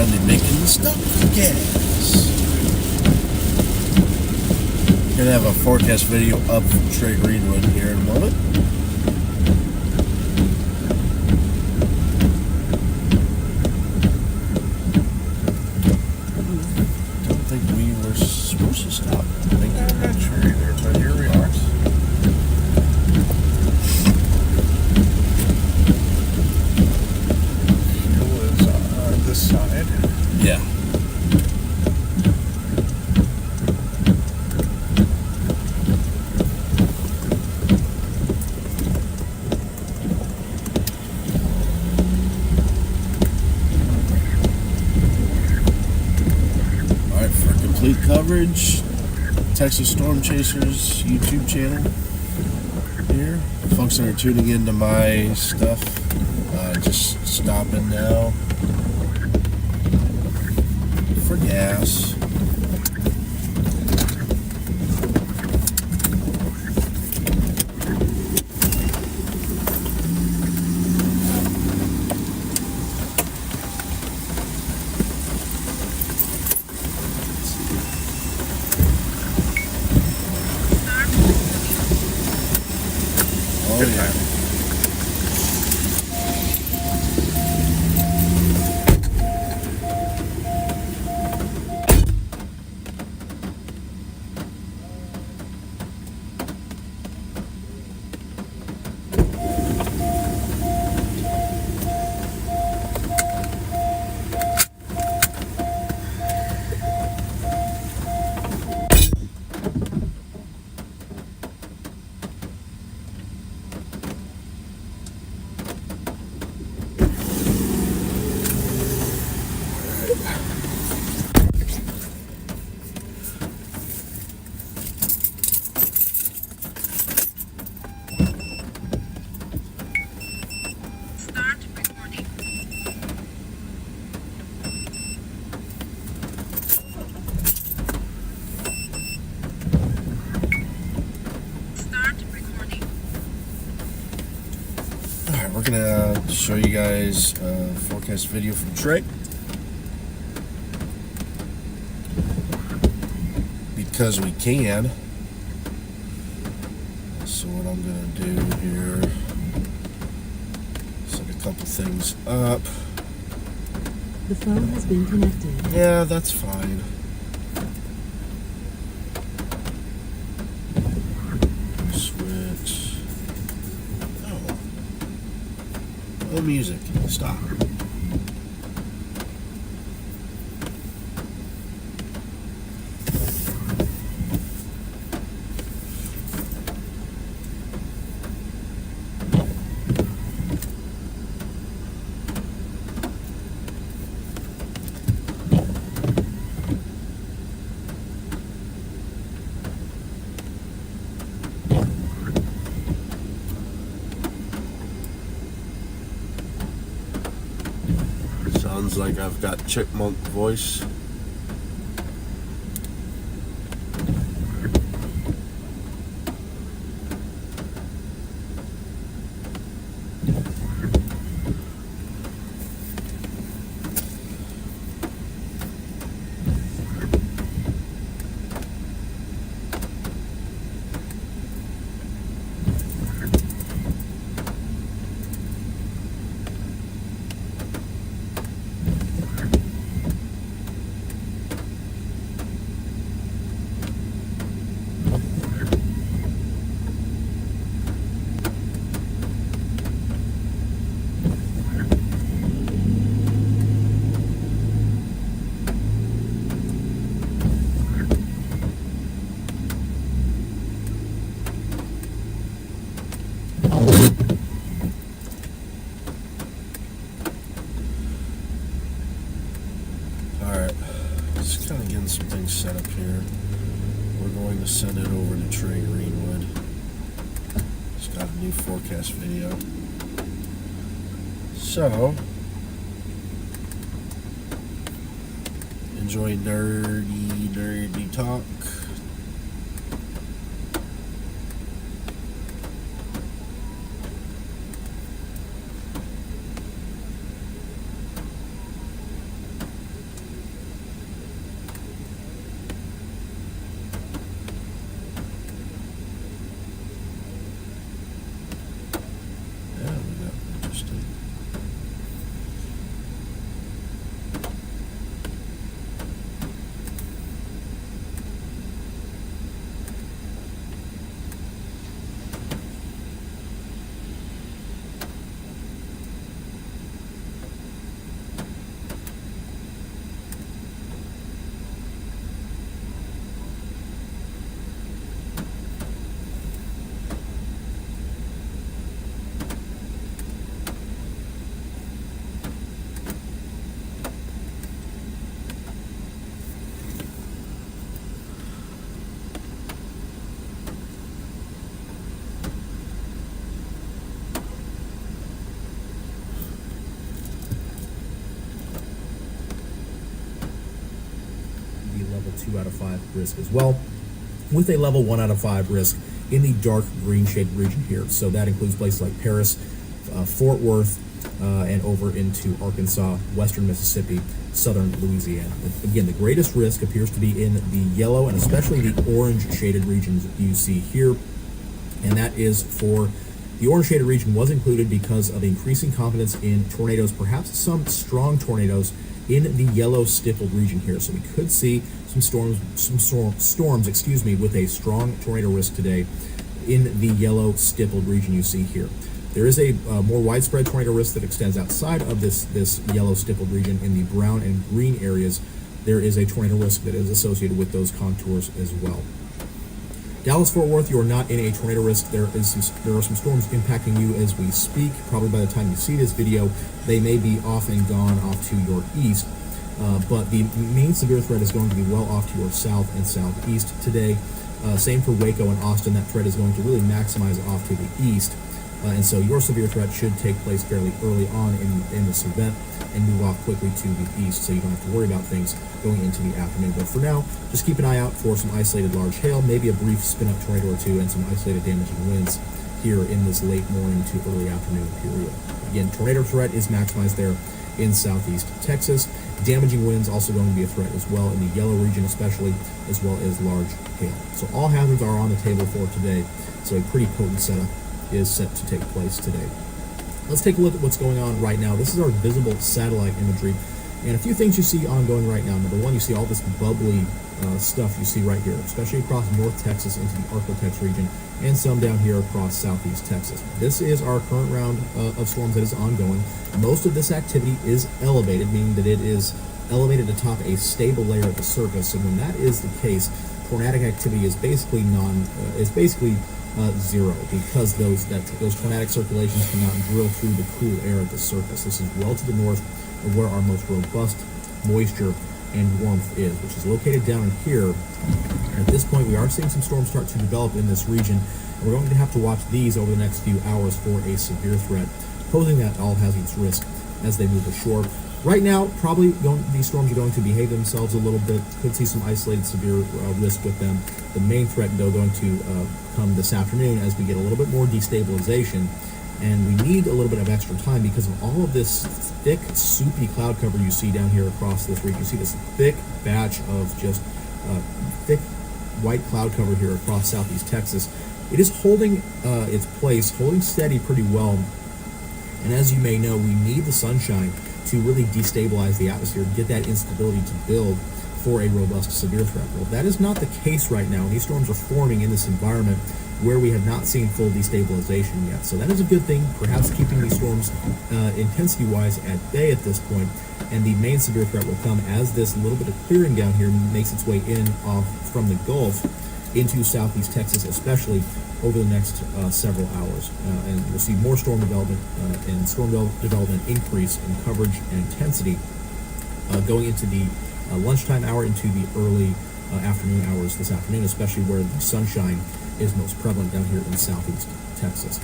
finally making stuff for gas. Gonna have a forecast video up from Trey Greenwood here in a moment. Don't think we were supposed to stop. I think I'm not sure either, but here we are. This side. Yeah. Alright, for complete coverage, Texas Storm Chasers YouTube channel here. Folks that are tuning into my stuff, just stopping now for gas. Oh, Good yeah. time. We're gonna show you guys a forecast video from Trey, because we can. So what I'm gonna do here, set a couple things up. The phone has been connected. Yeah, that's fine. Switch. Oh, music. Stop. Sounds like I've got chipmunk voice. Some things set up here. We're going to send it over to Trey Greenwood. He's got a new forecast video. So, enjoy nerdy talk. level 2 out of 5 risk as well, with a level 1 out of 5 risk in the dark green shaded region here. So that includes places like Paris, Fort Worth, and over into Arkansas, western Mississippi, southern Louisiana. Again, the greatest risk appears to be in the yellow and especially the orange shaded regions you see here. And that is for the orange shaded region was included because of increasing confidence in tornadoes, perhaps some strong tornadoes in the yellow stippled region here. So we could see some storms, excuse me, with a strong tornado risk today in the yellow stippled region you see here. There is a more widespread tornado risk that extends outside of this yellow stippled region. In the brown and green areas, there is a tornado risk that is associated with those contours as well. Dallas-Fort Worth, you are not in a tornado risk. There are some storms impacting you as we speak. Probably by the time you see this video, they may be off and gone off to your east. But the main severe threat is going to be well off to your south and southeast today. Same for Waco and Austin. That threat is going to really maximize off to the east. And so your severe threat should take place fairly early on in this event and move off quickly to the east, so you don't have to worry about things going into the afternoon. But for now, just keep an eye out for some isolated large hail, maybe a brief spin-up tornado or two, and some isolated damaging winds here in this late morning to early afternoon period. Again, tornado threat is maximized there in southeast Texas. Damaging winds also going to be a threat as well in the yellow region especially, as well as large hail. So all hazards are on the table for today, so a pretty potent setup is set to take place today. Let's take a look at what's going on right now. This is our visible satellite imagery, and a few things you see ongoing right now. Number one, you see all this bubbly stuff you see right here, especially across North Texas into the Arklatex region, and some down here across Southeast Texas. This is our current round of storms that is ongoing. Most of this activity is elevated, meaning that it is elevated atop a stable layer at the surface. And when that is the case, tornadic activity is basically zero, because those tornadic circulations cannot drill through the cool air at the surface. This is well to the north of where our most robust moisture and warmth is, which is located down in here. At this point, we are seeing some storms start to develop in this region, and we're going to have to watch these over the next few hours for a severe threat, posing that all hazards risk as they move ashore. Right now, probably these storms are going to behave themselves a little bit. Could see some isolated severe risk with them. The main threat, though, going to come this afternoon as we get a little bit more destabilization. And we need a little bit of extra time because of all of this thick, soupy cloud cover you see down here across this region. You see this thick batch of just thick white cloud cover here across southeast Texas. It is holding its place, holding steady pretty well. And as you may know, we need the sunshine to really destabilize the atmosphere, get that instability to build for a robust severe threat. Well, that is not the case right now. These storms are forming in this environment where we have not seen full destabilization yet. So that is a good thing, perhaps keeping these storms intensity-wise at bay at this point. And the main severe threat will come as this little bit of clearing down here makes its way in off from the Gulf into southeast Texas, especially over the next several hours. And we'll see more storm development and storm development increase in coverage and intensity going into the lunchtime hour, into the early afternoon hours this afternoon, especially where the sunshine is most prevalent down here in southeast Texas.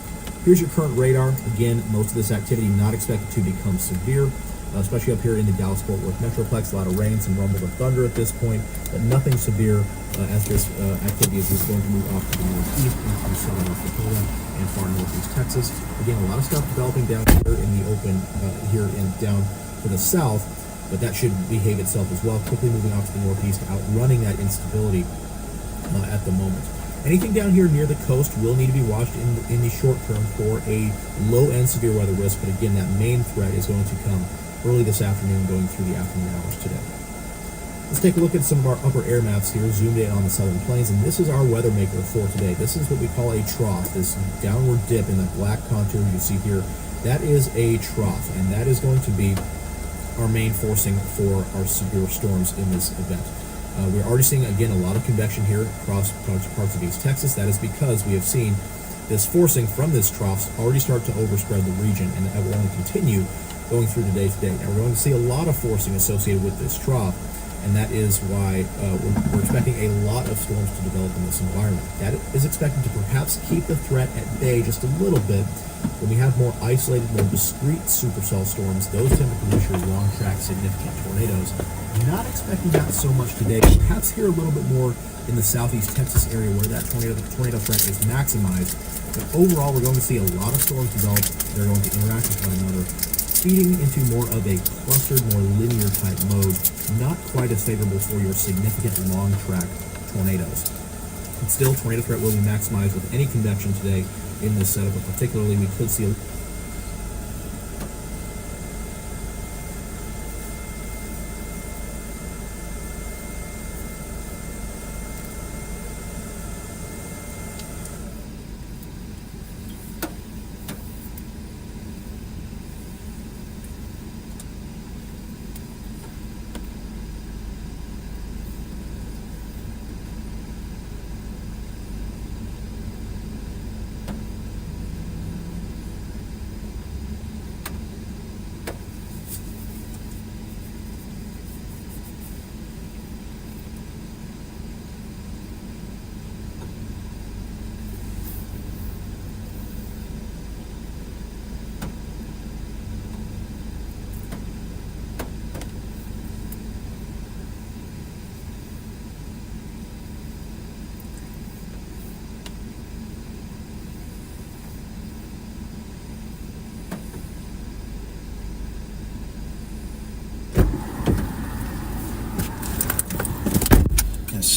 Here's your current radar. Again, most of this activity not expected to become severe, especially up here in the Dallas-Fort Worth Metroplex. A lot of rain, some rumble of thunder at this point, but nothing severe as this activity is going to move off to the northeast into southern North Dakota and far northeast Texas. Again, a lot of stuff developing down here in the open, down to the south, but that should behave itself as well, quickly moving out to the northeast, outrunning that instability at the moment. Anything down here near the coast will need to be watched in the short term for a low-end severe weather risk, but again, that main threat is going to come early this afternoon, going through the afternoon hours today. Let's take a look at some of our upper air maps here, zoomed in on the southern plains, and this is our weather maker for today. This is what we call a trough, this downward dip in that black contour you see here. That is a trough, and that is going to be our main forcing for our severe storms in this event. We're already seeing, again, a lot of convection here across parts of East Texas. That is because we have seen this forcing from this trough already start to overspread the region, and that will only continue going through the day today. Now, we're going to see a lot of forcing associated with this trough and that is why we're expecting a lot of storms to develop in this environment. That is expected to perhaps keep the threat at bay just a little bit. When we have more isolated, more discrete supercell storms, those tend to produce your long-track significant tornadoes. Not expecting that so much today. Perhaps here a little bit more in the southeast Texas area where that tornado threat is maximized. But overall, we're going to see a lot of storms develop. They're going to interact with one another, feeding into more of a clustered, more linear type mode, not quite as favorable for your significant long-track tornadoes. But still, tornado threat will be maximized with any convection today in this setup, but particularly we could see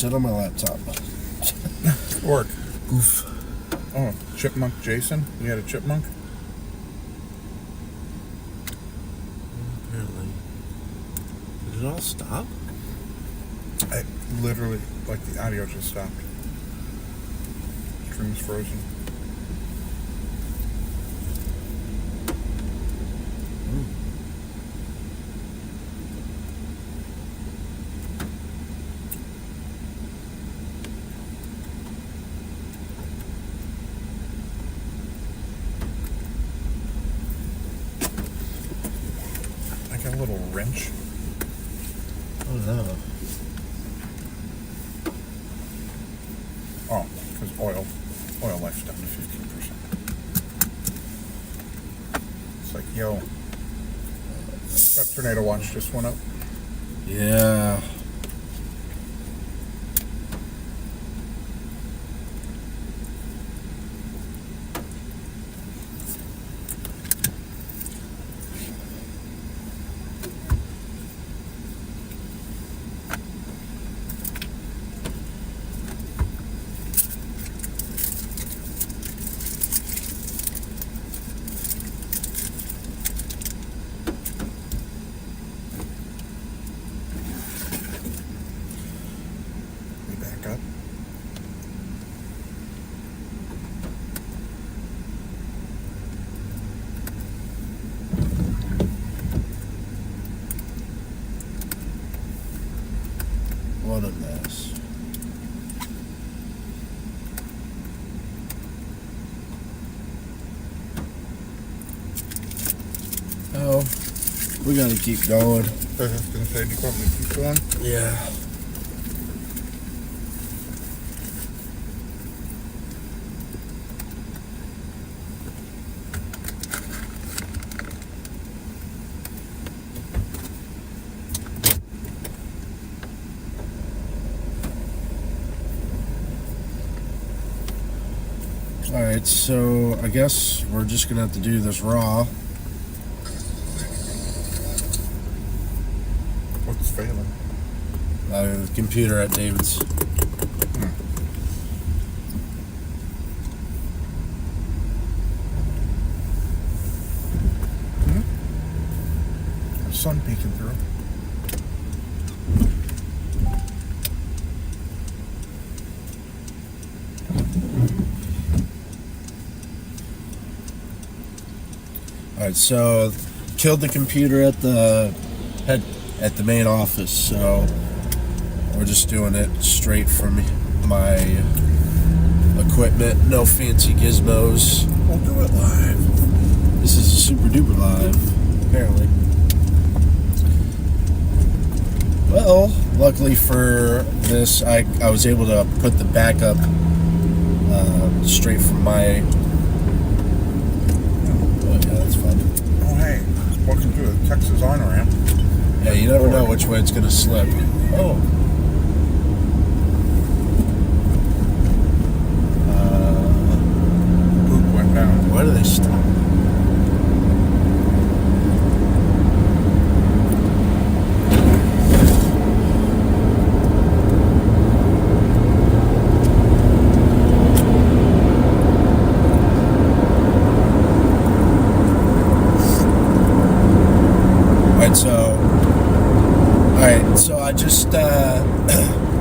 sit on my laptop. Work. Oof. Oh, chipmunk Jason? You had a chipmunk? Apparently. Did it all stop? I literally, like, the audio just stopped. Stream's frozen. Like a little wrench. Oh no. Oh, because oil life's down to 15%. It's like, yo, that tornado watch just went up. Yeah. Back up. What a mess. Oh, we gotta keep going. I was gonna say, do you want me to keep going? Yeah. Alright, so I guess we're just gonna have to do this raw. What's failing? The computer at David's. Sun peeking through. Alright, so killed the computer at the main office, so we're just doing it straight from my equipment, no fancy gizmos. We'll do it live. This is a super duper live, apparently. Well, luckily for this, I was able to put the backup straight from my. Oh yeah, that's fun. Oh hey, welcome to the Texas on-ramp. Yeah, you never know which way it's gonna slip. Oh. Poop went down. Why do they stop? So I just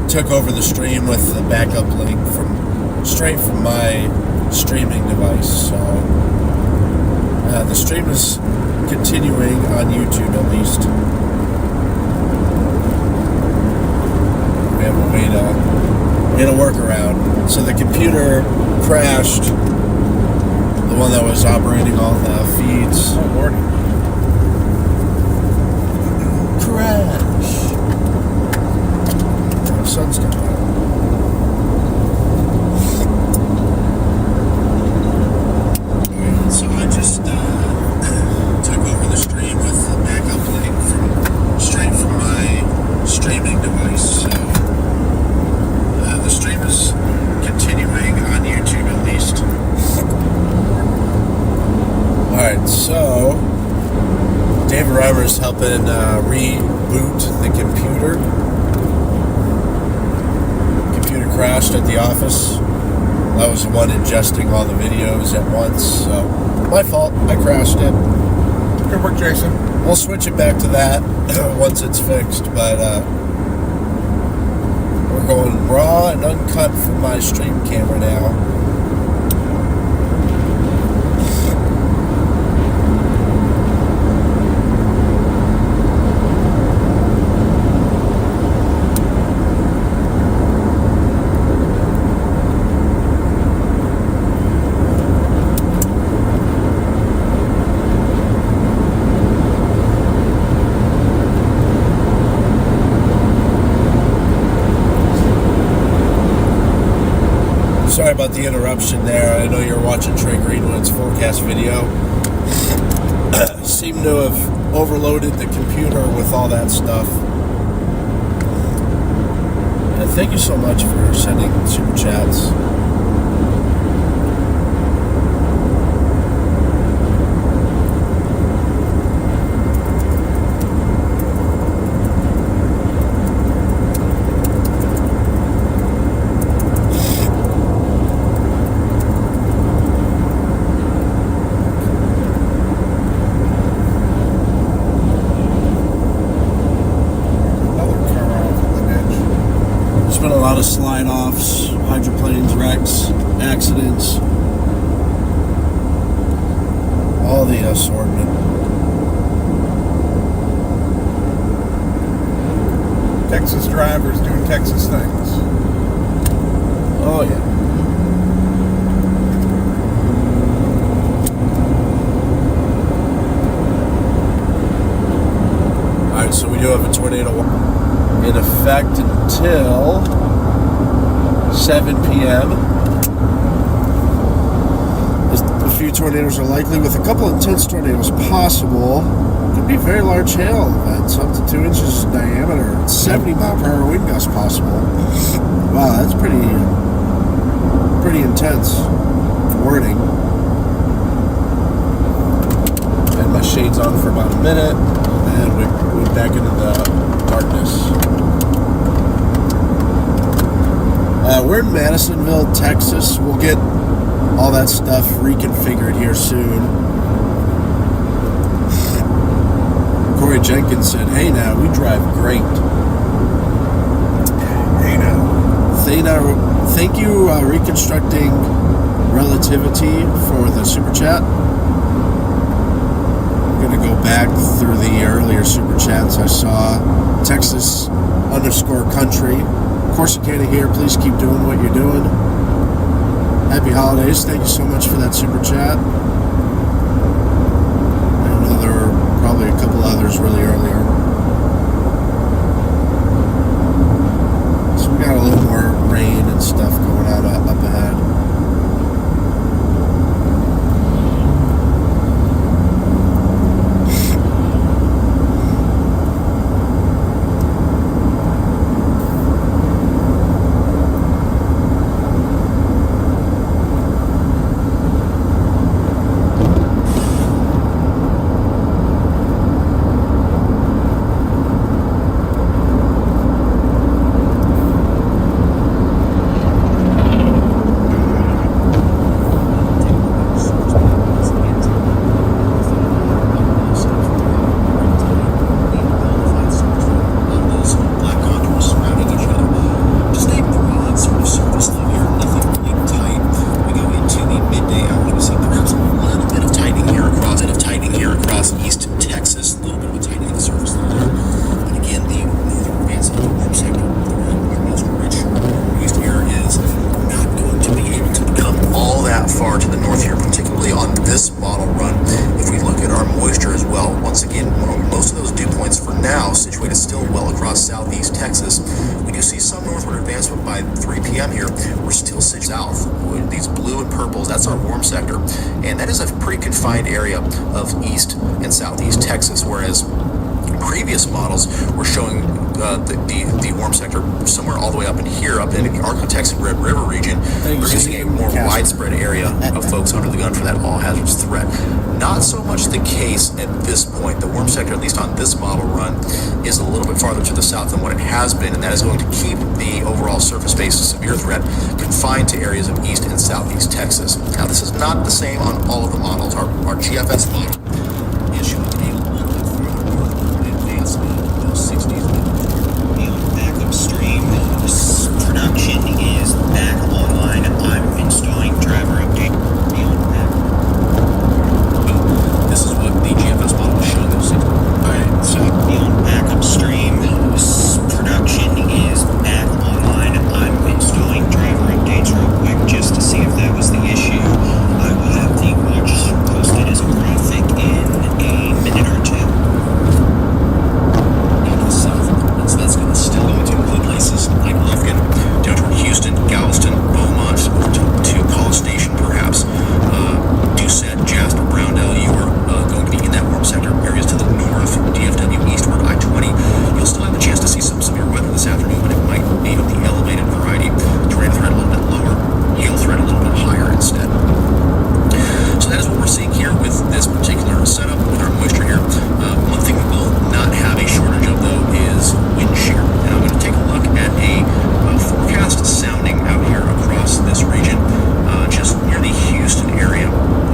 took over the stream with the backup link straight from my streaming device. So the stream is continuing on YouTube at least. We have a way to work around. So the computer crashed, the one that was operating all the feeds. Oh Lord. Crash. The sun's coming out. So I just took over the stream with the backup link straight from my streaming device. So the stream is continuing on YouTube at least. Alright, so David Reimer's helping reboot the computer. Computer crashed at the office. I was the one ingesting all the videos at once, so my fault. I crashed it. Good work, Jason. We'll switch it back to that once it's fixed, but we're going raw and uncut from my stream camera now. Sorry about the interruption there. I know you're watching Trey Greenwood's forecast video. Seem to have overloaded the computer with all that stuff. And thank you so much for sending super chats. Slide-offs, hydroplanes, wrecks, accidents, all the assortment. Texas drivers doing Texas things. Oh yeah. Alright, so we do have a tornado in effect until 7 p.m. A few tornadoes are likely, with a couple intense tornadoes possible. Could be very large hail events, up to 2 inches in diameter. 70-mile-per-hour wind gusts possible. Wow, that's pretty intense wording. Had my shades on for about a minute, and we went back into the darkness. We're in Madisonville, Texas. We'll get all that stuff reconfigured here soon. Corey Jenkins said, "Hey now, we drive great." Hey now. Thank you, Reconstructing Relativity, for the super chat. I'm going to go back through the earlier super chats I saw. Texas_country. Corsicana here, please keep doing what you're doing. Happy holidays. Thank you so much for that super chat. I know there were probably a couple others really earlier. southeast Texas. We do see some northward advancement by 3 p.m. here. We're still sitting south. These blue and purples, that's our warm sector. And that is a pretty confined area of east and southeast Texas, whereas previous models were showing the warm sector somewhere all the way up in here, up in the Arkansas Red River region, producing a more widespread area of folks under the gun for that all-hazards threat. Not so much the case at this point. The warm sector, at least on this model run, is a little bit farther to the south than what it has been, and that is going to keep the overall surface-based severe threat confined to areas of east and southeast Texas. Now, this is not the same on all of the models. Our GFS model is showing a little bit further northward advancement, those 60s. Backup stream production is back online. I'm installing driver update. This is what the GFS model is showing those 60s. Alright, so backup stream production is back online. I'm installing driver updates real quick just to see if that was the issue. I will have the watch posted as a graphic in a minute or two. So that's still going to include places like Lufkin, down toward Houston, Galveston, Beaumont, to College Station perhaps, Doucette, Jasper, Browndell. You are going to be in that warm sector. Areas to the north, DFW eastward, I-20. You'll still have a chance to see some severe weather this afternoon, but it might be of the elevated variety. Tornado threat a little bit lower, hail threat a little bit higher instead. So that is what we're seeing here with this particular setup with our moisture here. One thing we will not have a shortage of, though, is wind shear. And I'm going to take a look at a forecast sounding out here across this region, just near the Houston area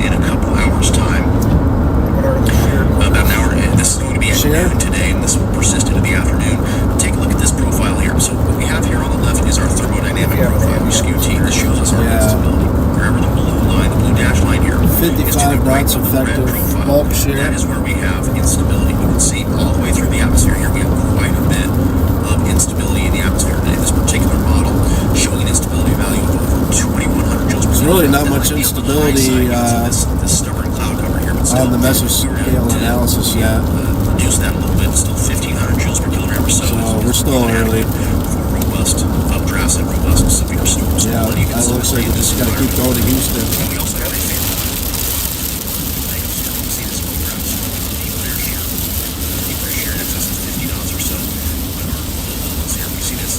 in a couple hours' time. What are the shear? About an hour. This is going to be at noon today, and this will persist into the afternoon. Take a look at this profile here. So what we have here on the left is our thermodynamic profile. We skew T. This shows us our instability. Wherever the blue line, the blue dash line here, 55 knots effective bulk shear. that is where we have instability. You can see all the way through the atmosphere here, we have quite a bit of instability in the atmosphere today. This particular model showing an instability value of over 2,100 joules per There's really not much instability this stubborn cloud cover here, but still, on the Mesoscale analysis yet. Reduce that a little bit, still 1,500 joules per kilogram or so. So we're still early. For robust updrafts and robust severe storms. Yeah, that looks like we just got to keep going to Houston. And we also have a favorable see this photograph, the clear shear. The clear shear in excess of 50 knots or so. But our low levels here, we see this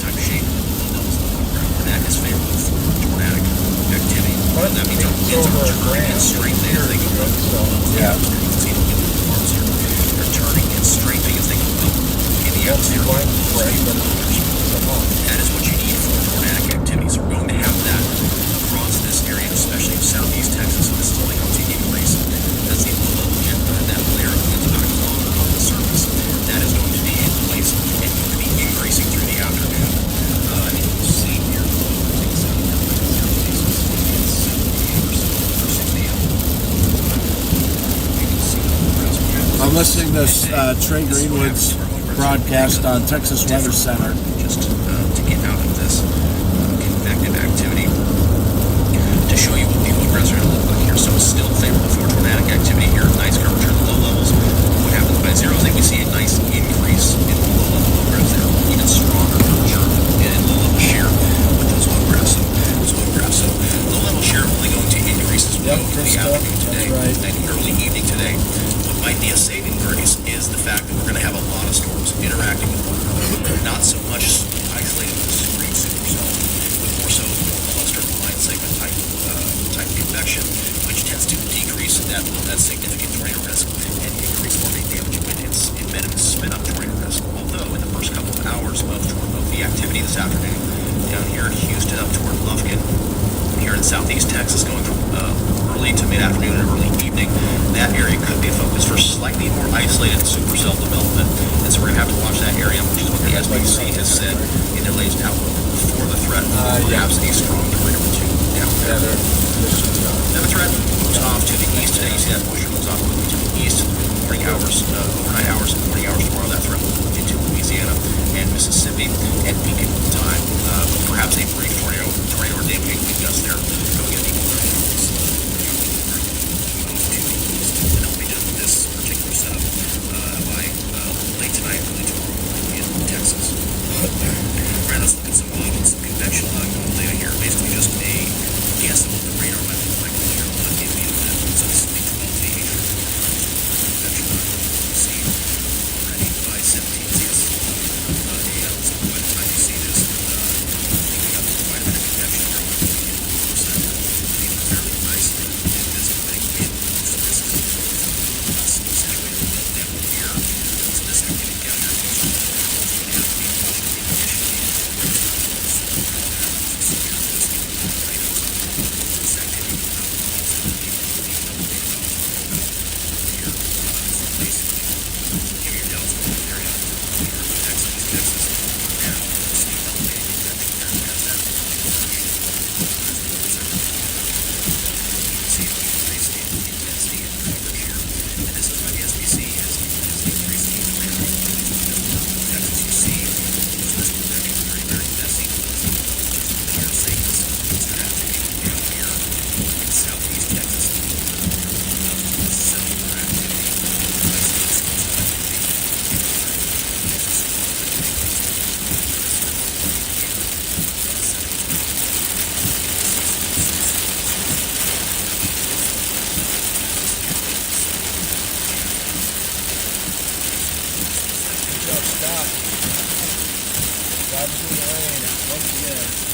type shape, low levels of the photograph, and that is favorable for tornadic activity. What that means? Winds are turning and strengthening as they go up. Yeah. You can see the storms here. They're turning and strengthening as they go up in the atmosphere. That is what you need for tornadic activity. So we're going to have that across this area, especially in southeast Texas. And this is only going to increase as the low level that layer of winds about a kilometer above the surface. That is going to be in place and going to be increasing through the afternoon. And you'll see here, take a second here, it's 78% for 6 a.m. You can see the I'm listening to Trey Greenwood's broadcast on Texas Weather Center. Just to get out of this convective activity to show you what the photographs are going to look like here. So it's still favorable for tornadic activity here. Nice curvature at the low levels. What happens by zeros? I think we see a nice increase in the low level photographs there. Even stronger curvature and low level shear with those photographs. So low level shear only going to increase as we go through the afternoon today and early evening today. What might be a saving grace is the fact that we're going to have a lot of storms interacting with one another. Not so much isolated with discrete supercell, but more so cluster line segment type convection, which tends to decrease that significant tornado risk and increase more damage when it's embedded and spin up tornado risk. Although in the first couple of hours of the activity this afternoon, down here in Houston up toward Lufkin, here in southeast Texas, going from early to mid-afternoon and early evening, that area could be a focus for slightly more isolated supercell development. And so we're going to have to watch that area, which is what the SBC has said in their latest outlook for the threat of perhaps a strong tornado or two down there. Then the threat moves off to the east today. You see that moisture moves off quickly to the east. Morning hours, overnight hours, and morning hours tomorrow. That threat will move into Louisiana and Mississippi at weekend time. Perhaps a brief tornado or damaging wind gust there going into the this particular setup by late tonight, early tomorrow in Texas. Vibes in the rain once again.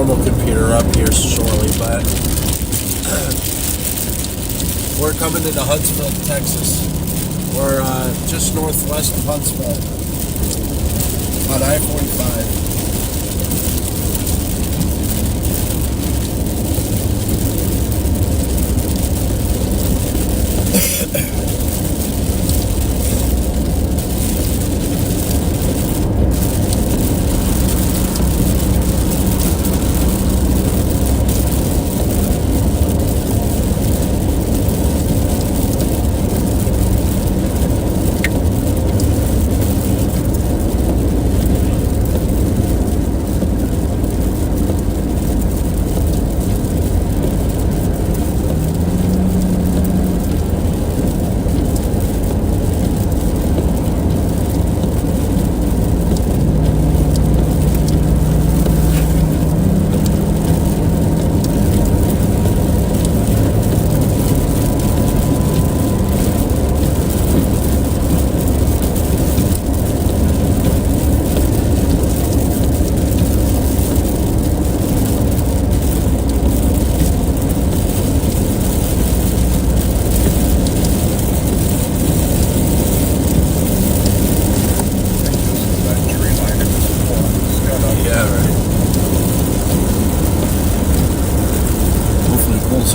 normal computer up here shortly, but we're coming into Huntsville, Texas. We're just northwest of Huntsville on I-45.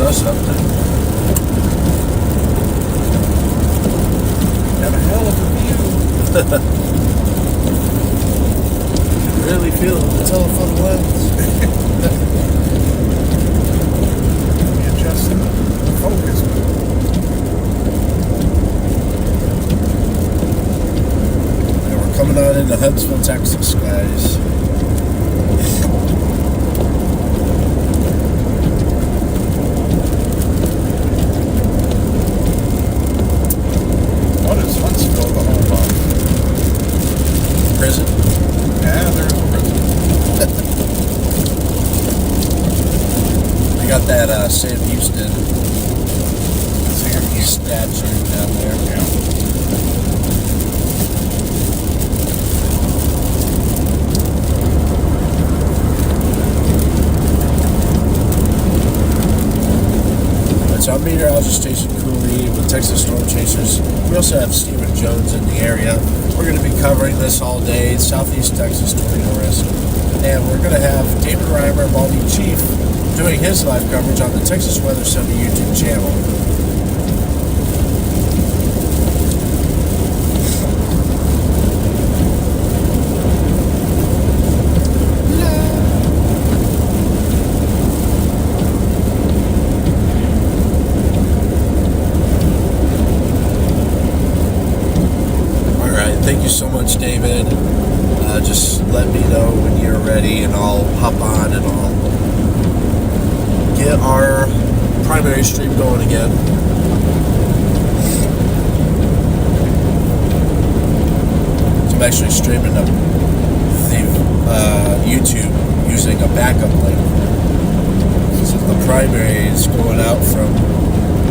Us up there. Got a hell of a view. Really feel the telephone lens. Let me adjust the focus. And we're coming on into Huntsville, Texas, guys. What is Huntsville the home of? Prison. Yeah, there's a prison. We got that Sam Houston Sam Houston. statue down there. Yeah. So I'm meteorologist Jason Cooley with Texas Storm Chasers. We also have Stephen Jones in the area. We're going to be covering this all day, Southeast Texas tornado risk. And we're going to have David Reimer, Baldy Chief, doing his live coverage on the Texas Weather Center YouTube channel. Thank you so much, David. Just let me know when you're ready and I'll hop on and I'll get our primary stream going again. So I'm actually streaming the YouTube using a backup link. So the primary is going out from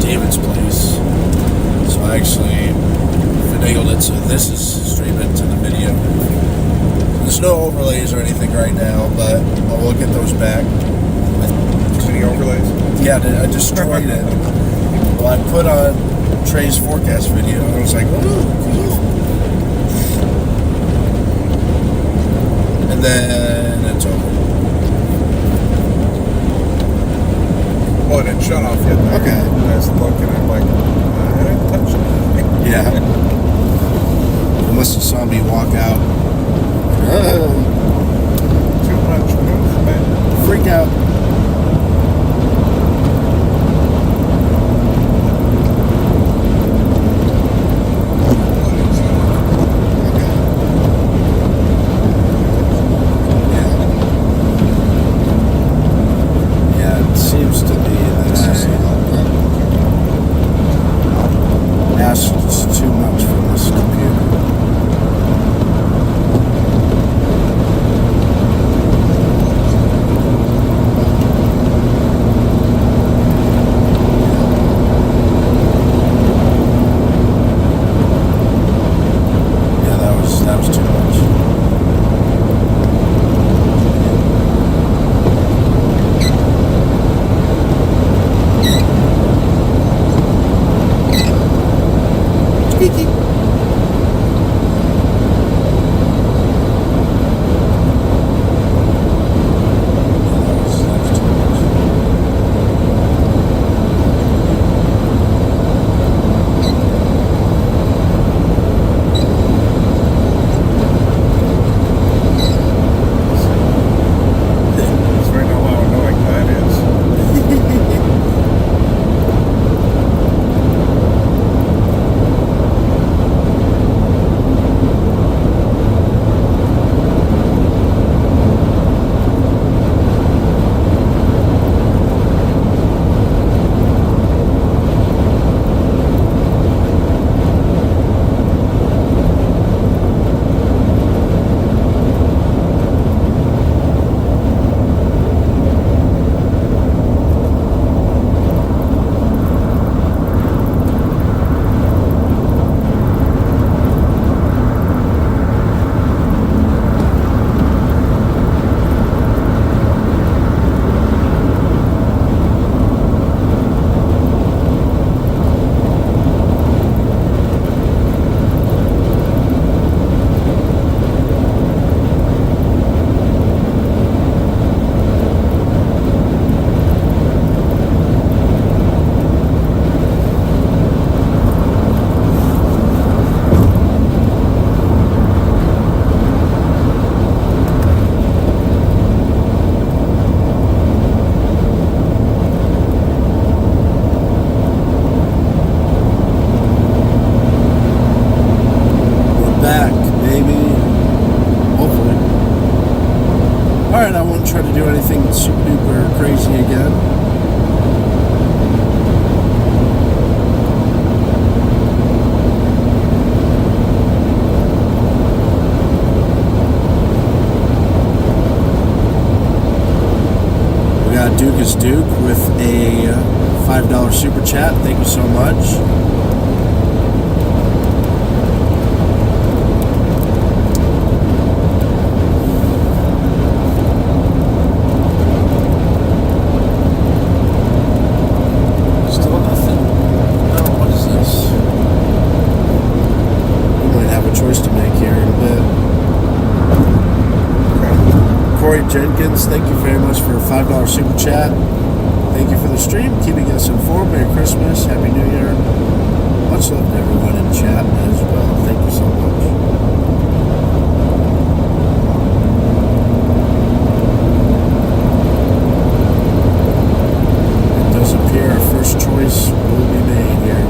David's place. So I actually finagled it so this is streaming to the video. There's no overlays or anything right now, but I will get those back. Any overlays? Yeah, I destroyed it. Well, I put on Trey's forecast video, and I was like, oh, cool. And then it's over. Well, it didn't shut off yet. Okay. I was looking, I'm like, I didn't touch it. Yeah. You must have saw me walk out. Too much movement. Freak out. Yeah, it seems to be that I asked too much from this computer. try to do anything super duper crazy again. We got Duke is Duke with a $5 super chat. Thank you so much. Jenkins, thank you very much for a $5 super chat. Thank you for the stream, keeping us informed. Merry Christmas, Happy New Year. Much love to everyone in chat as well. Thank you so much. It does appear our first choice will be made here.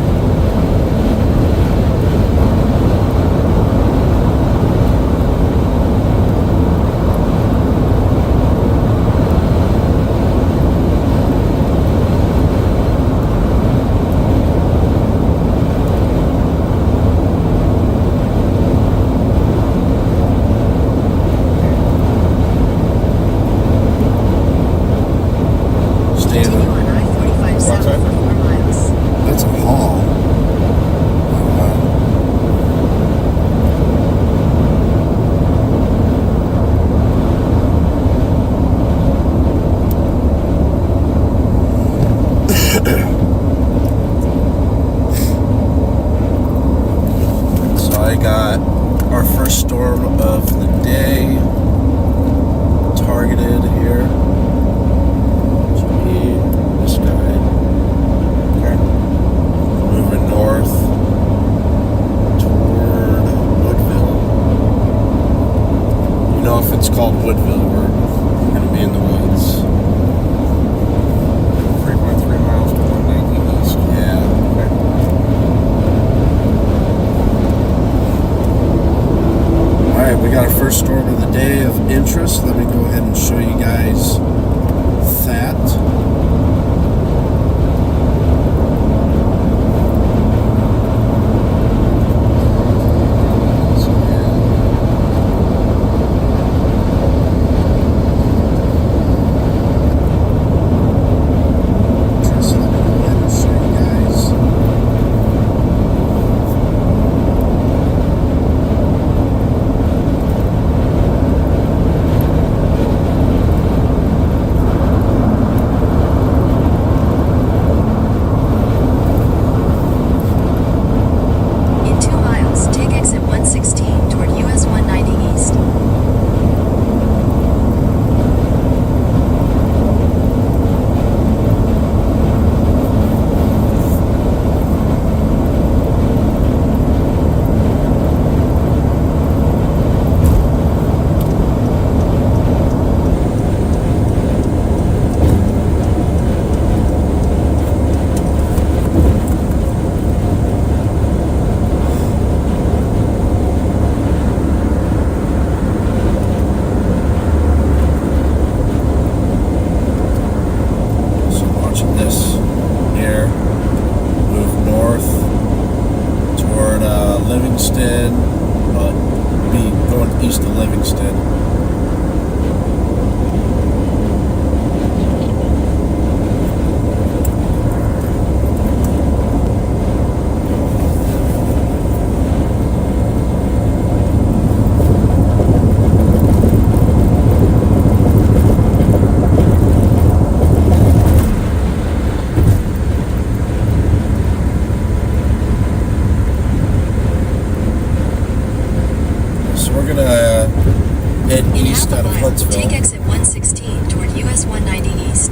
Out of Huntsville. Take exit 116 toward US 190 East.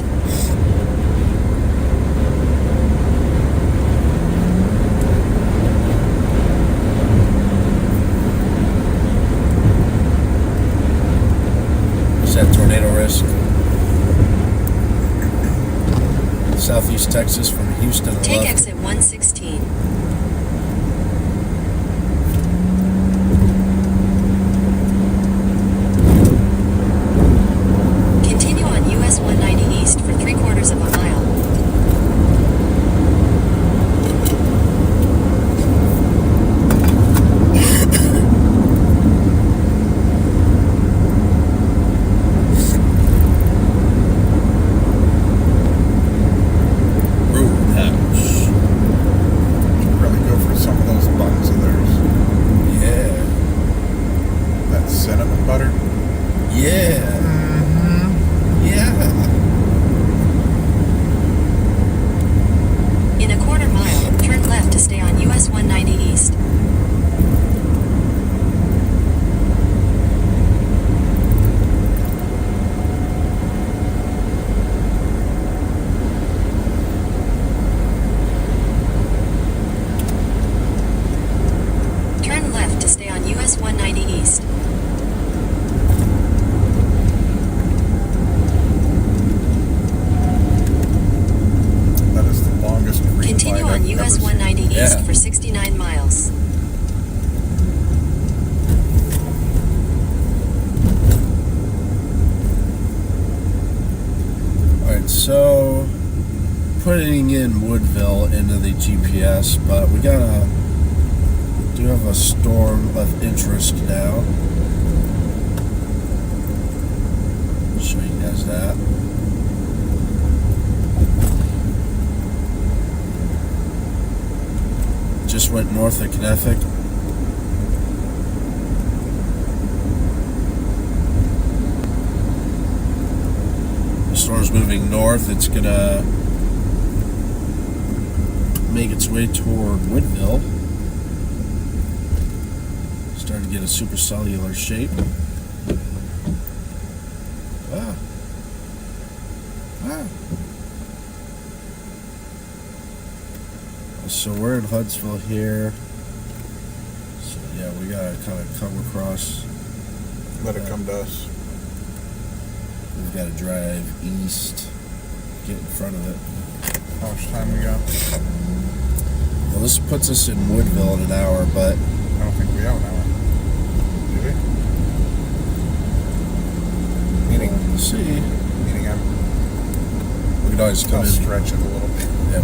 Is that tornado risk? Southeast Texas from Houston. Take exit 116. putting in Woodville into the GPS, but we do have a storm of interest now. I'll show you guys that. Just went north of Connecticut. The storm's moving north. It's gonna make its way toward Woodville. Starting to get a supercellular shape. Wow. Wow. So we're in Huntsville here. So yeah, we gotta kind of come across. Let it come to us. We've got to drive east, get in front of it. How much time we got? Well, this puts us in Woodville in an hour, but I don't think we have an hour. Do we? Meaning, we'll see. We could always come I'll in. stretch it a little bit. Yeah,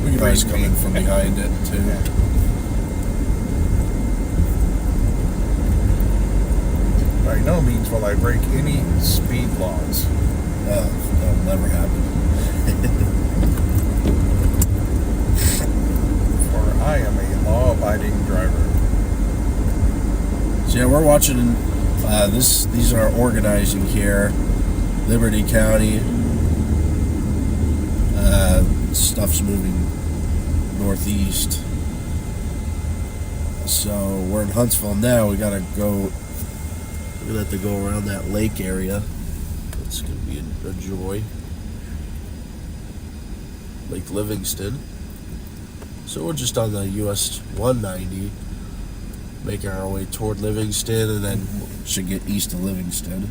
we could always come in from behind it too. Yeah. By no means will I break any speed laws. That'll never happen. For I am a law-abiding driver. So yeah, we're watching. These are organizing here, Liberty County. Stuff's moving northeast. So we're in Huntsville now. We gotta go. We're gonna have to go around that lake area. It's gonna be a joy. Lake Livingston. So we're just on the US 190, making our way toward Livingston, and then should get east of Livingston.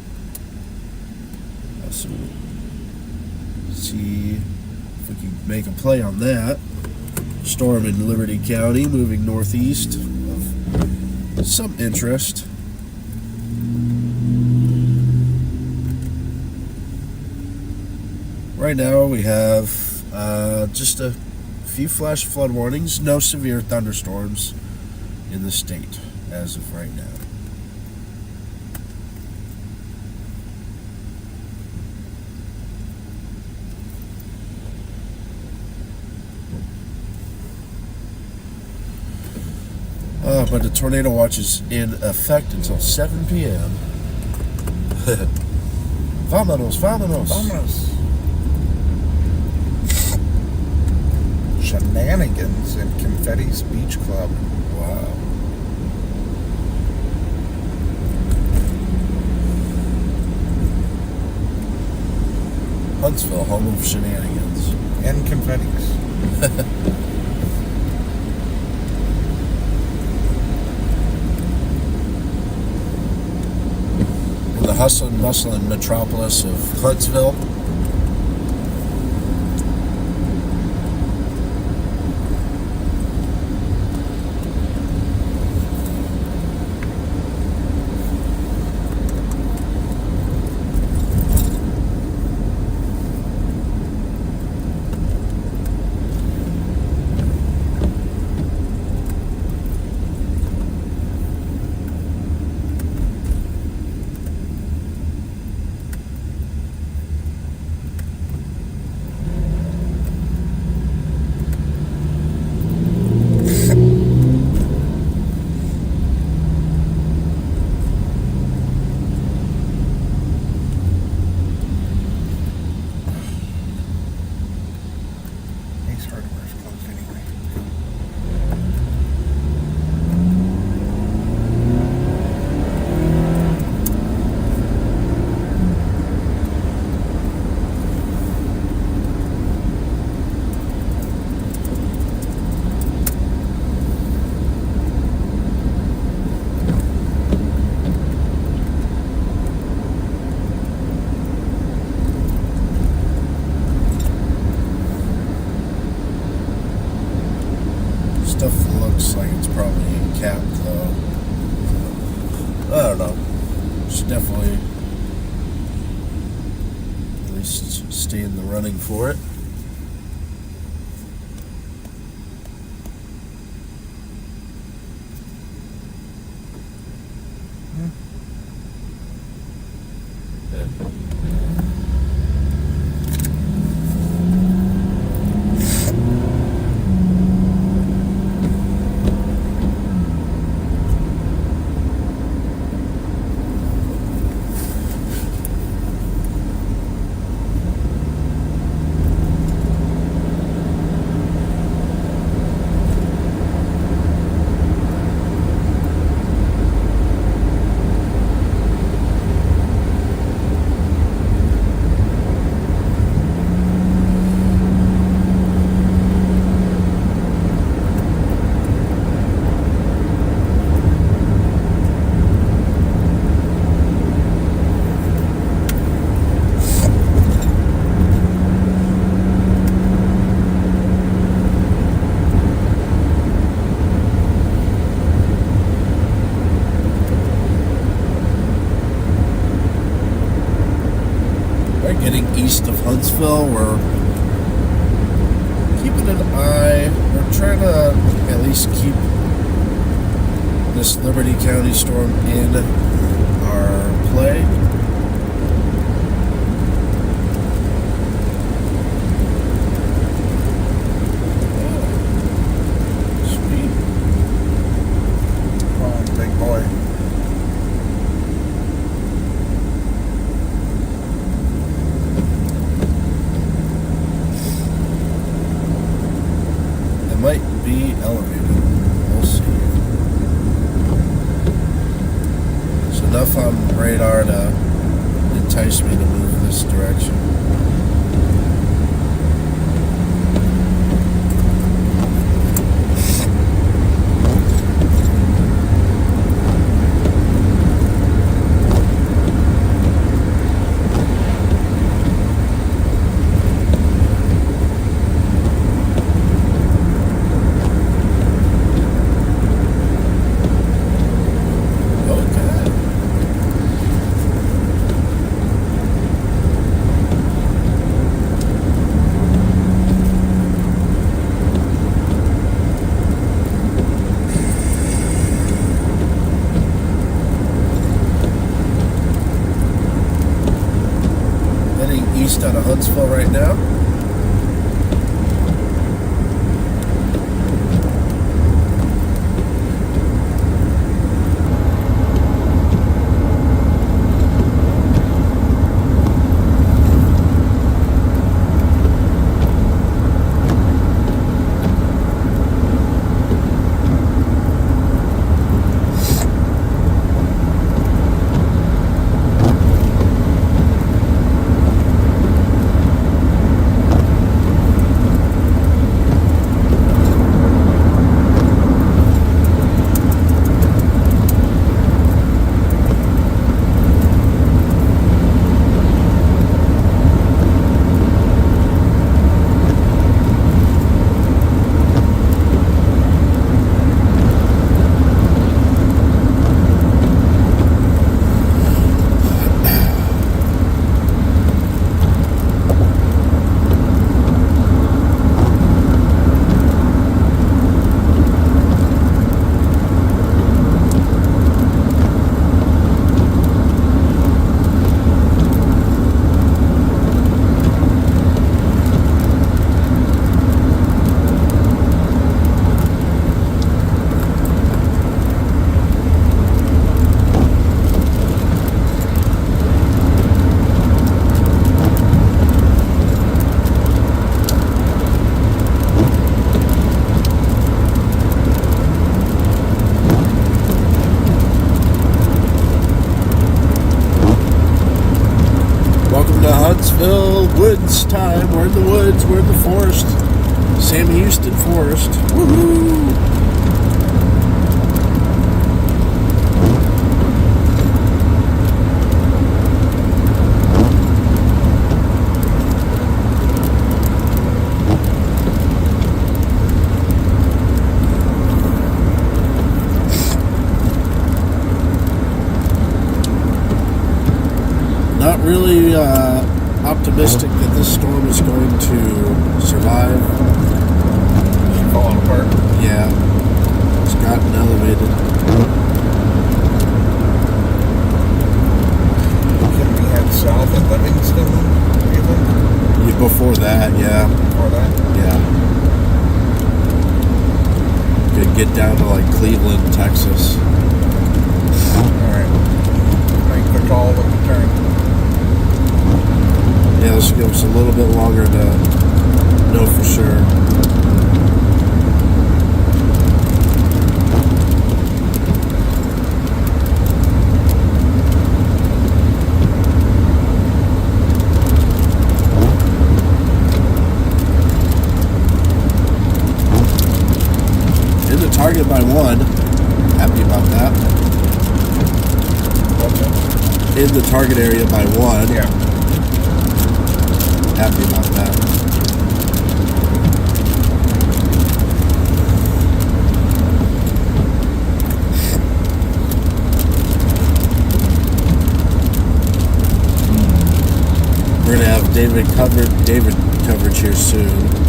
So see if we can make a play on that. Storm in Liberty County, moving northeast of some interest. Right now we have just a few flash flood warnings, no severe thunderstorms in the state as of right now. But the tornado watch is in effect until 7 p.m. Vámonos, vámonos. Vámonos. Shenanigans in Confetti's Beach Club. Wow. Huntsville, home of shenanigans. And confettis. The hustling, bustling metropolis of Huntsville. Looks like it's probably capped though. I don't know. Should definitely at least stay in the running for it. Getting east of Huntsville, we're keeping an eye. We're trying to at least keep this Liberty County storm in our play. Sweet. Come on, big boy. Might be elevated. We'll see. It's enough on radar to entice me to move this direction. East out of Huntsville right now. Huntsville woods time. We're in the woods. We're in the forest. Sam Houston Forest. Woohoo! Not really optimistic that this storm is going to survive. She's falling apart. Yeah, it's gotten elevated. get down to like Cleveland, Texas. Alright. Make the call with the turn. Yeah, this will give us a little bit longer to know for sure. In the target by 1. Happy about that. What's that? In the target area by 1. Yeah. Happy about that. We're gonna have David coverage here soon.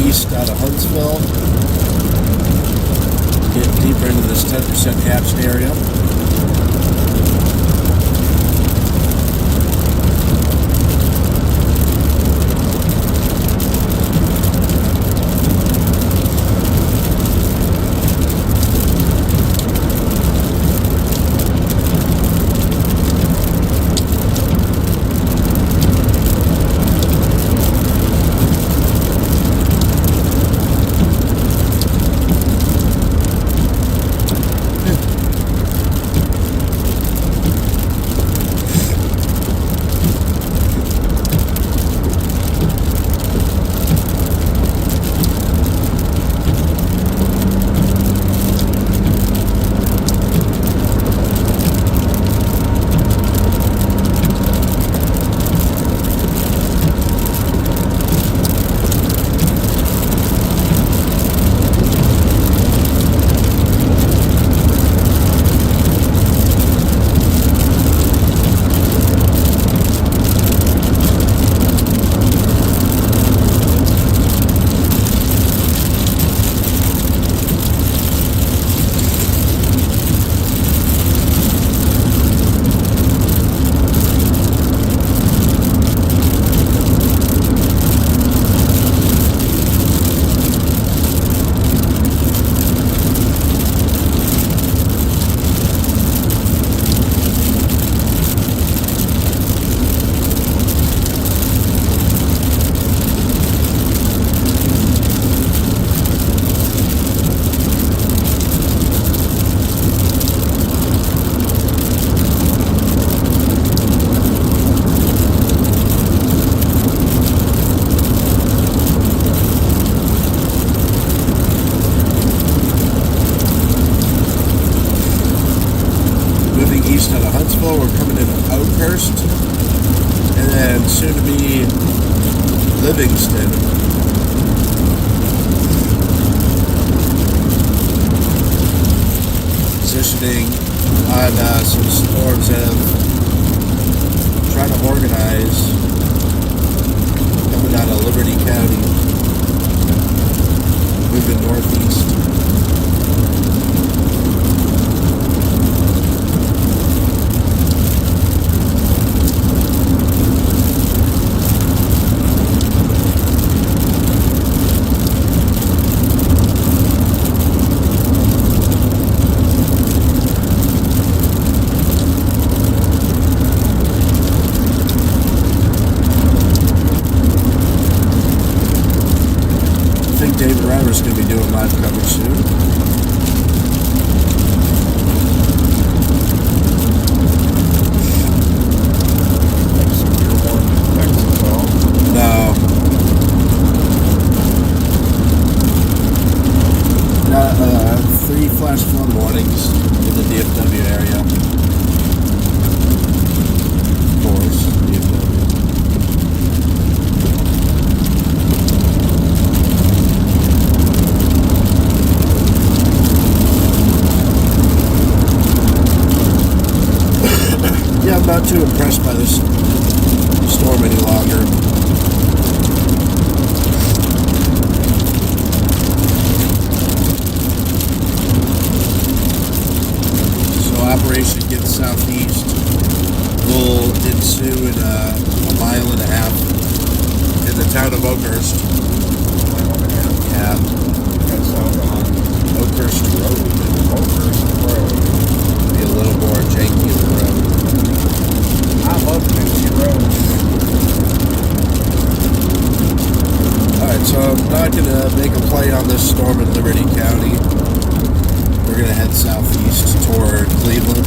East out of Huntsville. Get deeper into this 10% hatched area. heading east out of Huntsville. We're coming into Oakhurst, and then soon to be Livingston. Positioning on some storms that have trying to organize coming out of Liberty County, moving northeast. David Ryder's going to be doing live coverage soon. No. Got 3 flash flood warnings in the DFW area. Of course, DFW. Yeah, I'm not too impressed by this storm any longer. So Operation Get Southeast will ensue in a mile and a half in the town of Oakhurst. Yeah. That's out on Oakhurst Road. Oakhurst Road. Be a little more janky of a road. I love Vinci Road. Alright, so I'm not going to make a play on this storm in Liberty County. We're going to head southeast toward Cleveland.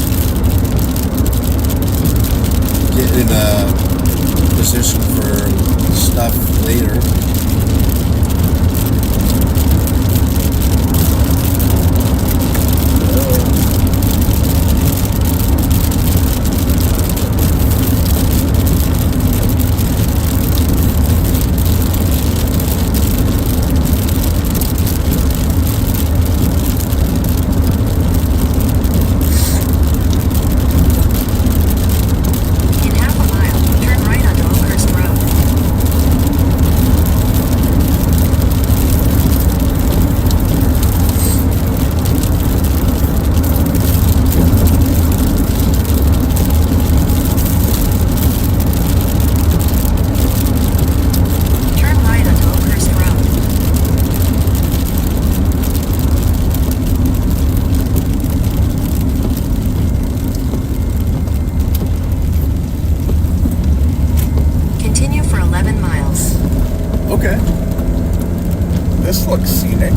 Get in a position for stuff later. Okay. This looks scenic.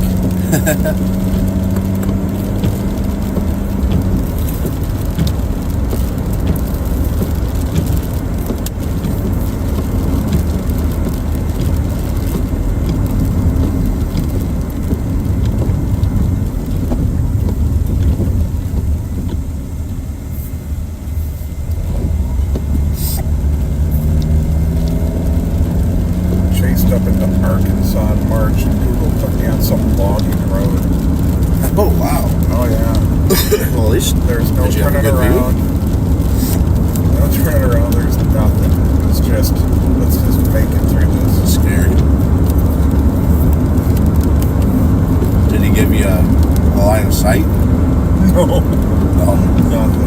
Up into Arkansas in March, and Google took me on some logging road. Oh, wow. Oh, yeah. Well, at least There's no did you have a turning good view? around. No turning around. There's nothing. It's just, let's just make it through this. Scary. Did he give you a line of sight? No, No. nothing.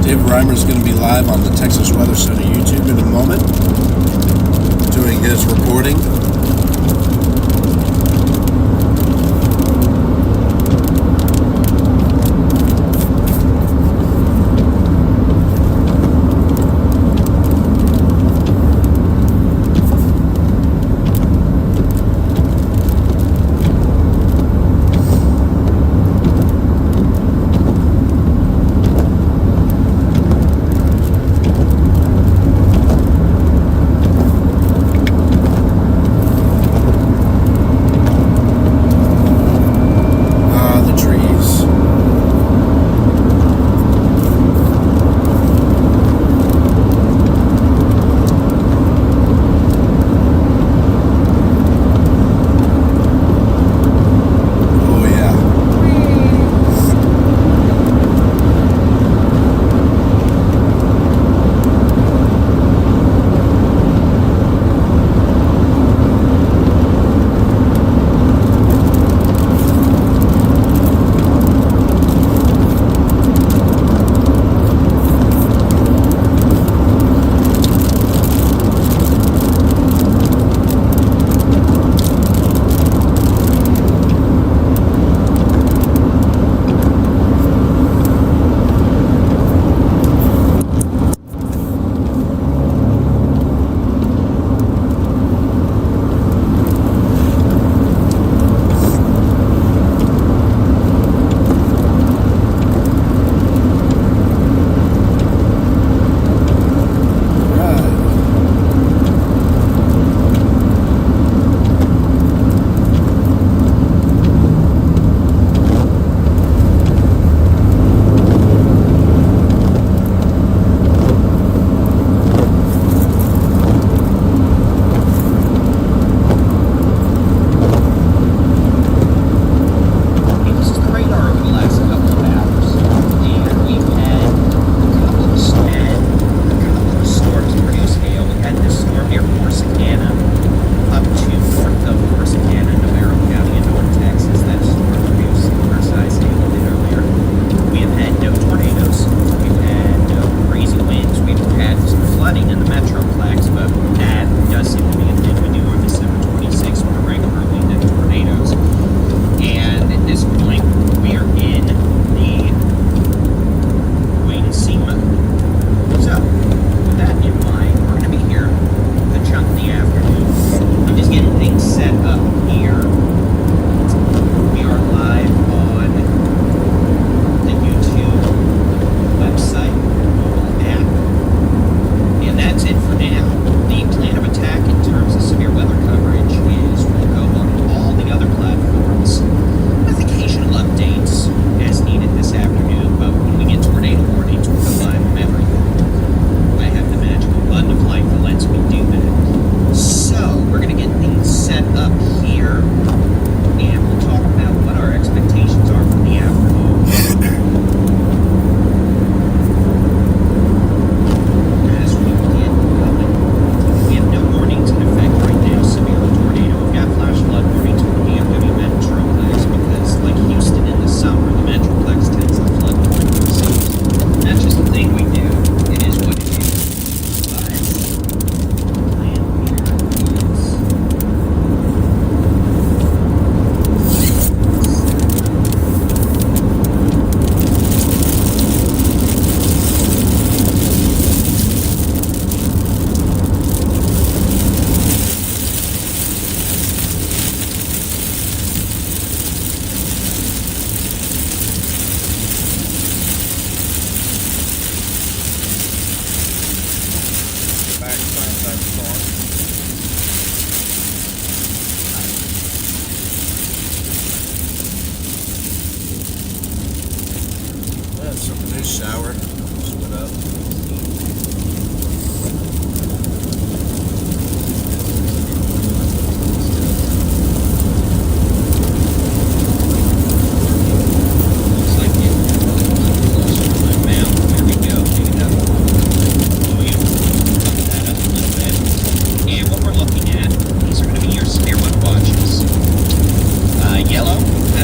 David Reimer is going to be live on the Texas Weather Center YouTube in a moment, doing his reporting. Shower. Split up.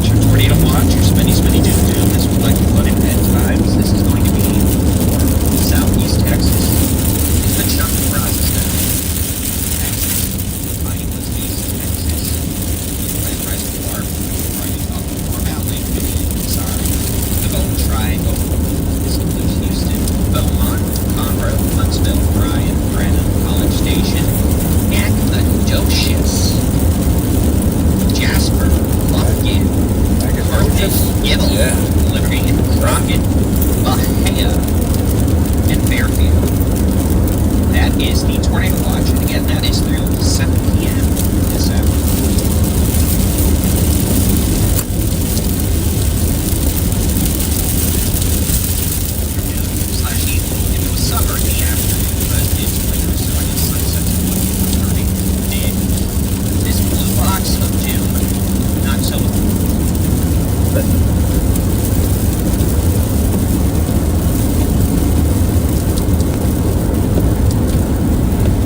Tornado watch, your spinny spinny doo doo. This would like to put in 10 times. This is going to be and Fairfield. That is the tornado watch, and again, that is through 7 p.m. this afternoon. Slash evening into a summer in the afternoon, but it's later, so I guess sunset's turning mid. This blue box of doom, not so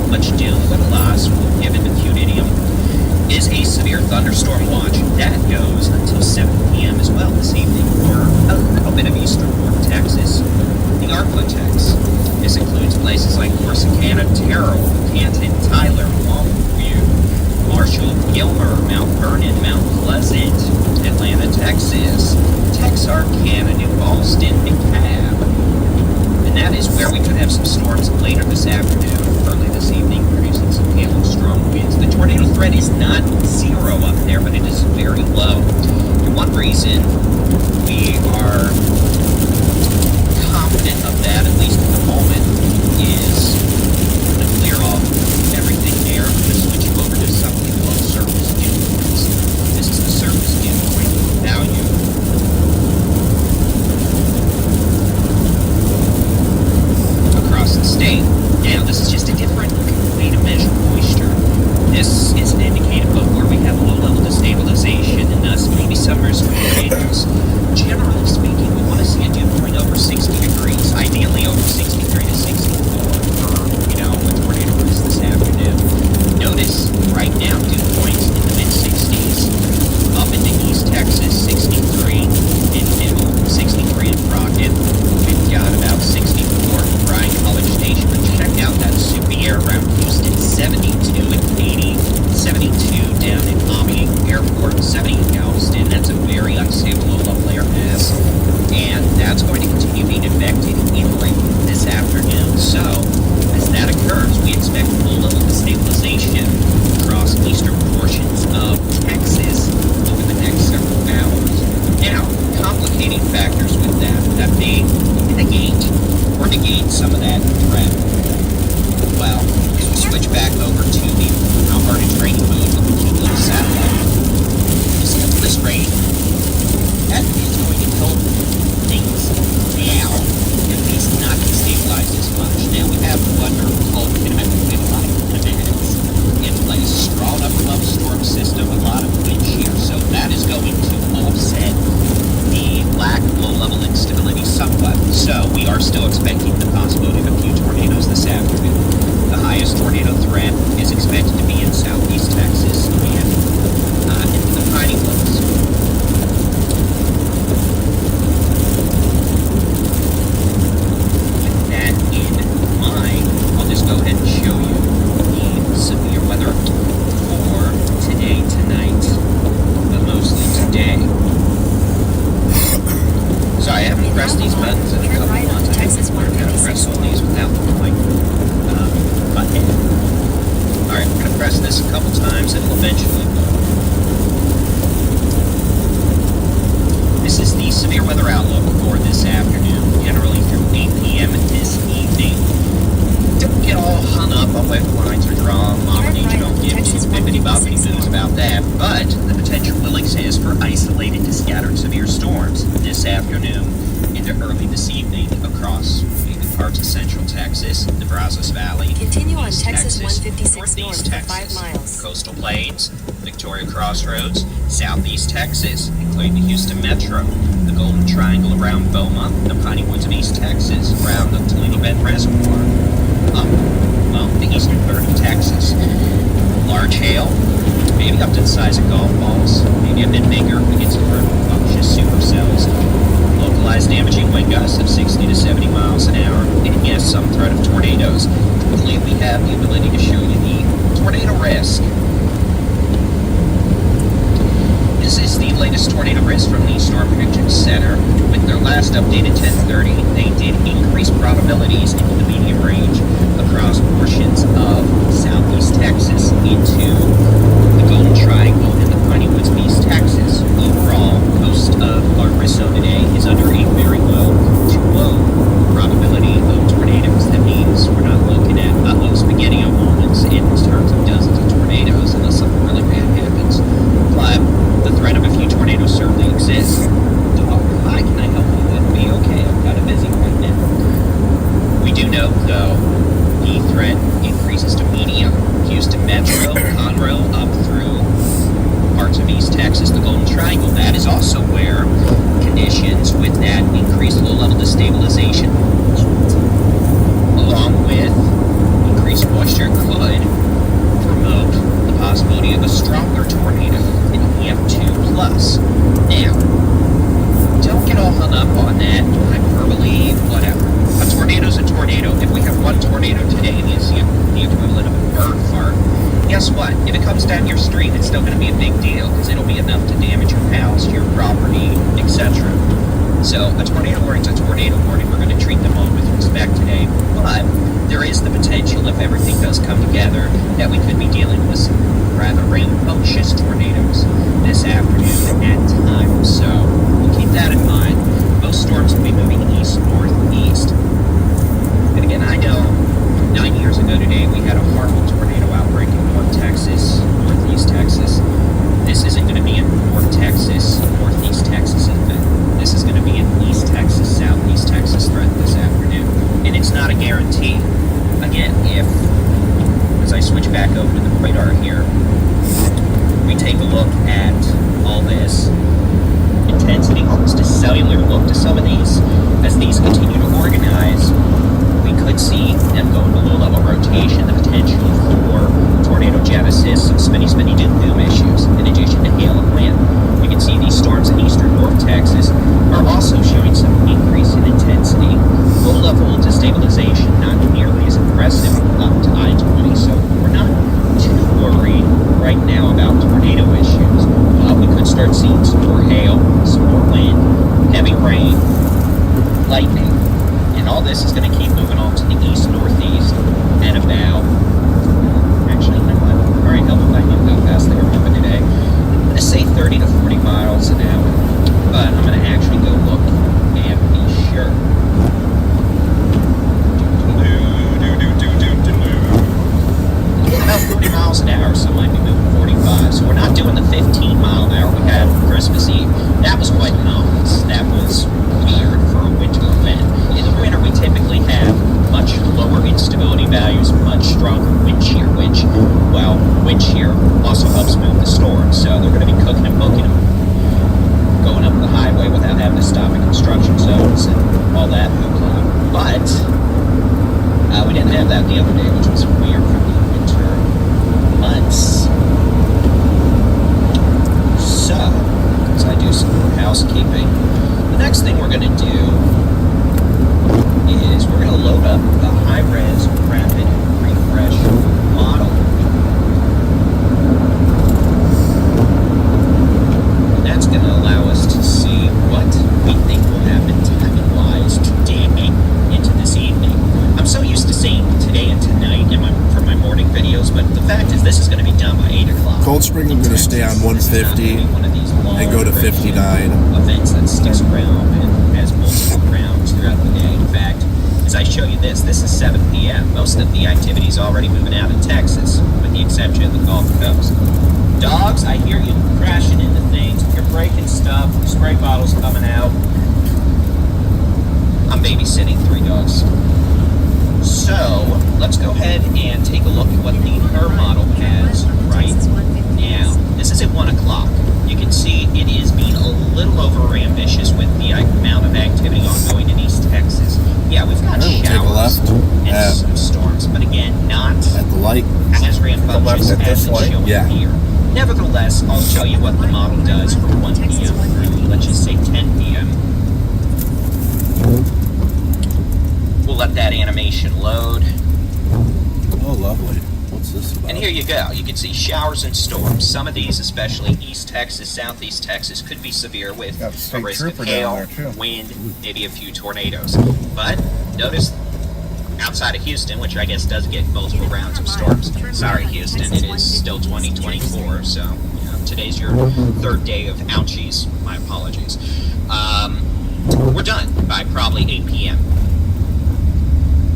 much doom but loss given to Cuneidium is a severe thunderstorm watch that goes until 7 p.m. as well this evening for a little bit of eastern North Texas. The Arklatex. This includes places like Corsicana, Terrell, Canton, Tyler, Longview, Marshall, Gilmer, Mount Vernon, Mount Pleasant, Atlanta, Texas, Texarkana, New Boston, DeKalb. And that is where we could have some storms later this afternoon, early this evening, producing some gale and strong winds. The tornado threat is not zero up there, but it is very low. And one reason we are confident of that, at least at the moment, is to clear off everything there. I'm going to switch you over to something called surface influence. This is the surface influence value. Across the state. Now, this is just a different way to measure moisture. This is an indicator of where we have low-level destabilization and thus maybe some risk for tornadoes. Generally speaking, we want to see a dew point over 60 degrees, ideally over 63 to 64 for, a tornado risk this afternoon. Notice right now dew points in the mid-60s, up into East Texas, 63 in Middle, 63 in Crockett. We've got about 64 in Bryan College Station, but check out that super air around Houston, 72 and 80, 72 down in Miami Airport, 70 in Galveston. That's a very unstable low-level air mass, and that's going to continue being affected inland this afternoon. So, as that occurs, we expect low-level destabilization across eastern portions of Texas over the next several hours. Now, complicating factors with that may negate some of that threat. Well, if we switch back over to the how hard it's raining mode with the Tomball satellite, you see up this rain, that is going to help things now, at least not destabilize as much. Now we have what are called wind-like events in place, strong upper level storm system, a lot of wind shear, so that is going to offset the lack of low-level instability somewhat. So we are still expecting the possibility of a few tornadoes this afternoon. The highest tornado threat is expected to be in southeast Texas and into the Piney Woods. With that in mind, I'll just go ahead and show you the severe weather for today, tonight, but mostly today. So I haven't pressed these buttons in a couple months. I haven't learned how to press all these without the button. Alright, we're going to press this a couple times and it'll eventually go. This is the severe weather outlook for this afternoon, generally through 8 p.m. this evening. Don't get all hung up on whether lines are drawn, Mama Nature don't give two bippity-boppity moves about that, but the potential will exist for isolated to scattered severe storms this afternoon into early this evening across maybe parts of central Texas, the Brazos Valley, Continue on East Texas Texas, 156 Northeast north for 5 Texas, miles. Coastal Plains, Victoria Crossroads, Southeast Texas, including the Houston Metro, the Golden Triangle around Beaumont, the Piney Woods of East Texas, around the Toledo Bend Reservoir, the eastern third of Texas. Large hail, maybe up to the size of golf balls, maybe a bit bigger. We get some rambunctious supercells. Localized damaging wind gusts of 60 to 70 miles an hour, and yes, some threat of tornadoes. I believe we have the ability to show you the tornado risk. This is the latest tornado risk from the Storm Prediction Center. With their last update at 10:30, they did increase probabilities into the medium range across portions of southeast Texas into the Golden Triangle and the Piney Woods of East Texas. Overall, most of our risk zone today is under a very low to low note, though, the threat increases to medium. Houston Metro, Conroe, up through parts of East Texas, the Golden Triangle. That is also where conditions with that increased low-level destabilization, along with increased moisture, could promote the possibility of a stronger tornado, an EF2 plus. Now, don't get all hung up on that hyperbole, whatever. A tornado's a tornado. If we have one tornado today, the equivalent of a bird fart, guess what? If it comes down your street, it's still going to be a big deal because it'll be enough to damage your house, your property, etc. So a tornado warning's a tornado warning. We're going to treat them all with respect today. But there is the potential, if everything does come together, that we could be dealing with some rather rambunctious tornadoes this afternoon at times. So we'll keep that in mind. Most storms will be moving east-northeast. And again, I know 9 years ago today we had a horrible tornado outbreak in North Texas, Northeast Texas. This isn't going to be in North Texas, Northeast Texas event. This is going to be an East Texas, Southeast Texas threat this afternoon. And it's not a guarantee. Again, if, as I switch back over to the radar here, we take a look at all this intensity, almost a cellular look to some of these, as these continue to organize, we could see them go into low-level rotation, the potential for tornado genesis, some spinny doom issues, in addition to hail and wind. You can see these storms in eastern North Texas are also showing some increase in intensity. Low-level destabilization, not nearly as impressive up to I-20, so we're not too worried right now about tornado issues. We could start seeing some more hail, some more wind, heavy rain, lightning, and all this is going to keep moving on to the east-northeast at about, actually, you know what, very helpful, I knew how fast they were moving today. I'm going to say 30 to 40 miles an hour, but I'm going to actually go look and be sure. About 40 miles an hour, so might be moving 45. So we're not doing the 15 mile an hour we had on Christmas Eve. That was quite anomalous. That was weird for a winter event. In the winter, we typically have much lower instability values, much stronger wind shear, which, well, wind shear also helps move the storm. So they're going to be cooking and booking them, going up the highway without having to stop at construction zones and all that hoopla. But we didn't have that the other day, which was weird for the winter months. So, as I do some more housekeeping, the next thing we're going to do is we're going to load up the high-res rapid refresh model. And that's going to allow us to see what we think will happen timing-wise today into this evening. I'm so used to seeing today and tonight for my morning videos, but the fact is this is going to be done by 8 o'clock. Cold Spring, I'm going to stay on 150 and go to 59. Events that sticks around and has multiple rounds throughout the day. In fact, as I show you this is 7 p.m. Most of the activity is already moving out in Texas, with the exception of the Gulf Coast. Dogs, I hear you crashing into things. You're breaking stuff. Spray bottles coming out. I'm babysitting 3 dogs. So, let's go ahead and take a look at what the HER model has right now. This is at 1 o'clock. You can see it is being a little over ambitious with the amount of activity ongoing in East Texas. Yeah, we've got showers and some storms, but again, not at the light as rambunctious as it's showing here. Nevertheless, I'll show you what the model does from 1 p.m. through, let's just say 10 p.m. We'll let that animation load. Oh, lovely. What's this about? And here you go. You can see showers and storms. Some of these, especially East Texas, Southeast Texas, could be severe with a risk of hail, wind, maybe a few tornadoes. But notice outside of Houston, which I guess does get multiple rounds of storms. Sorry, Houston, it is still 2024, so today's your 3rd day of ouchies. My apologies. We're done by probably 8 p.m.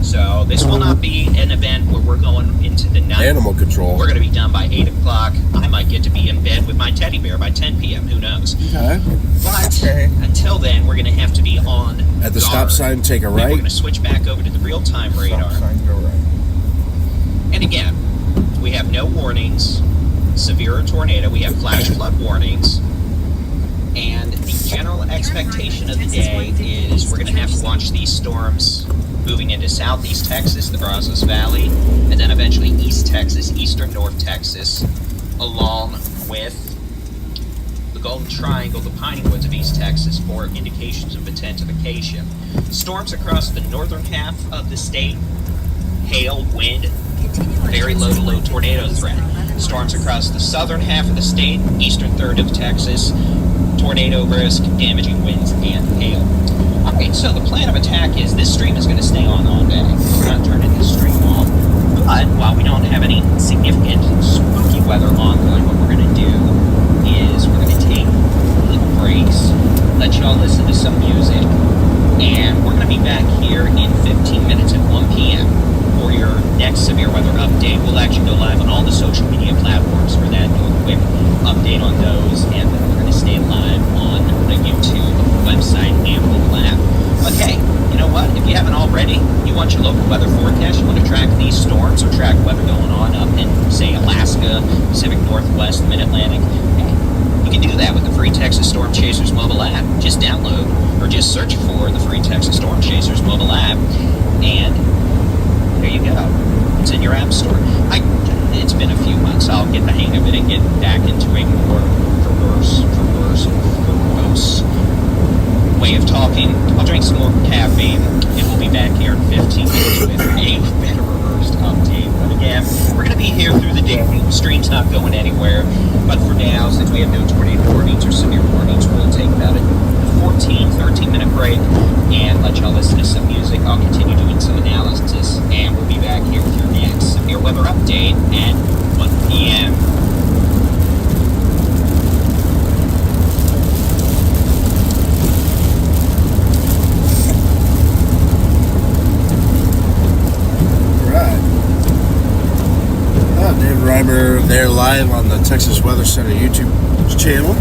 So So this will not be an event where we're going into the night. Animal control. We're going to be done by 8 o'clock. I might get to be in bed with my teddy bear by 10 p.m. Who knows? Okay. But Okay. until then, we're going to have to be on At the stop guard. sign, take a Then We're right. going to switch back over to the real-time radar. Stop sign, go right. And again, we have no warnings, severe tornado, we have flash flood warnings, and the general expectation of the day is we're going to have to watch these storms moving into southeast Texas, the Brazos Valley, and then eventually east Texas, eastern North Texas, along with the Golden Triangle, the Piney Woods of East Texas for indications of intensification. Storms across the northern half of the state, hail, wind, very low to low tornado threat. Storms across the southern half of the state, eastern third of Texas, tornado risk, damaging winds, and hail. Alright, so the plan of attack is this stream is going to stay on all day. We're not turning this stream off. But while we don't have any significant spooky weather ongoing, what we're going to do is we're going to take little breaks, let y'all listen to some music, and we're going to be back here in 15 minutes at 1 p.m. for your next severe weather update. We'll actually go live on all the social media platforms for that, do a quick update on those, and then we're going to stay live on the YouTube website and mobile app. But hey, you know what? If you haven't already, you want your local weather forecast, you want to track these storms or track weather going on up in, say, Alaska, Pacific Northwest, Mid-Atlantic, you can do that with the free Texas Storm Chasers mobile app. Just download or just search for the free Texas Storm Chasers mobile app, and there you go. It's in your app store. It's been a few months. I'll get the hang of it and get back into a more verbose way of talking. I'll drink some more caffeine, and we'll be back here in 15 minutes with a better reversed update. But again, we're going to be here through the day. The stream's not going anywhere. But for now, since we have no tornado warnings or severe warnings, we'll take about a 13-minute break and let y'all listen to some music. I'll continue doing some analysis, and we'll be back here with your next severe weather update at 1 p.m. Dave Reimer there live on the Texas Weather Center YouTube channel.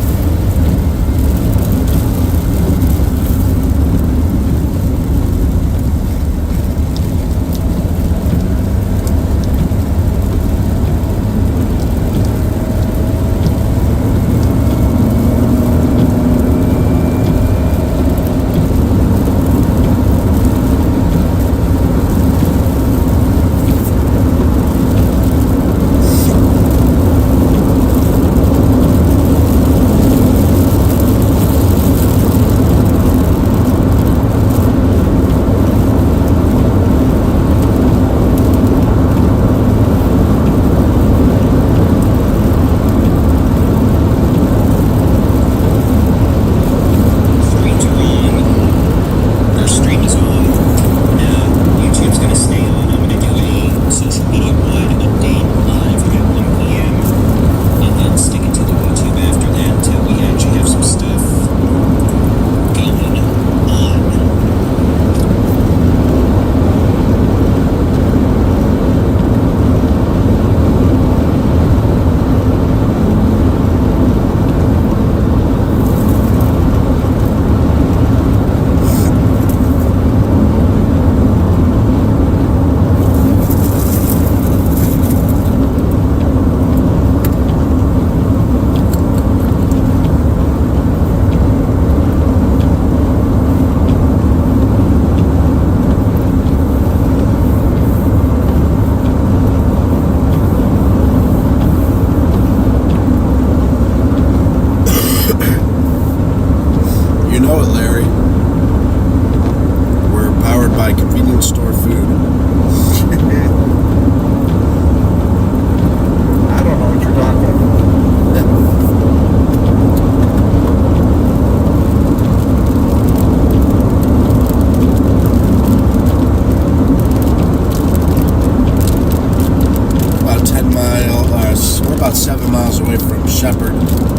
about 7 miles away from Shephard,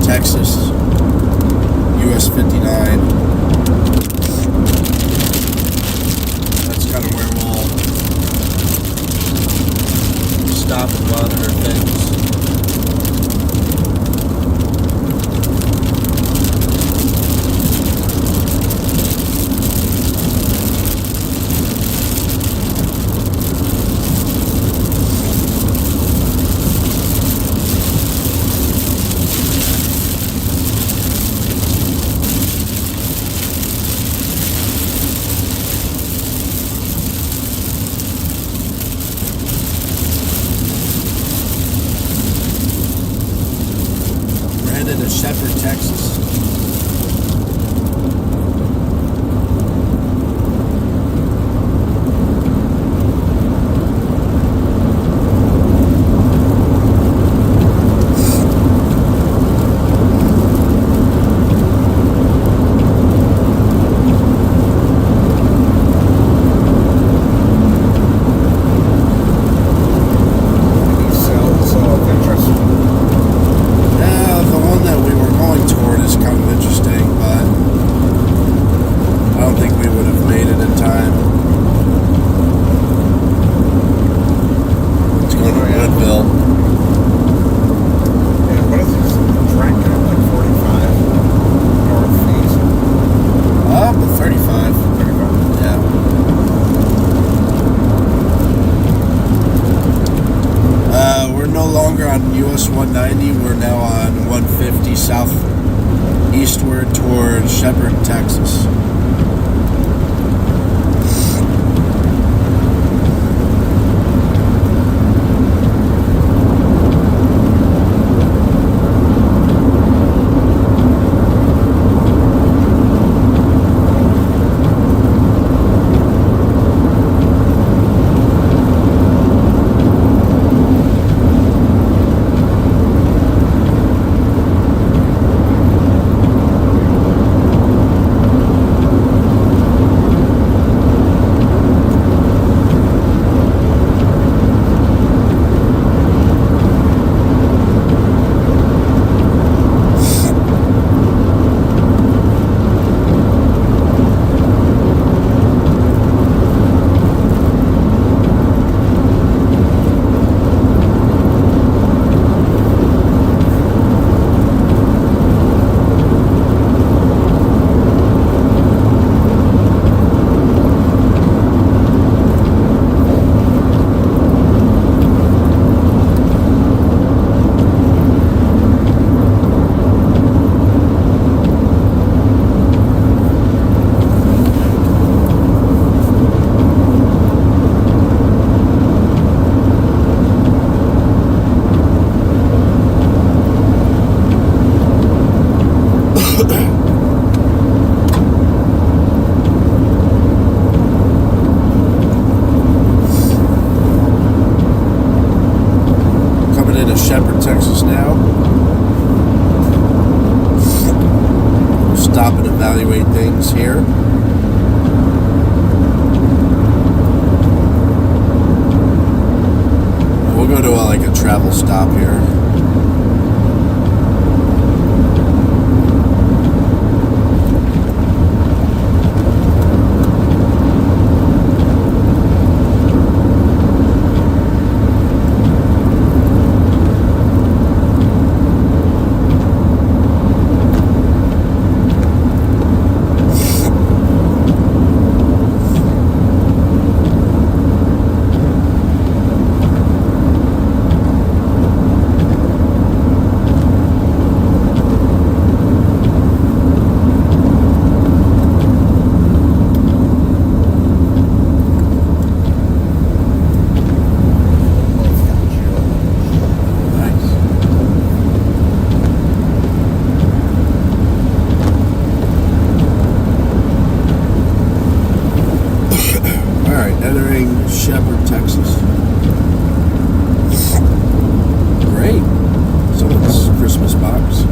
Texas, US 59. That's kind of where we'll stop and monitor things. To Shephard, Texas. US 190, we're now on 150 southeastward towards Shephard, Texas. Shephard, Texas now. We'll stop and evaluate things here. We'll go to like a travel stop here. Shephard, Texas. Great. Someone's Christmas box.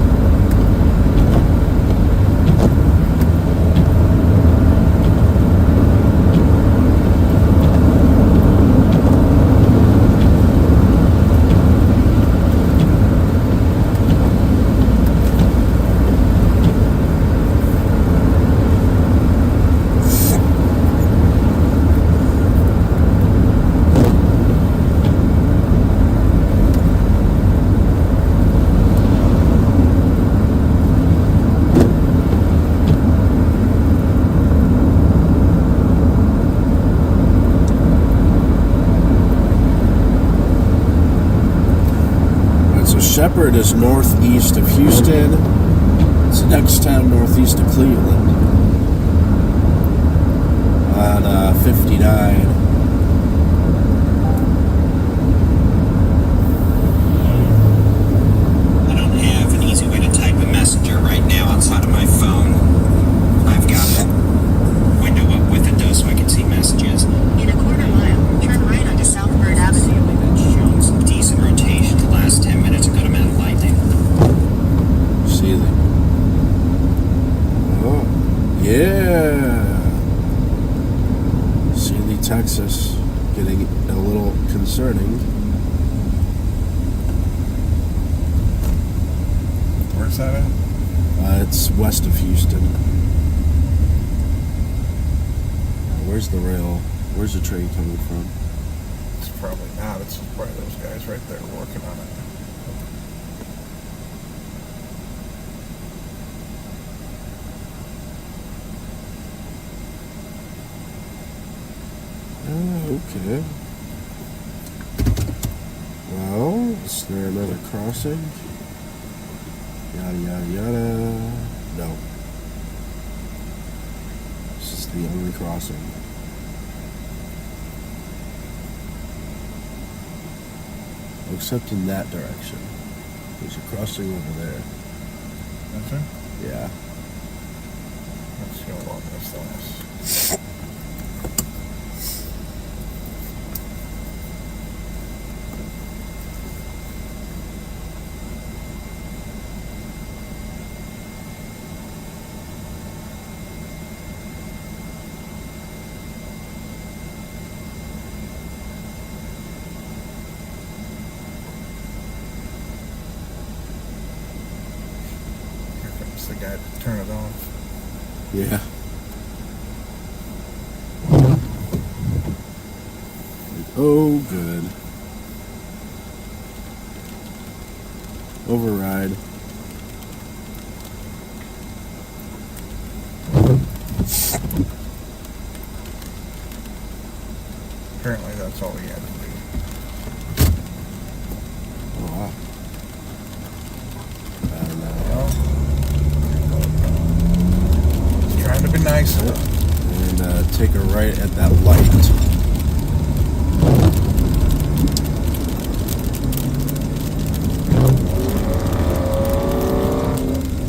Shephard is northeast of Houston. It's the next town northeast of Cleveland. On 59. I don't have an easy way to type a messenger right now outside of my phone. I've got a window up with it though so I can see messages. In a quarter mile, turn right onto Southbird Avenue. Showing some decent rotation the last 10 minutes, a good amount of lightning. Sealy. Oh, yeah. Sealy, Texas. Getting a little concerning. Where's that at? It's west of Houston. Where's the rail? Where's the train coming from? It's probably not. It's probably those guys right there working on it. Okay. Well, is there another crossing? Yada yada yada. No. This is the only crossing. Except in that direction. There's a crossing over there. That's it? Yeah. Let's go along this last. Here comes the guy to turn it off. Yeah. Oh, good. Override. Apparently that's all he had to do. Oh, wow. I don't know. Well, he's trying to be nice. And take a right at that light.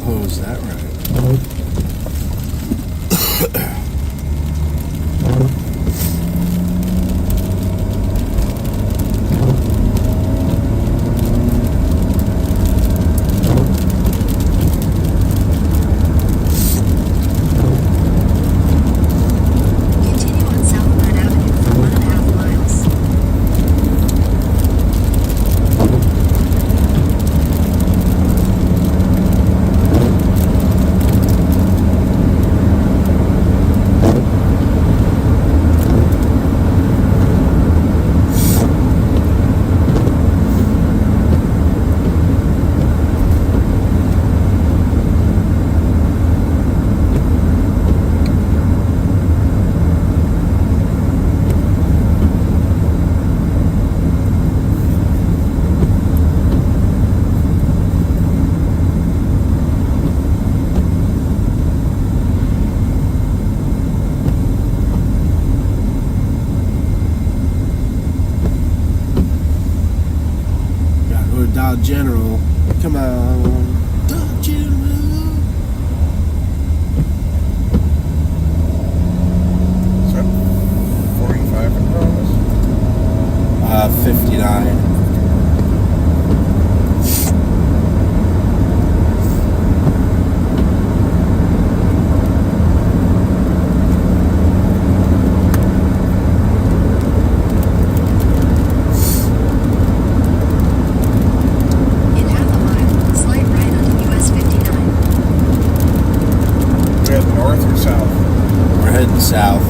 Oh, is that right? Continue on Southbird Avenue for 1.5 miles. Gotta go to Dow General. Come on. Dow General. Is that 45 in promise? 59. In half a mile, slide right onto US 59. We head north or south? We're heading south.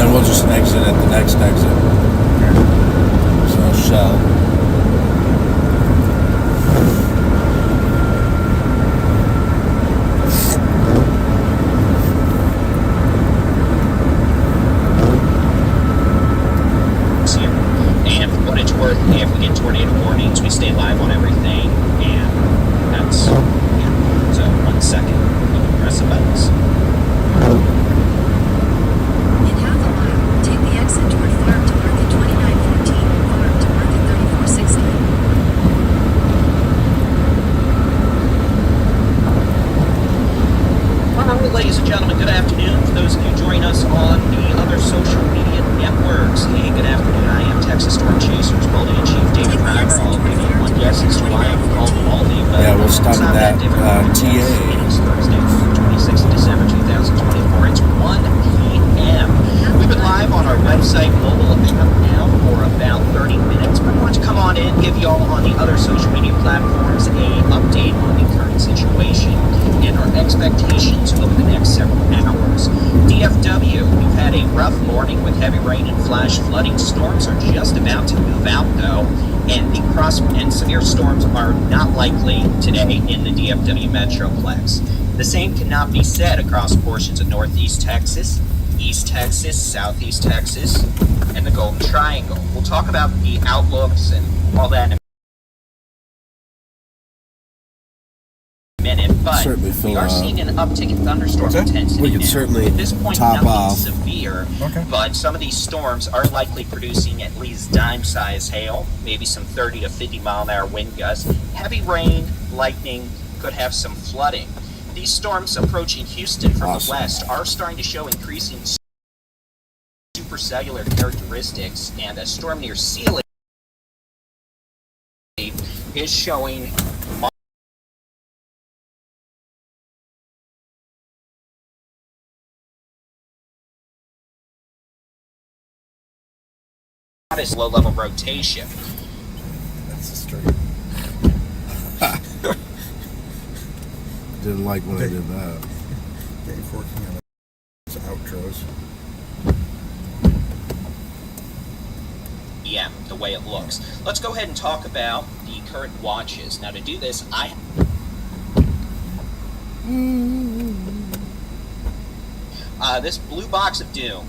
then we'll just exit at the next exit. So shell. And for what it's worth, if we get tornado warnings, we stay live on everything, and that's, yeah. So 1 second, you can press the buttons. In half a mile, take the exit toward Farm to market 2914, Farm to market 3460. All right, ladies and gentlemen, good afternoon. For those of you joining us on the other social media networks, hey, good afternoon. I am Texas Storm Chasers, Building-in-Chief David Driver. I'll give you one guess as to why I'm called Baldy, but Yeah, we'll stop at that, TA. It is Thursday, 26th of December, 2024. It's 1 p.m. We've been live on our website, mobile account now for about 30 minutes. But I want to come on in, give you all on the other social media platforms a update on the current situation and our expectations over the next several hours. DFW, we've had a rough morning with heavy rain and flash flooding. Storms are just about to move out though, and and severe storms are not likely today in the DFW Metroplex. The same cannot be said across portions of Northeast Texas, East Texas, Southeast Texas, and the Golden Triangle. We'll talk about the outlooks and all that in a minute, but Certainly feel, we are seeing an uptick in thunderstorm What's that? intensity We can now. certainly At this point, top nothing off. severe, Okay. but some of these storms are likely producing at least dime-sized hail, maybe some 30 to 50 mile-an-hour wind gusts. Heavy rain, lightning, could have some flooding. These storms approaching Houston from Awesome. the west are starting to show increasing supercellular characteristics, and a storm near Sealy is showing modest low-level rotation. That's a straight. Didn't like when I did that. Dave working on those outros. Yeah, the way it looks. Let's go ahead and talk about the current watches. Now to do this, this blue box of doom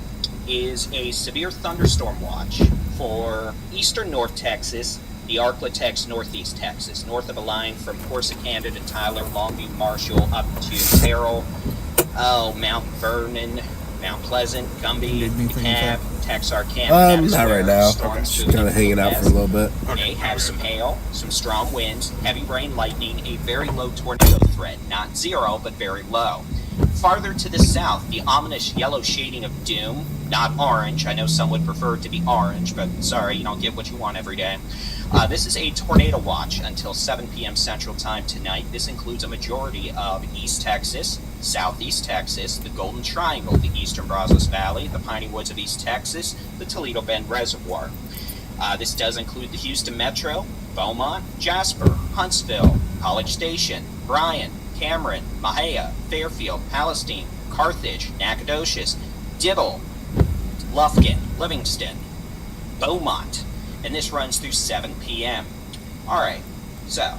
is a severe thunderstorm watch for eastern North Texas, the Arklatex Northeast Texas, north of a line from Corsicana to Tyler, Longview, Marshall, up to Terrell, Mount Vernon, Mount Pleasant, Gumby, DeKalb, Texarkana. Not right now. Just kind of hanging out for a little bit. May have some hail, some strong winds, heavy rain, lightning, a very low tornado threat. Not zero, but very low. Farther to the south, the ominous yellow shading of doom, not orange. I know some would prefer it to be orange, but sorry, you don't get what you want every day. This is a tornado watch until 7 p.m. Central Time tonight. This includes a majority of East Texas, Southeast Texas, the Golden Triangle, the Eastern Brazos Valley, the Piney Woods of East Texas, the Toledo Bend Reservoir. This does include the Houston Metro, Beaumont, Jasper, Huntsville, College Station, Bryan, Cameron, Mahia, Fairfield, Palestine, Carthage, Nacogdoches, Dibble, Lufkin, Livingston, Beaumont, and this runs through 7 p.m. Alright, so,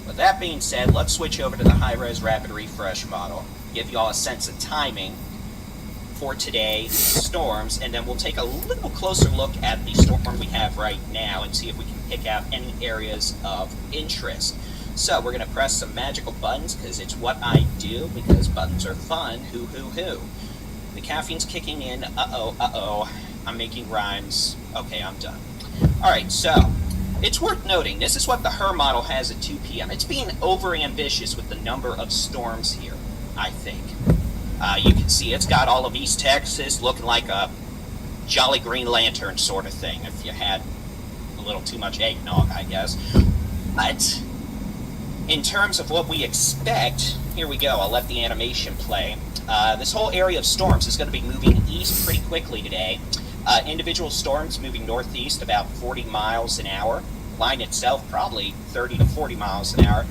with that being said, let's switch over to the high-res rapid refresh model, give you all a sense of timing for today's storms, and then we'll take a little closer look at the storm we have right now and see if we can pick out any areas of interest. So we're going to press some magical buttons because it's what I do, because buttons are fun. Hoo, hoo, hoo. The caffeine's kicking in. Uh-oh. I'm making rhymes. Okay, I'm done. Alright, so it's worth noting, this is what the HER model has at 2 p.m. It's being over-ambitious with the number of storms here, I think. You can see it's got all of East Texas looking like a Jolly Green Lantern sort of thing, if you had a little too much eggnog, I guess. But in terms of what we expect, here we go, I'll let the animation play. This whole area of storms is going to be moving east pretty quickly today. Individual storms moving northeast about 40 miles an hour. Line itself probably 30 to 40 miles an hour.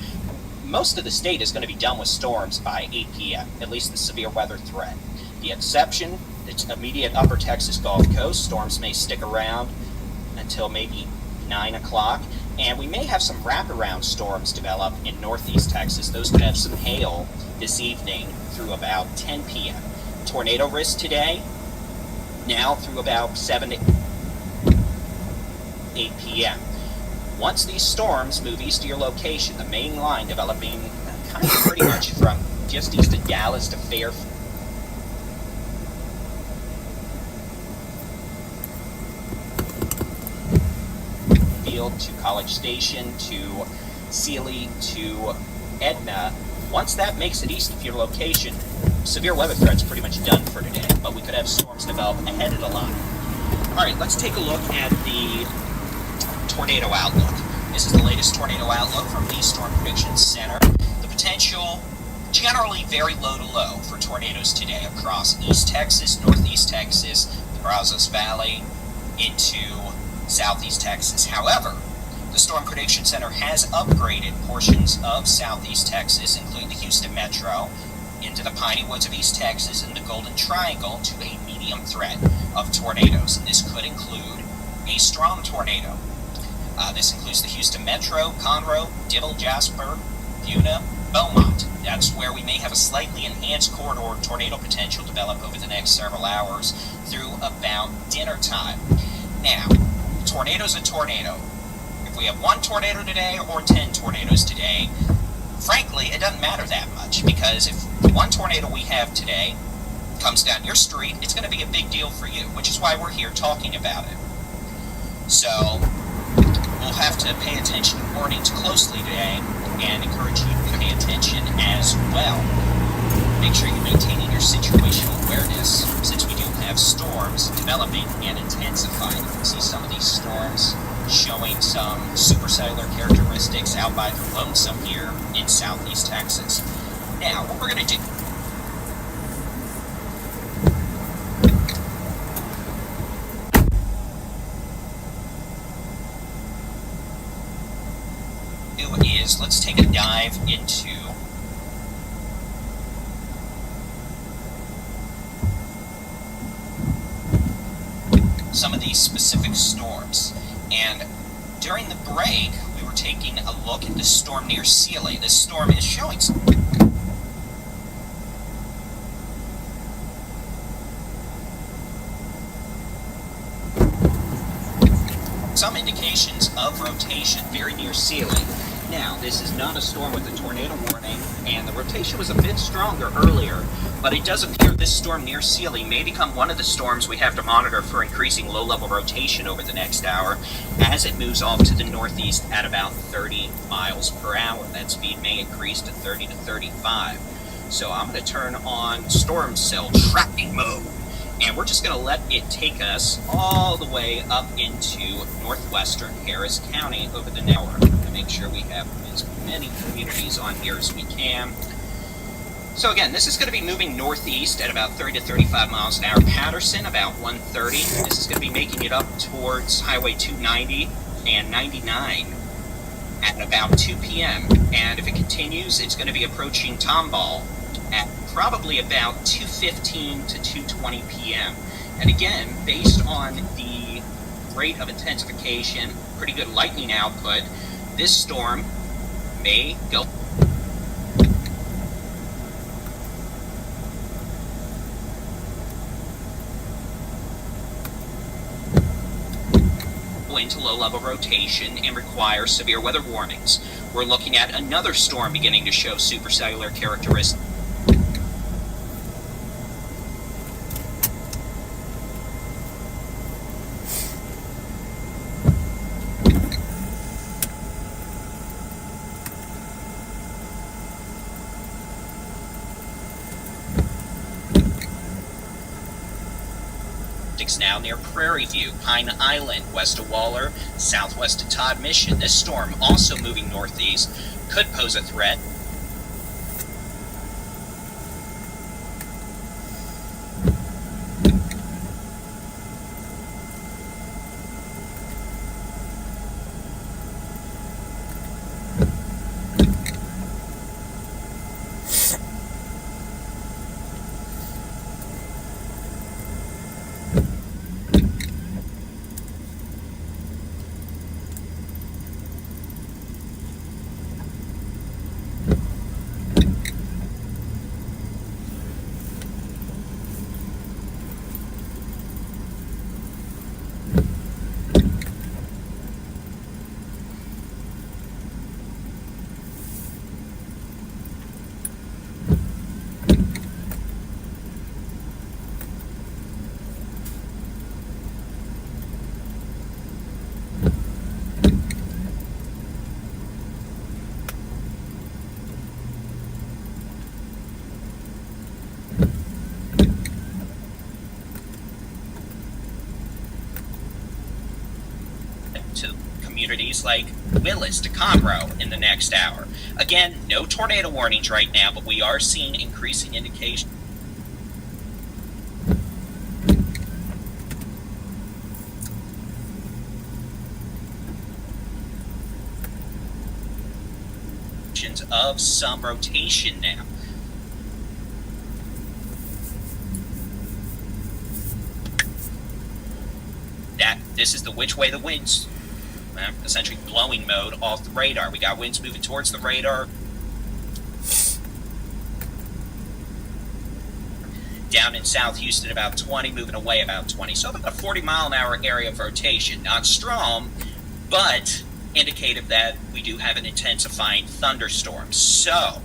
Most of the state is going to be done with storms by 8 p.m., at least the severe weather threat. The exception the immediate upper Texas Gulf Coast. Storms may stick around until maybe 9 o'clock. And we may have some wraparound storms develop in northeast Texas. Those could have some hail this evening through about 10 p.m. Tornado risk today, now through about 7 to 8 p.m. Once these storms move east of your location, the main line developing kind of pretty much from just east of Dallas to Fairfield to College Station to Sealy to Edna. Once that makes it east of your location, severe weather threat's pretty much done for today, but we could have storms develop ahead of the line. All right, let's take a look at the tornado outlook. This is the latest tornado outlook from the Storm Prediction Center. The potential generally very low to low for tornadoes today across East Texas, Northeast Texas, the Brazos Valley, into Southeast Texas. However, the Storm Prediction Center has upgraded portions of Southeast Texas, including the Houston Metro, into the Piney Woods of East Texas and the Golden Triangle to a medium threat of tornadoes. And this could include a strong tornado. This includes the Houston Metro, Conroe, Dibble, Jasper, Buena, Beaumont. That's where we may have a slightly enhanced corridor tornado potential develop over the next several hours through about dinner time. Now, tornado's a tornado. If we have one tornado today or 10 tornadoes today, frankly, it doesn't matter that much, because if the one tornado we have today comes down your street, it's going to be a big deal for you, which is why we're here talking about it. So, we'll have to pay attention to warnings closely today and encourage you to pay attention as well. Make sure you're maintaining your situational awareness, since we do have storms developing and intensifying. You can see some of these storms showing some supercellular characteristics out by the Lonesome here in southeast Texas. Now, what we're going to do is, let's take a dive into some of these specific storms. And during the break, we were taking a look at the storm near Sealy. This storm is showing some indications of rotation very near Sealy. Now, this is not a storm with a tornado warning, and the rotation was a bit stronger earlier, but it does appear this storm near Sealy may become one of the storms we have to monitor for increasing low-level rotation over the next hour as it moves off to the northeast at about 30 miles per hour. That speed may increase to 30 to 35. So I'm going to turn on storm cell tracking mode, and we're just going to let it take us all the way up into northwestern Harris County over the next hour. Make sure we have as many communities on here as we can. So again, this is going to be moving northeast at about 30 to 35 miles an hour. Patterson, about 130. This is going to be making it up towards Highway 290 and 99 at about 2 p.m. And if it continues, it's going to be approaching Tomball at probably about 2:15 to 2:20 p.m. And again, based on the rate of intensification, pretty good lightning output, this storm may go into low-level rotation and require severe weather warnings. We're looking at another storm beginning to show supercellular characteristics. Now near Prairie View, Pine Island, west of Waller, southwest of Todd Mission. This storm, also moving northeast, could pose a threat. to communities like Willis to Conroe in the next hour. Again, no tornado warnings right now, but we are seeing increasing indications of some rotation now. This is the which way the wind's essentially blowing mode off the radar. We got winds moving towards the radar. Down in South Houston about 20, moving away about 20. So about a 40-mile-an-hour area of rotation. Not strong, but indicative that we do have an intensifying thunderstorm. So,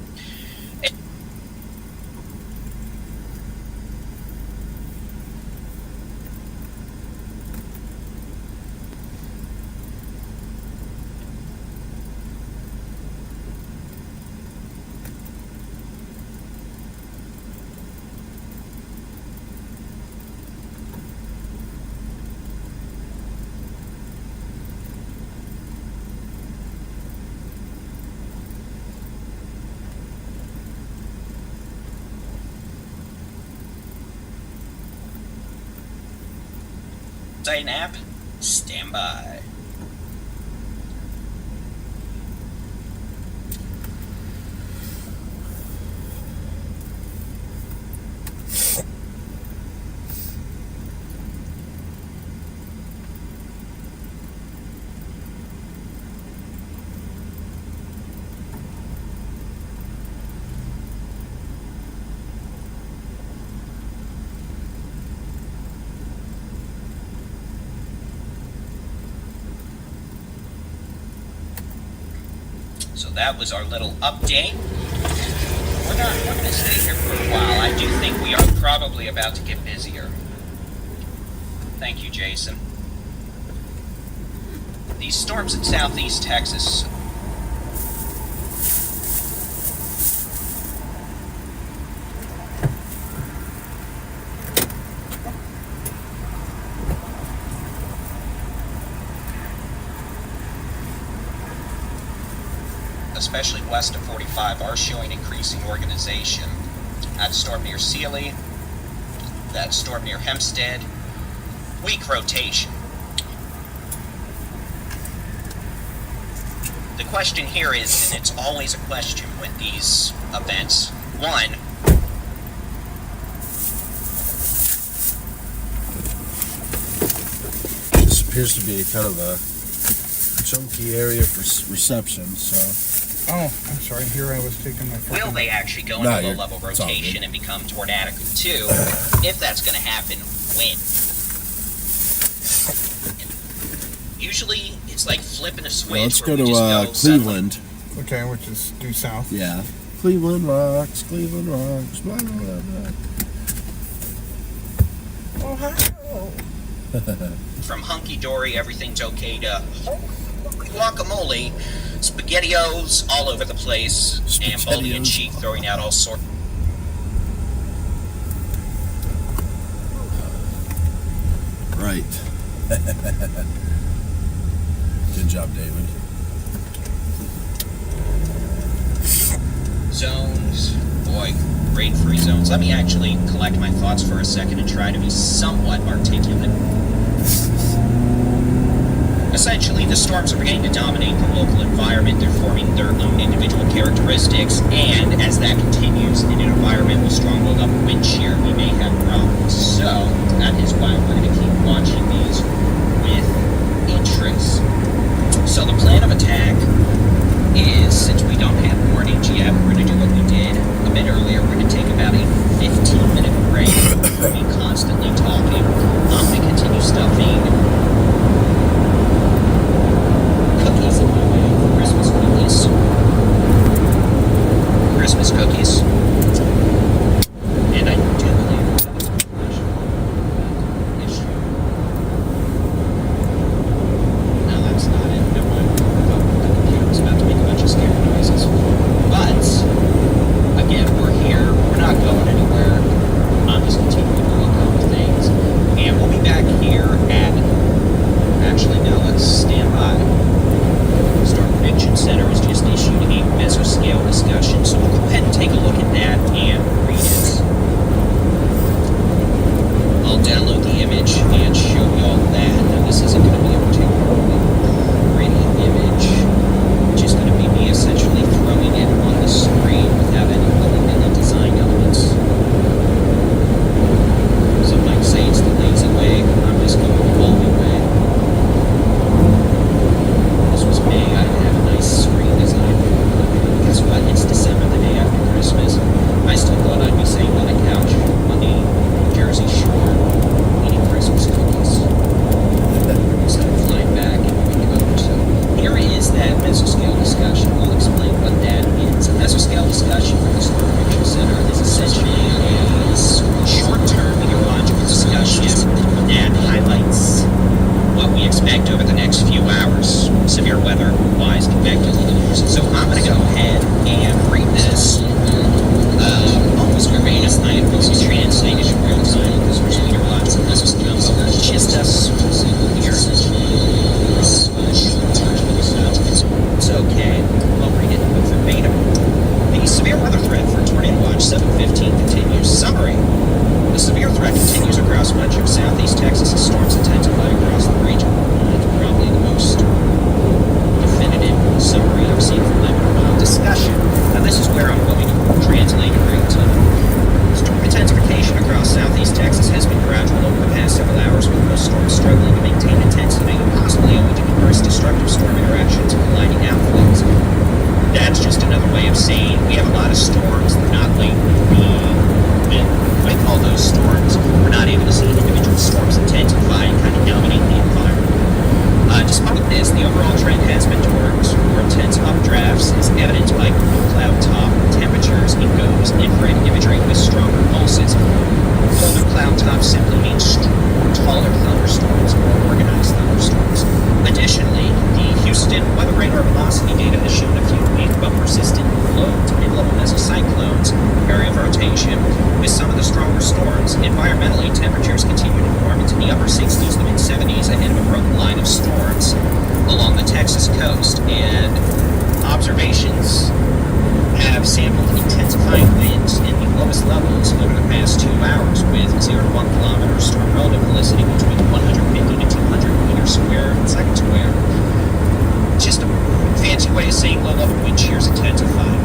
Nap, stand by. So that was our little update. We're going to stay here for a while. I do think we are probably about to get busier. Thank you, Jason. These storms in southeast Texas. Especially west of 45, are showing increasing organization. That storm near Sealy, that storm near Hempstead, weak rotation. The question here is, and it's always a question with these events, one, this appears to be kind of a chunky area for reception, so. Oh, I'm sorry. Here I was taking my. Will they actually go into low-level rotation and become tornadic too? If that's going to happen, when? Usually, it's like flipping a switch. Well, let's where go we to just go Cleveland. suddenly. Okay, which is due south. Yeah. Cleveland rocks, Cleveland rocks. Blah, blah, blah. Ohio. From hunky-dory, everything's okay, to holy guacamole, SpaghettiOs all over the place, and Bully and Cheek throwing out all sorts. Right. Good job, David. Zones. Boy, great free zones. Let me actually collect my thoughts for a second and try to be somewhat articulate. Essentially, the storms are beginning to dominate the local environment. They're forming their own individual characteristics, and as that continues in an environment with strong low-level wind shear, we may have problems. So, that is why we're going to keep watching these with interest. So, the plan of attack is, since we don't have warnings yet, we're going to do what we did a bit earlier. We're going to take about a 15-minute break from me constantly talking. I'm going to continue stuffing cookies in my way for Christmas cookies. Christmas cookies. And I do believe that was a question about issue. expect over the next few hours, severe weather-wise convectively. So I'm going to go ahead and read this almost verbatim. I am going to translate it in real time because we're speaking lots of Mesoscale. Just us here. It's okay. I'll read it verbatim. The severe weather threat for Tornado Watch 715 continues. Summary. The severe threat continues across much of southeast Texas as storms intensify across the region. It's probably the most definitive summary I've seen from them. Discussion. Now this is where I'm going to translate in real time. Storm intensification across southeast Texas has been gradual over the past several hours, with most storms struggling to maintain intensity, possibly owing to numerous destructive storm interactions and colliding outflows. That's just another way of saying we have a lot of storms. They're not like with all those storms, we're not able to see individual storms intensify and kind of dominate the environment. Despite this, the overall trend has been towards more intense updrafts, as evidenced by cloud top temperatures and GOES infrared imagery with stronger pulses. Colder cloud top simply means taller thunderstorms, more organized thunderstorms. Additionally, the Houston weather radar velocity data has shown a few weak but persistent low to mid-level mesocyclones area of rotation. With some of the stronger storms, environmentally, temperatures continue to warm into the upper 60s to mid-70s ahead of a broken line of storms along the Texas coast, and observations have sampled intensifying winds in the lowest levels over the past 2 hours, with 0 to 1 kilometer storm relative velocity between 150 to 200 meters square second square. Just a fancy way of saying low-level wind shears intensifying.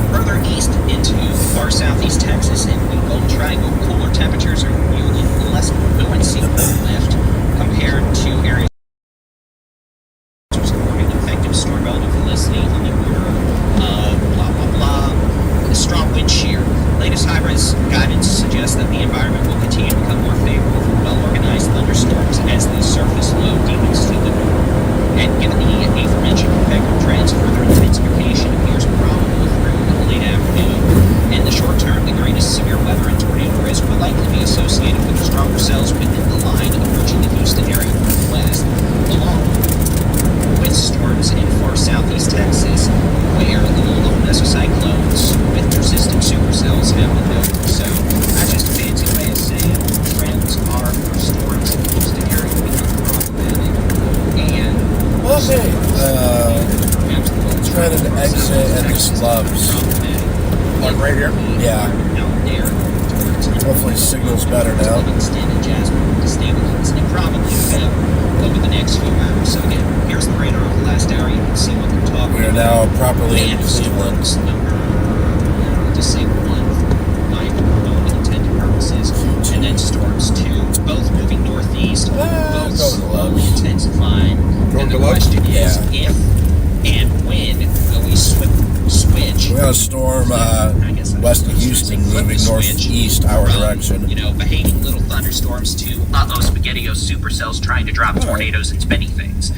Further east into far southeast Texas and the Golden Triangle, cooler temperatures are yielding less buoyancy lift compared to areas supporting effective storm relative velocity on the order of blah blah blah. The strong wind shear. Latest high-res guidance suggests that the environment will continue to become more favorable for well-organized thunderstorms as the surface low deepens to the north. And given the aforementioned convective trends, further intensification appears probable through the late afternoon. In the short term, the greatest severe weather and tornado risk will likely be associated with the stronger cells within the line approaching the Houston area northwest, along with storms in far southeast Texas, where the low mesocyclones with persistent supercells have been noted. So that's just a fancy way of saying trends are for storms in the Houston area become problematic. And okay, trying to exit and just loves. Like right here? Yeah. Hopefully signal's better now. It probably will over the next few hours. So again, here's the radar of the last hour. You can see what they're talking about. We are now properly in Cleveland. I'll just say 1 for my own intended purposes. And then storms 2, both moving northeast, both slowly intensifying. And the question is, if and when will we switch? We got a storm west of Houston moving northeast our direction. You know, behaving little thunderstorms to spaghetti-o supercells trying to drop tornadoes and spinny things.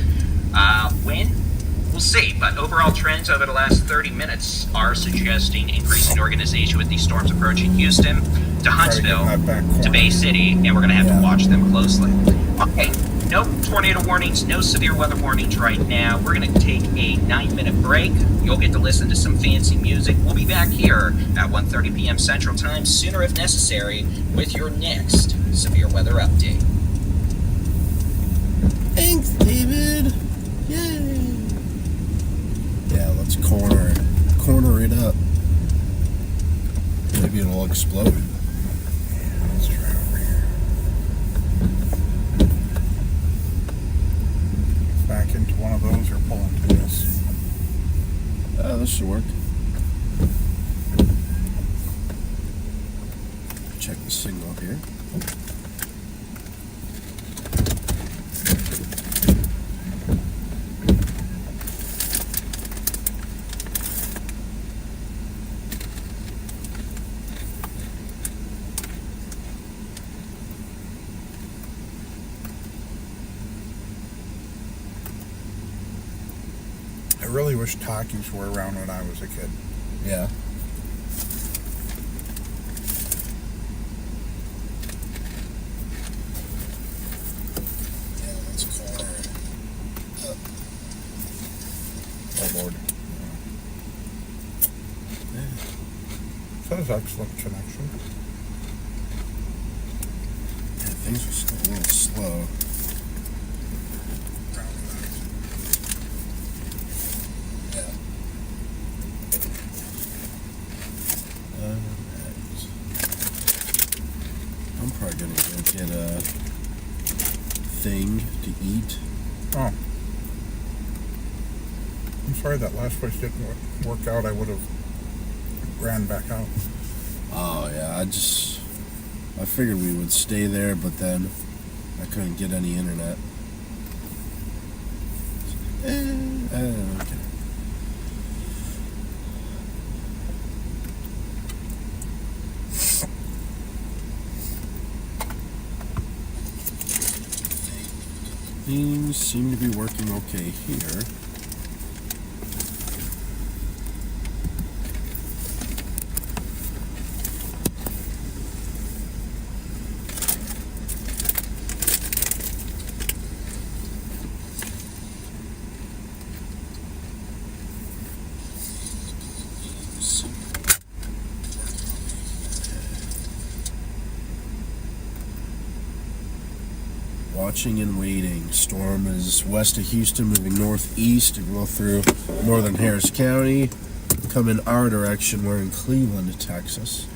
When? We'll see, but overall trends over the last 30 minutes are suggesting increasing organization with these storms approaching Houston, to Huntsville, to Bay City, and we're going to have to watch them closely. Okay, no tornado warnings, no severe weather warnings right now. We're going to take a 9-minute break. You'll get to listen to some fancy music. We'll be back here at 1:30 p.m. Central Time, sooner if necessary, with your next severe weather update. Thanks, David. Yay. Yeah, let's corner it up. Maybe it'll explode. Let's try over here. Back into one of those or pull into this. This should work. Check the signal here. I really wish talkies were around when I was a kid. Yeah. Yeah, let's corner it. was excellent connection. Yeah, things are still a little slow. Yeah. Alright. I'm probably gonna go get a thing to eat. Oh. I'm sorry that last place didn't work out. I would have ran back out. Oh yeah, I figured we would stay there, but then I couldn't get any internet. Okay. Things seem to be working okay here. Watching and waiting. Storm is west of Houston, moving northeast to go through northern Harris County. Come in our direction. We're in Cleveland, Texas.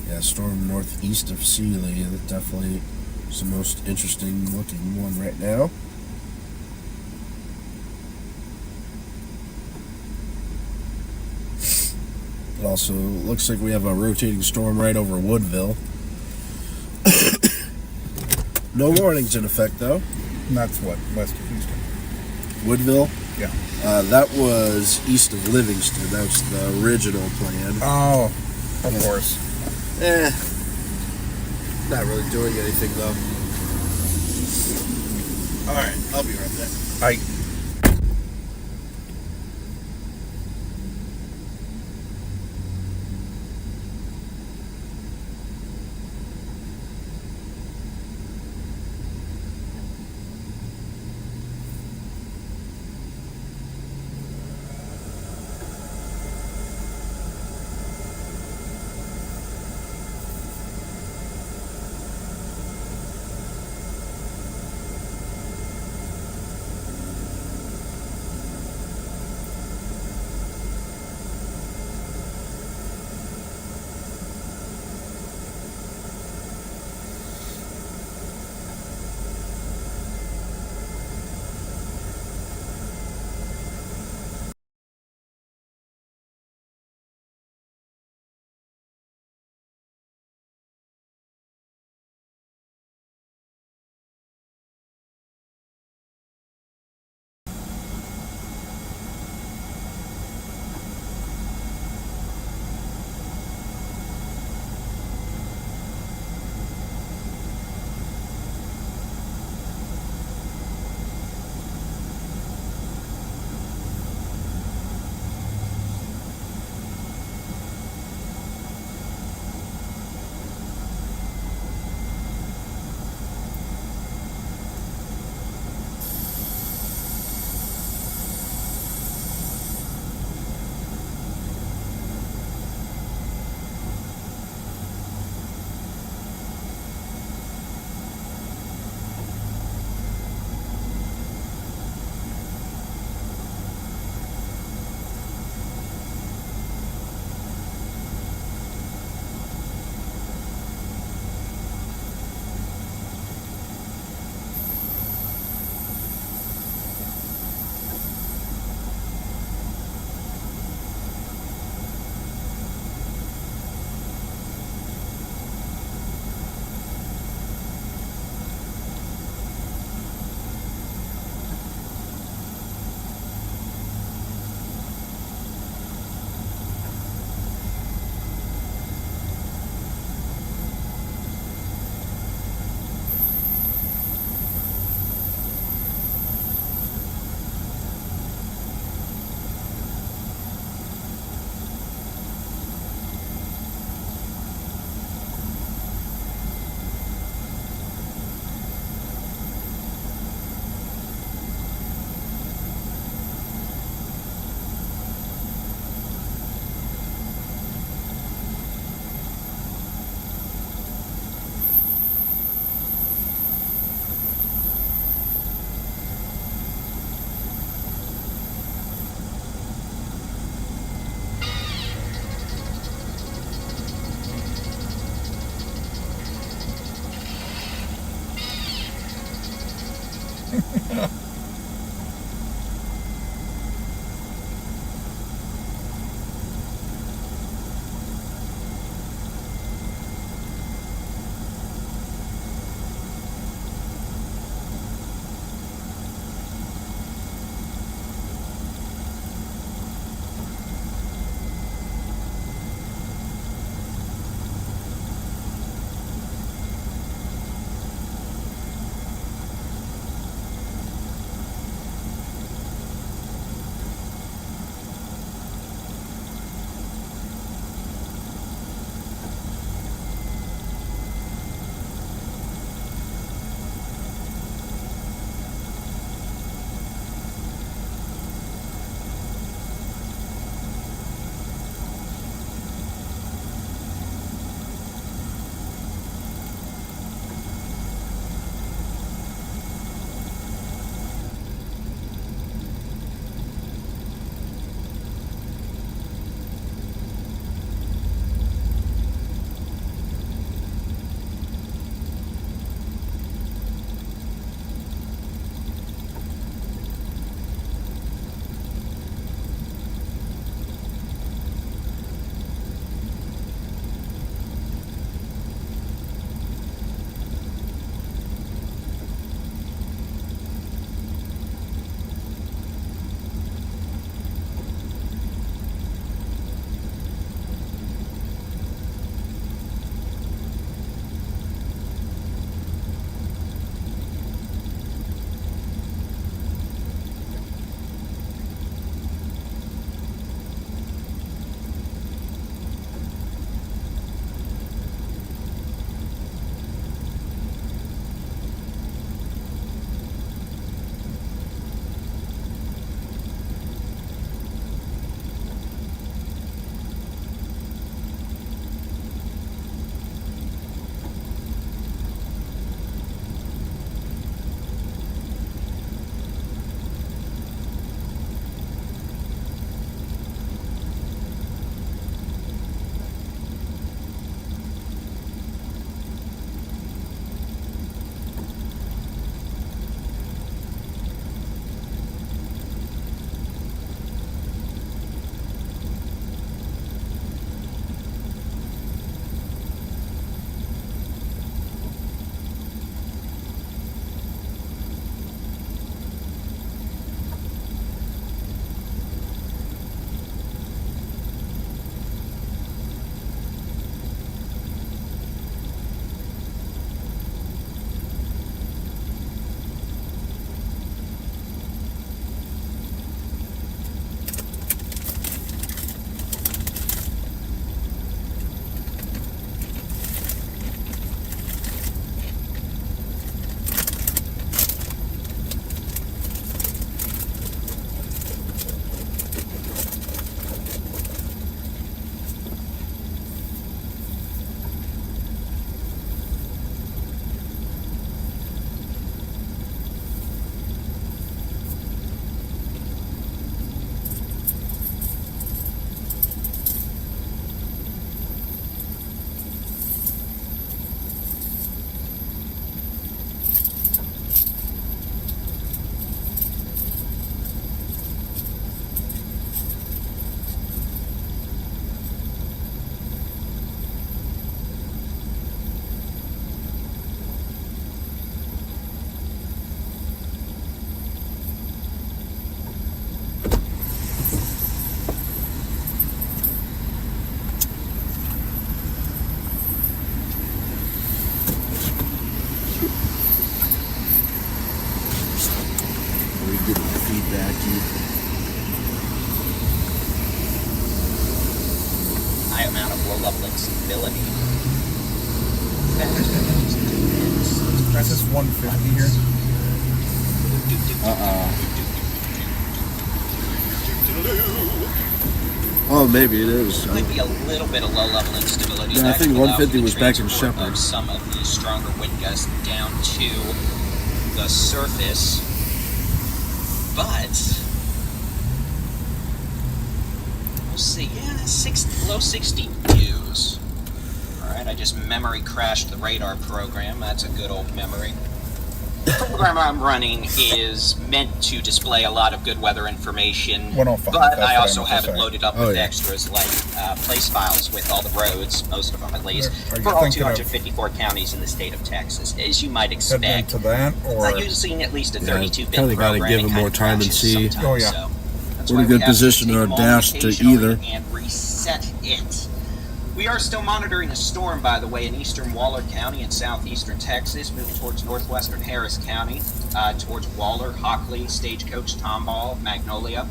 Yeah, storm northeast of Sealy. That definitely is the most interesting looking one right now. It also looks like we have a rotating storm right over Woodville. No warnings in effect, though. And that's what, west of Houston. Woodville? Yeah. That was east of Livingston. That was the original plan. Oh, of course. Not really doing anything, though. Alright, I'll be right back. low-level instability. That's just 150 here. Oh, maybe it is. Might be a little bit of low-level instability. Yeah, I think That could allow 150 for was the back in transport Shephard. of some of the stronger wind gusts down to the surface, but we'll see. Yeah, low 60 views. All right, I just memory crashed the radar program. That's a good old memory. The program I'm running is meant to display a lot of good weather information, 105, but that's I what I also meant to have it say. loaded up Oh, with yeah. extras like place files with all the roads, most of them at least, Are you for all thinking of- 254 counties in the state of Texas, as you might Heading expect. to that, or I'm using at least a 32-bit kinda gotta program. give It them kinda more time and crashes see. sometimes, Oh, yeah. so that's We're in why a good we have position take to them on dash to occasionally either. and reset it. We are still monitoring a storm, by the way, in eastern Waller County and southeastern Texas, moving towards northwestern Harris County, towards Waller, Hockley, Stagecoach, Tomball, Magnolia.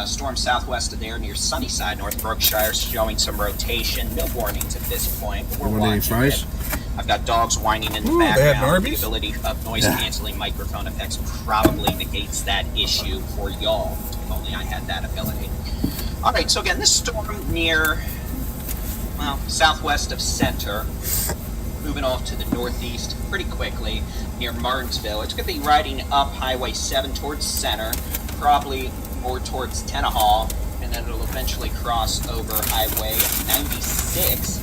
Storm southwest of there near Sunnyside, North Brookshire, showing some rotation. No warnings at this point, but we're Want any watching fries? it. I've got dogs whining in the Ooh, they had background. The Arby's? ability of noise-canceling microphone effects probably negates that issue for y'all. If only I had that ability. All right, so again, this storm near, well, southwest of center, moving off to the northeast pretty quickly near Martinsville. It's going to be riding up Highway 7 towards center, probably more towards Tenaha, and then it'll eventually cross over Highway 96,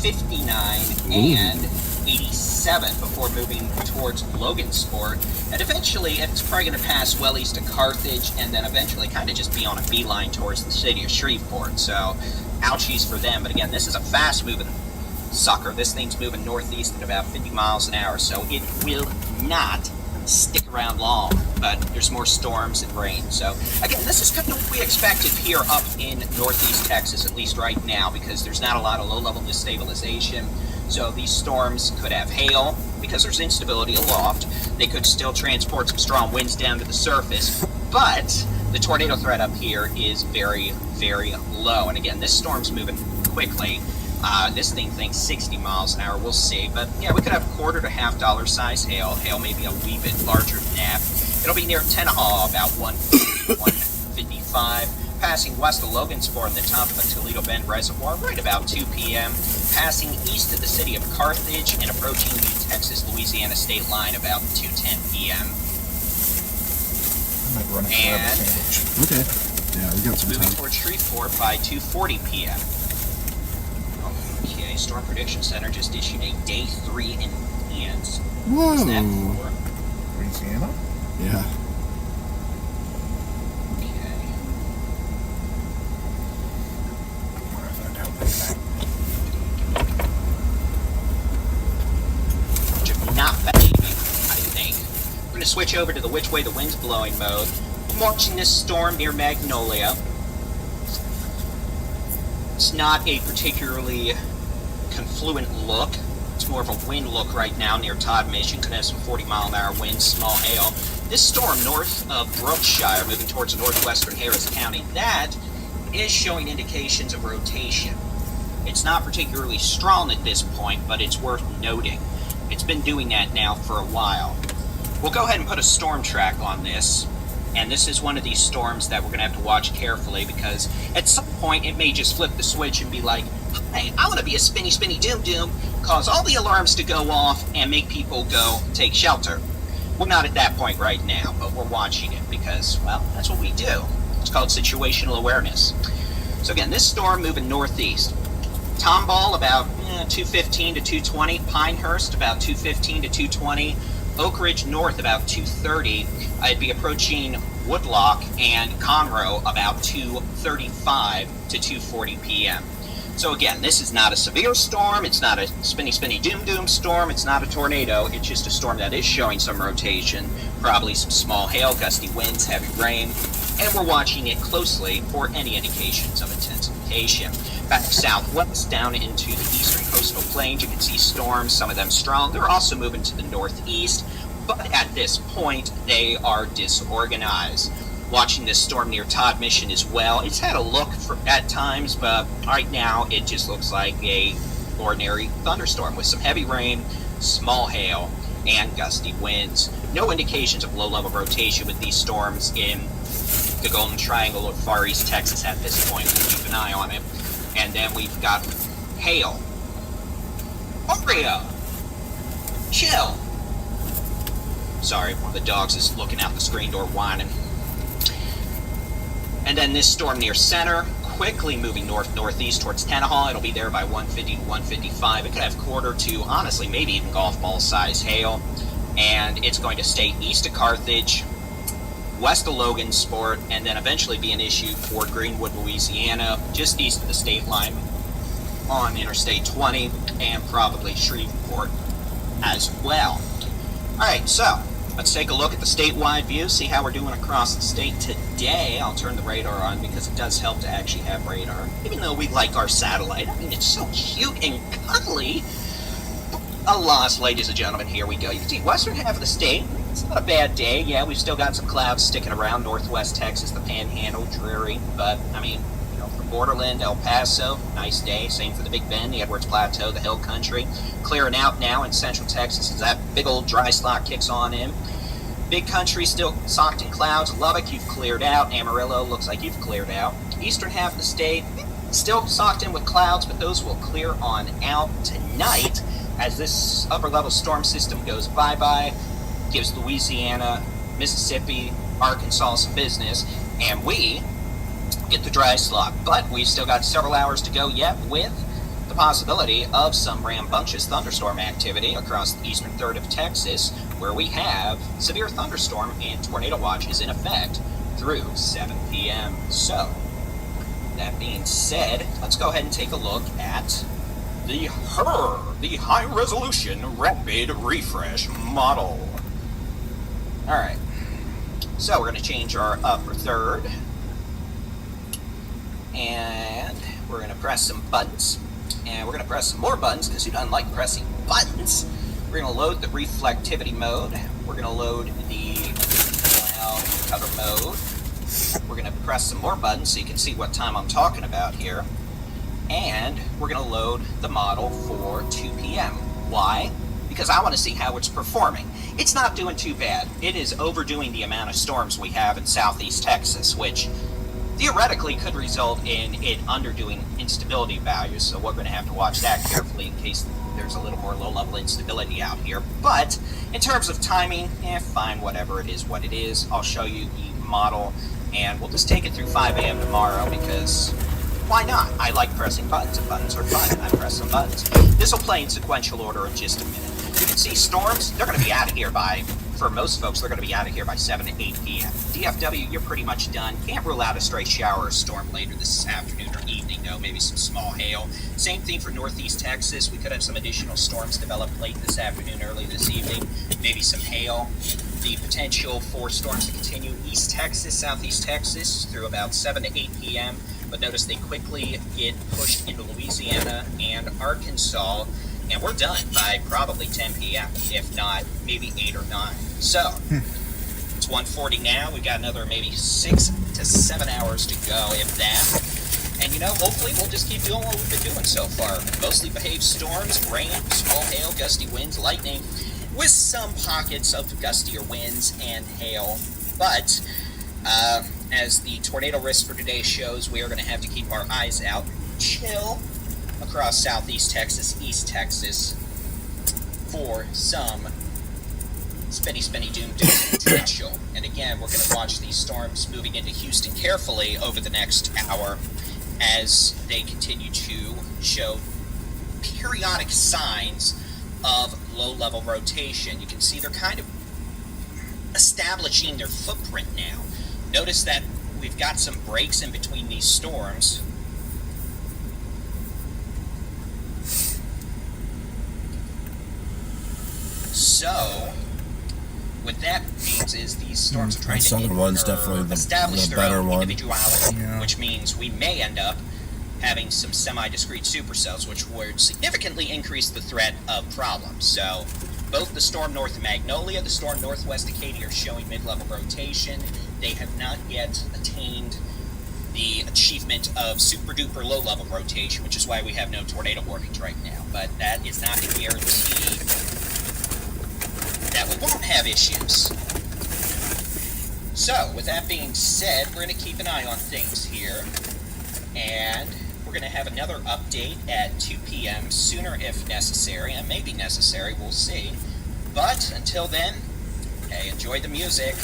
59, and 87 before moving towards Logansport. And eventually, it's probably going to pass well east of Carthage and then eventually kind of just be on a beeline towards the city of Shreveport. So, ouchies for them. But again, this is a fast-moving sucker. This thing's moving northeast at about 50 miles an hour, so it will not stick around long, but there's more storms and rain. So again, this is kind of what we expected here up in northeast Texas, at least right now, because there's not a lot of low-level destabilization. So these storms could have hail because there's instability aloft. They could still transport some strong winds down to the surface, but the tornado threat up here is very, very low. And again, this storm's moving quickly. This thing thinks 60 miles an hour. We'll see. But yeah, we could have $quarter to $half size hail. Hail maybe a wee bit larger than that. It'll be near Tenaha, about 155. Passing west of Logansport in the top of the Toledo Bend Reservoir, right about 2 p.m. Passing east of the city of Carthage and approaching the Texas-Louisiana state line about 2:10 p.m. I might run a And- sandwich. Okay. Yeah, we got some Moving time. towards Shreveport by 2:40 p.m. Okay, Storm Prediction Center just issued a day 3 in advance. What's that Whoa. for? Louisiana? Yeah. Okay. Where is that down there? Which have not behaving, I think. We're going to switch over to the which way the wind's blowing mode. I'm watching this storm near Magnolia. It's not a particularly confluent look. It's more of a wind look right now near Todd Mission. Could have some 40-mile-an-hour winds, small hail. This storm north of Brookshire, moving towards northwestern Harris County, that is showing indications of rotation. It's not particularly strong at this point, but it's worth noting. It's been doing that now for a while. We'll go ahead and put a storm track on this. And this is one of these storms that we're going to have to watch carefully, because at some point it may just flip the switch and be like, hey, I want to be a spinny, spinny, doom, doom, cause all the alarms to go off and make people go take shelter. We're not at that point right now, but we're watching it because, well, that's what we do. It's called situational awareness. So again, this storm moving northeast. Tomball about 215 to 220. Pinehurst about 215 to 220. Oak Ridge North about 230. I'd be approaching Woodlock and Conroe about 2:35 to 2:40 p.m. So again, this is not a severe storm. It's not a spinny, spinny, doom, doom storm. It's not a tornado. It's just a storm that is showing some rotation, probably some small hail, gusty winds, heavy rain, and we're watching it closely for any indications of intensification. Back southwest down into the eastern coastal plains, you can see storms, some of them strong. They're also moving to the northeast, but at this point, they are disorganized. watching this storm near Todd Mission as well. It's had a look at times, but right now it just looks like a ordinary thunderstorm with some heavy rain, small hail, and gusty winds. No indications of low-level rotation with these storms in the Golden Triangle of Far East Texas at this point. We'll keep an eye on it. And then we've got hail. Oreo! Chill! Sorry, one of the dogs is looking out the screen door whining. And then this storm near center, quickly moving north-northeast towards Tenaha. It'll be there by 150 to 155. It could have quarter to, honestly, maybe even golf ball size hail. And it's going to stay east of Carthage, west of Logansport, and then eventually be an issue for Greenwood, Louisiana, just east of the state line on Interstate 20, and probably Shreveport as well. Alright, so let's take a look at the statewide view, see how we're doing across the state today. I'll turn the radar on because it does help to actually have radar, even though we like our satellite. I mean, it's so cute and cuddly. Alas, ladies and gentlemen, here we go. You can see western half of the state. It's not a bad day. Yeah, we've still got some clouds sticking around northwest Texas, the Panhandle, dreary. But, I mean, you know, from Borderland, El Paso, nice day. Same for the Big Bend, the Edwards Plateau, the Hill Country. Clearing out now in central Texas as that big old dry slot kicks on in. Big Country still socked in clouds. Lubbock, you've cleared out. Amarillo looks like you've cleared out. Eastern half of the state, still socked in with clouds, but those will clear on out tonight as this upper-level storm system goes bye-bye, gives Louisiana, Mississippi, Arkansas some business, and we get the dry slot. But we've still got several hours to go yet with the possibility of some rambunctious thunderstorm activity across the eastern third of Texas, where we have severe thunderstorm and tornado watches in effect through 7 p.m. So, that being said, let's go ahead and take a look at the high-resolution rapid refresh model. Alright, so we're going to change our upper third, and we're going to press some buttons, and we're going to press some more buttons because who doesn't like pressing buttons. We're going to load the reflectivity mode, we're going to load the cloud cover mode, we're going to press some more buttons so you can see what time I'm talking about here. And we're going to load the model for 2 p.m. Why? Because I want to see how it's performing. It's not doing too bad. It is overdoing the amount of storms we have in southeast Texas, which theoretically could result in it underdoing instability values. So we're going to have to watch that carefully in case there's a little more low-level instability out here. But in terms of timing, fine, whatever it is what it is. I'll show you the model, and we'll just take it through 5 a.m. tomorrow because why not? I like pressing buttons, and buttons are fun. I press some buttons. This will play in sequential order in just a minute. You can see storms, they're going to be out of here by, for most folks, they're going to be out of here by 7 to 8 p.m. DFW, you're pretty much done. Can't rule out a stray shower or storm later this afternoon or evening, though. Maybe some small hail. Same thing for northeast Texas. We could have some additional storms develop late this afternoon, early this evening. Maybe some hail. The potential for storms to continue east Texas, southeast Texas through about 7 to 8 p.m., but notice they quickly get pushed into Louisiana and Arkansas, and we're done by probably 10 p.m., if not maybe 8 or 9. So, it's 1:40 now. We've got another maybe 6 to 7 hours to go, if that. And, you know, hopefully we'll just keep doing what we've been doing so far. Mostly behaved storms, rain, small hail, gusty winds, lightning, with some pockets of gustier winds and hail. But, as the tornado risk for today shows, we are going to have to keep our eyes out, chill across southeast Texas, east Texas, for some spinny doom potential. And again, we're going to watch these storms moving into Houston carefully over the next hour as they continue to show periodic signs of low-level rotation. You can see they're kind of establishing their footprint now. Notice that we've got some breaks in between these storms. So, what that means is these storms are trying southern one's definitely establish the their better own one. individuality, Yeah. which means we may end up having some semi-discrete supercells, which would significantly increase the threat of problems. So, both the storm north of Magnolia, the storm northwest Acadia are showing mid-level rotation. they have not yet attained the achievement of super duper low level rotation, which is why we have no tornado warnings right now. But that is not a guarantee that we won't have issues. So, with that being said, we're going to keep an eye on things here, and we're going to have another update at 2 p.m. sooner if necessary, and maybe necessary, we'll see. But until then, hey, enjoy the music,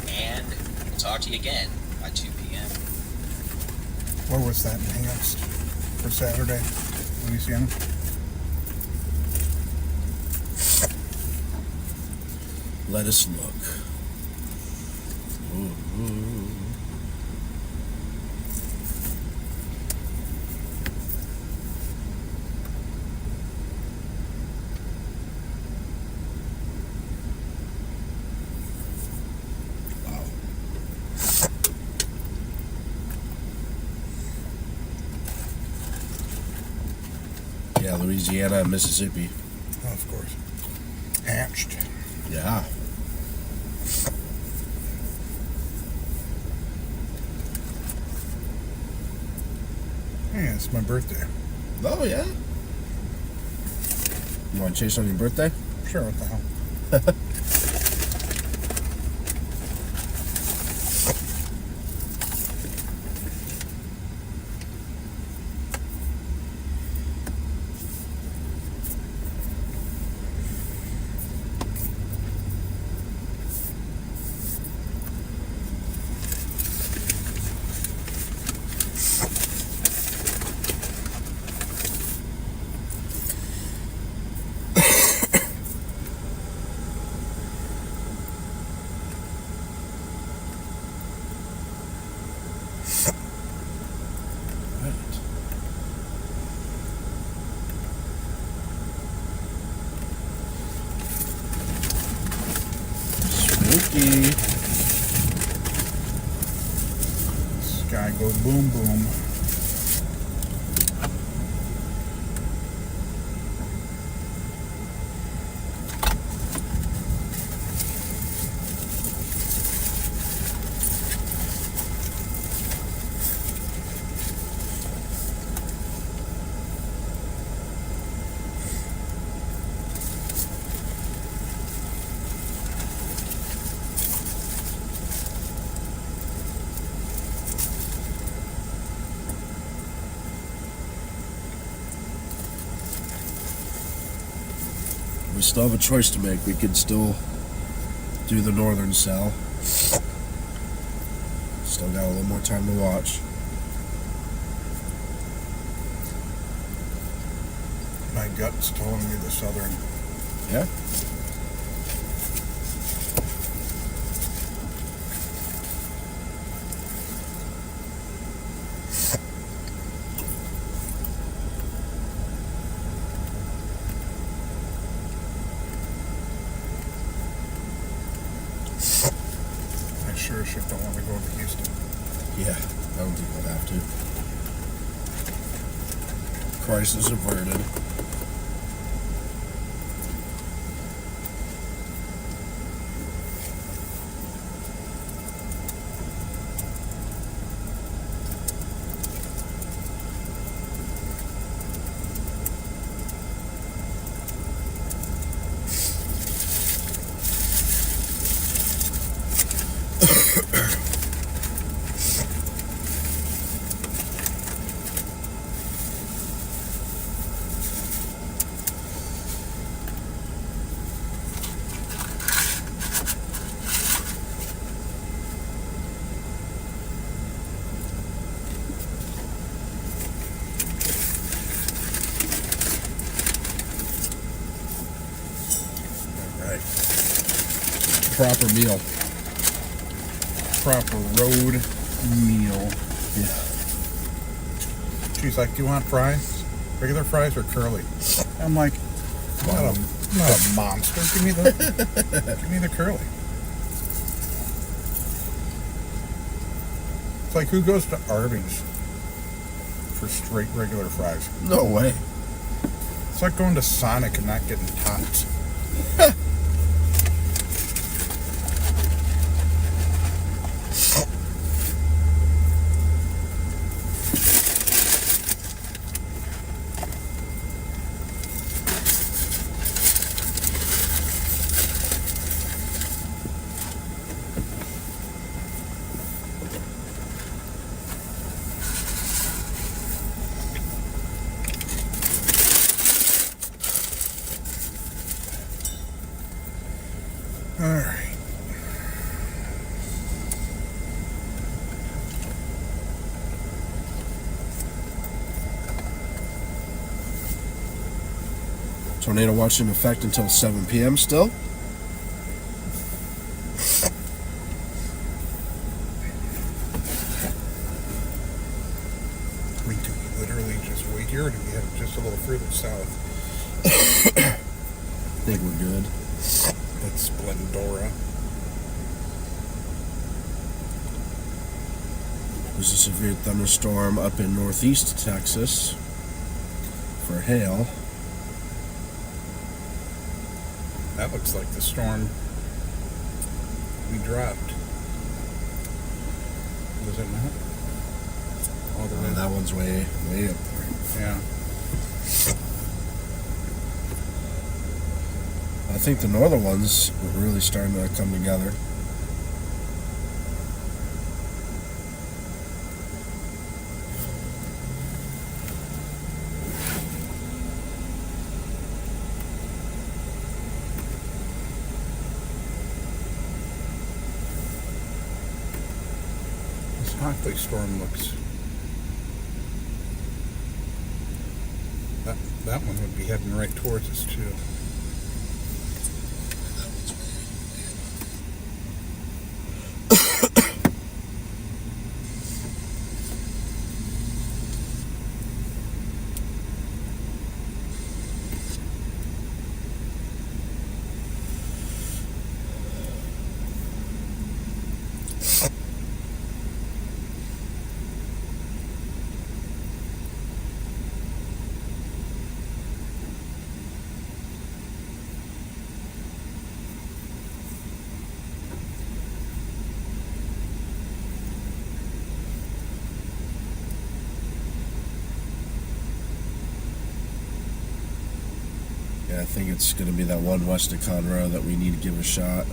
and we'll talk to you again by 2 p.m. What was that enhanced for Saturday, Louisiana? Let us look. Ooh. Wow. Yeah, Louisiana and Mississippi. Oh, of course. Hatched. Yeah. Yeah, it's my birthday. Oh, yeah? You want to chase on your birthday? Sure, what the hell? Spooky. Sky go boom boom. We still have a choice to make. We could still do the northern cell. Still got a little more time to watch. My gut's telling me the southern. Yeah? I sure as shit don't want to go to Houston. Yeah, I don't think we'll have to. Crisis averted. Proper meal. Proper road meal. Yeah. She's like, do you want fries? Regular fries or curly? I'm like, I'm not a monster. Give me the curly. It's like, who goes to Arby's for straight regular fries? No way. It's like going to Sonic and not getting tots. Alright. Tornado watch in effect until 7 p.m. still. I mean, do we literally just wait here, or do we have just a little further south? I think we're good. That's Splendora. There's a severe thunderstorm up in northeast Texas for hail. That looks like the storm we dropped. Does it not? All the way. That one's way up there. Yeah. I think the northern ones are really starting to come together. This Hockley storm looks. That one would be heading right towards us too. Yeah, I think it's going to be that one west of Conroe that we need to give a shot.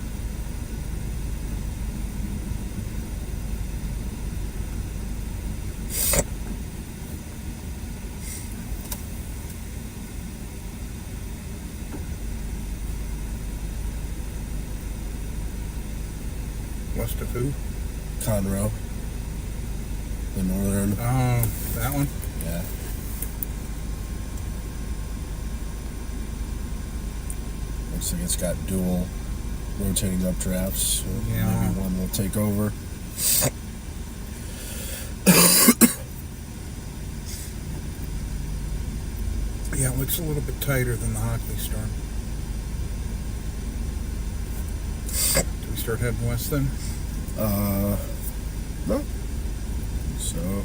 West of who? Conroe. The northern. Oh, that one? Yeah. Looks like it's got dual rotating updrafts, so Yeah. maybe one will take over. Yeah, it looks a little bit tighter than the Hockley storm. Do we start heading west then? No. So,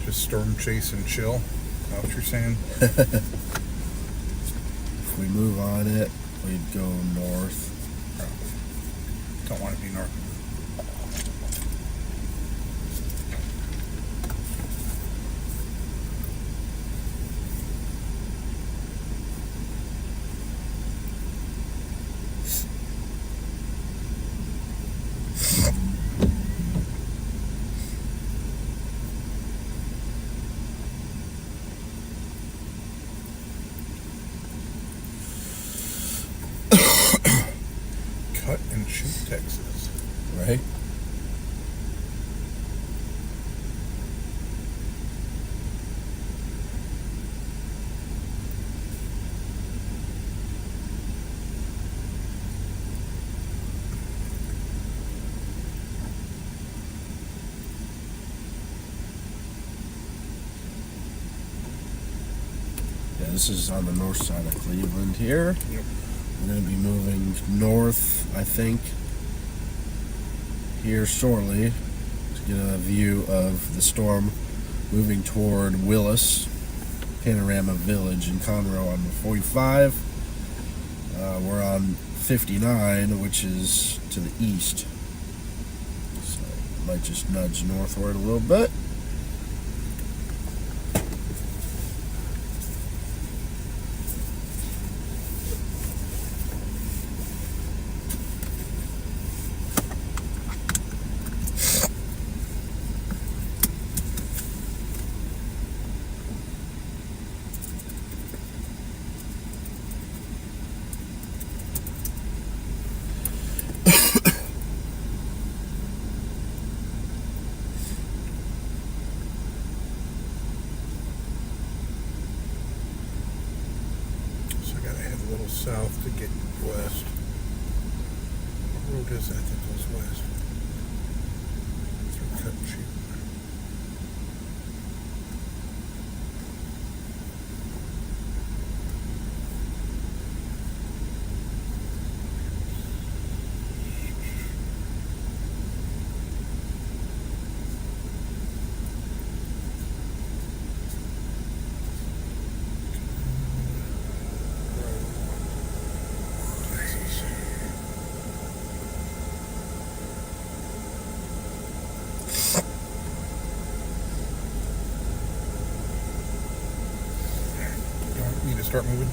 Just storm chase and chill? Is that what you're saying? if we move on it, we'd go north. Don't want to be north. Cut and shoot Texas. Right? Yeah, this is on the north side of Cleveland here. Yep. We're going to be moving north, I think, here shortly to get a view of the storm moving toward Willis, Panorama Village in Conroe on the 45. We're on 59, which is to the east. So it might just nudge northward a little bit. a little south to get west. What road is that goes west? Through Cut and Sheep. Start moving.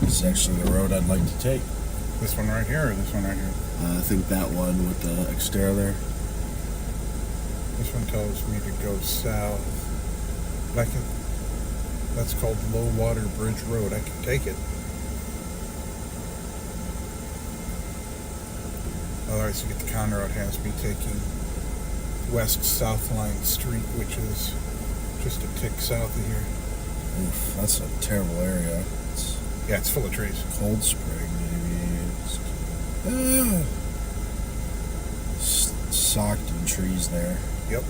This is actually the road I'd like to take. This one right here or this one right here? I think that one with the Xterra there. This one tells me to go south. But that's called Low Water Bridge Road. I can take it. Otherwise, to get the counter, it has me taking west-south line street, which is just a tick south of here. Oof, that's a terrible area. Yeah, it's full of trees. Cold Spring, maybe. Socked in trees there. Yep.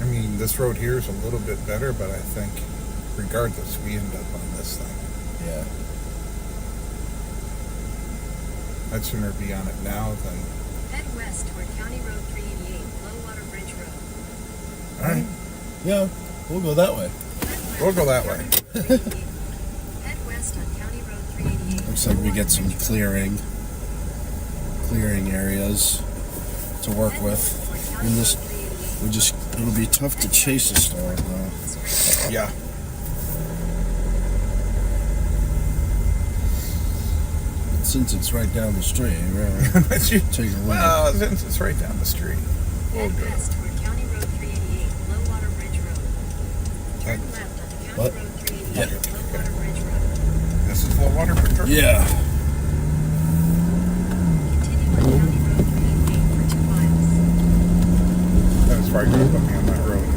I mean, this road here is a little bit better, but I think regardless, we end up on this thing. Yeah. I'd sooner be on it now than... Head west toward County Road 388, Low Water Bridge Road. Alright, Yeah, we'll go that way. we'll go that way. Head west on County Road 388. Looks like we get some clearing areas to work with. It'll be tough to chase a storm though. Yeah. Since it's right down the street, really. Take a look. Well, since it's right down the street, we'll Head go. west toward County Road 388, Low Water Bridge Road. Turn left on County What? Road 388, Yeah. Low Water Bridge Road. This is Low Water Bridge Road? Yeah. Continue on County Road 388 for 2 miles. That was probably going to put me on that road.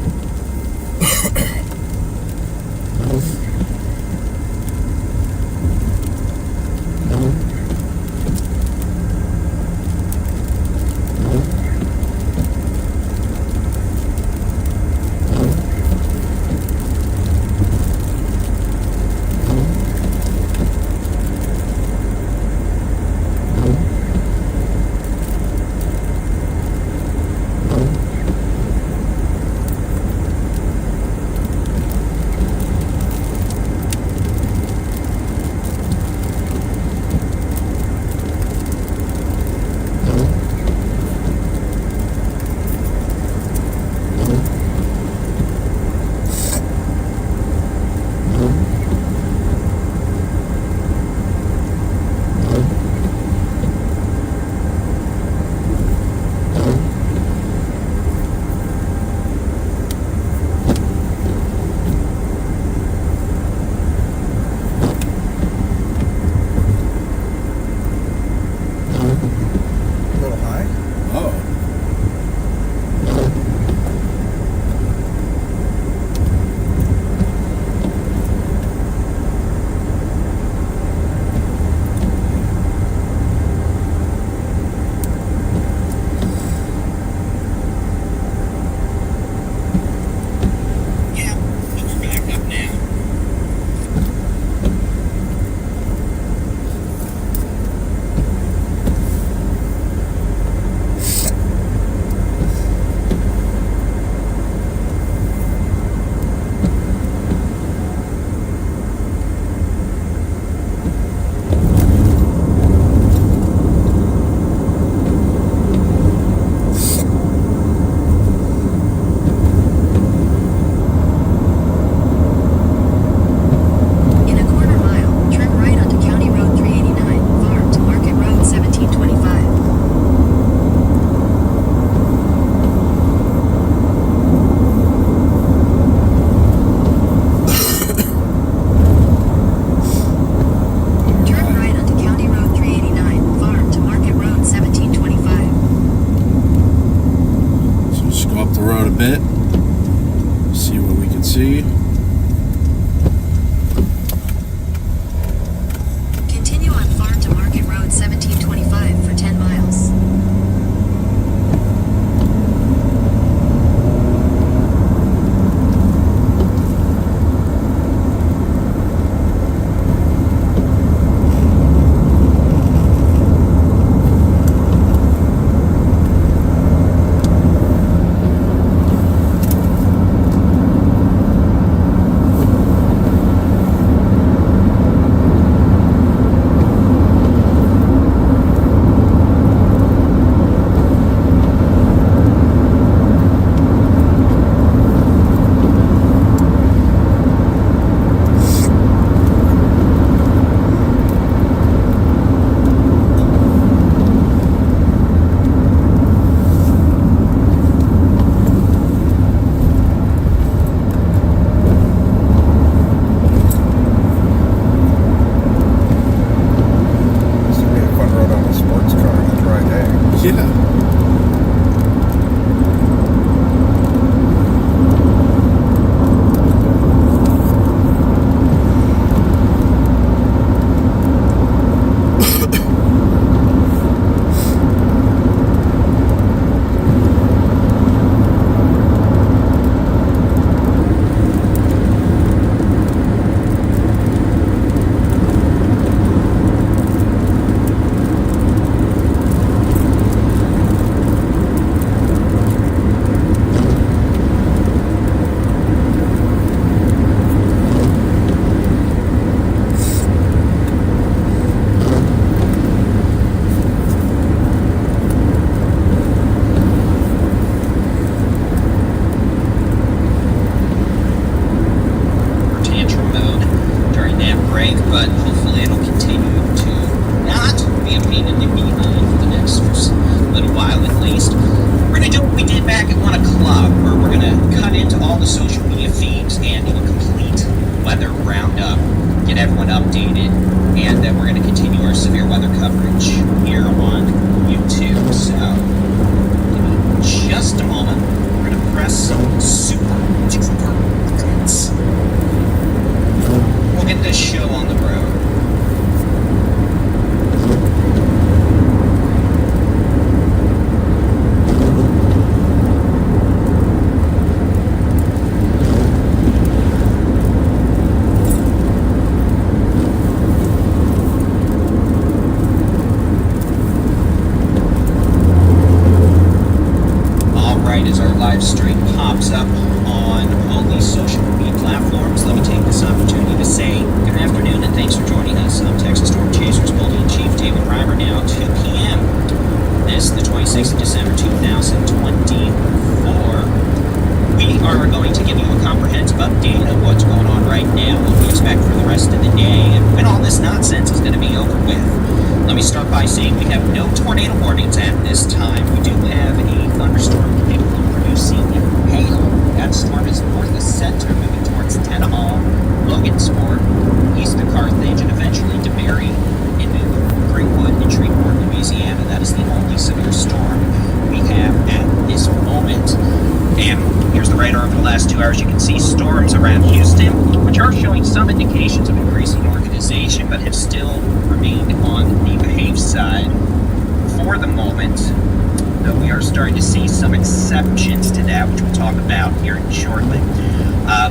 get everyone updated, and then we're going to continue our severe weather coverage here on YouTube. So, give me just a moment. We're going to press some super buttons. We'll get this show on the road. As our live stream pops up on all these social media platforms, let me take this opportunity to say good afternoon and thanks for joining us. I'm Texas Storm Chasers Building-in-Chief David Reimer, now 2 p.m. This is the 26th of December 2024. We are going to give you a comprehensive update of what's going on right now, what we expect for the rest of the day, and when all this nonsense is going to be over with. Let me start by saying we have no tornado warnings at this time. We do have a thunderstorm capable of producing hail. That storm is north of center, moving towards Tenaha, Logansport, east of Carthage, and eventually to Berry into Greenwood and Shreveport, Louisiana. That is the only severe storm we have at this moment. And here's the radar over the last 2 hours. You can see storms around Houston, which are showing some indications of increasing organization, but have still remained on the behave side for the moment. Though we are starting to see some exceptions to that, which we'll talk about here shortly.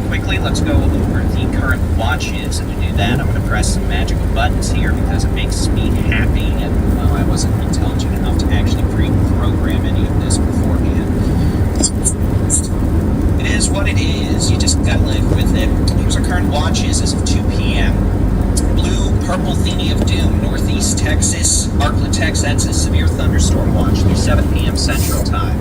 Quickly, let's go over the current watches. And to do that, I'm going to press some magical buttons here because it makes me happy. And I wasn't intelligent enough to actually pre-program any of this beforehand. It is what it is. You just got to live with it. Here's our current watches as of 2 p.m. Blue, purple Thenie of Doom, northeast Texas, Arklatex, that's a severe thunderstorm watch through 7 p.m. Central Time.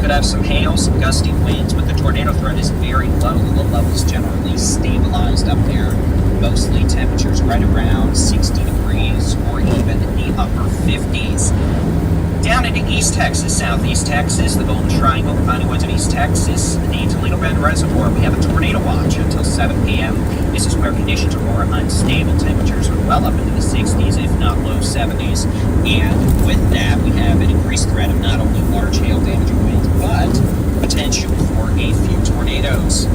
Could have some hail, some gusty winds, but the tornado threat is very low. The low levels generally stabilized up there. Mostly temperatures right around 60 degrees or even the upper 50s. Down into East Texas, Southeast Texas, the Golden Triangle, the Piney Woods of East Texas, the Toledo Bend Reservoir, we have a tornado watch until 7 p.m. This is where conditions are more unstable. Temperatures are well up into the 60s, if not low 70s. And with that, we have an increased threat of not only large hail damaging winds, but potential for a few tornadoes.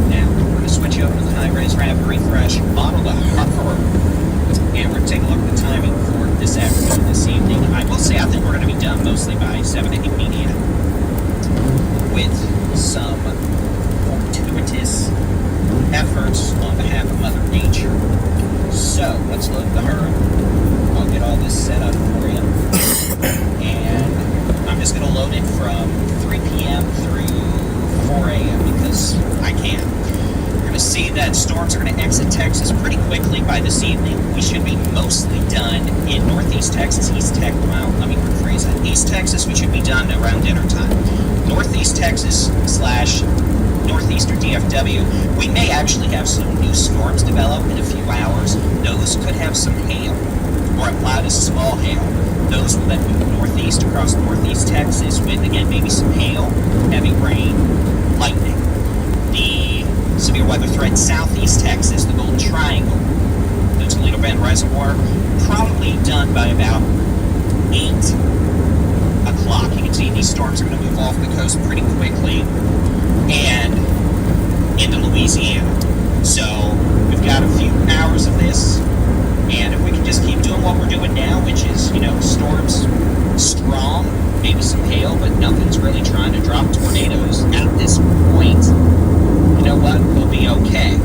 Now, we're going to switch over to the high-res rapid refresh model, the Shephard. And we're going to take a look at the timing for this afternoon, this evening. I will say I think we're going to be done mostly by 7 to 8 p.m. with some fortuitous efforts on behalf of Mother Nature. So, let's load the herd. I'll get all this set up for you. And I'm just going to load it from 3 p.m. through 4 a.m. because I can. We're going to see that storms are going to exit Texas pretty quickly by this evening. We should be mostly done in northeast Texas, East Texas. Well, let me rephrase that. East Texas, we should be done around dinner time. Northeast Texas / Northeast or DFW, we may actually have some new storms develop in a few hours. Those could have some hail, or at loudest small hail. Those will then move northeast across northeast Texas with, again, maybe some hail, heavy rain, lightning. The severe weather threat southeast Texas, the Golden Triangle, the Toledo Bend Reservoir, probably done by about 8 o'clock. You can see these storms are going to move off the coast pretty quickly and into Louisiana. So we've got a few hours of this, and if we can just keep doing what we're doing now, which is, storms strong, maybe some hail, but nothing's really trying to drop tornadoes at this point, you know what, we'll be okay.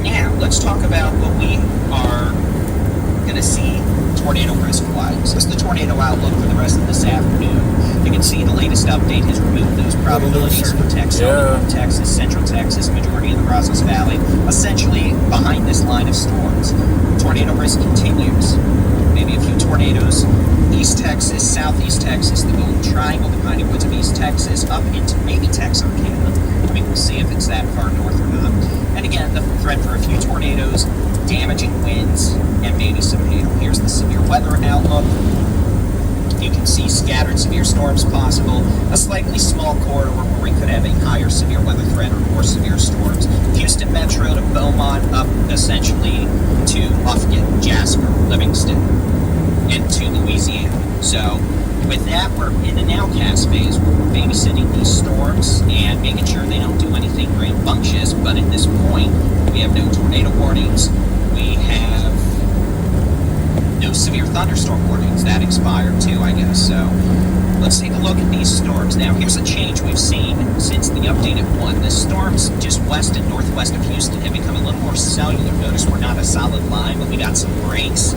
Now, let's talk about what we are going to see tornado risk-wise. This is the tornado outlook for the rest of this afternoon. You can see the latest update has removed those probabilities for Texas, Texas, Central Texas, majority of the Brazos Valley, essentially behind this line of storms. Tornado risk continues. Maybe a few tornadoes. East Texas, Southeast Texas, the Golden Triangle, the Piney Woods of East Texas, up into maybe Texarkana. I mean, we'll see if it's that far north or not. And again, the threat for a few tornadoes, damaging winds, and maybe some hail. Here's the severe weather outlook. You can see scattered severe storms possible, a slightly small corridor where we could have a higher severe weather threat or more severe storms. Houston Metro to Beaumont, point, we have no tornado warnings. We have no severe thunderstorm warnings. That expired too, I guess. So let's take a look at these storms. Now, here's a change we've seen since the updated one. The storms just west and northwest of Houston have become a little more cellular. Notice we're not a solid line, but we got some breaks.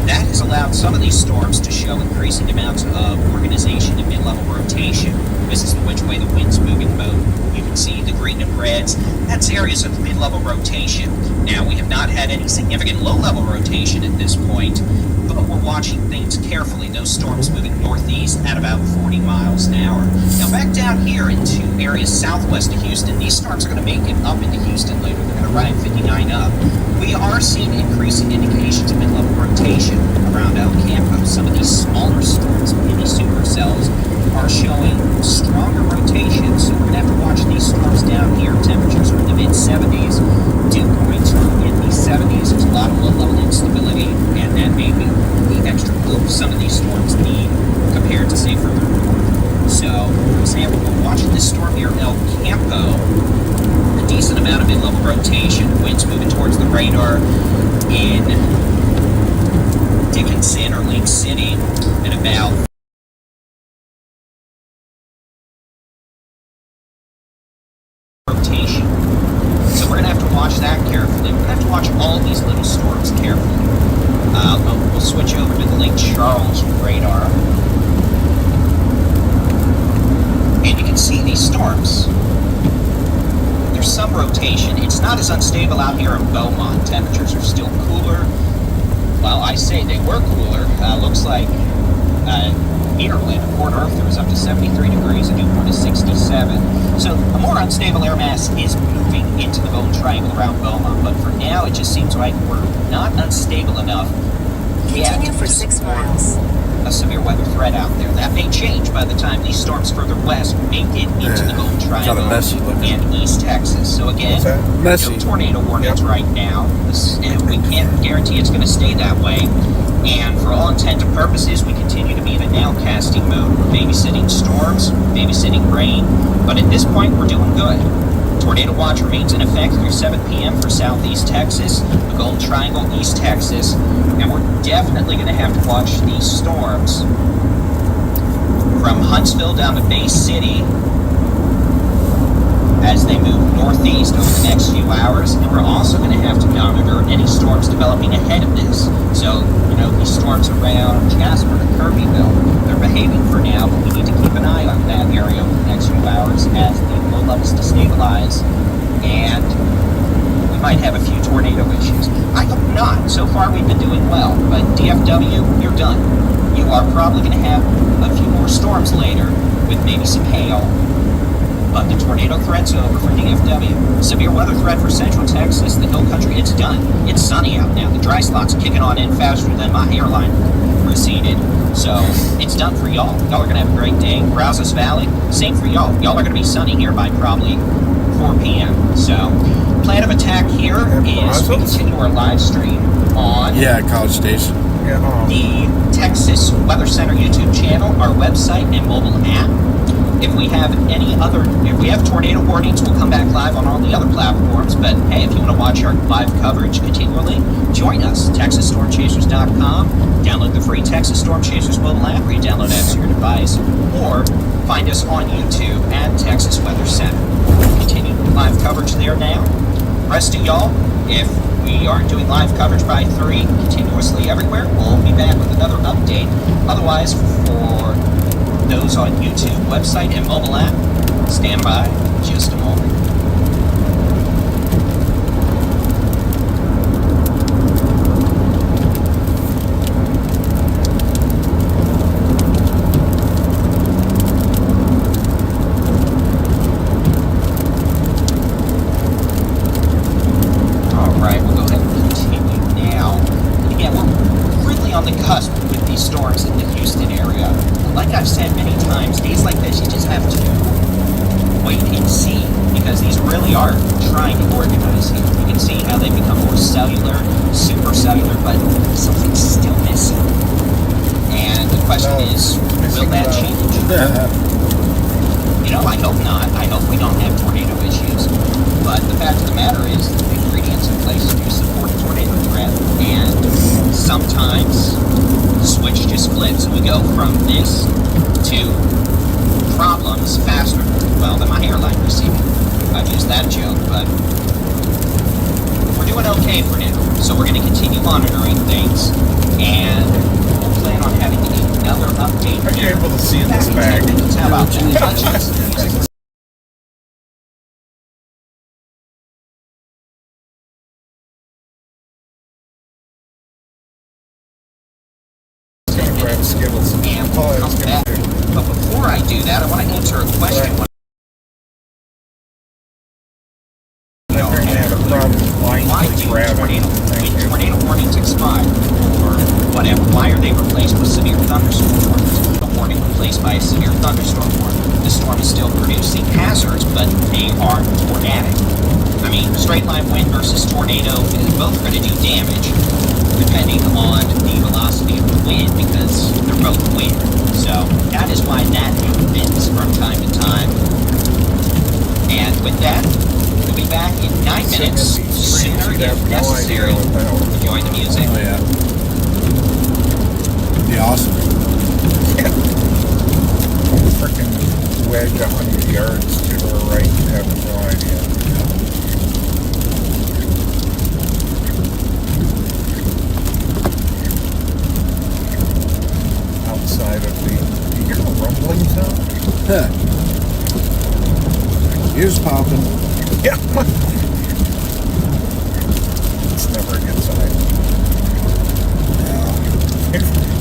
That has allowed some of these storms to show increasing amounts of organization and mid-level rotation. This is which way the wind's moving both. You can see the green and reds. That's areas of mid-level rotation. Now, we have not had any significant low-level rotation at this point, but we're watching things carefully. Those storms moving northeast at about 40 miles an hour. Now, back down here into areas southwest of Houston, these storms are going to make it up into Houston later. They're going to ride 59 up. We are seeing increasing indications of mid-level rotation around El Campo. Some of these smaller storms, mini supercells, are showing stronger rotation, so we're going to have to watch these storms down here. Temperatures are in the mid-70s, dew points are in the 70s. There's a lot of low-level instability, and that may be the extra oomph some of these storms need compared to, say, further north. So, for example, we're watching this storm here, El Campo, a decent amount of mid-level rotation, winds moving towards the radar in Dickinson or Lake City at about rotation. So we're going to have to watch that carefully. We're going to have to watch all these little storms carefully. We'll switch over to the Lake Charles radar. And you can see these storms. There's some rotation. It's not as unstable out here in Beaumont. Temperatures are still cooler. Well, I say they were cooler. Looks like Peterland, Port Arthur, is up to 73 degrees, and Newport is 67. So a more unstable air mass is moving into the Golden Triangle around Beaumont, but for now it just seems like we're not unstable enough yet Continue for 6 miles. a severe weather threat out there. That may change by the time these storms further west make it into the Golden Triangle messy looking. and East Texas. So again, What's that? Messy. no tornado warnings right now. And we can't guarantee it's going to stay that way. And for all intent and purposes, we continue to be in a nowcasting mode. We're babysitting storms, babysitting rain, but at this point, we're doing good. Tornado watch remains in effect through 7 p.m. for southeast Texas, the Golden Triangle, East Texas, and we're definitely going to have to watch these storms from Huntsville down to Bay City as they move northeast over the next few hours, and we're also going to have to monitor any storms developing ahead of this. So, these storms around Jasper to Kirbyville, they're behaving for now, but we need to keep an eye on that area over the next few hours as the low levels destabilize, and we might have a few tornado issues. I hope not. So far, we've been doing well, but DFW, you're done. You are probably going to have a few more storms later with maybe some hail. But the tornado threat's over for DFW. Severe weather threat for central Texas, the hill country, it's done. It's sunny out now. The dry spot's kicking on in faster than my hairline receded. So it's done for y'all. Y'all are going to have a great day. Brazos Valley, same for y'all. Y'all are going to be sunny here by probably 4 p.m. So plan of attack here is we continue our live stream on College Station. the Texas Weather Center YouTube channel, our website, and mobile app. If we have tornado warnings, we'll come back live on all the other platforms. But hey, if you want to watch our live coverage continually, join us. TexasStormChasers.com. Download the free Texas Storm Chasers mobile app, where you download apps to your device, or find us on YouTube at Texas Weather Center. Continue live coverage there now. Rest of y'all, if we aren't doing live coverage by 3 continuously everywhere, we'll be back with another update. Otherwise, for those on YouTube, website, and mobile app, stand by just a moment. Alright, we'll go ahead and continue now. And again, we're really on the cusp with these storms in the Houston area. Like I've said many times, days like this, you just have to wait and see, because these really are trying to organize here. You can see how they become more cellular, super cellular, but something's still missing. And the question is, will that change? I hope not. I hope we don't have tornado issues. But the fact of the matter is the ingredients in place to support tornado threat, and sometimes the switch just flips and we go from this to problems faster, well, than my hairline receiving. I've used that joke, but we're doing okay for now. So we're going to continue monitoring things, and we'll plan on having another update. Are you able to see in this bag? How about that? Let's listen to music. Grab Skittles. And we'll come back. But before I do that, I want to answer a question. I had a problem Why blindly do grabbing. tornado warnings expire, or whatever? Why are they replaced with severe thunderstorm warnings? A warning replaced by a severe thunderstorm warning. The storm is still producing hazards, but they are tornadic. I mean, straight line wind versus tornado is both going to do damage, depending on the velocity of the wind, because they're both wind. So that is why that happens from time to time. And with that, we'll be back in 9 minutes, sooner if necessary. Enjoy the music. Oh yeah. Be awesome. Freaking wedge 100 yards to her right. You have no idea. Outside of the, you hear the rumbling sound? Huh. Ears popping. Yeah. It's never a good sign.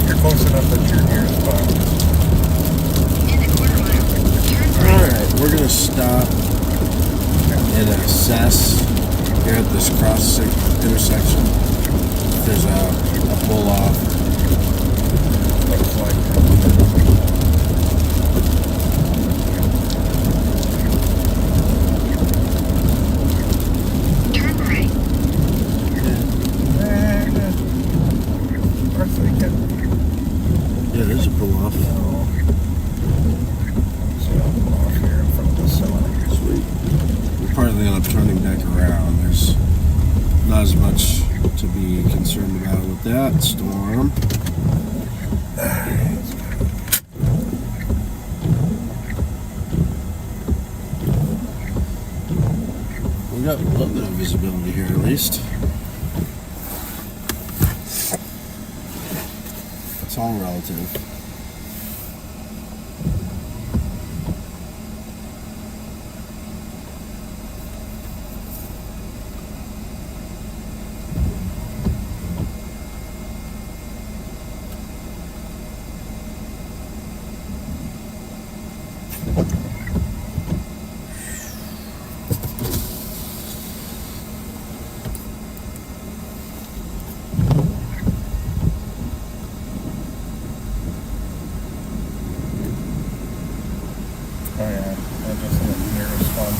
You're close enough that your ears pop. In a quarter mile, turn right. Alright, we're gonna stop and assess here at this cross intersection. There's a pull off. Looks like. Turn right. We're thinking. Yeah, there's a pull off. So I'm off here in front of the cylinder. Sweet. We're partly end up turning back around. There's not as much to be concerned about with that storm. We got a little bit of visibility here at least. It's all relative. Oh yeah, that doesn't near as fun.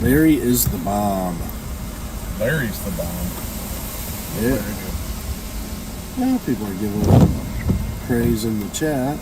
Larry is the bomb. Larry's the bomb. Yeah. Very good. Well, people are giving him praise in the chat.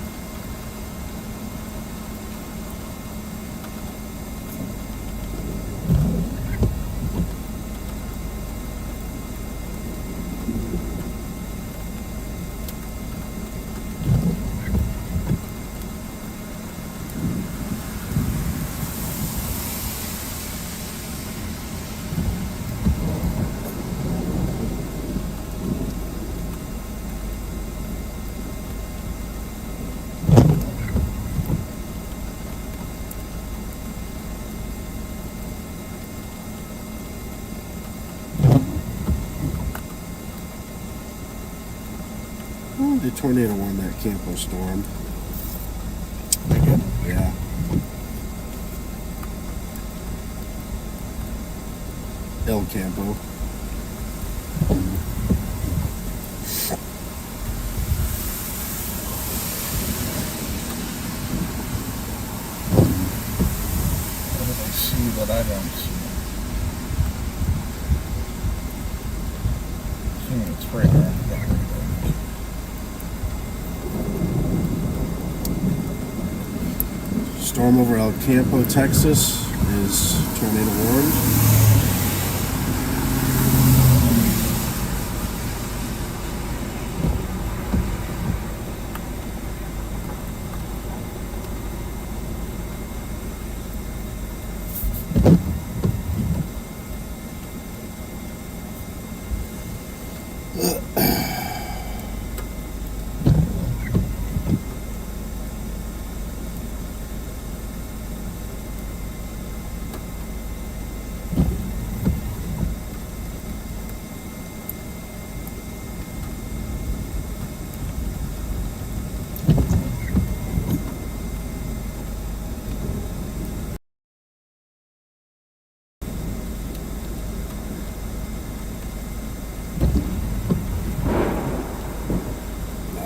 The tornado won that Campo storm. Yeah. El Campo. What do they see that I don't see? It's radar. Storm over El Campo, Texas is tornado warned.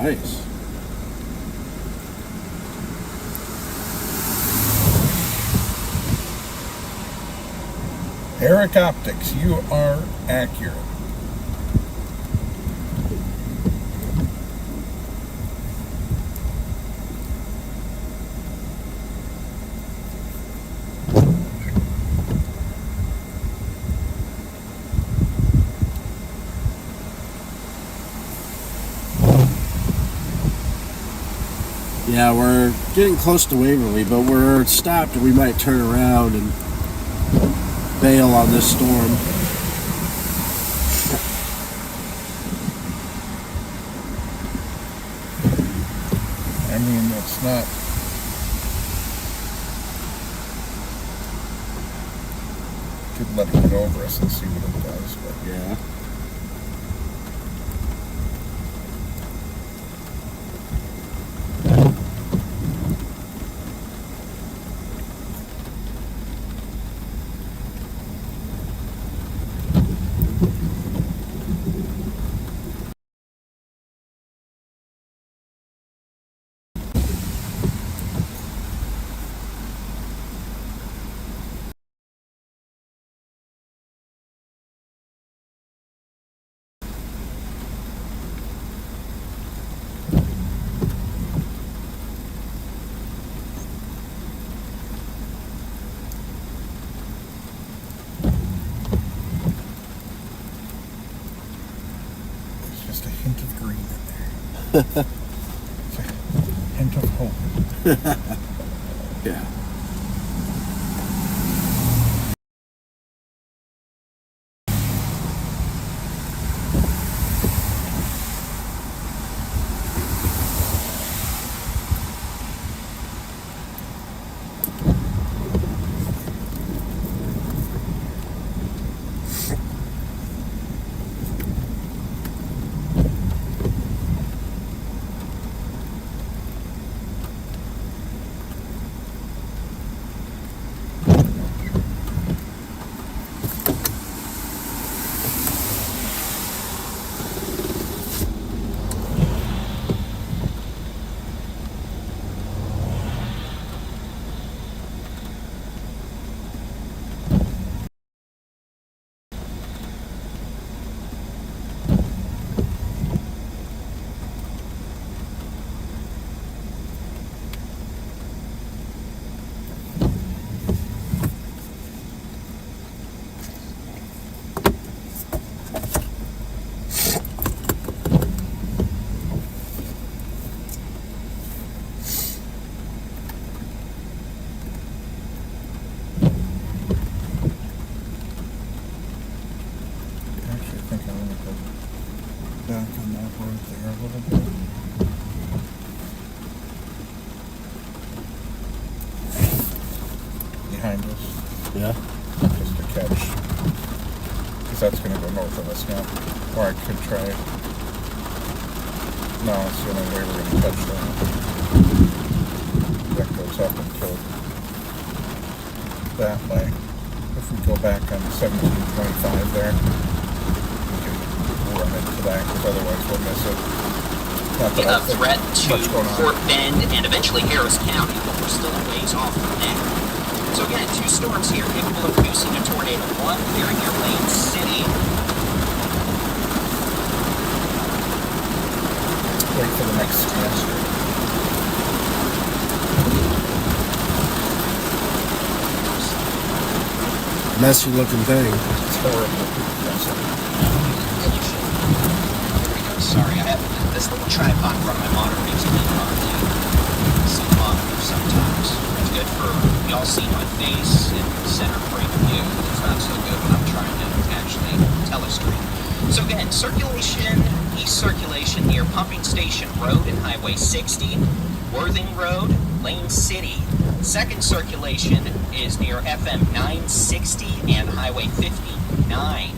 Nice. Eric Optics, you are accurate. Yeah, we're getting close to Waverly, but we're stopped and we might turn around and bail on this storm. I mean, it's not. Could let it get over us and see what it does, but Yeah. there's just a hint of green in there. It's a hint of hope. Yeah. Actually, I think I want to go back on that road there a little bit. Behind us, Yeah. just to catch. Because that's going to go north of us now. Or I could try. No, it's the only way we're going to catch that. That goes up until that way. If we go back on 1725 there, we can run into that, because otherwise we'll miss it. Not that I A think threat to much going on. Fort Bend and eventually Harris County, but we're still a ways off from there. So again, two storms here capable of producing a tornado. One here in your Lane City. Wait for the next semester. Messy looking thing. It's horrible. Sorry, I have this little tripod in front of my monitor makes it really hard to see the monitor sometimes. It's good for y'all see my face and center frame view. It's not so good when I'm trying to actually telescreen. So again, circulation, east circulation near Pumping Station Road and Highway 60, Worthing Road, Lane City. Second circulation is near FM 960 and Highway 59.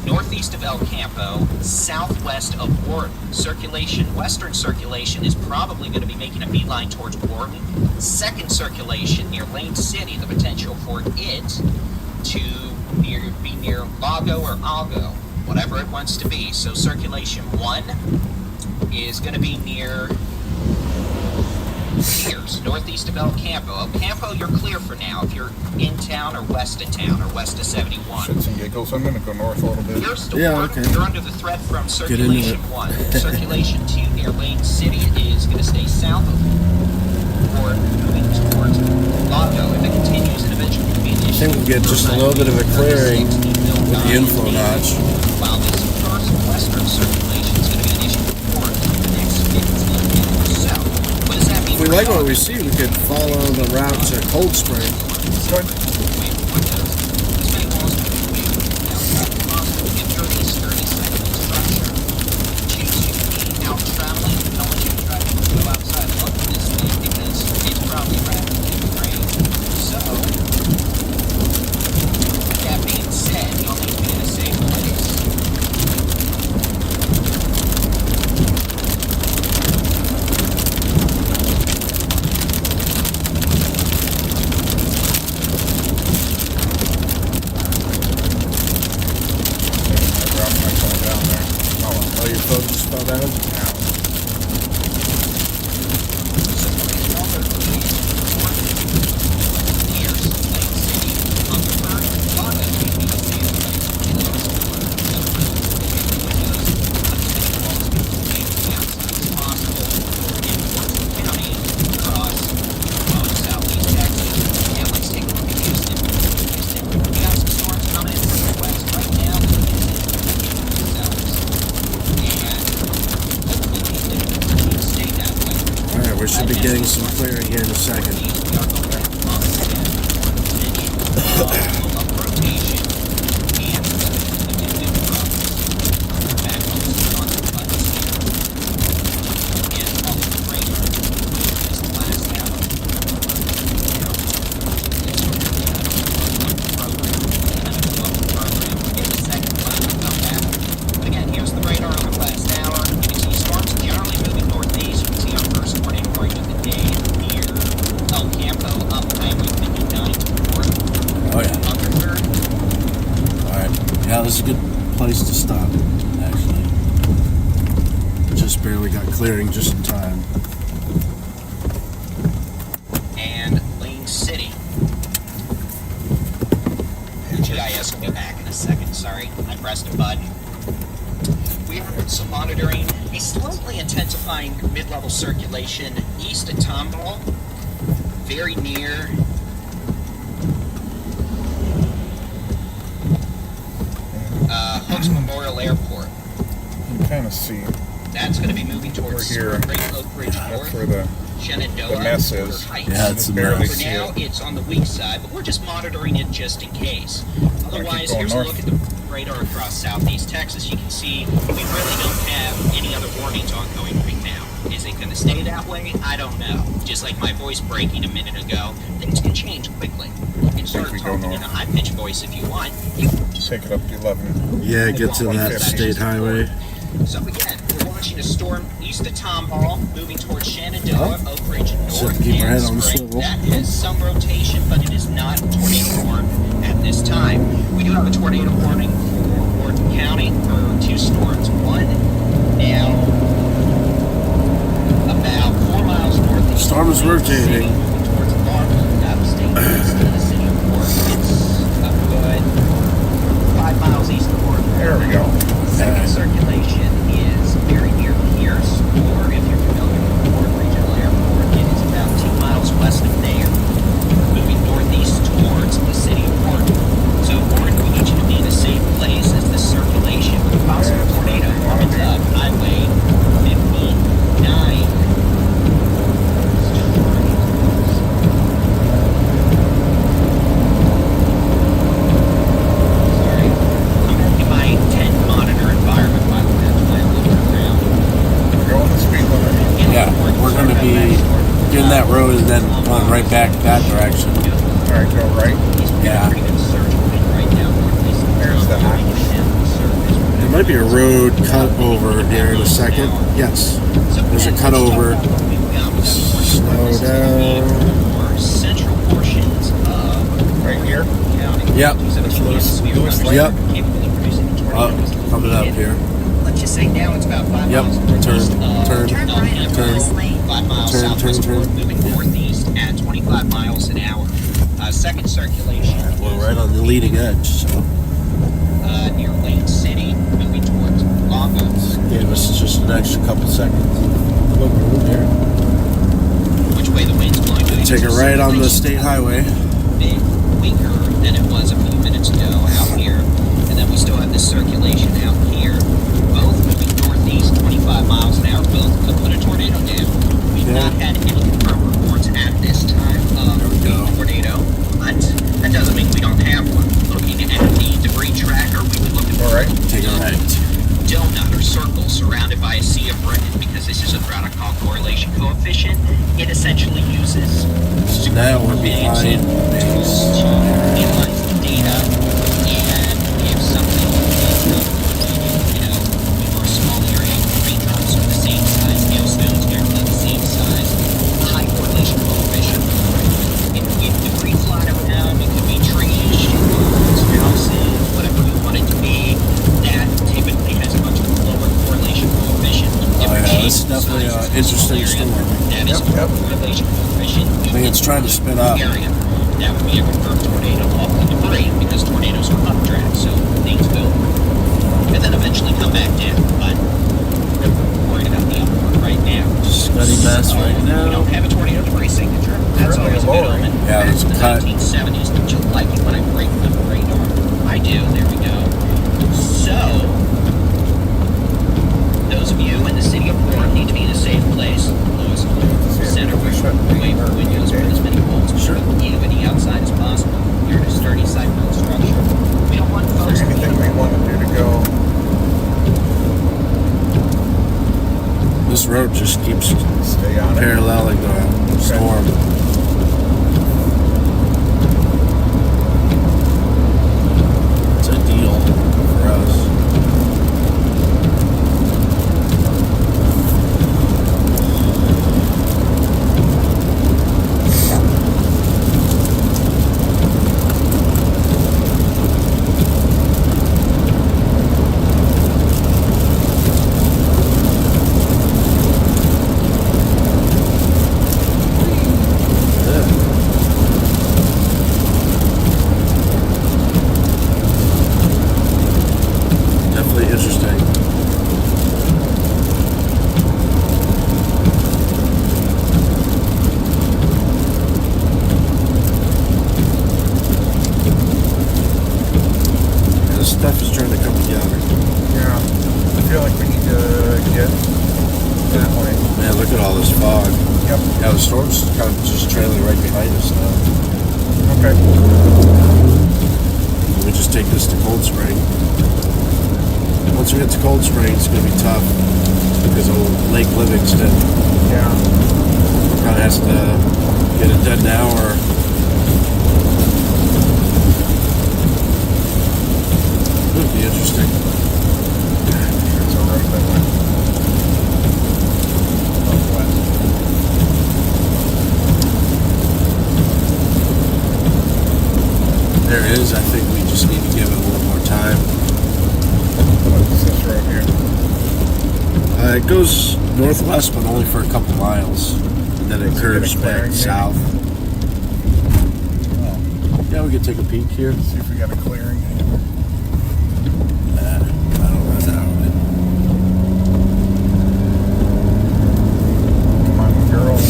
Northeast of El Campo, southwest of Wharton. Circulation, western circulation is probably going to be making a beeline towards Wharton. Second circulation near Lane City, the potential for it to be near Lago or Algo, whatever it wants to be. So circulation 1 is going to be near Shears, northeast of El Campo. El Campo, you're clear for now if you're in town or west of 71. Shits and giggles. I'm going to go north a little bit. You're still okay. You're under the threat from into circulation it. 1. Circulation 2 near Lane City is going to stay south of or moving towards Lago. If it continues, it eventually will be an issue. I think we'll get just a little bit of a clearing with the inflow notch. While this first western circulation is going to be an issue for the next 15 minutes. So, what does that mean? If we like what we see, we could follow the route to Cold Spring. Oh, your phone just fell down? We should be getting some clearing here in a second. Yeah, this is a good place to stop, actually. Just barely got clearing just in time. And Lane City. GIS will be back in a second. Sorry, I pressed a button. We are also monitoring a slightly intensifying mid-level circulation east of Tomball, very near Hooks Memorial Airport. You can kind of see. That's going to be moving towards Over here. Great Oak Bridge That's North, where the Shenandoah, mess Border is. Heights. Yeah, it's a barely mess. For see now, it. it's on the weak side, but we're just monitoring it just in case. Otherwise, going here's a north. look at the radar across southeast Texas. You can see we really don't have any other warnings ongoing right now. Is it going to stay that way? I don't know. Just like my voice breaking a minute ago, things can change quickly. You can start we go talking in a north. high-pitched voice if you want. You Take it up to 11. Yeah, get to that state highway. So again, we're watching a storm east of Tomball, moving towards Shenandoah, Oak Ridge North. Just have to keep our head on the Spring. swivel. That has some rotation, but it is not tornado warning at this time. We do have a tornado warning for Wharton County for 2 storms. One now about 4 miles northeast. Storm is rotating. Moving towards Largo, upstate east of the city of Wharton. It's a good 5 miles east of Wharton. There we go. Second circulation is very near right back that direction. All right, go right. Yeah. There's the hot. There might be a road cut over here in a second. Yes. There's a cut over. Slow down. Central portions of Right here. county. Yep. Lewis Lane. Yep. Coming up here. Let's just say now it's about 5 Yep. miles Turn. northeast of Turn right on turn. Lewis Lane. 5 miles Turn, southwest turn, north, turn. moving northeast at 25 miles an hour. Second circulation We're right on the leading edge. So near Lane City, moving towards Longos. gave us just an extra couple seconds. Look, we're here. Which way the wind's blowing? Take a right on the state highway. Bit weaker than it was a few minutes ago out here, and then we still have this circulation out here. Both moving northeast, 25 miles an hour. Both could put a tornado down. We've Yeah. not had any confirmed reports at this time of a tornado, but that doesn't mean we don't have one. Looking at the debris tracker, we would look at All right. Take a right. donut or circle surrounded by a sea of red, because this is a product called correlation coefficient. It essentially uses Now we're behind tools to analyze the data, and if something is over a small area, raindrops are the same size, hailstones generally the same size, high correlation coefficient. If debris flying around, it could be trees, houses, whatever you want it to be, that typically has a much lower correlation coefficient. This is definitely an interesting storm. That is Yep. correlation coefficient. I think it's trying to spin up. Area. That would be a confirmed tornado off the debris, because tornadoes are updraft, so things go and then eventually come back down. But we're worried about the upward right now. Scuddy mess right We now. don't have a tornado debris signature. That's Really always a good lower. omen. Yeah, there's a Back in cut. the 1970s. Don't you like it when I break the radar? I do. There we go. So, those of you in the city of Warren need to be in a safe place. Lewis Center, away from windows, put as many bolts Sure. with you and the outside as possible. You're in a sturdy site-built structure. We don't want Is folks there to be anything we want to do to go? This road just keeps Stay on it. paralleling the storm. It's ideal for us. Definitely interesting. This stuff is trying to come together. Yeah. I feel like we need to get that way. Man, look at all this fog. Yep. Yeah, the storm's kind of just trailing right behind us now. Okay. Let me just take this to Cold Spring. Once we get to Cold Spring, it's going to be tough because of Lake Livingston. Yeah. Kind of has to get it done now or it would be interesting. It's all right that way. Northwest. There it is. I think we just need to give it a little more time. What's this road here? It goes northwest, but only for a couple miles. And then it Does it curves get a back clearing south. Oh, Yeah, we could take a peek here. see if we got a clearing anywhere. I don't run out of it. Come on, girls.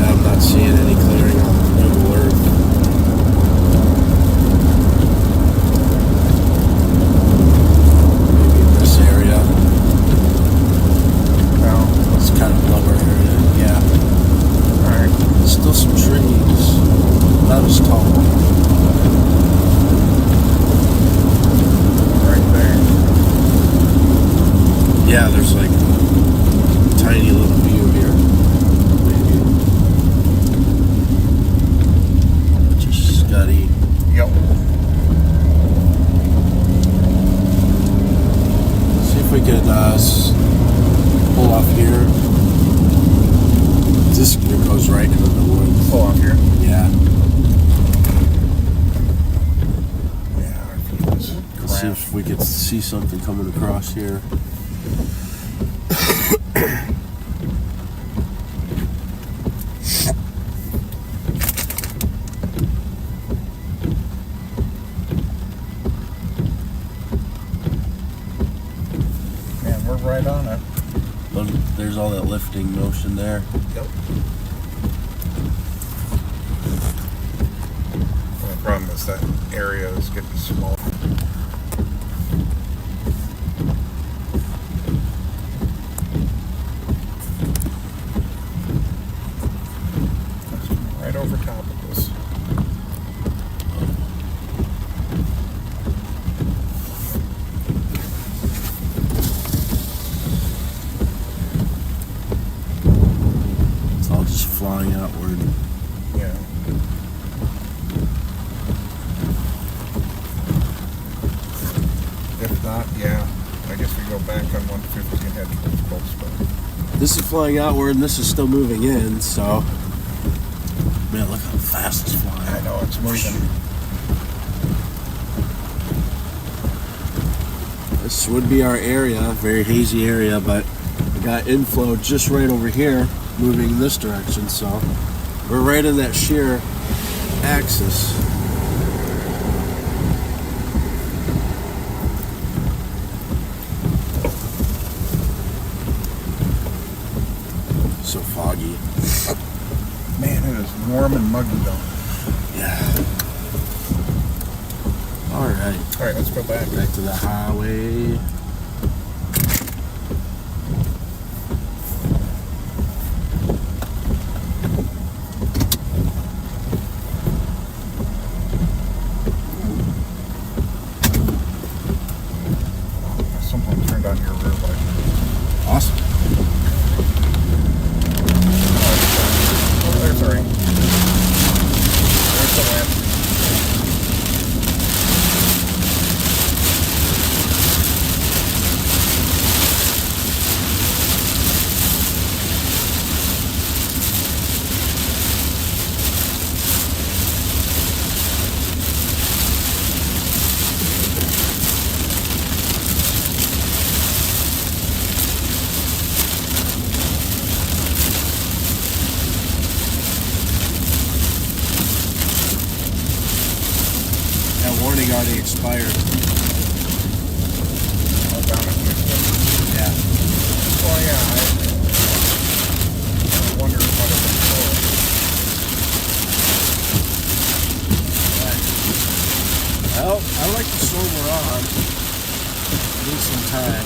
I'm not seeing any clearing on Google Earth. Maybe in this area. No. It's kind of lower area. Yeah. Alright. Still some see something coming across here. Man, we're right on it. But there's all that lifting motion there. Yep. The problem is that area is getting smaller. Right over top of us. It's all just flying outward. Yeah. If not, yeah. I guess we go back on 150 and head towards Coldspell. This is flying outward and this is still moving in, so. Man, look how fast it's flying. I know, it's moving. This would be our area, very hazy area, but we got inflow just right over here, moving in this direction, so we're right in that shear axis. So foggy. Man, it is warm and muggy though. Yeah. Alright. Alright, let's go back. Back to the highway. Someone turned on your rear light. Awesome. Oh, there's our ring. There's the lamp. That warning already expired. Oh, down at Houston. Yeah. Oh, yeah. I wonder what it was for. Well, I like the storm we're on. Need some time.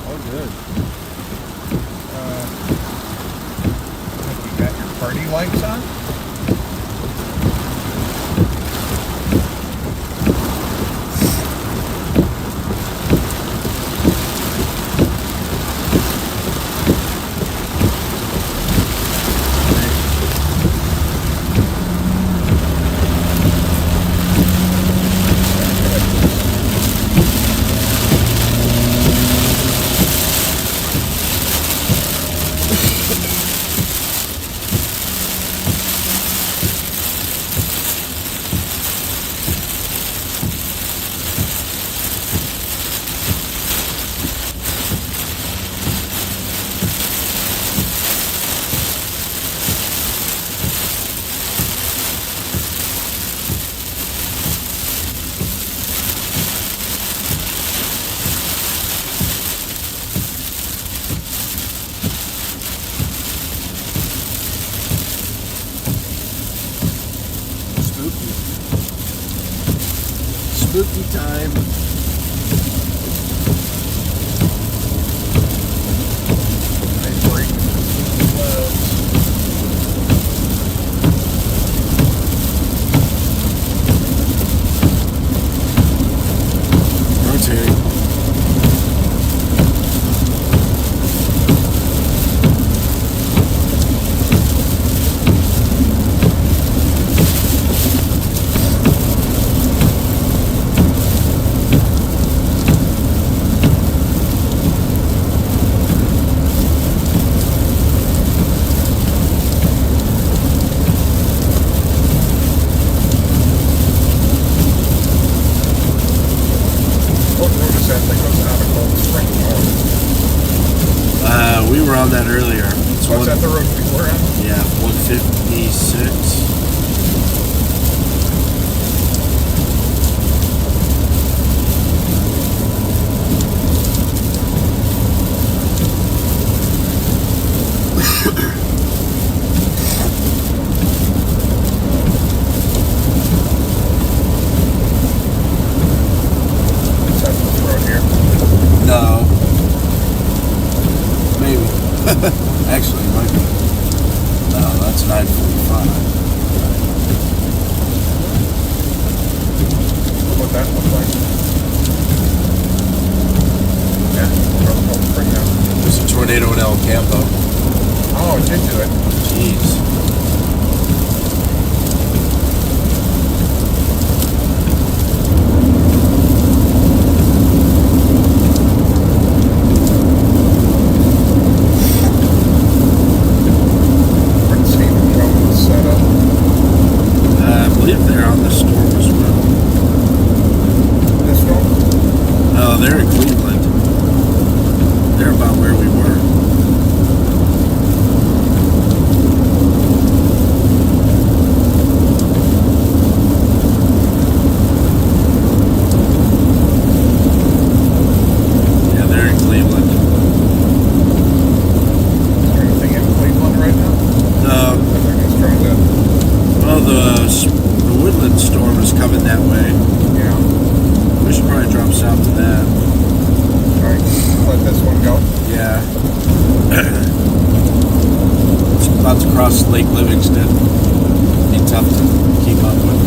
Oh, good. You got your party lights on? Spooky time. Nice break in the clouds. Rotating. Was that the road we were on? Yeah, 156. Is that this road here? No. Maybe. Actually, it might be. No, that's 945. What that look like? Yeah, we'll bring down. There's a tornado in El Campo. Oh, it did do it. Jeez. Where'd Stephen Jones set up? I believe they're on the storm as well. This one? Oh, they're in Cleveland. They're about where we were. Yeah, they're in Cleveland. Is there anything in Cleveland right now? Everything's trying to. Well, the woodland storm is coming that way. Yeah. We should probably drop south to that. Alright, let this one go. Yeah. It's about to cross Lake Livingston. Be tough to keep up with.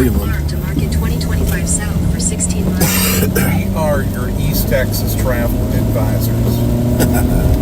Cleveland. Farm to Market 2025 South for 16 miles. We are your East Texas travel advisors.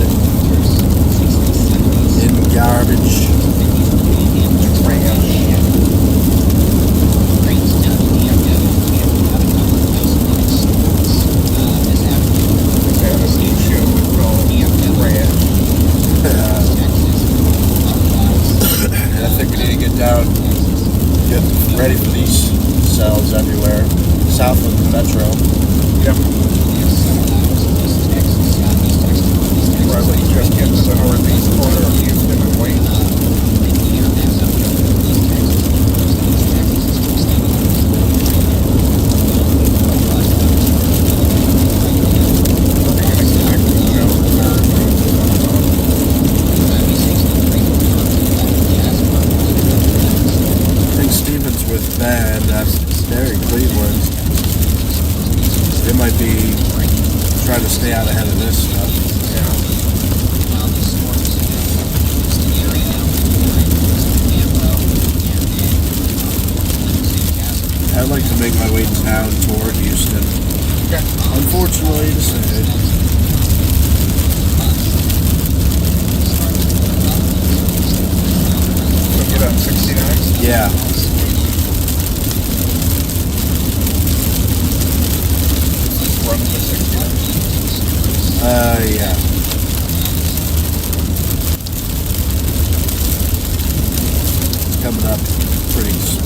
it in garbage. And I think we need to get down, get ready for these cells everywhere, south of the metro. Yep. Probably just get to the northeast corner of Houston and wait. I think Stevens with Ben, they're in Cleveland. They might be trying to stay out ahead of this stuff. I'd like to make my way down toward Houston. Unfortunately to say. So get on 69. Yeah. Run to 69. Yeah. Coming up pretty soon.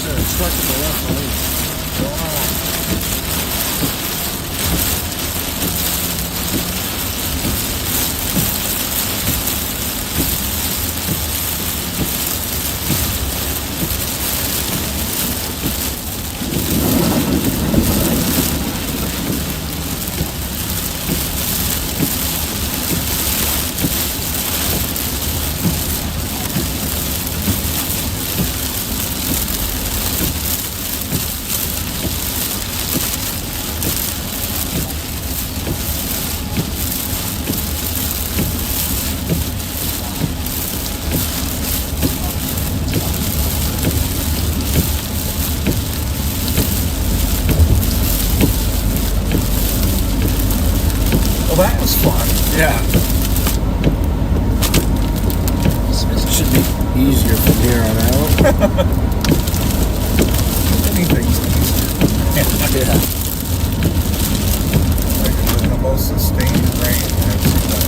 cars and a truck in the left lane. Well, that was fun. Yeah. Should be easier from here on out. Anything's easier. Yeah. Like the most sustained rain I've seen that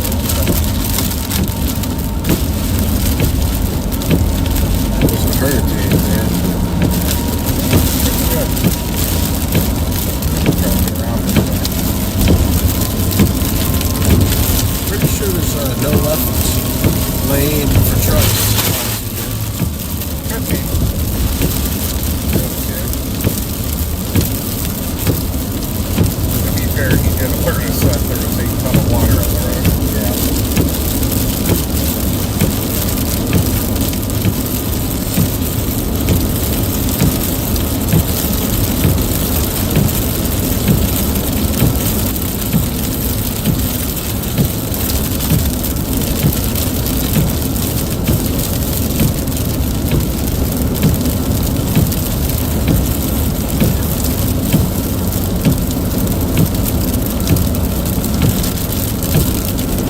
That was a hurricane, man. it's good. Going around it. Pretty sure there's no left lane for trucks. Could be. Okay. To be fair, he did alert us that there was a ton of water on the road. Yeah.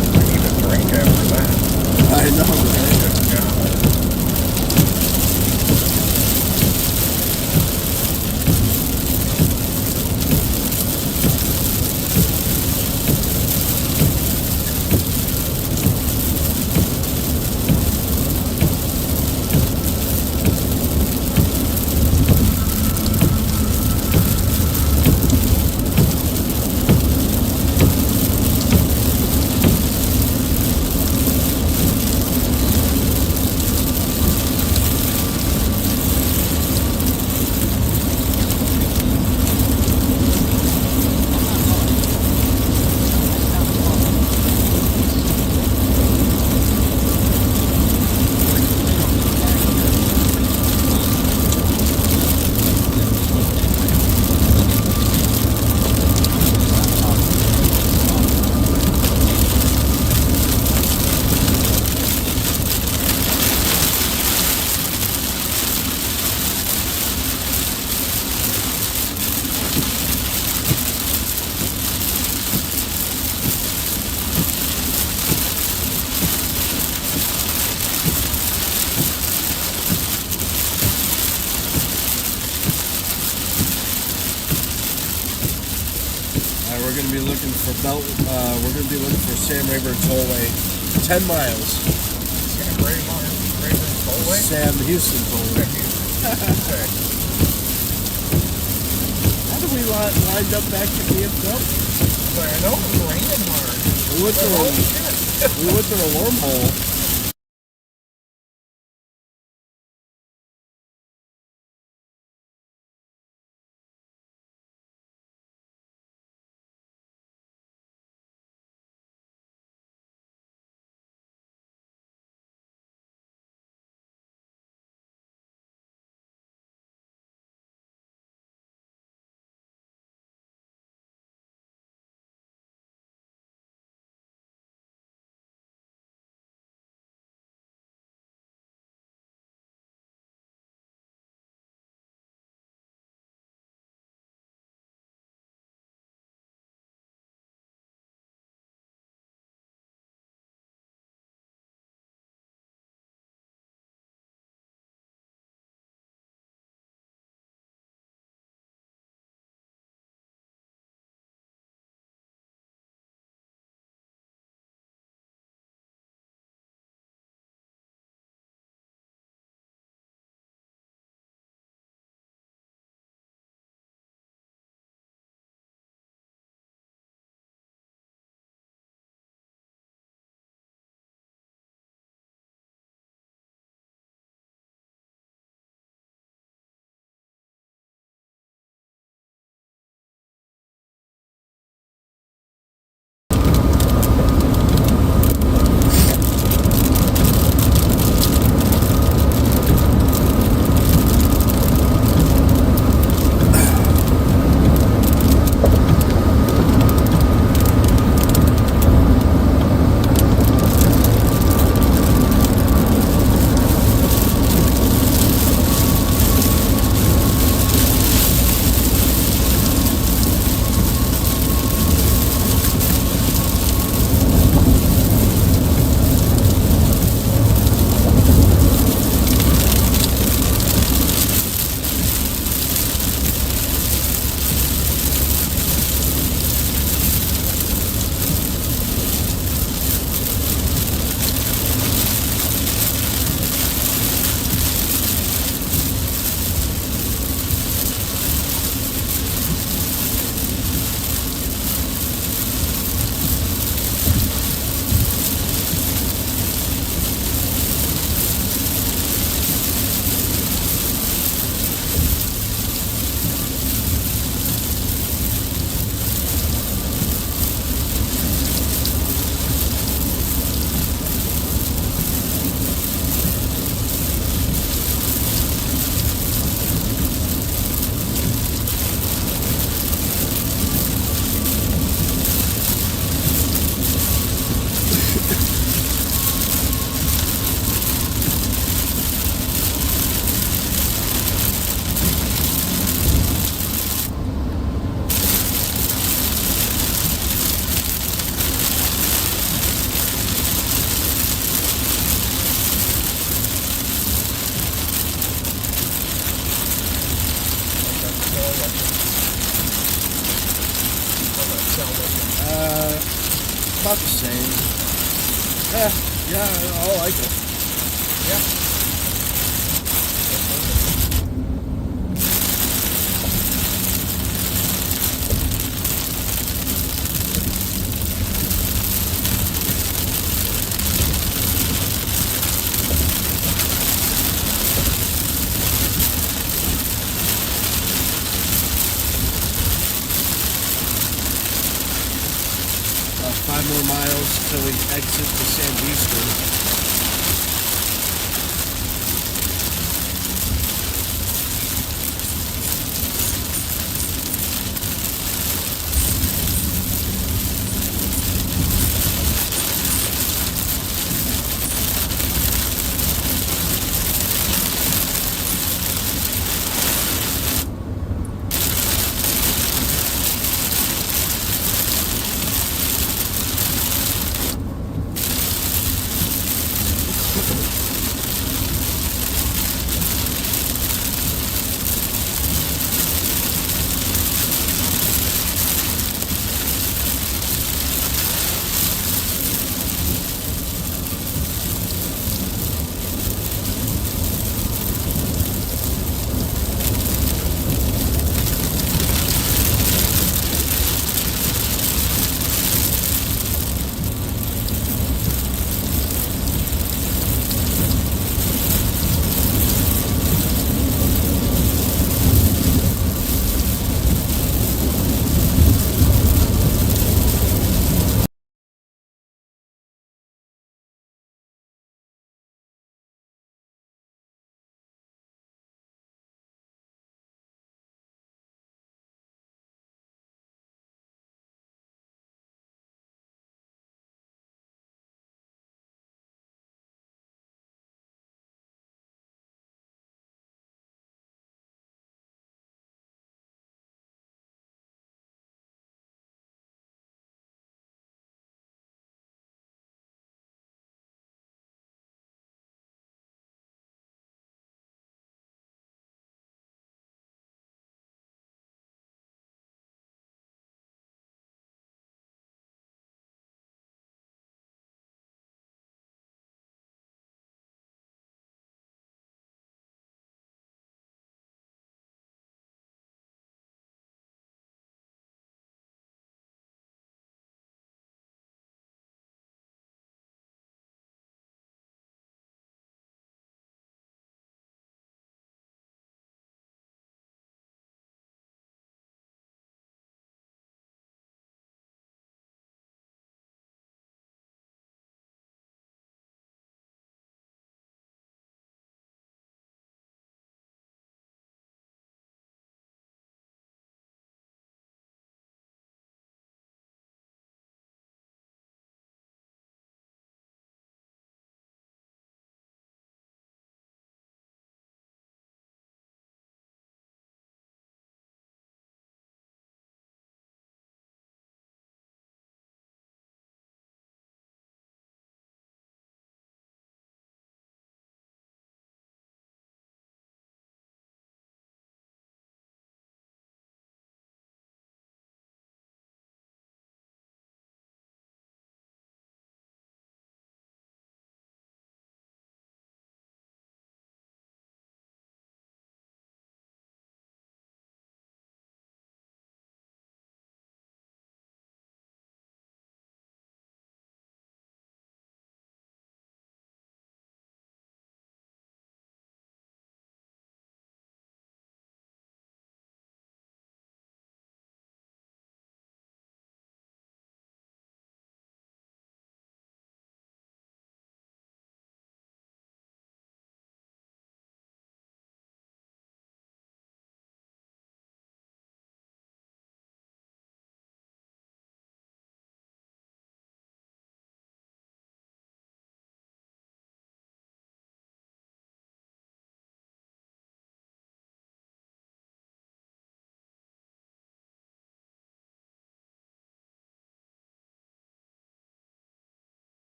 I need a drink after that. I know, right? Good God. We're going to be looking for we're going to be looking for Sam Rayburn Tollway, 10 miles. Sam Rayburn Tollway? Sam Houston Tollway. Okay. How did we lined up back to DFW? I know it was raining hard. We went through a wormhole. I like it. Yeah. About 5 more miles till we exit the San Eastern.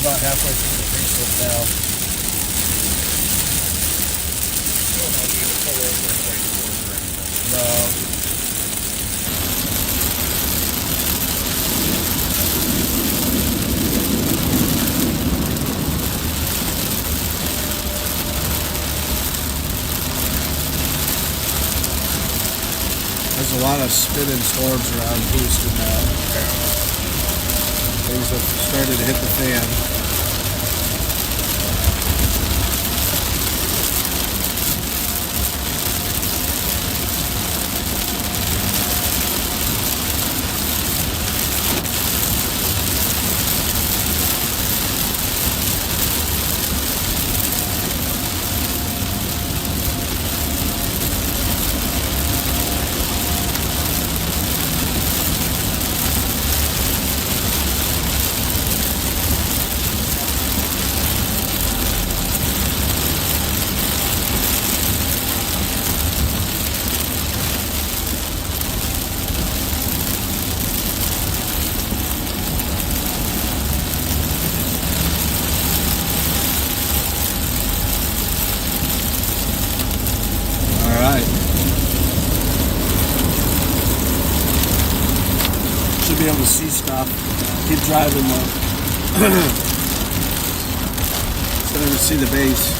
about halfway through the Facebook now. Still no need to pull over and wait for it or anything. No. There's a lot of spinning storms around Houston now. Things have started to hit the fan. Be able to see stuff. Keep driving though. So I can see the base.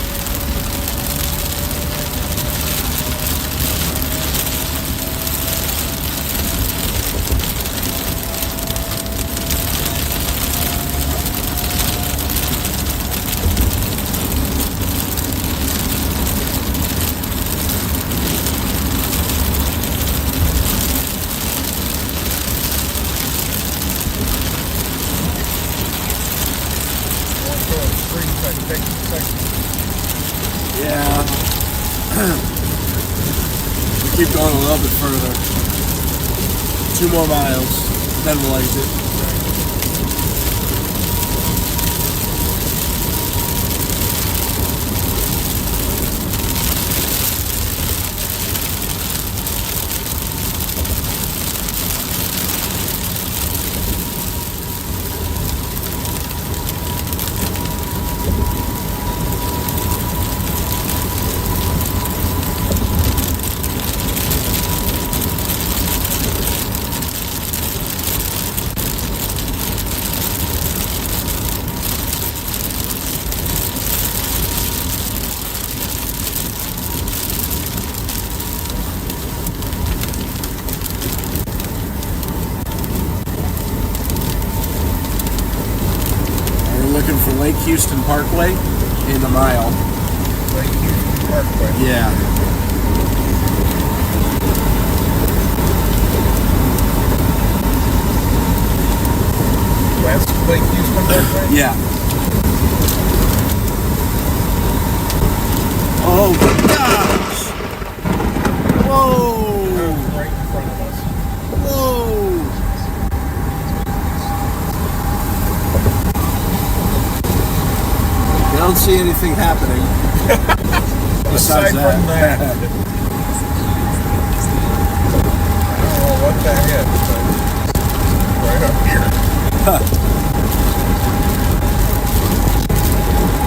Yeah. We keep going a little bit further. 2 more miles, then we'll exit. Looking for Lake Houston Parkway in a mile. Lake Houston Parkway? Yeah. West Lake Houston Parkway? Yeah. Oh gosh! Whoa! Right in front of us. Whoa! I don't see anything happening. Aside Besides from that. I don't know what that is, but right up here. Huh.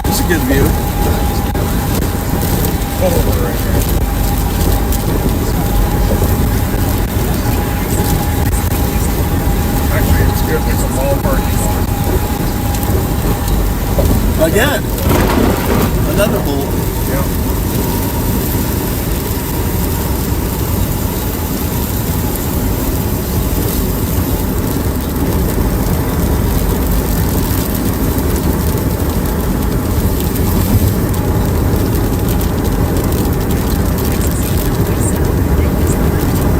It's a good view. Pull over right here. Actually, it's good. There's a mall parking lot. Again, another bolt. Yeah.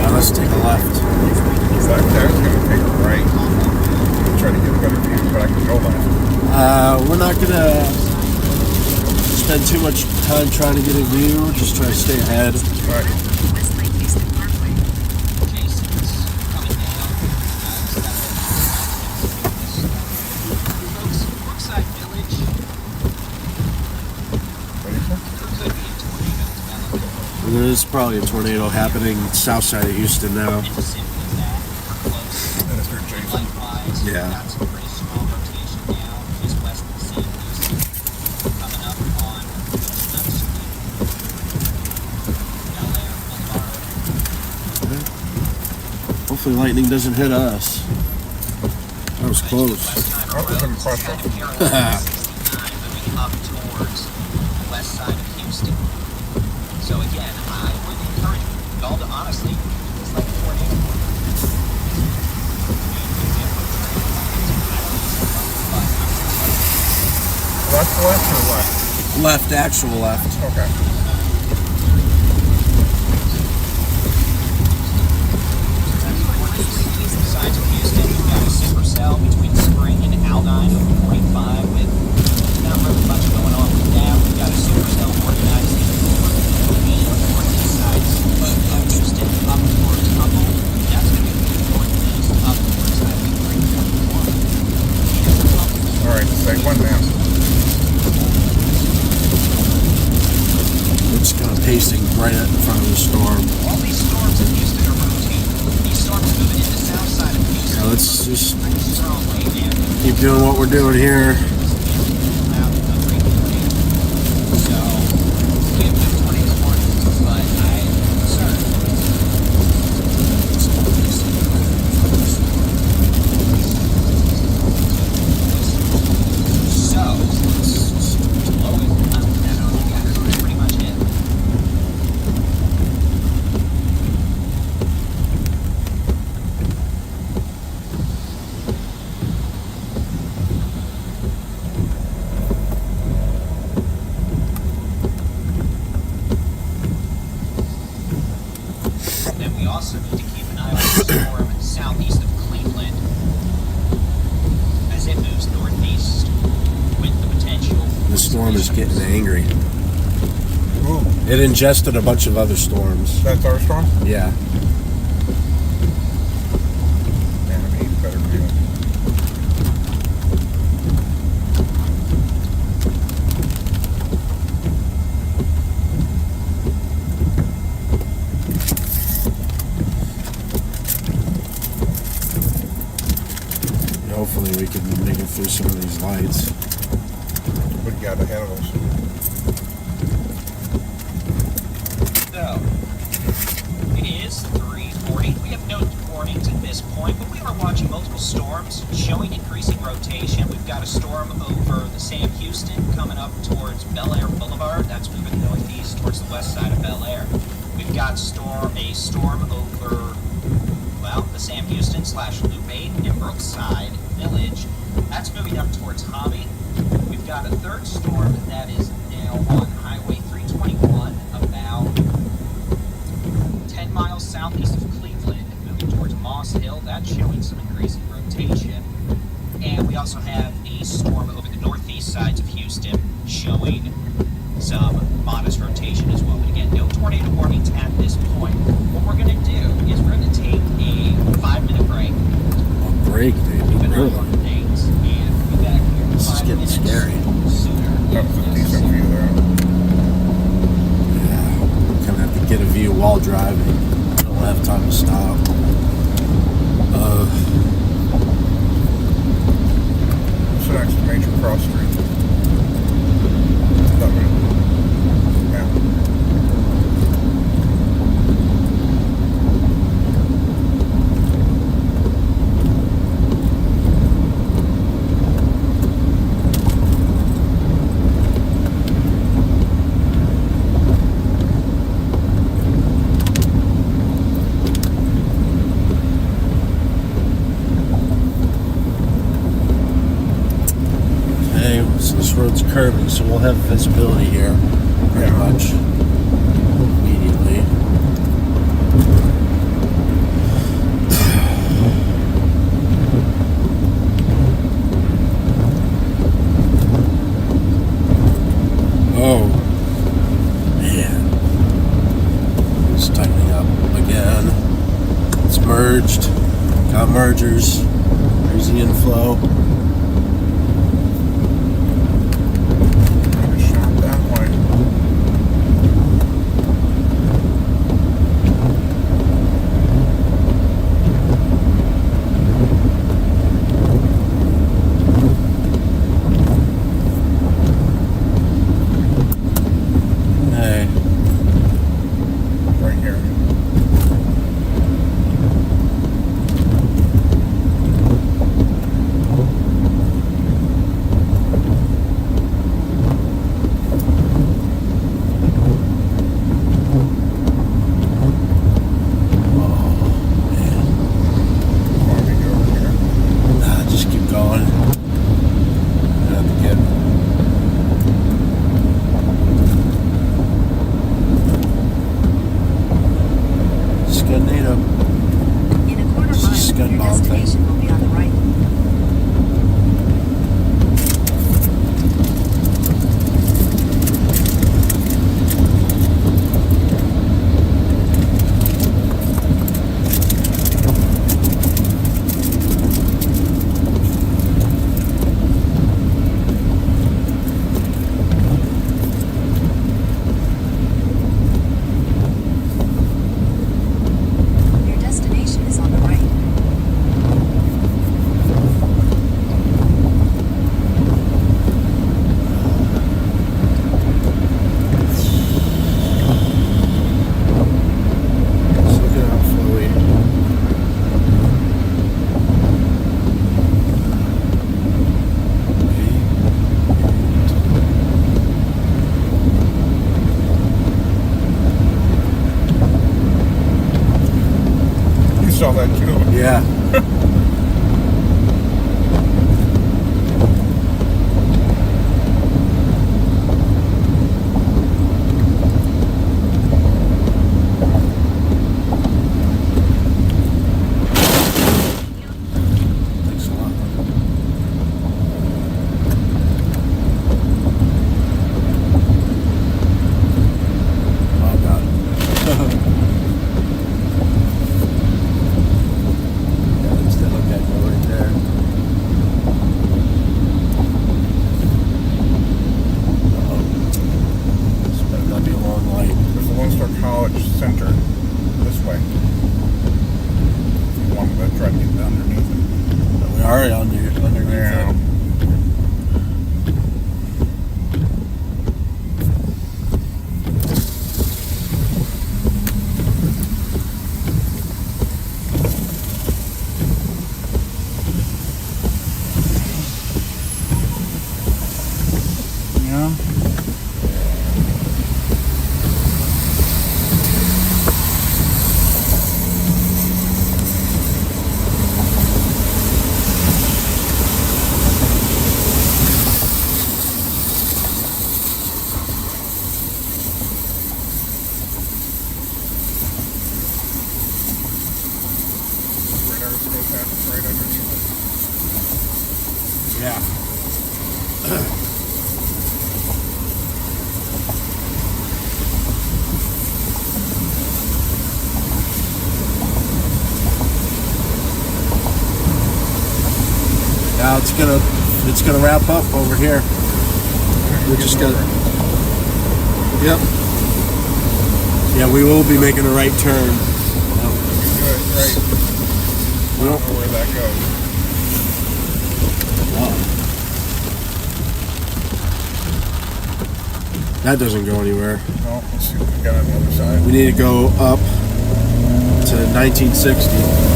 Now let's take a left. In fact, I was going to take a right. Try to get a better view, but I can go left. We're not gonna spend too much time trying to get a view. Just try to stay ahead. Right. West Lake Houston Parkway. Jason's coming down. Folks, Brookside Village. What do you say? There could be a tornado developing. There's probably a tornado happening south side of Houston now. And simply that, we're close. Minister Jason. Likewise, Yeah. got some pretty small rotation now, just west of the Hopefully lightning doesn't hit us. That was close. That was impressive. Moving up towards the west side of Houston. So again, I would encourage you all to honestly, it's like a tornado. Left or left? Left, actual left. Okay. Sides of Houston, we've got a Supercell between Spring and Aldine over 45 with not really much going on with that. We've got a Supercell organizing over the northeast sides of Houston up towards Tomball. That's going to be the northeast up towards Highway 321. All right, say one now. It's kind of pacing right in front of the storm. All these storms in Houston are rotating. These storms moving in the south side of Houston. Now let's just Pretty strongly, and keep doing what we're doing here. So, we have no tornado warnings, but I am concerned. So, low is pretty much it. Then we also need to keep an eye on the storm southeast of Cleveland as it moves northeast with the potential. The storm is getting angry. Ooh, It ingested a bunch of other storms. that's our storm? Yeah. Man, I need a better view. Hopefully we can make it through some of these lights. What do you got ahead of us? So, it is 3:40. We have no warnings at this point, but we are watching multiple storms showing increasing rotation. We've got a storm over the Sam Houston coming up towards Bel Air Boulevard. That's moving northeast towards the west side of Bel Air. We've got a storm over, well, the Sam Houston / Loop 8 in Brookside Village. That's moving up towards Hobby. We've got a third storm that is now on Highway 321 about 10 miles southeast of Cleveland, moving towards Moss Hill. That's showing some increasing rotation. And we also have a storm over the northeast sides of Houston showing some modest rotation as well. But again, no tornado warnings at this point. What we're going to do is we're going to take a 5-minute break. A break, dude. Keep an eye Really? on things, and we'll be back here in This is 5 getting minutes scary. sooner. That was a decent view there. Yeah. Kind of have to get a view while driving. I don't have time to stop. What's the next major cross street? That way. Yeah. Okay, so this road's curving, so we'll have visibility here pretty Yeah. much immediately. Oh, man. It's tightening up again. It's merged. Got mergers. Crazy inflow. Kind of shot that way. Hey. Right here. destination will be on the right. Your destination is on the right. Let's look at how flowy. You saw that too. Yeah. Thanks a lot. Oh, God. Yeah, that's the hook echo right there. This better not be a long light. There's the Lone Star College Center this way. If you wanted to try to get underneath it. We are underneath Yeah. it. Yeah. Radar's go past right underneath it. Yeah. Now it's gonna wrap up over here. We're just gonna. Yep. Yeah, we will be making a right turn. You do it right. I don't know where that goes. That doesn't go anywhere. No, let's see what we got on the other side. We need to go up to 1960.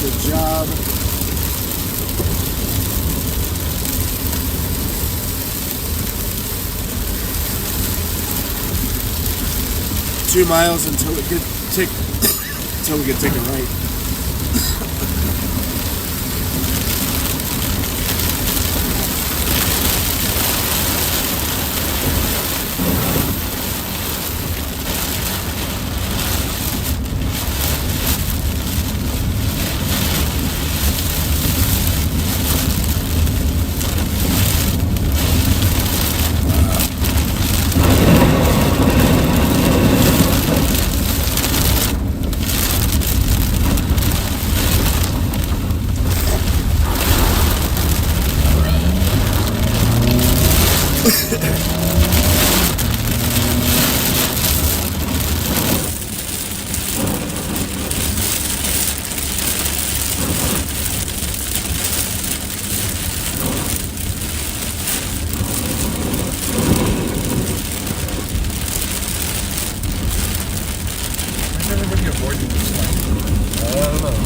Good job. 2 miles until we get take a right. Everybody avoiding this thing. I don't know.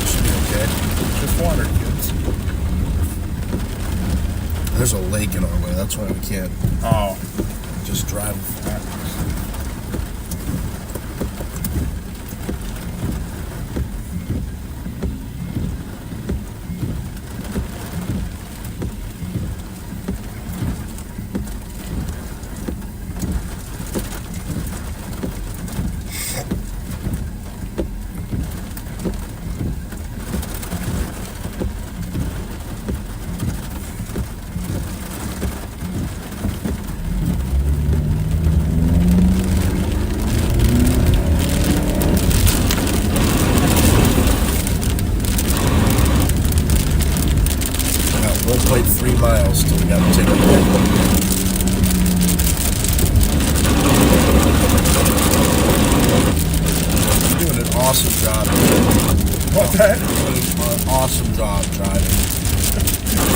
Should be okay. Just water, kids. I there's a lake in our way. That's why we can't just drive. About 1.3 miles till we got to take a break. You're doing an awesome job. What's that? You're doing an awesome job driving.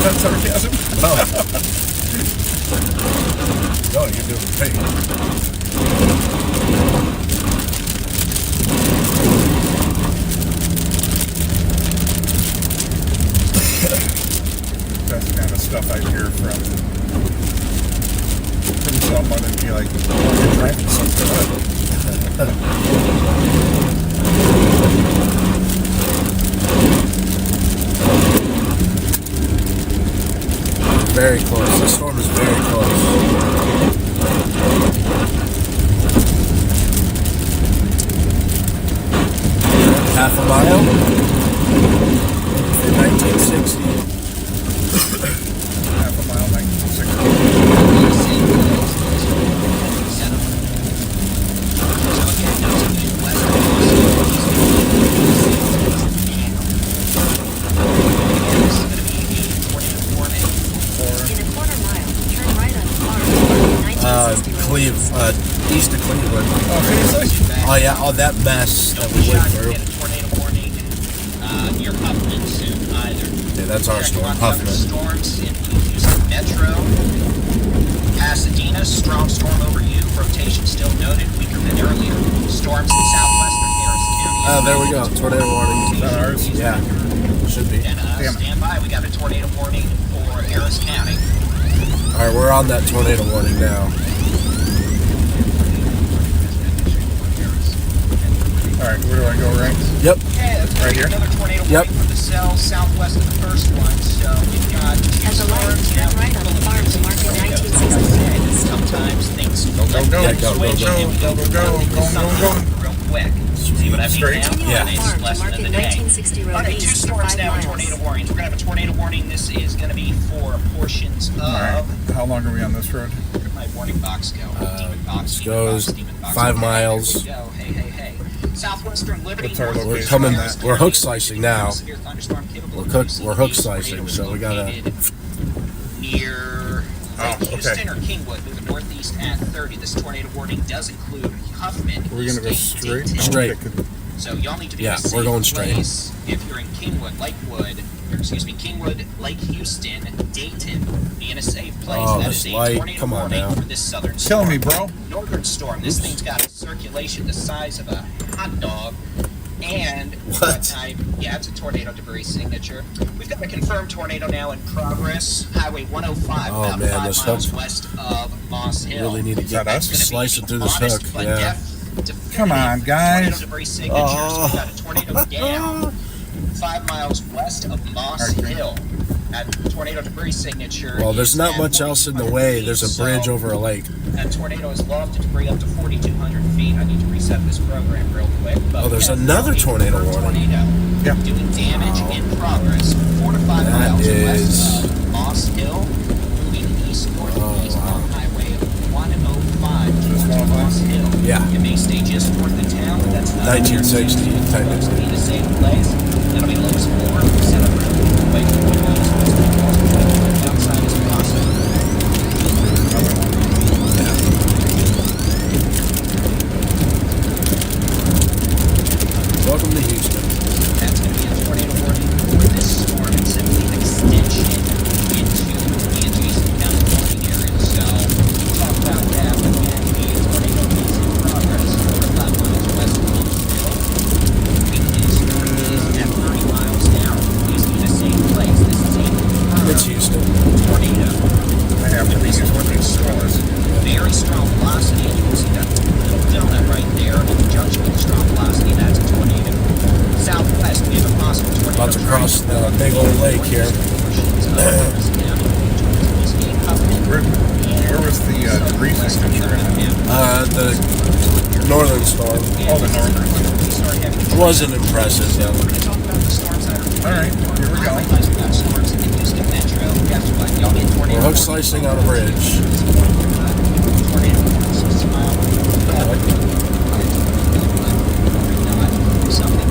That's sarcasm. No, you're doing great. That's the kind of stuff I hear from someone and be like, oh, you're driving so good. Very close. The storm is very close. Half a mile in 1960. Half a mile, 1960. East of Cleveland. Oh, seriously? Oh yeah, all that mess that we went through. Get a tornado warning near Huffman soon either. Yeah, that's our storm, Checking on the other Huffman. storms in Houston Metro. Pasadena, strong storm over you. Rotation still noted, weaker than earlier. Storms in southwestern Harris County. Oh, there we go. Tornado warning. Is that ours? Yeah, should be. And Damn it. stand by. We got a tornado warning for Harris County. All right, we're on that tornado warning now. All right, where do I go, right? Yep. Okay, that's Right here? another tornado Yep. warning for the cell southwest of the first one. So we've got At the light, turn right on the farm to market 1960. Sometimes things Go, go, go. Yeah, go, switch go, and we go, go, go, completely go, go, go. real quick. See what I mean Straight? now? Yeah. It's Farm to less than market the day. 1960 road Okay, two east for storms 5 now with miles. tornado warnings. We're gonna have a tornado warning. This is gonna be for portions of. All right. How long are we on this road? Where did my warning box go? Demon box. this demon goes box, demon box. 5 Okay, miles. Here we go. Hey, hey, hey. Southwestern Liberty. What's our North location We're coming. on that? We're hook slicing now. Severe thunderstorm capable We're of hook producing slicing, tornado so we gotta. located near Oh, okay. Houston or Kingwood, moving northeast at 30. This tornado warning does include Huffman. We're going to go East straight? Dayton. Straight. So y'all need to be Yeah, in a safe we're going straight. place if you're in Kingwood, Kingwood, Lake Houston, Dayton. Be in a safe place. Oh, That this is a light. tornado Come on warning now. for this southern Killing storm. me, bro. Northern storm. This thing's got a circulation the size of a hot dog. And What? type? Yeah, it's a tornado debris signature. We've got a confirmed tornado now in progress. Highway 105, Oh, about man, 5 this miles hook. west of Moss Hill. Really need to Is that get us? It's gonna slicing be through this honest hook. but Yeah. definitive Come on, guys. Tornado debris signature. So we've got a tornado down 5 miles west of Moss Okay. Hill. That tornado debris signature. Well, there's is not at much else in the way. 4,200 There's a feet, bridge so over a lake. that tornado is lofted debris up to 4,200 feet. I need to reset this program real quick. But Oh, there's we have another a tornado confirmed warning. Tornado Yeah. doing damage in progress 4 to 5 That miles is- west of Moss Hill, moving east northeast wow. on Highway 105 Just towards 105? Moss Hill. Yeah. You may stay just north of town, but that's not 1960, technically. Be in a safe place. That'll be lowest 4. Set up real quick. Outside as possible. Welcome to Houston. That's going to be a tornado warning for this storm and simply an extension into the adjacent county warning area. So we'll talk about that when the tornado is in progress. 4 to 5 miles west of Huntsville. Wind is northeast at 30 miles an hour. Please be in a northern storm. Oh, the northern. It wasn't impressive though. All right, here we go. We're hook slicing on a bridge.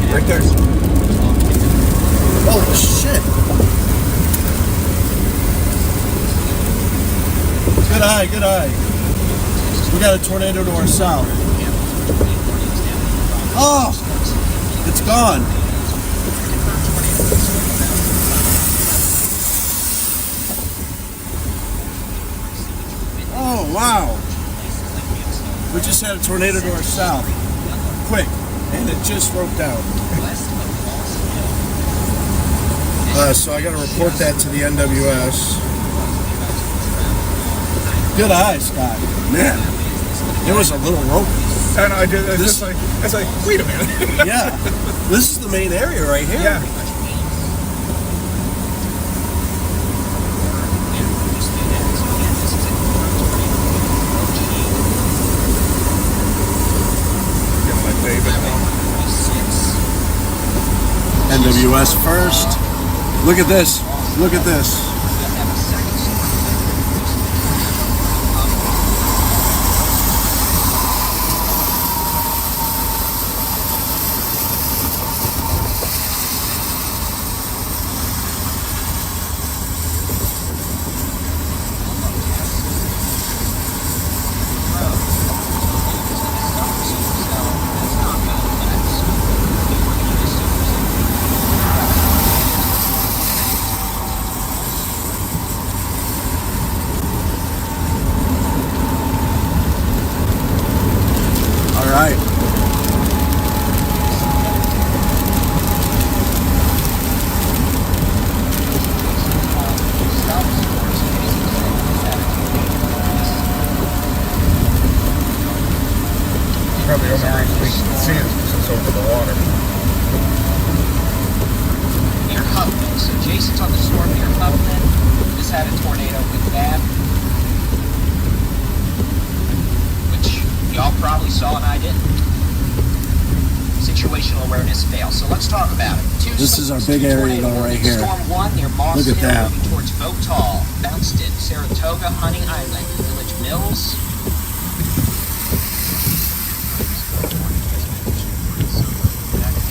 Right there. Holy shit! Good eye, good eye. We got a tornado to our south. Oh! It's gone. Oh, wow. We just had a tornado to our south. Quick. And it just broke down. So I got to report that to the NWS. Good eye, Scott. Man, it was a little ropey. And I did. It's like, wait a minute. Yeah, this is the main area right here. Yeah. Get my David now. NWS first. Look at this. Look at this. All right. Probably the only reason we can see it is because it's over the water. Near Huffman. So Jason's on the storm near Huffman. Just had a tornado with that, which y'all probably saw and I didn't. Situational awareness fail. So let's talk about it. This is our big area though right here. Storm 1 near Boston. Look at that. Moving towards Oaktal. Bounced in Saratoga, Honey Island, Village Mills.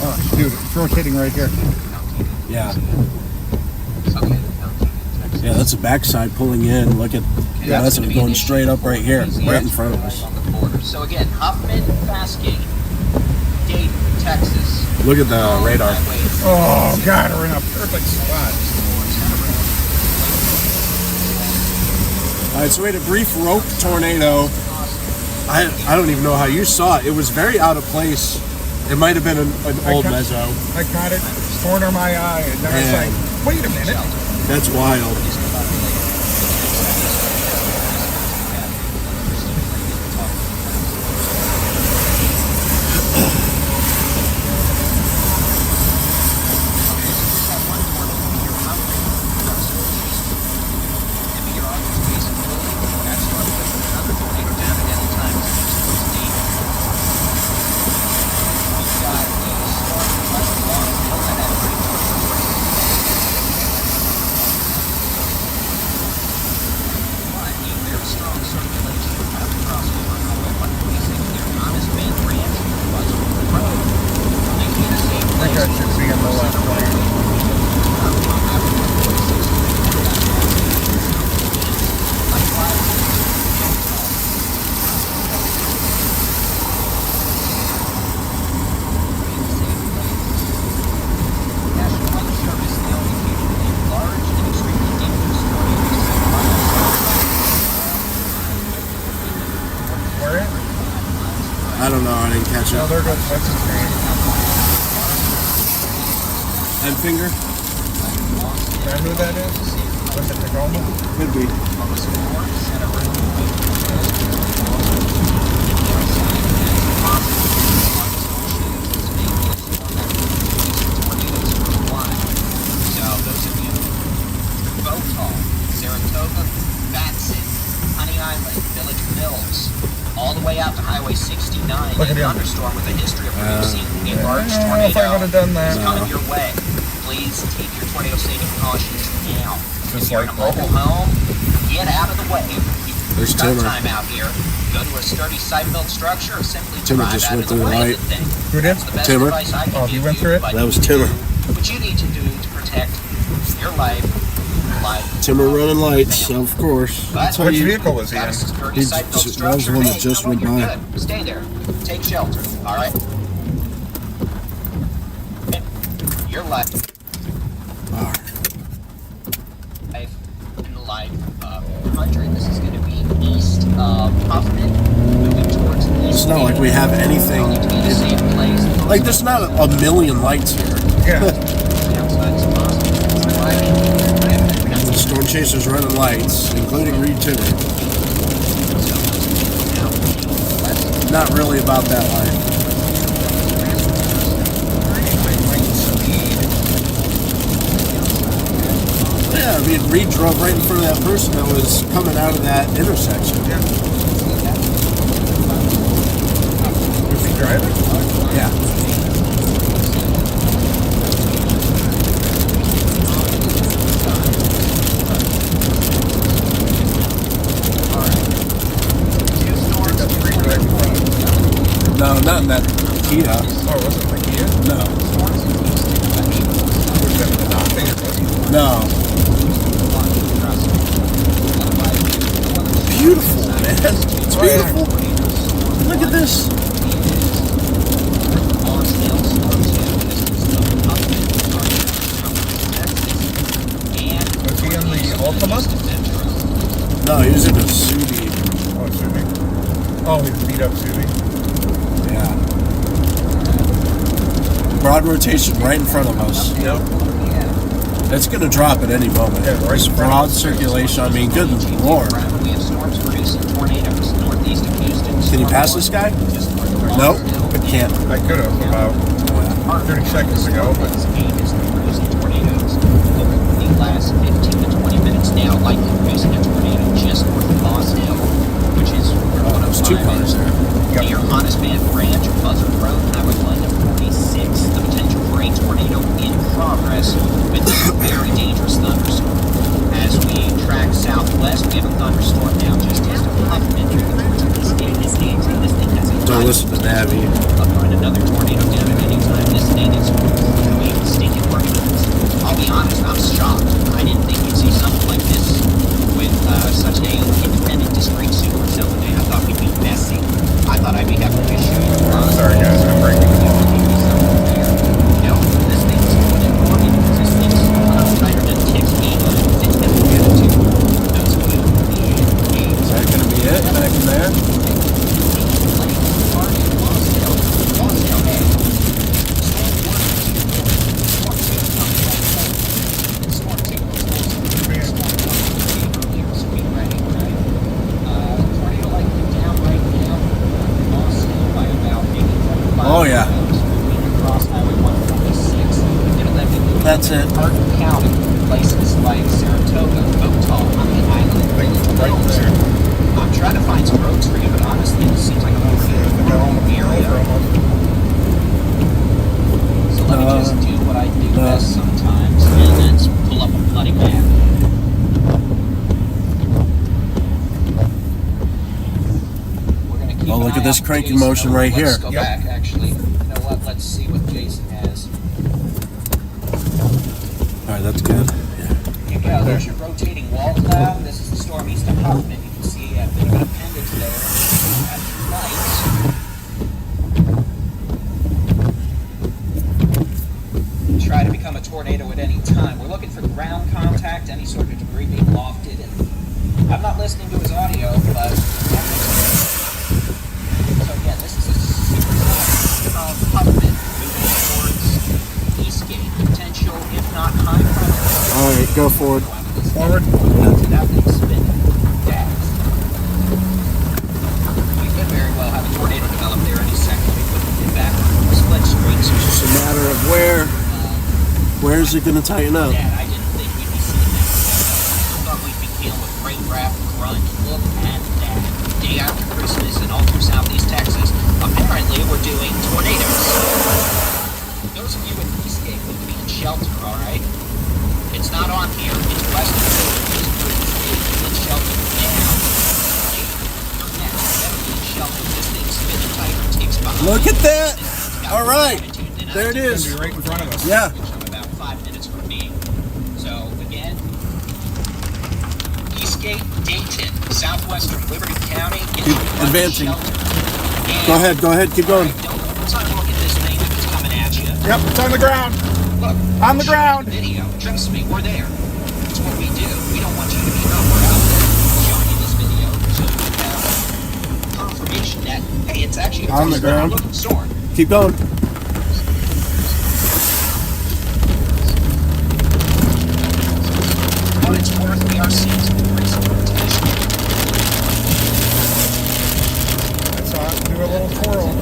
Oh, dude, it's rotating right here. Yeah. Yeah, that's the backside pulling in. Look at that's going straight up right here, right in front of us. On the border. So again, Huffman, Fastgate, Dayton, Texas. Look at the radar. Oh, God, we're in a perfect spot. All right, so we had a brief rope tornado. I don't even know how you saw it. It was very out of place. It might have been an old meso. I caught it, corner of my eye, and then I was like, wait a minute. That's wild. I think I should be in the left lane. Where is it? I don't know. I didn't catch Oh, it. there goes what's his name. Head finger? Is that who that is? Was it Tacoma? Could be. Saratoga, Batson, Honey Island, Village Mills, all the way out to Highway 69. Look A at him. thunderstorm with a history of producing a large I don't know tornado if I would have done that. is coming your way. Please take your tornado saving precautions now. Just If you're in a like mobile home, get out of the way. There's You've got Timmer. time out here. Go to a sturdy site-built structure or simply Timmer drive just out went of the through the way light. of the thing. Who did? That's the best Timmer. advice I can Oh, give you went through it? but That was you Timmer. do what you need to do to protect your life, Timmer running lights, of course. That's how Which you. vehicle was he in? Got a sturdy He's- site-built that was the structure. one that Hey, just you know what? went You're by. good. Stay there. Take shelter. All right. Your life. Alright. In the life of 100. This is going to be east of Huffman, moving towards east. It's not like we have anything. All need to be in the same place. Like, there's not a million lights here. Yeah. Outside is possible. Storm chasers running lights, including Reed Timmer. Not really about that life. Yeah, I mean, Reed drove right in front of that person that was coming out of that intersection. Was he driving? Yeah. No, not in that Kia. Oh, was it the Kia? No. Was that the Dante or was it? No. Beautiful, man. It's beautiful. Look at this. Was he in the Ultima? No, he was in a Subi. Oh, Subi. Oh, he beat up Subi. Yeah. Broad rotation right in front of us. Yep. It's going to drop at any moment. Yeah, right in front Broad of us. circulation. I mean, good lord. We have storms producing tornadoes northeast of Houston. Can you pass this guy? Nope. Can't. I could have about 30 seconds ago, but The last 15 to 20 minutes now, likely producing a tornado just north of Boston, which is where Oh, there's two cars there. near Honest Man Ranch, Buzzard Road, Highway 146. The potential for a tornado in progress with this very dangerous thunderstorm. As we track southwest, we have a thunderstorm now just east of Huffman. This thing has a Don't listen to Navi. I'll find another tornado down at any time. This thing is doing stinking organized. I'll be honest, I'm shocked. I didn't think you'd see something like this with such a independent, discreet Supercell today. I thought we'd be messy. I thought I'd be having to show you. sorry guys, I'm breaking the law. No, this thing is doing it for me because this thing's tighter than ticks me. It's going to get to those games. Is that going to be it back in there? Oh, yeah. That's it. Martin County, places like Saratoga, Otaw, on the island. Right there. I'm trying to find some roads for you, but honestly, it seems like I'm over the area. So let me just do what I do best sometimes, and that's pull up a bloody map. We're gonna keep Oh, an look eye at this out for cranking Jason. motion right Let's here. go Yep. back, actually. You know what? Let's see what Jason has. Alright, that's good. Here you go. There's your rotating wall cloud. This is the storm east of Huffman. You can see a bit of an appendage there at the right. Try to become a tornado at any time. We're looking for ground contact, any sort of debris being lofted, and I'm not listening to his audio, but so again, this is a super of Huffman moving towards Eastgate. Potential, if not high pressure. Alright, go forward. Forward. That thing's spinning fast. We could very well have a tornado develop there any second. We could get back on split screens. It's just a matter of where is it going to tighten up? Dad, I didn't think we'd be seeing that. I thought we'd be dealing with great rap, grunge, look at that. Day after Christmas and all shelter, all right? It's not on here. It's west of the it's shelter now. You're next. Better be in shelter. This thing's spinning tighter. Takes behind. Look at that. It's got All right. latitude, then There it It's is. gonna be right in front of us. Yeah. I'm about 5 minutes from me. So again, Eastgate, Dayton, southwestern Liberty County. Keep advancing. Go ahead, keep going. Don't try to look at this thing if it's coming at you. Yep, it's on the ground. Look, On the ground. Video. Trust me, we're there. It's what we do. We don't want you to be we're out there showing you this video so you have confirmation that hey, it's actually On the ground. looking storm. Keep going. What it's worth, we are seeing some increasing rotation. I saw it do a little twirl.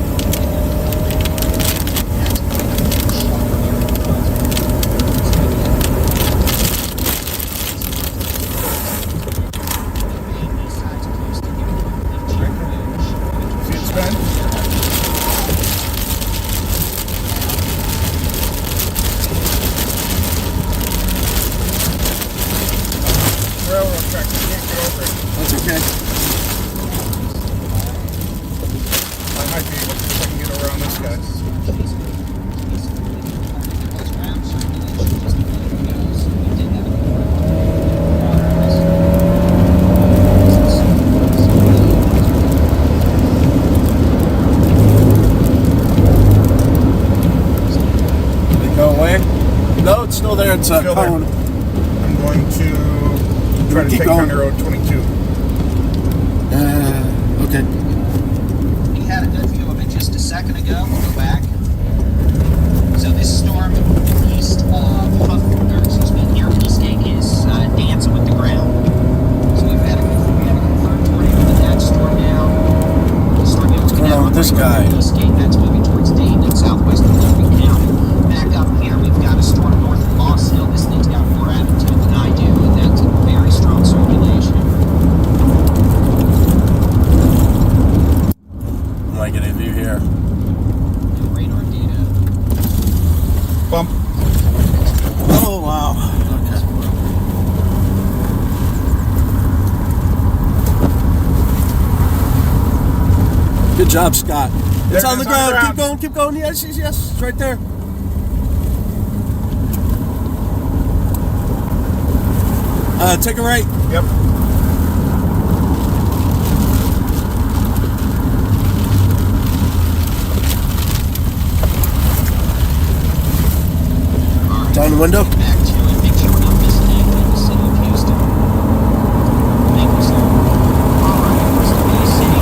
See it spin? Railroad track, you can't get over it. That's okay. I might be able to if I can get around this guy. Did it go away? No, it's still there. It's Still there. cone. I'm going to try to Keep take going. County Road 22. Okay. We had a good view of it just a second ago. We'll go back. So this storm east of Huntsville, or excuse me, near Eastgate is dancing with the ground. So we had a confirmed tornado with that storm now. The storm What's going on with this guy? Eastgate, that's moving towards Dayton and southwest of Liberty County. Back up here, we've got a storm north of Mesoscale. This thing's got more attitude than I do, and that's a very strong circulation. I'm like getting a view here. Radar data. Bump. Oh wow. Okay. Good job, Scott. It's There on it the is, on the ground. ground. Keep going. Yes. It's right there. Take a right. Yep. Down the window. Back to it. Make sure we're not missing anything in the city of Houston. Thank you, sir. All right, so the city.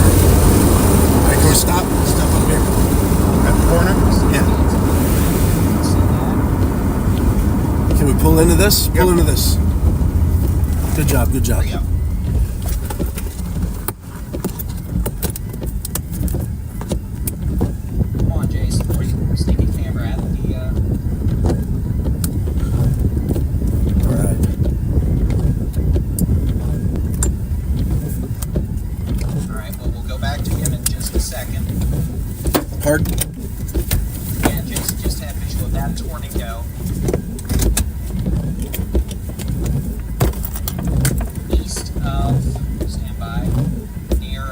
Alright, can we stop? Stop up here. At the corner? Yeah. Can we pull into this? Pull into this. Good job. There you go. Come on, Jason. Stick your camera at the. Alright. All right. Well, we'll go back to him in just a second. Pardon? And Jason just had visual of that tornado. East of standby near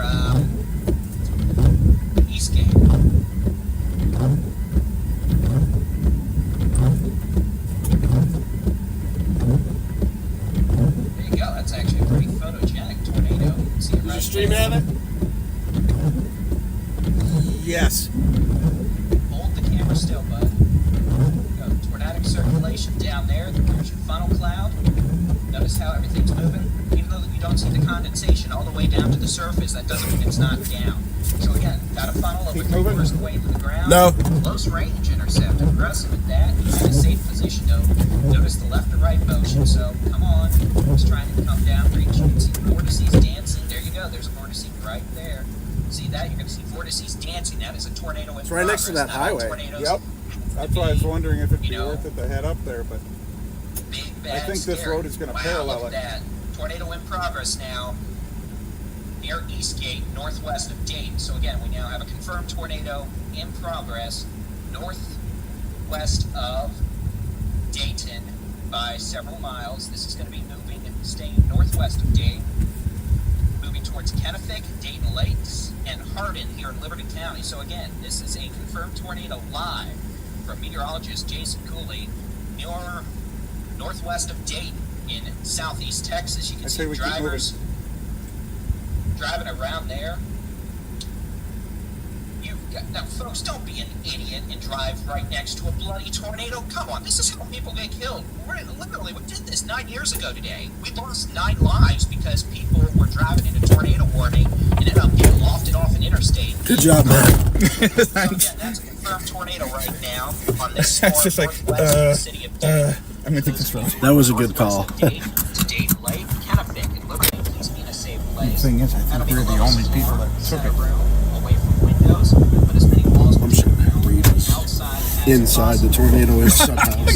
Eastgate. There you go. That's actually a pretty photogenic tornado. You can see it right Stream there. have it? Yes. Hold the camera still, bud. Go. Tornadic circulation down there. There's your funnel cloud. Notice how everything's moving? Even though you don't see the condensation all the way down to the surface, that doesn't mean it's not down. So again, got a funnel over Keep 3/4 moving. of the way to the ground. No. Close range intercept. Aggressive at that. He's in a safe position though. Notice the left to right motion. So come on. He's trying to come down, reach. You can see vortices dancing. There you go. There's a vortice right there. See that? You're going to see vortices dancing. That is a tornado in It's right next to progress. that Now, highway. tornadoes Yep. That's why I was wondering if it'd be You know, worth it to head up there, but Big, bad, think this scary. road is gonna Wow, parallel look it. at that. Tornado in progress now near Eastgate, northwest of Dayton. So again, we now have a confirmed tornado in progress northwest of Dayton by several miles. This is going to be moving, staying northwest of Dayton, moving towards Kennefic, Dayton Lakes, and Hardin here in Liberty County. So again, this is a confirmed tornado live from meteorologist Jason Cooley, near northwest of Dayton in southeast Texas. You can I see say we keep drivers driving around there. Now, folks, don't be an idiot and drive right next to a bloody tornado. Come on, this is how people get killed. Literally, we did this 9 years ago today. We lost 9 lives because people were driving into tornado warning and ended up getting lofted off an interstate. Good job, man. So again, that's a confirmed tornado right now on this storm It's just like, northwest of the city of Dayton. I'm gonna take this road. That was a good call. To Dayton Lake, Kennefic, and Liberty, please be in a safe place. The thing is, I think That'll be we're the lowest only people floor, that took center it. room, away from windows, but as many walls I'm sure Reed is outside as inside the possible. tornado is somehow.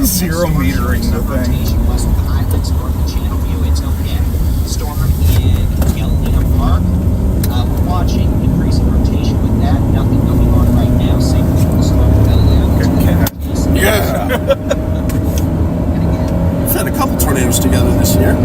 Zero metering the thing. Rotation west of the Highlands, north of Channel View, it's okay. Storm in Galena Park. We're watching increasing rotation with that. Nothing going on right now. Same thing with the storm in Galileo. Good catch. Yeah. And again, We've had a couple tornadoes together this year.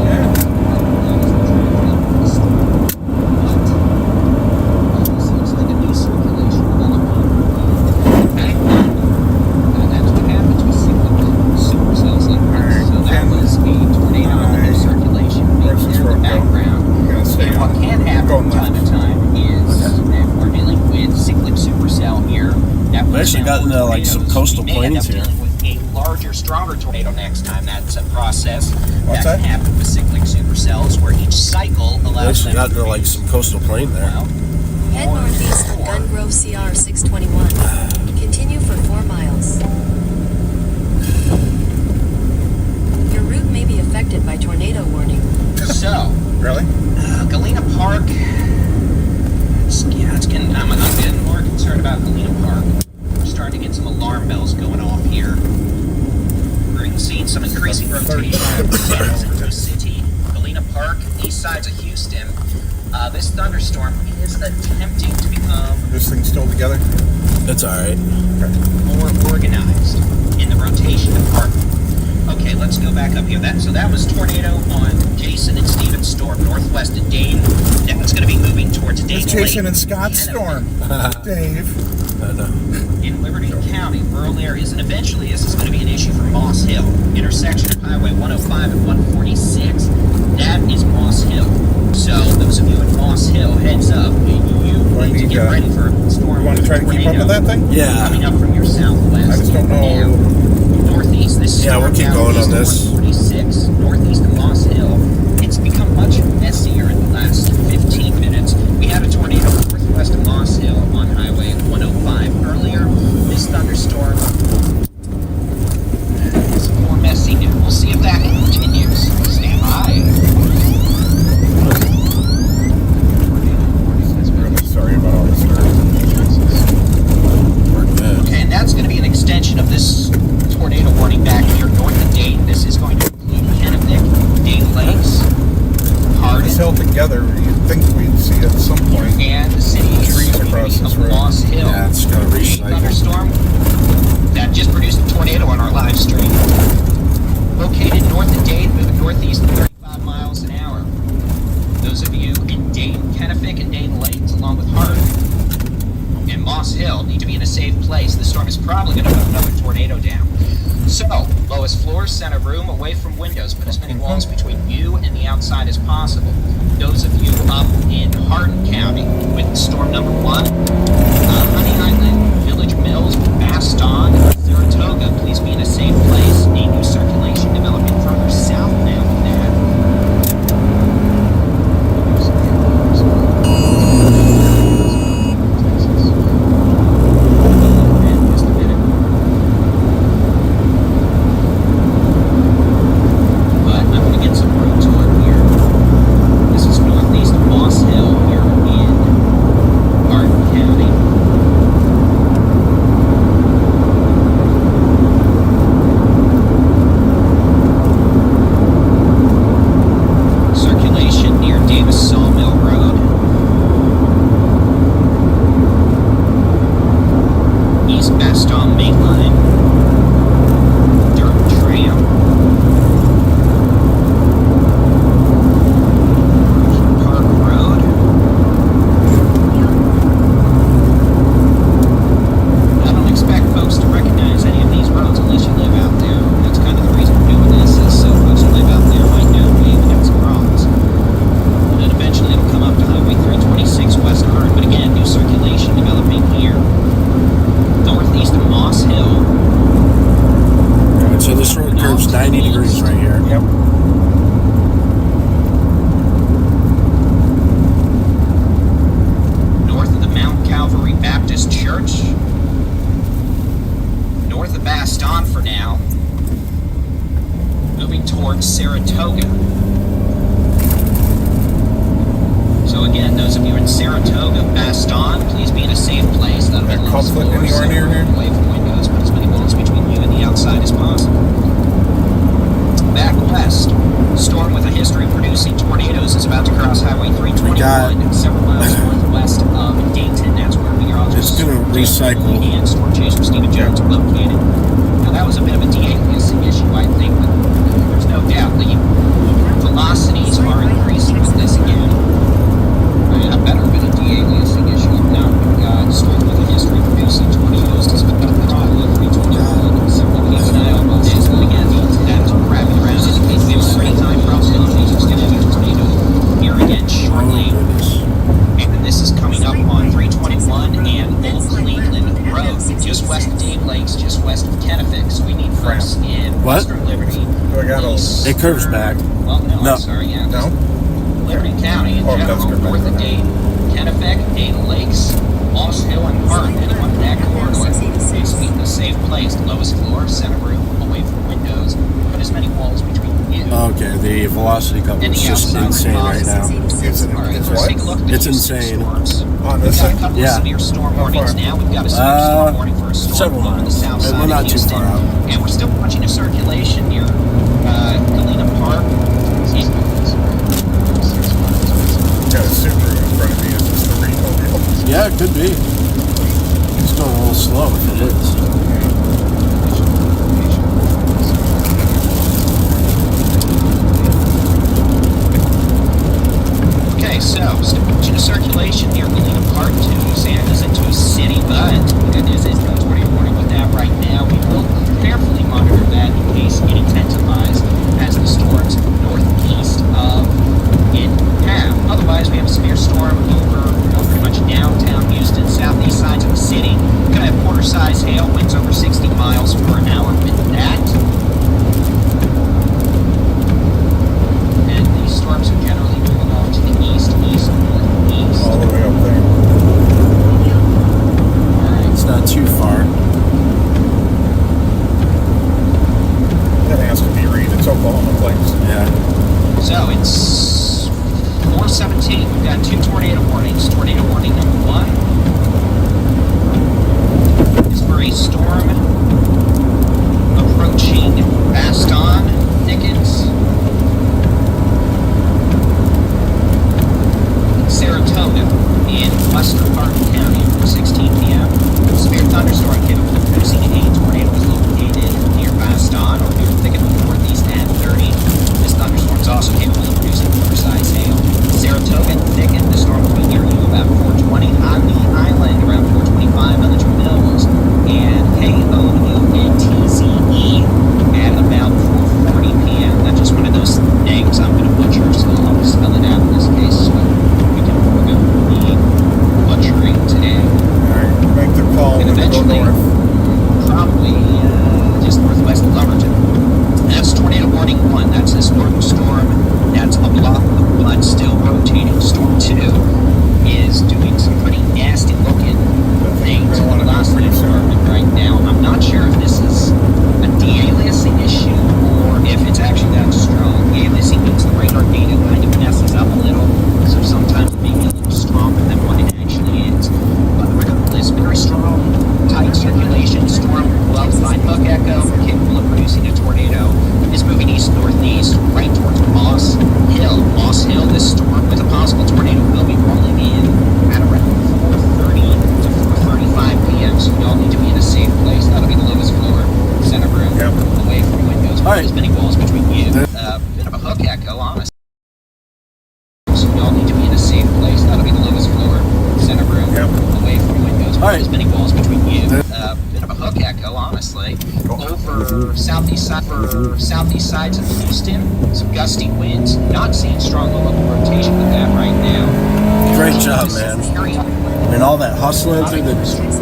We actually got into like some coastal plains here. A larger, stronger tornado next time. That's a process What's that that? can happen with cyclic supercells, where each cycle We allows actually them got to into like produce, some coastal plain there. well, Head northeast on Gun Grove CR 621. Continue for 4 miles. Your route may be affected by tornado warning. So, Really? Galena Park. It's getting, I'm getting more concerned about Galena Park. We're starting to get some alarm bells going off here. We're seeing some increasing rotation of San Jose City, Galena Park, east sides of Houston. This thunderstorm is attempting to become This thing's still together? It's alright. more organized in the rotation department. Okay, let's go back up here. So that was tornado on Jason and Steven's storm, northwest of Dayton. Now it's going to be moving towards Dayton It's Jason Lake, and Scott's storm. Dave. I know. in Liberty County, rural areas, and eventually this is going to be an issue for Moss Hill, intersection of Highway 105 and 146. That is Moss Hill. So those of you in Moss Hill, heads up. You need to get ready for a storm. You want to try to keep up with that thing? Yeah. Coming up from your southwest. I just don't know. Now, northeast. This Yeah, we'll storm keep now going on east of this. 146, northeast of Moss Hill. It's become much messier in the last 15 minutes. We had a tornado northwest of Moss Hill on Highway 105 earlier. This thunderstorm is more messy now. We'll see if that continues. Stand by. Really sorry about all this. Okay, and that's going to be an extension of this tornado warning back here north of Dayton. This is going to include Kennefic, Dayton Lakes, It's Hardin, held together. You'd think we'd see at some point. and the city Trees across this of road. Moss Hill. Yeah, it's gonna Big recycle. thunderstorm that just produced a tornado on our live stream. Located north of Dayton, moving northeast at 35 miles an hour. Those of you in Dayton, Kennefic, and Dayton Lakes, along with Hardin and Moss Hill, need to be in a safe place. The storm is probably going to put another tornado down. So, lowest floor, center room, away from windows. Put as many walls between you and the outside as possible. Those of you up in Hardin County with storm number 1, Honey Island, Village Mills, Baston, Saratoga, please be in a safe place. A new circulation developing further south now than that. Saratoga. So again, those of you in Saratoga, Baston, please be in a safe place. That'll be That the lowest couplet floor, anywhere near here? away from windows, put as many walls between you and the outside as possible. Back west, storm with a history of producing tornadoes is about to cross Highway 321, several miles northwest of Dayton. That's where meteorologist It's gonna recycle. and storm chaser Stephen Jones are located. Now that was a bit of a de-aliasing issue, I think, but there's no doubt the velocities are increasing with this again. A better bit of de-aliasing issue. Now we've got storm with a history of producing tornadoes. It's about to cross Highway 321, several keep an eye on this. And again, that is rapid around indicates we have a pretty high probability there's going to be a tornado here again shortly. And this is coming up on 321 and Old Cleveland Road, just west of Dave Lakes, just west of Kennefic. So we need folks in What? Western Liberty. I got all. It curves back. Well, no, No. I'm sorry, yeah. No? Liberty County in Oh, general, that's good. north of Dave, Kennefic, Dave Lakes, Moss Hill, and Hart. Anyone in that corridor is in a safe place. The lowest floor, center room, away from windows. Put as many walls between you Okay, the velocity couple and is the just outside. insane right now. All right, It's let's what? take a look at the It's Houston insane. storms. On We've this got a thing? couple Yeah. of severe storm warnings far? now. We've got a severe storm warning for a storm several over the miles. south We're side not of too Houston. far out. And we're still watching a circulation near Galena Park. Got a Subaru in front of me. Is this the Reno deal? Yeah, it could be. It's going a little slow if it is. Okay, so still watching a circulation near Galena Park to San Jacinto City, but it is a tornado warning with that right now. We will carefully monitor that in case it intensifies as the storms northeast of it have. Otherwise, we have a severe storm over pretty much downtown Houston, southeast sides of the city. Gonna have quarter-size hail, winds over 60 miles per hour with that. And these storms are generally moving off to the east, northeast. All the way up there. Alright, It's not too far. That has to be Reed. It's Oklahoma Plains. Yeah. so it's 4:17. We've got two tornado warnings. Tornado warning number one is for a storm approaching Baston, Dickens, Saratoga in western Hardin County at 16 p.m. Severe thunderstorm capable of producing a tornado is located near Baston or near thicket of the northeast at 30. This thunderstorm is also capable of producing quarter-size hail. Saratoga and Thicket, the storm will be near you about 4:20 on the island, around 4:25 on the Twin Mills, and KOUNTZE at about 4:40 p.m. That's just one of those names I'm going to butcher, so I'll spell it out in this case so we can forego the butchering today. Alright, make the call And when you go eventually, north. probably just northwest of Lumberton. That's tornado warning one. That's this northern storm. That's a block but still rotating. Storm 2 is doing some pretty nasty looking things in the velocity department right now. I'm not sure if this is a de-aliasing issue or if it's actually that strong. De-aliasing means the radar data kind of messes up a little, so sometimes it may be a little stronger than what it actually is. But regardless, very strong, tight circulation storm, well-defined hook echo, capable of producing a tornado. Is moving east-northeast, right towards Moss Hill. Moss Hill, this storm with a possible tornado will be rolling in at around 4:30 to 4:35 p.m. So y'all need to be in a safe place. That'll be the lowest floor, center room, Yep. away from windows. All right. As many walls between you. Bit of a hook echo, honestly. So y'all need to be in a safe place. That'll be the lowest floor, center room, Yep. away from windows. All right. As many walls between you. Bit of a hook echo, honestly. Over southeast sides of Houston, some gusty winds. Not seeing strong low-level rotation with that right now. Great job, man. I mean, all that hustling through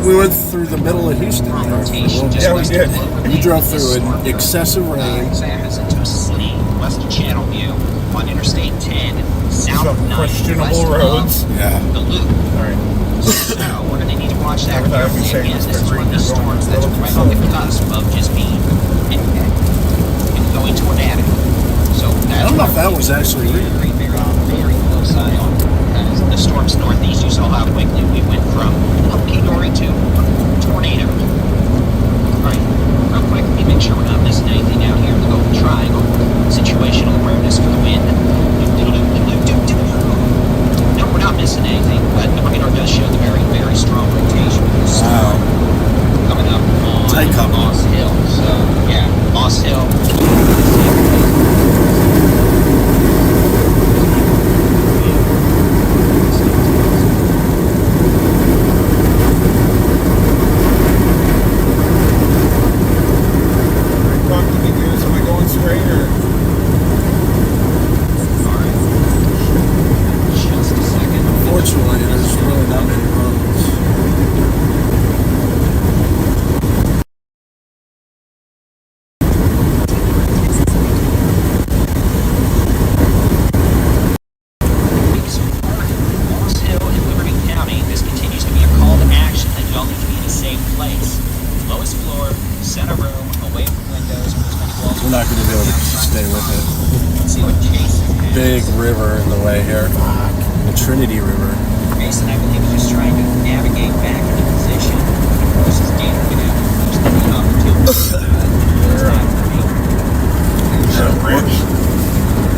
we went through the middle of Houston there for a little bit. Yeah, we did. We drove through an excessive rain. San Jacinto City, west of Channel View, on Interstate 10, south of Some 9, questionable west roads. Yeah. of the Loop. Alright. So we're going to need to watch that Every time you carefully. say Again, it's this is been one of the green, storms you're that's going right on the cusp of just being and going tornadic. I don't know if that was actually real. Very close eye on the storms northeast. You saw how quickly we went from hunky-dory to tornado. All right, real quick, let me make sure we're not missing anything out here in the Golden Triangle. Situational awareness for the wind. No, we're not missing anything, but the radar does show the very, very strong rotation of the storm coming up on Moss Hill. So, yeah, Moss Hill. Unfortunately, there's really not many roads. Moss Hill in Liberty County, this continues to be a call to action that y'all need to be in a safe place. Lowest floor, center room, away from windows, with as many walls. We're not going to be able to stay with it. Let's see what Jason has. Big river in the way here. The Trinity River. Jason, I believe, is just trying to navigate back into position. This is Dan going to have to use the opportunity. It's not for me. Is there a bridge?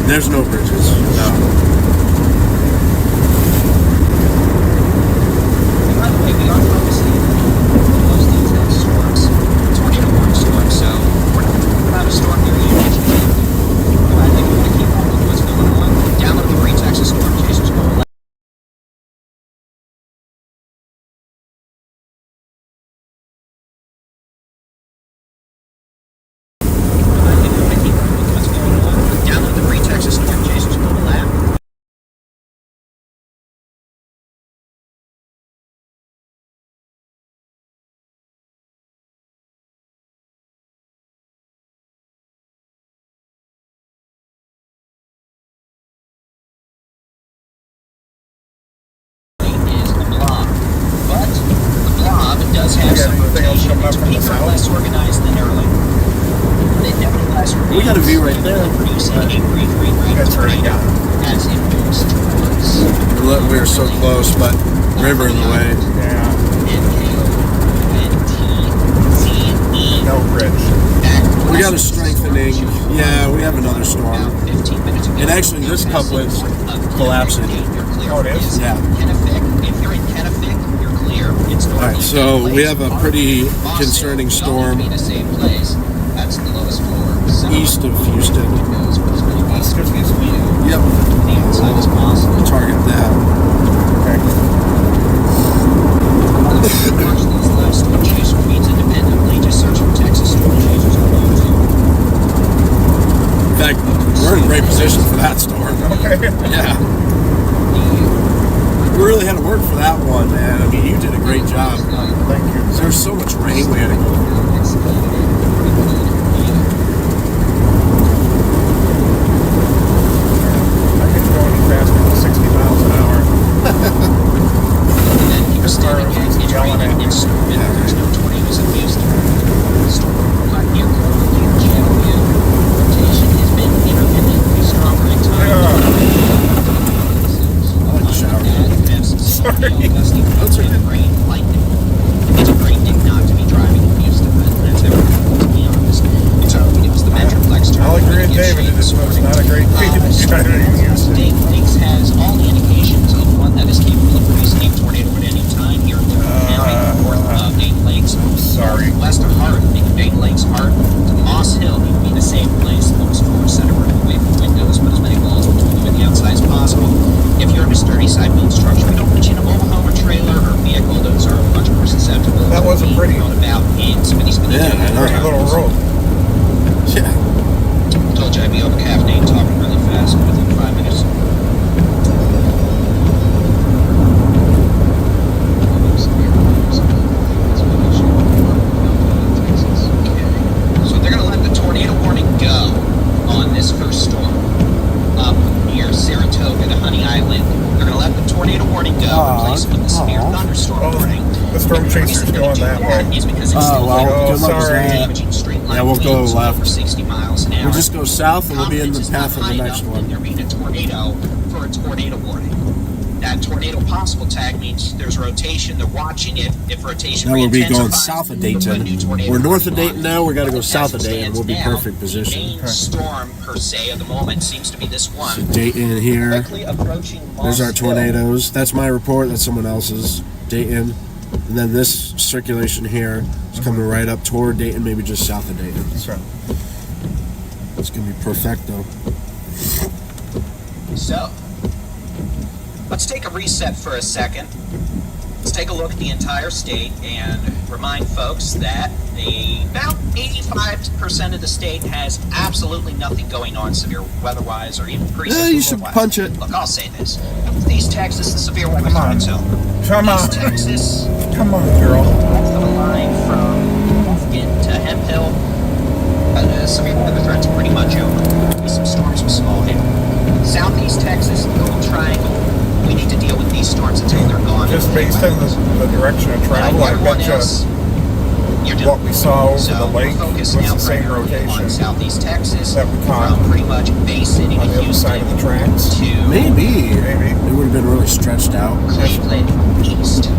There's no bridges. No. By the way, we are focusing on those detailed storms. Tornado warning storms, so we're not a storm near you next week. But I think we want to keep up with what's going on. Download the free Texas Storm Chasers mobile app. Download the free Texas Storm Chasers mobile app. Is a blob, but the blob does have some anything else rotation. coming up It's from the bigger, south? less organized than early. They nevertheless remain We got a view right there. producing a brief green That's right, tornado as it moves towards We're so close, but river in the way. Yeah. NKNTZE. No bridge. We got a strengthening. Yeah, we have another storm. About 15 minutes ago. And actually, this couplet's collapsing. Oh, it is? Yeah. Kennefic. If you're in Kennefic, you're clear. It's All right, so we have a pretty concerning storm in a safe place. That's the lowest floor. east of Houston. East of Houston? Yep. The outside is possible. Target that. Okay. Watch these live storm chaser feeds independently. Just search for Texas Storm Chasers on YouTube. In fact, we're in great position for that storm. Okay. Yeah. We really had to work for that one, man. I mean, you did a great job. Thank you. There's so much rain we had to go. I can go any faster than 60 miles an hour. And then keep standing here. It's Yelling at raining. me. It's storming. There's no tornadoes in Houston. Storm right near Corvallis, channel view. Rotation has been intermittently stronger at times. I like the shower. Sorry. That's okay. Rain, lightning. It's a great day not to be driving in Houston, but that's everything, to be honest. It was the Metroplex I'll terminal agree with that gets David. shaken It is this morning. not a great day to be driving in Houston. Dave Lakes has all the indications of one that is capable of producing a tornado at any time here in Liberty County, north of Dave Lakes. Sorry. West of Hart, Dave Lakes, Hart to Moss Hill. You can be in a safe place, lowest floor, center room, away from windows, but as many walls between you and the outside as possible. If you're in a sturdy side built structure, we don't put you in a mobile home or trailer or vehicle. Those are much more susceptible That to wasn't being pretty. thrown about in some of these Yeah, I know. Pretty little road. Yeah. Told you I'd be over caffeinated talking really fast within 5 minutes. So they're going to let the tornado warning go on this first storm up near Saratoga to Honey Island. They're going to let the tornado warning go, replace it with the severe thunderstorm Oh, warning. the storm chaser's going that way. Is because it's Oh, still well, Oh, good luck with sorry. that. damaging straight Yeah, we'll go winds left. over 60 miles an hour. We'll just go south and we'll be in the Confidence is path not of the high next enough one. that there being a tornado for a tornado warning. That tornado possible tag means there's rotation. They're watching it. If rotation Now we'll be going re-intensifies, south of they'll put a new Dayton. tornado We're north of warning Dayton on. now. We got to go As south of it Dayton. We'll be stands now, perfect position. The main storm, per se, of the moment seems to be this So one. Dayton here. Quickly approaching There's our Moss Hill. tornadoes. That's my report. That's someone else's. Dayton. And then this circulation here is coming right up toward Dayton, maybe just south of Dayton. Okay. It's going to be perfecto. So, let's take a reset for a second. Let's take a look at the entire state and remind folks that about 85% of the state has absolutely nothing going on severe weather-wise or even pretty Yeah, severe you should weather-wise. punch it. Look, I'll say this. East Texas, the severe weather Come on. zone. Come on. East Texas, Come on, girl. the line from Lufkin to Hemphill, the severe weather threat's pretty much over. Maybe some storms with small hail. Southeast Texas, Golden Triangle, we need to deal with these storms until they're gone. Just based on the direction of travel, I bet you what we saw over the lake was the same rotation on Southeast Texas, that we caught from pretty much Bay City on to the other side Houston of the tracks. to Maybe. Maybe. It would have been really stretched out. Cleveland East.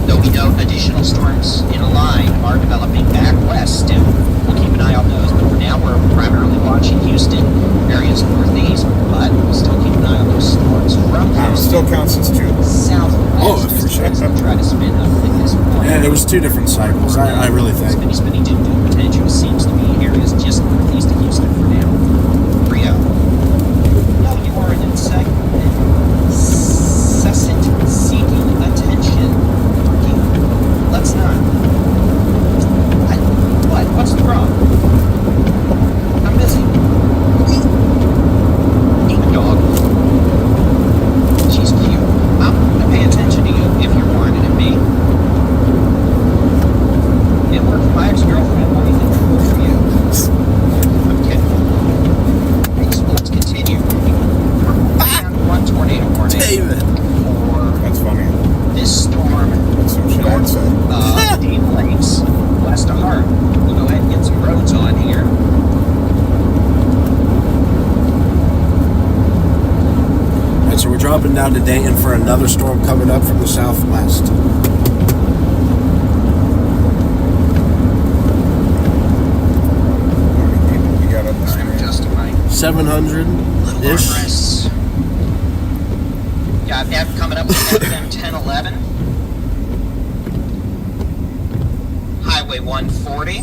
Though we know additional storms in a line are developing back west still. We'll keep an eye on those, but for now we're primarily watching Houston, areas northeast, but we'll still keep an eye on those storms from It still counts as two. southwest. Oh, for sure. As they try to spin up at this point. And it was two different cycles, I really think. Spinny do potential seems to be areas just northeast of Houston for now. Rio. No, you are an incessant seeking attention. Let's not. What? What's the problem? I'm busy. Eat the dog. She's cute. I'm gonna pay attention to you if you're whining at me. It worked for my ex-girlfriend. Why do you think it worked for you? I'm kidding. Okay, so let's continue. We're down one tornado warning David. for That's funny. this storm That's some shit I'd say. Dave Lakes, west of Hart. We'll go ahead and get some roads on here. Alright, so we're dropping down to Dayton for another storm coming up from the southwest. How many people we got on the I'm screen? adjusting my 700-ish. armrests. Got that coming up with FM 1011. Highway 140.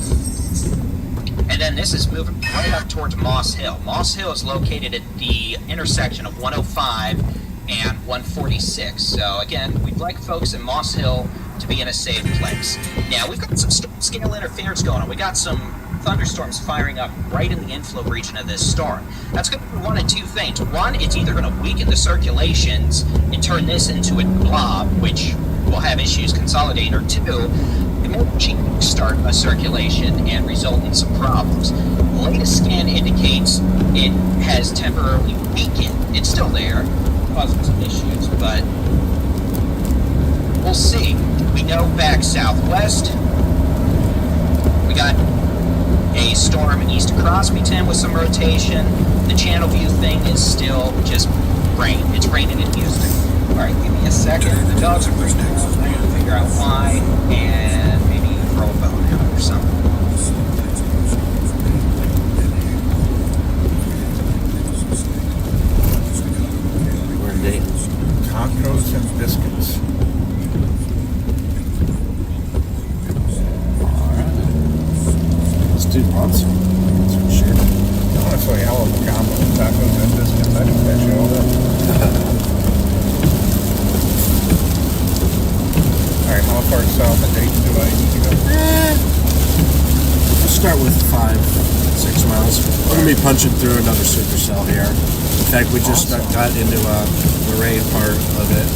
And then this is moving right up towards Moss Hill. Moss Hill is located at the intersection of 105 and 146. So again, we'd like folks in Moss Hill to be in a safe place. Now, we've got some storm scale interference going on. We got some thunderstorms firing up right in the inflow region of this storm. That's going to be one of two things. One, it's either going to weaken the circulations and turn this into a blob, which will have issues consolidating, or two, it may start a circulation and result in some problems. The latest scan indicates it has temporarily weakened. It's still there, causing some issues, but we'll see. We know back southwest, we got a storm east of Crosbyton with some rotation. The channel view thing is still just rain. It's raining in Houston. Alright, give me a second. The dogs are pushing out. I need to figure out why, and maybe throw a bone out or something. We're in Dayton. Tacos and biscuits. Let's do lots of shit. I want to tell you how a combo of tacos and biscuits. I didn't catch you all that. Alright, how far south of Dayton do I need to go? We'll start with 5-6 miles. We're going to be punching through another supercell here. In fact, we just got into the rain part of it.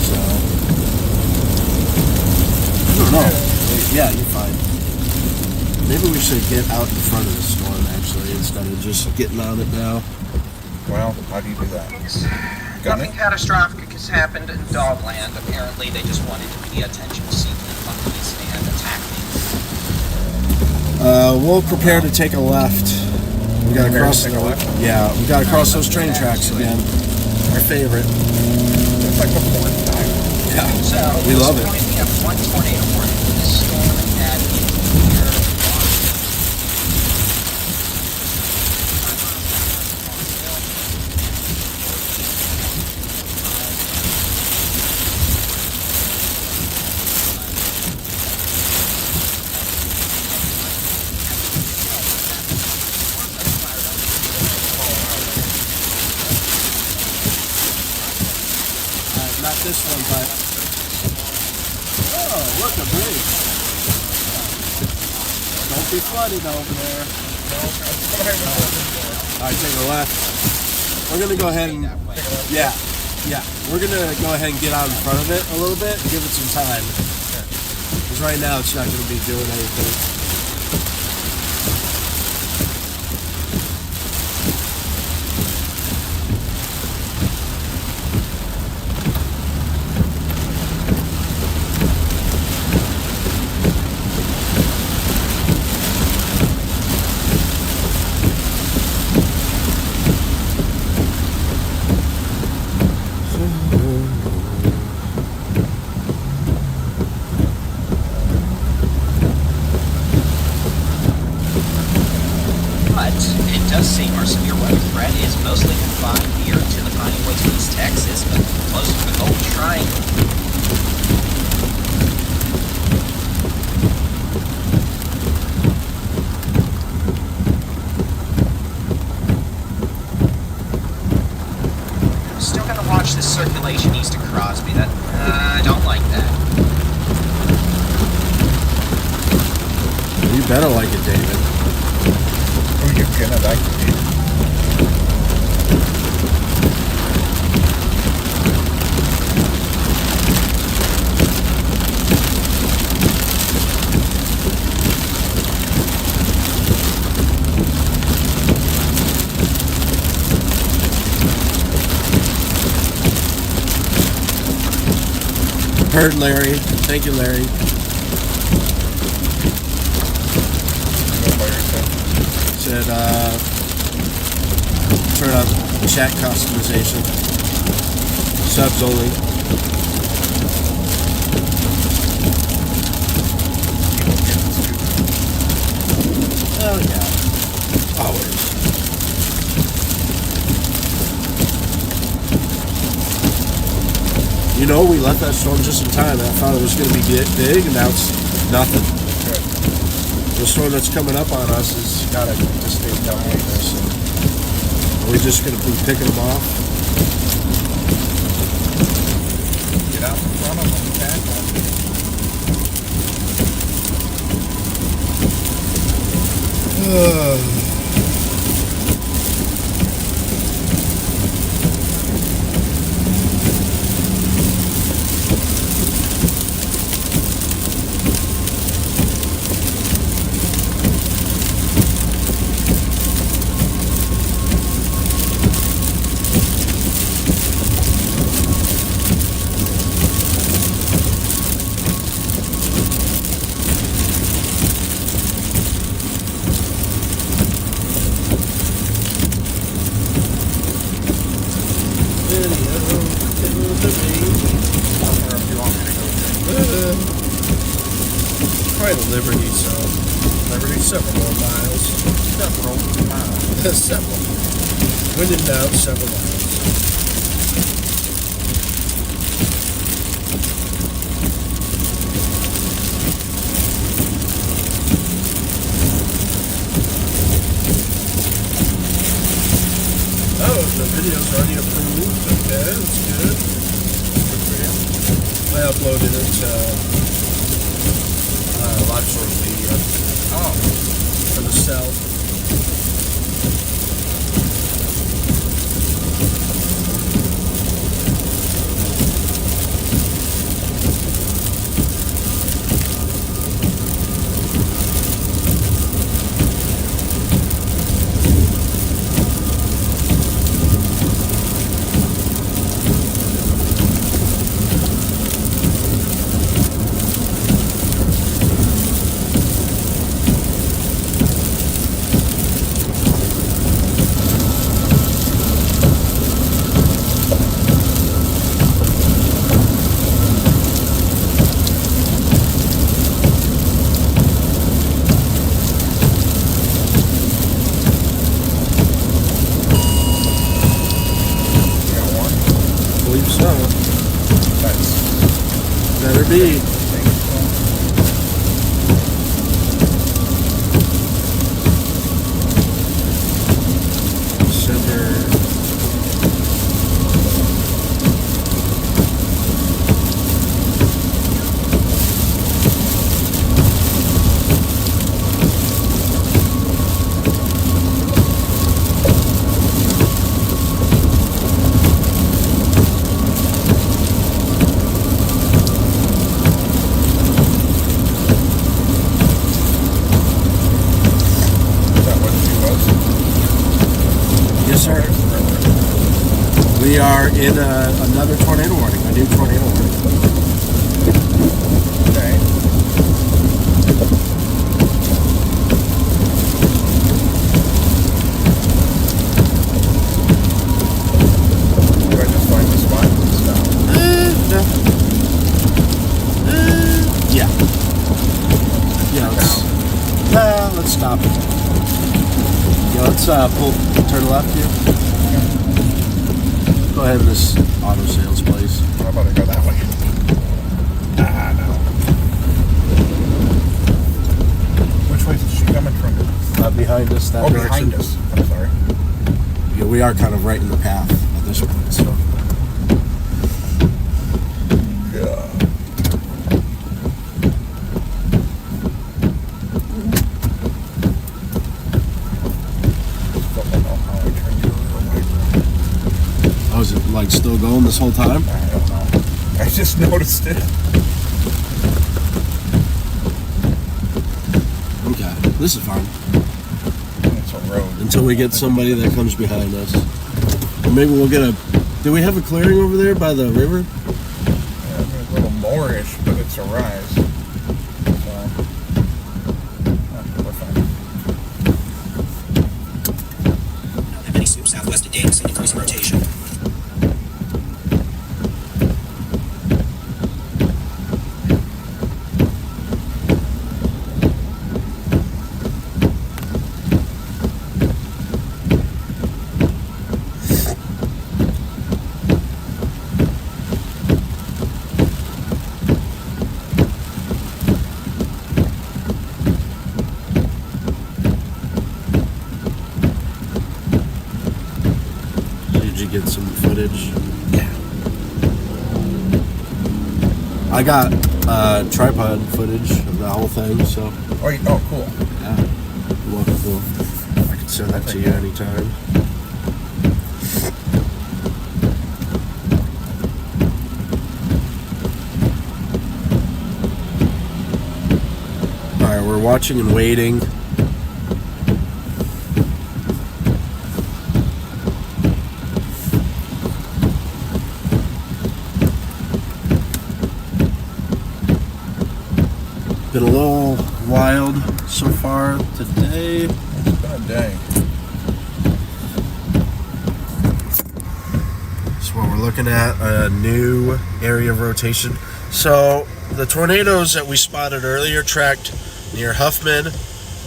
So, I don't know. Yeah, you're fine. Maybe we should get out in front of the storm, actually, instead of just getting on it now. Well, how do you do that? Got Nothing it? catastrophic has happened in Dogland. Apparently, they just wanted to be attention-seeking monkeys and attack me. We'll prepare to take a left. We gotta cross. Take a left? Yeah, we gotta cross those train tracks again. Our favorite. It's like the fourth time. Yeah, So we love it. We have one tornado warning for this storm at near Not this one, but oh, look a bridge. Don't be flooded over there. All right, take a left. We're gonna go ahead and yeah. We're gonna go ahead and get out in front of it a little bit and give it some time. Because right now it's not gonna be doing anything. But it does seem our severe weather threat is mostly confined here to the Piney Woods, East Texas, but close to the Golden Triangle. Still gonna watch this circulation east of Crosby. That I don't like that. You better like it, David. We get Canada activated. Heard, Larry. Thank you, Larry. Said, turn on chat customization. Subs only. Oh, yeah. Always. You know, we left that storm just in time. I thought it was going to be big, and now it's nothing. The storm that's coming up on us has got to just stay down like this. Are we just going to be picking them off? Get out in front of them, Probably the Liberty, so Liberty, several more miles. Several miles. Several. When in doubt, several miles. Oh, the video's already approved. Okay, that's good. Good for you. I uploaded it to live source media. Oh, For the cell. so. That's Better be. December. Yes, sir. We are in another tornado warning, a new tornado warning. okay. Do I just find the spot and stop? No. Yeah. Yeah, let's stop. Yeah, let's turn left here. Go ahead to this auto sales place. How about I go that way? Ah, no. Which way is she coming from? Behind us, that Oh, direction. behind us. I'm sorry. Yeah, we are kind of right in the path at this point, so. Yeah. Don't know how I turned you over. Oh, is it like still going this whole time? I don't know. I just noticed it. Okay, this is fine. It's a road. Until we get somebody that comes behind us. Or maybe we'll get a... Do we have a clearing over there by the river? Yeah, a little more-ish, but it's a rise. So, we're fine. Have any soup southwest of Dayton, increasing rotation. Did you get some footage? Yeah. I got tripod footage of the whole thing, so Oh, cool. yeah. You're welcome. I can send that to you anytime. Alright, we're watching and waiting. Been a little wild so far today. It's been a day. So what we're looking at, a new area of rotation. So the tornadoes that we spotted earlier tracked near Huffman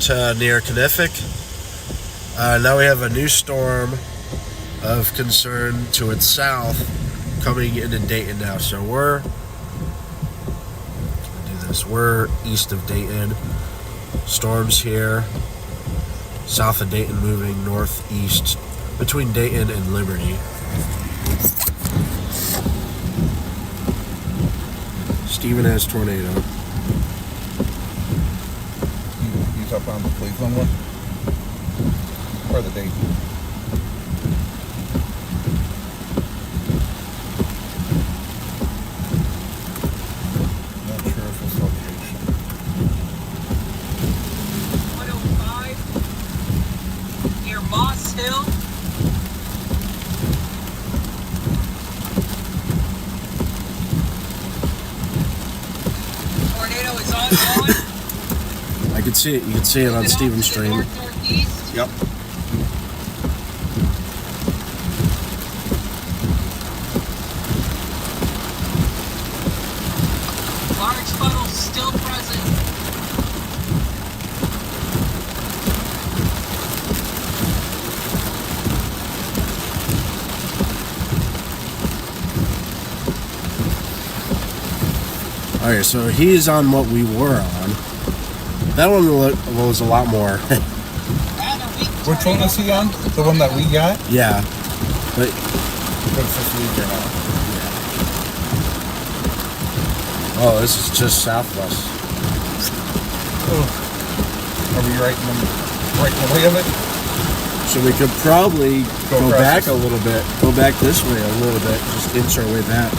to near Conific. Now we have a new storm of concern to its south coming into Dayton now. So we're east of Dayton. Storms here. South of Dayton moving northeast between Dayton and Liberty. Steven has tornado. He's up on the Cleveland one? Or the Dayton? Not sure of his location. 105 near Moss Hill. Tornado is ongoing. I could see it. You could see it on Steven's stream. North-northeast. Yep. Large funnel still present. Okay, so he's on what we were on. That one was a lot more. Which one was he on? The one that we got? Yeah. But What's this week or not? oh, this is just south of us. Are we right in the way of it? So we could probably Go go across back this. a little bit. Go back this way a little bit. Just inch our way back.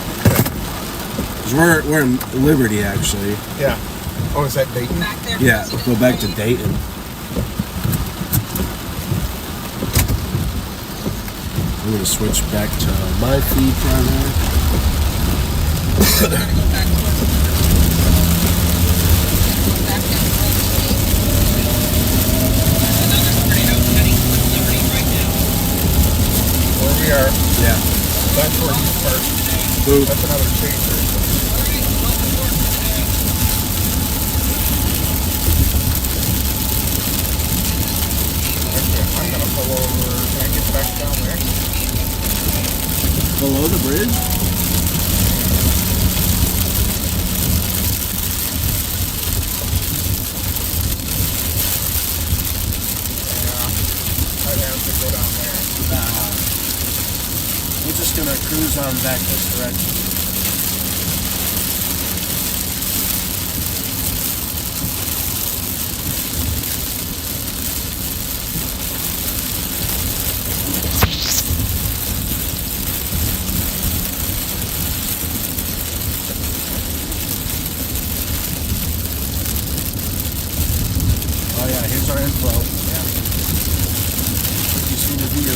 'Cause we're in Liberty, actually. Yeah. Oh, is that Dayton? Back there. Yeah, President go back to Trey. Dayton. I'm gonna switch back to my feed primary. We're gonna go back towards the back down towards the street. There's another tornado heading towards Liberty right now. Where we are. Yeah. That's where he's parked. Boop. That's another chaser. Alright, welcome aboard for today. Okay, I'm gonna pull over. Can I get back down there? Below the bridge? Yeah. I'd have to go down there. We're just gonna cruise on back this direction. Oh yeah, here's our info. Yeah. You see the view.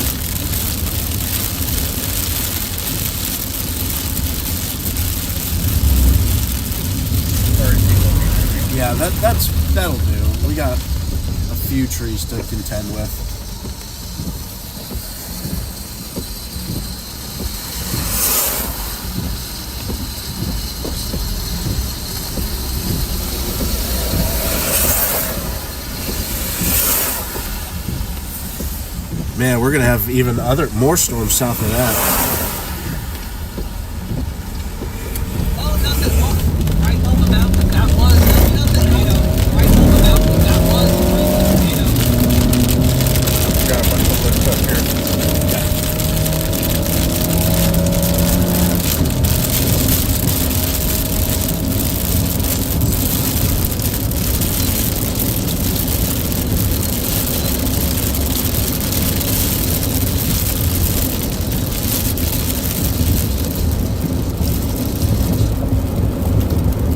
Yeah, that'll do. We got a few trees to contend with. Man, we're gonna have even more storms south of that. Oh, nothing. Oh, right home about that was nothing. Right home about that was tornado. Got a bunch of lift up here.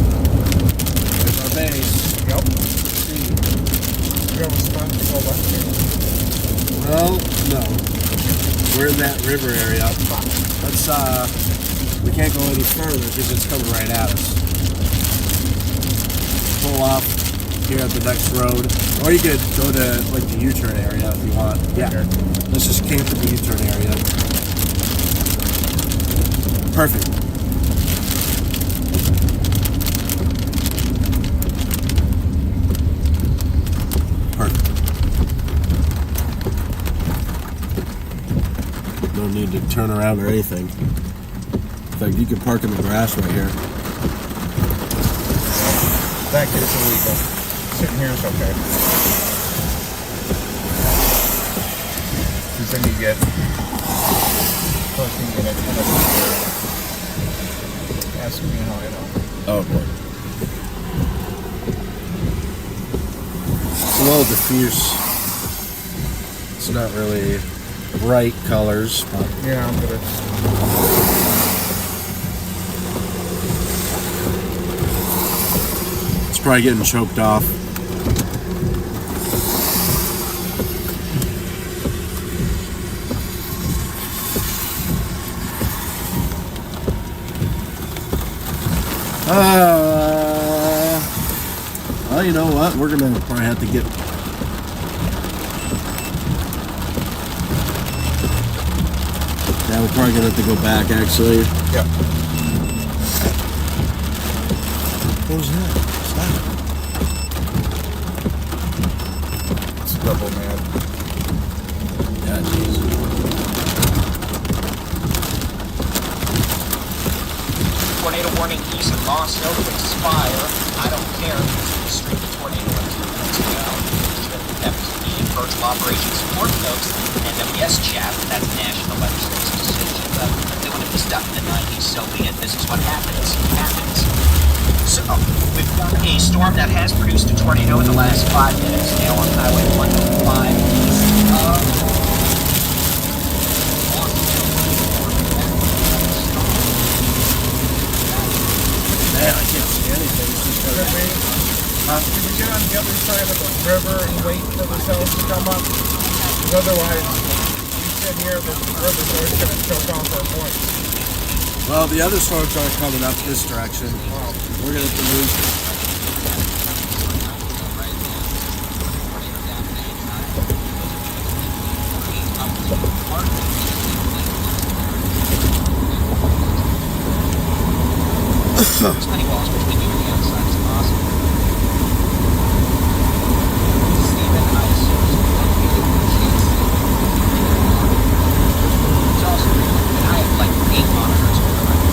There's our base. Yep. We have a spot to go left here. Well, no. We're in that river area. Let's we can't go any further because it's coming right at us. Pull off here at the next road. Or you could go to like the U-turn area if you want. Yeah. Let's just camp at the U-turn area. Perfect. Perfect. No need to turn around or anything. In fact, you can park in the grass right here. That gets illegal. Sitting here is okay. Because then you get parking in a ton of ask me how I know. Oh boy. It's a little diffuse. It's not really bright colors, but Yeah, but it's probably getting choked off. Well, you know what? We're gonna probably have to get. Yeah, we're probably gonna have to go back. Actually, yeah. what was that? Stop. It's double mad. Yeah, jeez. Tornado warning east of Moss Hill to expire. I don't care if it's an extreme tornado like 2 minutes ago. We have key virtual operation support folks. NWS chat, that's National Weather Service decision. But we're doing it this stuff in the 90s, so be it. This is what happens. It happens. So, we've got a storm that has produced a tornado in the last 5 minutes, now on Highway 105 east of Man, I can't see anything. It's just Could gonna- we, could we get on the other side of the river and wait for the cells to come up? Because otherwise, we sit here, the river's always going to choke off our points. Well, the other storms aren't coming up this direction. We're gonna have to lose. as many walls between you and the outside as possible. Stephen, I assume is located in Chase. It's also, and I have like 8 monitors where I can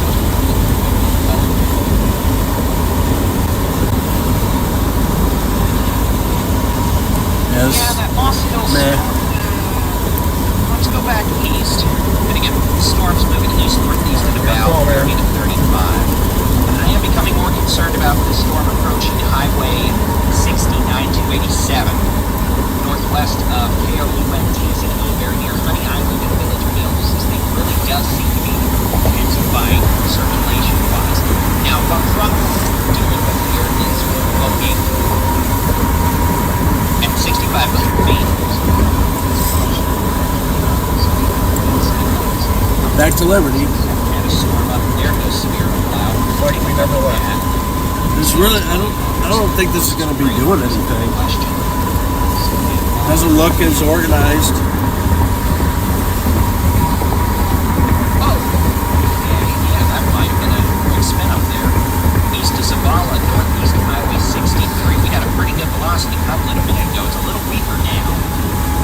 Yes. Yeah, that Moss Hill Meh. storm. Let's go back east. And again, the storm's moving east northeast at about 30 to 35. I am becoming more concerned about this storm approaching Highway 69-287, northwest of KOUNTZE, very near Honey Island and Village Mills. This thing really does seem to be intensifying circulation-wise. Now, what I'm dealing with here is we're looking at 6,500 feet. Back to Liberty. And a storm up there, no severe cloud. Like we never left. This really, I don't think this is gonna be doing anything. Doesn't look as organized. Yeah, that might have been a quick spin up there. East of Zavala, northeast of Highway 63. We had a pretty good velocity coupling a minute ago. It's a little weaker now,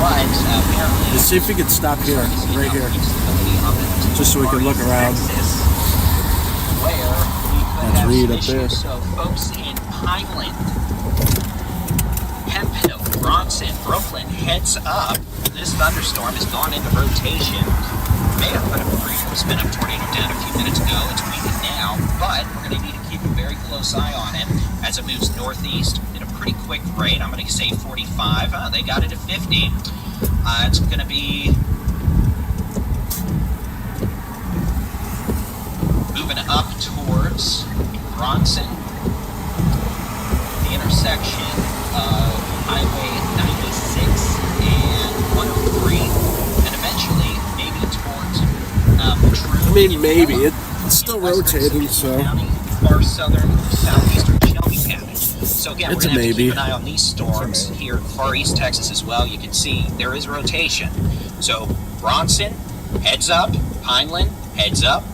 but apparently. Let's see if we can stop here, right here, just so we can look around. That's Reed up there. So folks in Pineland, Hemphill, Bronson, Brooklyn, heads up. This thunderstorm has gone into rotation. May have put a pretty spin up tornado down a few minutes ago. It's weakened now, but we're going to need to keep a very close eye on it as it moves northeast at a pretty quick rate. I'm going to say 45. They got it at 50. It's going to be moving up towards Bronson, the intersection of Highway 96 and 103, and eventually maybe towards I mean, maybe it's still rotating, so far southern, southeastern Shelby County. So again, It's we're a going to have to maybe. keep an eye on these storms here in far east Texas as well. You can see there is rotation. So Bronson, heads up. Pineland, heads up.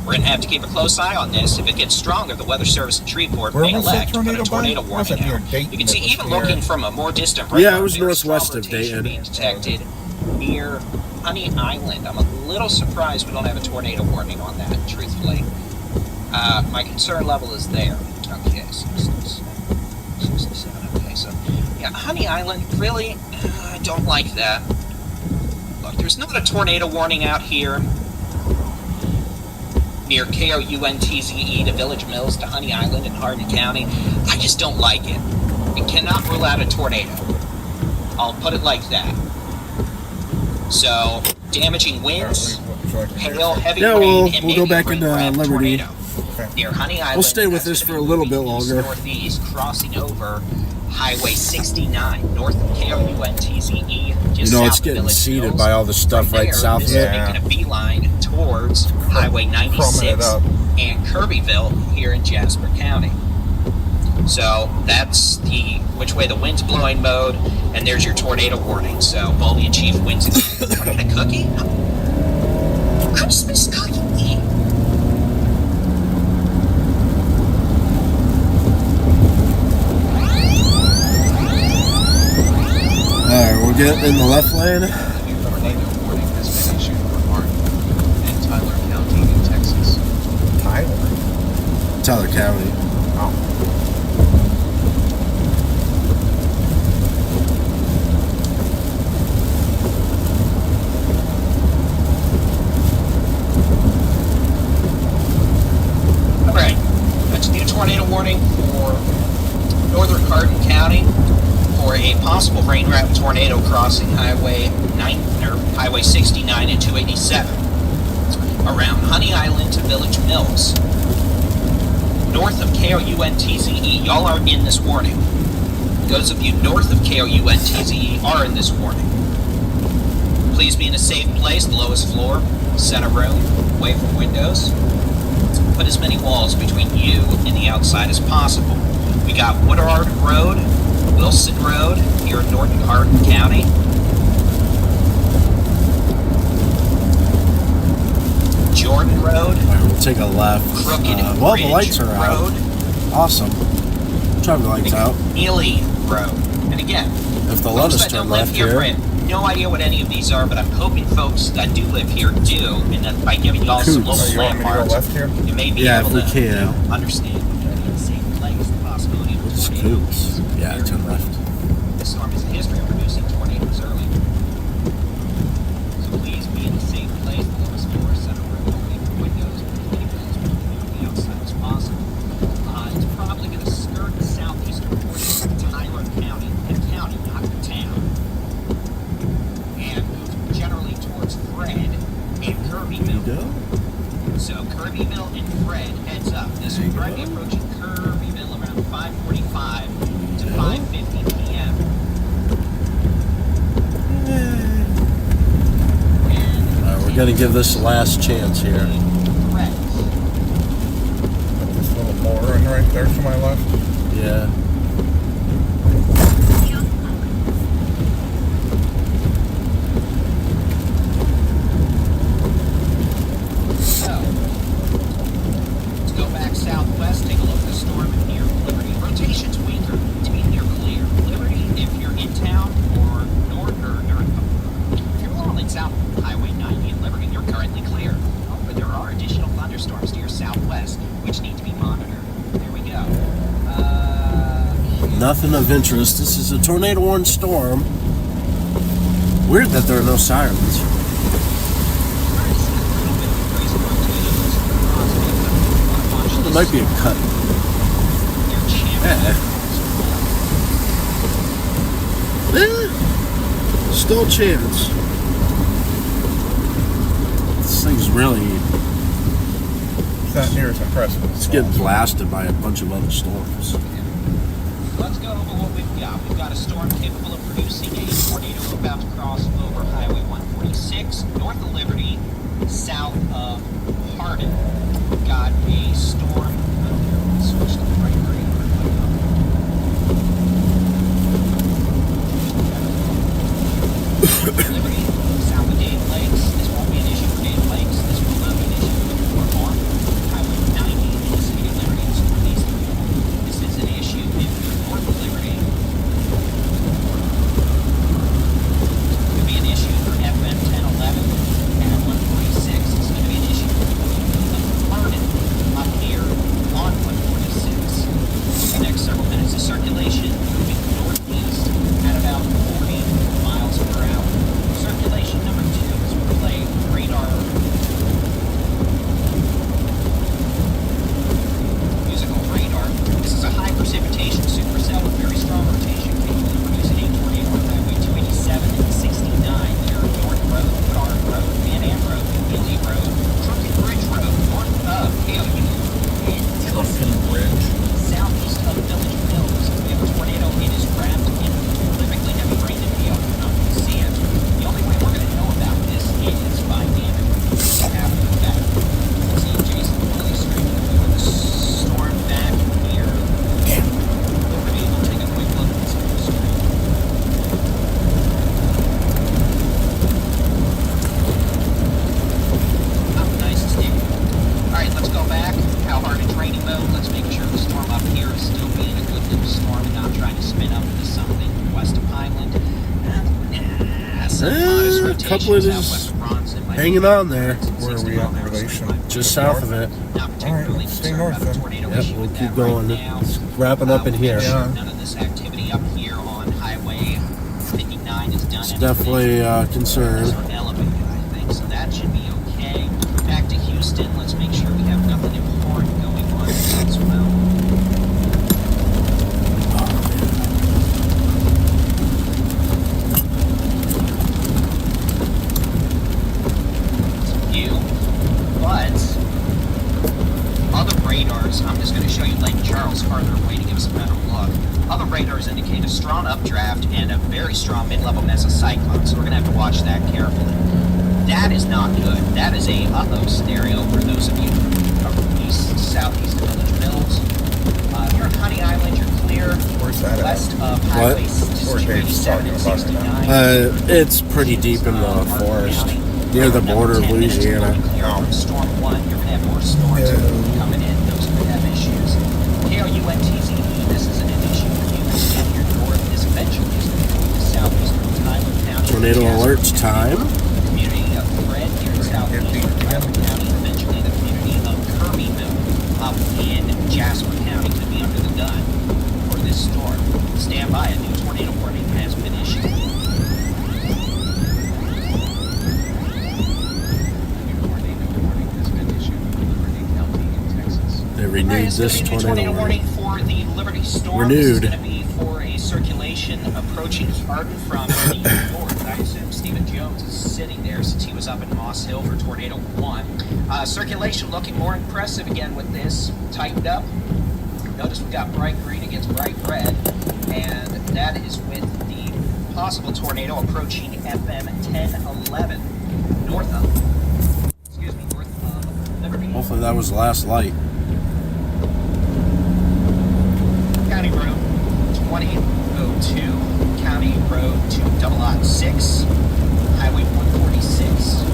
We're going to have to keep a close eye on this. If it gets stronger, the Weather Service in Shreveport Where may was that elect to put a tornado, tornado bud? warning Wasn't near out. Dayton, You can it see, was even near- looking from a more distant Yeah, it was very strong northwest of rotation Dayton. being detected near Honey Island. I'm a little surprised we don't have a tornado warning on that, truthfully. My concern level is there. Okay, 67. Okay, so yeah, Honey Island, really, I don't like that. Look, there's not a tornado warning out here near KOUNTZE to Village Mills to Honey Island in Hardin County. I just don't like it. It cannot rule out a tornado. I'll put it like that. So, damaging winds, hail, heavy Yeah, rain, we'll and go maybe back a into rain-wrapped Liberty. tornado. Near Honey Island. We'll stay with that's this for gonna a little be bit east longer. Northeast, crossing over Highway 69, north of KOUNTZE, just You know, it's south of getting Village seeded Mills. by all the stuff right there, south this of is it. making a beeline towards Highway 96 up. and Kirbyville here in Jasper County. So that's the which way the wind's blowing mode, and there's your tornado warning. So Baldy and Chief wins again. Can I get a cookie? Christmas cookie. Alright, we'll get in the left lane. A new tornado warning has been issued for Martin in Tyler County in Texas. Tyler County. Alright, that's a new tornado warning for northern Hardin County for a possible rain-wrapped tornado crossing Highway 69 and 287 around Honey Island to Village Mills. North of KOUNTZE, y'all are in this warning. Those of you north of KOUNTZE are in this warning. Please be in a safe place, the lowest floor, center room, away from windows. Put as many walls between you and the outside as possible. We got Woodard Road, Wilson Road here in northern Hardin County. Jordan Road. Alright, we'll take a left. Crooked Well, the Ridge lights are out. Road. Awesome. Traffic lights out. Ely Road. And again, If they'll let folks us that turn don't live left here, here. I have no idea what any of these are, but I'm hoping folks that do live here do, and that by giving y'all some Coots. local You want me to go landmarks, left here? you may be Yeah, able if we to can. understand in the same place the possibility of What's tornadoes. Coots? Yeah, turn left. This storm has a history of producing tornadoes early. So please be in a safe place, the lowest floor, center room, away from windows, with as many windows on the outside as possible. It's probably going to skirt the southeastern portion of Tyler County, not the town, and move generally towards Fred and There you Kirbyville. go. So Kirbyville and Fred, heads up. This will probably be approaching Kirbyville around 5:45 to 5:50 p.m. Alright, we're gonna give this a last chance here. Fred. This little mooring right there to my left. Yeah. So, let's go back southwest, take a look at the storm near Liberty. Rotation's weaker. To me, you're clear. Liberty, if you're in town, or north, or if you're along south Highway 90 in Liberty, you're currently clear. But there are additional thunderstorms to your southwest, which need to be monitored. There we go. Nothing of interest. This is a tornado warned storm. Weird that there are no sirens. There might be a cut. Yeah. Still a chance. This thing's really, It's not near as impressive. it's getting blasted by a bunch of other storms. Let's go over what we've got. We've got a storm capable of producing a tornado about to cross over Highway 146, north of Liberty, south of Hardin. We've got a storm. Switch to the right green. Liberty, south of Dave Lakes. This won't be an issue for Dave Lakes. This will not be an issue for North Highway 90 in the city of Liberty. This northeast. This is an issue if you're north of Liberty. Could be an issue for FM 1011 and 146. It's going to be an issue for Hardin up here on 146. The next several minutes of circulation moving northeast at about 40 miles per hour. Circulation number 2 is we play radar. Musical radar. This is a high precipitation supercell with very strong rotation, capable of producing a tornado on Highway 287 and 69 near North Road, Woodard Road, Van Am Road, Ely Road, Crooked Ridge Road, north of KOU, and Crooked Ridge. southeast of Village Mills. We have a tornado. It is wrapped in horrifically heavy rain and hail. You're not going to see it. The only way we're going to know about this is by damage after the fact. See Jason Cooley streaming over the storm back here. Liberty, we'll take a quick look at this stream. Not the nicest day. Alright, let's go back. How hard it's raining mode. Let's make sure the storm up here is still being a good little storm and not trying to spin up into something west of Pineland. Some modest A rotation couple of these southwest of Bronson. hanging on there. Where are we at in relation? Just south of it. not particularly stay concerned north about the then. tornado Yep, issue we'll with keep that going. right now. It's wrapping up in We'll here. make sure Yeah. none of this activity up here on Highway 59 is done. It's definitely a concern. Those are elevated, I think, so that should be okay. Back to Houston, let's make sure we have nothing important going on as well. View, but other radars, I'm just going to show you Lake Charles farther away to give us a better look. Other radars indicate a strong updraft and a very strong mid-level mesocyclone, so we're going to have to watch that carefully. That is not good. That is a uh-oh scenario for those of you southeast of Village Mills. You're on Honey Island, you're clear. Where's that at? West of Highway Where's Dave's 287 and talking about it 69. It's pretty deep in the forest, near the border of Louisiana. Storm 1, you're going to have more storms coming in. Those could have issues. KRUNTZE, this isn't an issue for you. And your north is eventually just going to be the southeastern Tyler County. Tornado alert time. The community of Fred here in southeastern Tyler County. Eventually the community of Kirbyville up in Jasper County could be under the gun for this storm. Stand by, a new tornado warning has been issued. They renewed this tornado warning warning. for the Liberty Storm. Renewed. This is going to be for a circulation approaching Hardin from the north. I assume Stephen Jones is sitting there since he was up in Moss Hill for Tornado 1. Circulation looking more impressive again with this. Tightened up. Notice we've got bright green against bright red. And that is with the possible tornado approaching FM 1011 north of Liberty. Hopefully that was the last light. County Road 2002, County Road 206, Highway 146.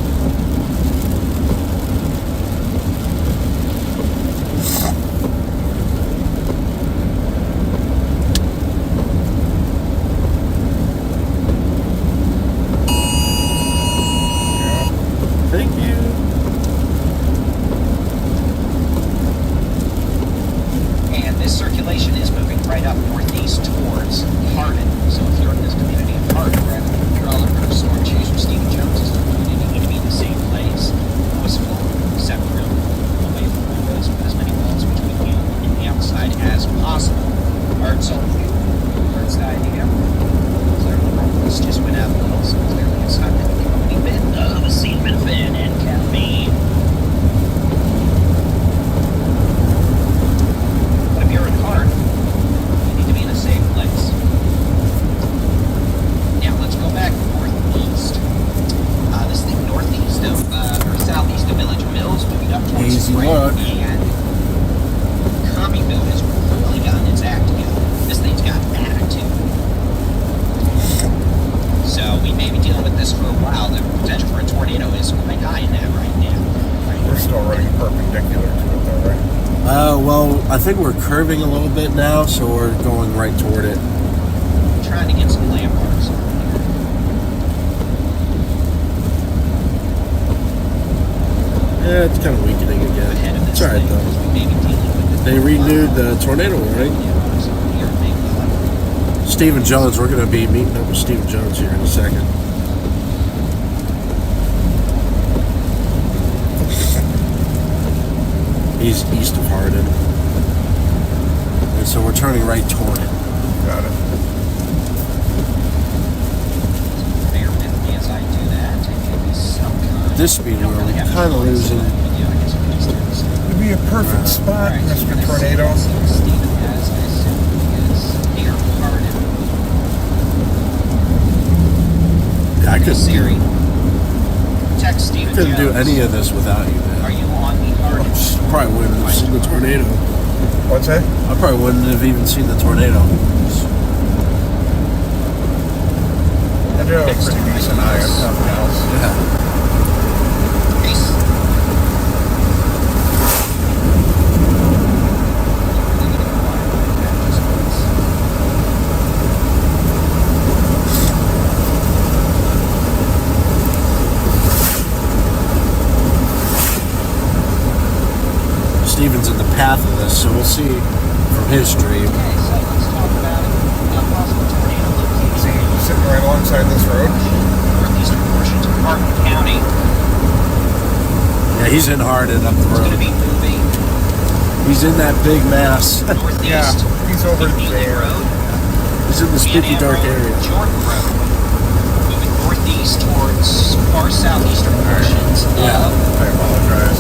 Thank you. And this circulation is moving right up northeast towards Hardin. So if you're in this community of Hardin, rather than Trawler or Storm Chaser, Stephen Jones is community going to be in the same place. Wistful, separate, away from windows with as many walls between you and the outside as possible. Bird's on view, bird's eye idea. Clearly, this just went out a little, so clearly it's not the company bit of acetaminophen and caffeine. But if you're in Hardin, you need to be in a safe place. Now let's go back northeast. This thing northeast of, or southeast of Village Mills, moving up towards Easy Spring, luck. and Kirbyville has really gotten its act together. This thing's got attitude. So we may be dealing with this for a while. The potential for a tornado is quite high in that right now. We're still running perpendicular to it though, right? Well, I think we're curving a little bit now, so we're going right toward it. Trying to get some landmarks on here. Yeah, it's kind of weakening Ahead again. of It's this alright thing, though. we may be dealing with it. They renewed the tornado warning. Yeah, so here, maybe like Stephen Jones, we're going to be meeting up with Stephen Jones here in a second. He's east of Hardin. And so we're turning right toward it. Got it. bear with me as I do that. It may be some kind. This speed You don't we're really have kind of choice, losing. but yeah, I guess we can just turn this on. It'd be a perfect spot, Alright, so Mr. we're gonna Tornado. see what Stephen has, I assume he is near Hardin. I couldn't Siri, do, text Stephen couldn't do Jones. any of this without you, Are man. you on the Hardin? Probably wouldn't have seen the tornado. What's that? I probably wouldn't have even seen the tornado. I do have a pretty decent eye on something else. Yeah. Peace. path of this, so we'll see from his stream. Okay, so let's talk about it. A possible tornado located See, sitting right alongside this road. northeastern portions of Martin County. Yeah, he's in hard and up the It's going to road. be moving He's in that big mass. northeast. Yeah, he's over Neely there. Road. He's in the spooky dark area. Jordan Road. Moving northeast towards far southeastern portions Yeah. of I apologize.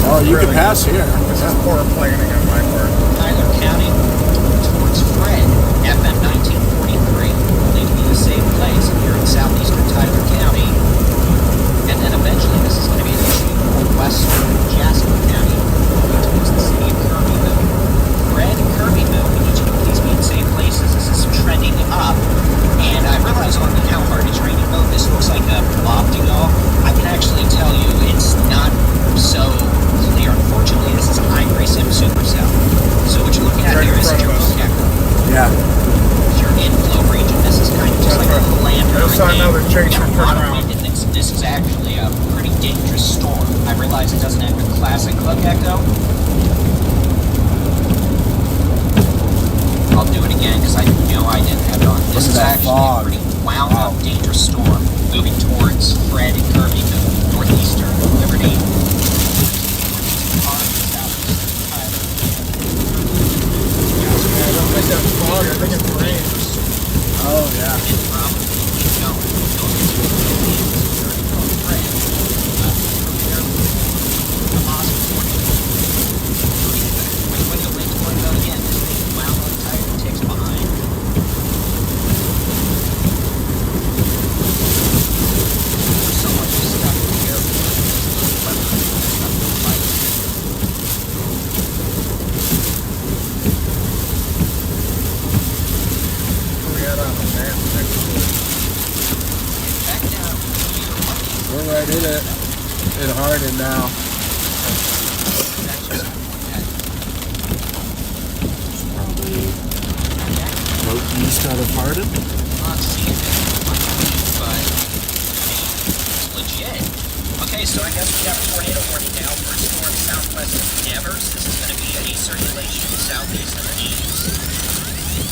Oh, you can Really? pass here. This is poor planning on my part. Tyler County towards Fred, FM 1943, believed to be the same place here in southeastern Tyler County. And then eventually this is going to be an issue for western Jasper County, moving towards the city of Kirbyville. Fred, Kirbyville, we need you to please be in safe places. This is trending up. And I realize on how hard it's raining mode, this looks like a blob to go. I can actually tell you it's not so clear. Unfortunately, this is a high-grade Supercell. So what you're looking at Right here in is front your of us. Yeah. your inflow region. This is kind of just That's like a right. land I just saw hurricane. another chaser We got a turn lot of around. wind in this. This is actually a pretty dangerous storm. I realize it doesn't have the classic hook echo. I'll do it again because I know I didn't have it on. This Look is at that actually fog. a pretty wound up, dangerous storm moving towards Fred and Kirbyville, northeastern Liberty. I don't think that's fog. I think it's rain. Oh, yeah. We had on the map next to it. We're right in it. In Hardin now. Probably northeast out of Hardin. Legit. Okay, so I guess we have a tornado warning now for a storm southwest of Devers. This is going to be a circulation southeast of Ames.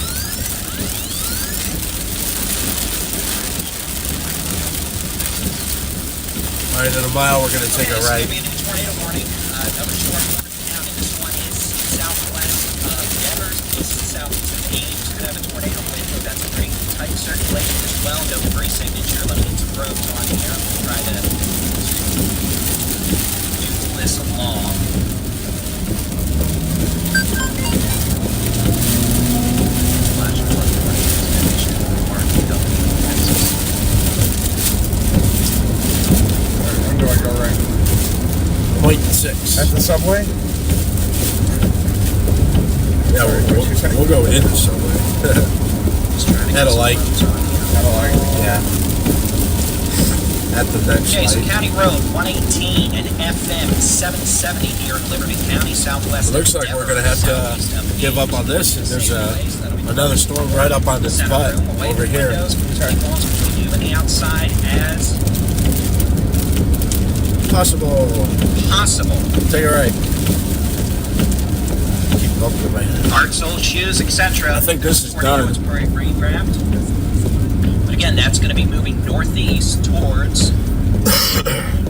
All right, in a mile, we're going to take a Okay, so right. gonna be a new tornado warning. Another storm coming down, and this one is southwest of Devers, east and southeast of Ames. Could have a tornado window. That's a pretty tight circulation as well. No free signature. Let me get some roads on here. I'll try to move this along. Flash flood warning is finished. RTW, Texas. When do I go right? 0.6. At the subway? Yeah, we'll go into somewhere. Just trying to Had get a some light. roads on here. I don't like. Yeah. At the next Okay, so light. County Road 118 and FM 770 near Liberty County, southwest. It looks of like we're Denver, going to have southeast to of give up Ames. on this. And there's That'll be another storm right up on this center butt room, away over from here. windows, walls between you and the outside as Possible. possible. Take a right. Keep bumping my head. Hard sole shoes, etc. I think this is Tornado done. is rain wrapped. But again, that's going to be moving northeast towards.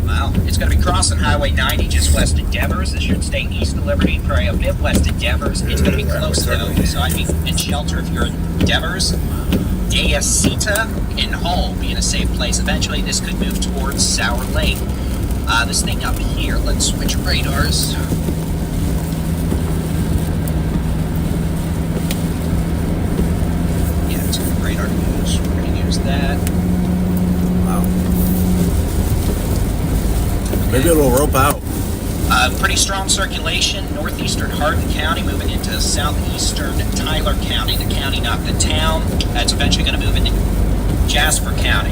Well, it's going to be crossing Highway 90 just west of Devers. It should stay east of Liberty, probably a bit west of Devers. It's going to be close though, so I'd be in shelter if you're in Devers. Deacita and Hull be in a safe place. Eventually, this could move towards Sour Lake. This thing up here, let's switch radars. Yeah, it's got radar news. We're going to use that. Wow. Maybe it'll rope out. Pretty strong circulation, northeastern Hardin County, moving into southeastern Tyler County, the county, not the town. That's eventually going to move into Jasper County.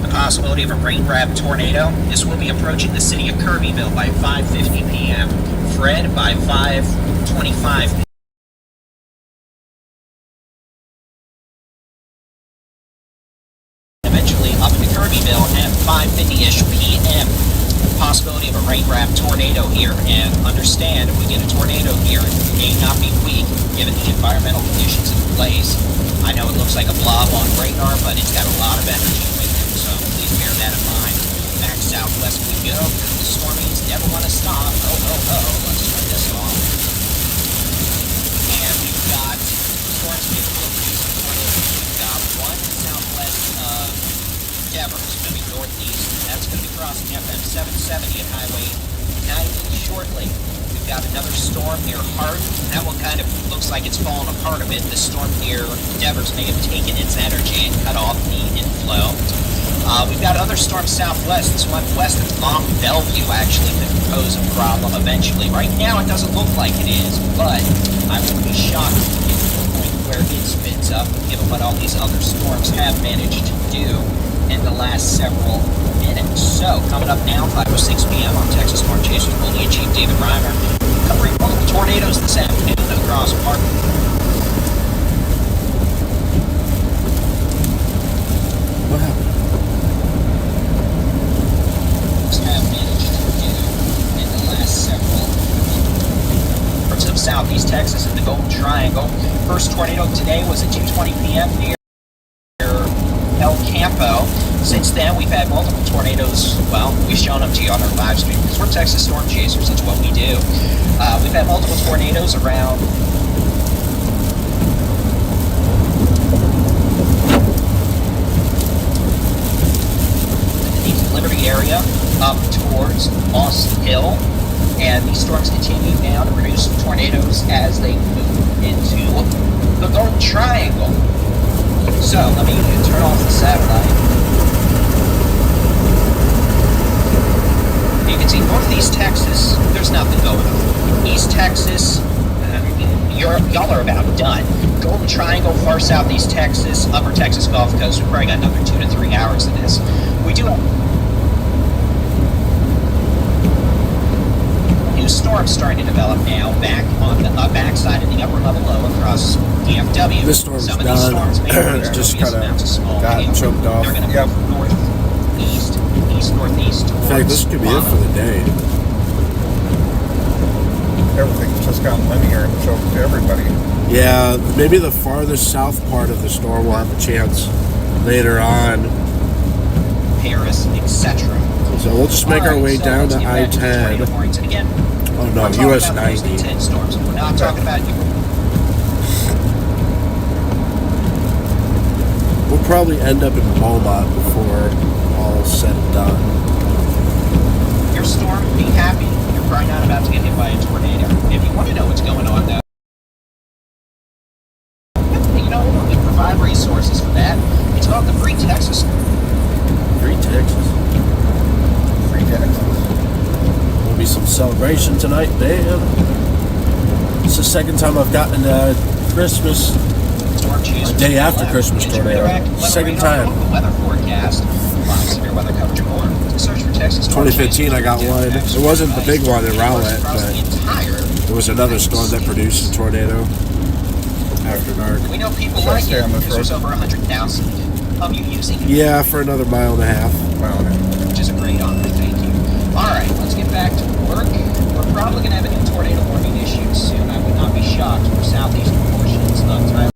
The possibility of a rain-wrapped tornado. This will be approaching the city of Kirbyville by 5:50 p.m. Fred by 5:25 eventually up to Kirbyville at 5:50-ish p.m. possibility of a rain-wrapped tornado here, and understand if we get a tornado here, it may not be weak given the environmental conditions in place. I know it looks like a blob on radar, but it's got a lot of energy with it, so please bear that in mind. Back southwest we go. The stormies never want to stop. Let's turn this off. And we've got storms capable of producing tornadoes. We've got one southwest of Devers, going to be northeast. That's going to be crossing FM 770 at Highway 90 shortly. We've got another storm near Hardin. That one kind of looks like it's fallen apart a bit. The storm near Devers may have taken its energy and cut off the inflow. We've got other storms southwest. This one west of Mont Bellevue actually could pose a problem eventually. Right now it doesn't look like it is, but I wouldn't be shocked if we get to the point where it spins up, given what all these other storms have managed to do in the last several minutes. So, coming up now, 5:06 p.m. on Texas Storm Chasers, Bully and Chief David Reimer, covering multiple tornadoes this afternoon across Park. What happened? Have managed to do in the last several parts of southeast Texas in the Golden Triangle. First tornado today was at 2:20 p.m. near El Campo. Since then, we've had multiple tornadoes. Well, we've shown them to you on our live stream because we're Texas Storm Chasers. That's what we do. We've had multiple tornadoes around the Liberty area up towards Moss Hill. And these storms continue now to produce tornadoes as they move into the Golden Triangle. So, let me turn off the satellite. You can see northeast Texas, there's nothing going on. East Texas, y'all are about done. Golden Triangle, far southeast Texas, upper Texas Gulf Coast, we've probably got another 2 to 3 hours of this. We do have new storms starting to develop now back on the backside of the upper level low across DFW. This storm's Some of done. these storms may It's produce just copious kinda amounts of small got hail. choked off. They're going to move northeast, east-northeast towards In fact, this could be it for the day. Everything's just gone linear and choked to everybody. Yeah, maybe the farthest south part of the storm will have a chance later on. Paris, etc. So we'll just make our way so down let's to get back to the I-10. tornado warnings. And again, Oh no, we're talking US about those 90. intense storms. We're not talking about We'll probably end up in Beaumont before all's said and done. your storm. Be happy. You're probably not about to get hit by a tornado. If you want to know what's going on, though, you know, we provide resources for that. It's called the Free Texas. Free Texas. Free Texas. There'll be some celebration tonight, man. It's the second time I've gotten a Christmas, a day after Christmas tornado. Second time. The weather forecast. Live severe weather coverage more. Search for Texas. 2015 I got one. It wasn't the big one in Rowlett, but there was another storm that produced a tornado after dark. We know people Should I like stay it on this because there's road? over 100,000 of you using it, Yeah, for another mile and a half. Well, which is a great honor. Thank you. All right, let's get back to work. We're probably going to have a new tornado warning issued soon. I would not be shocked for southeast portions of Thailand.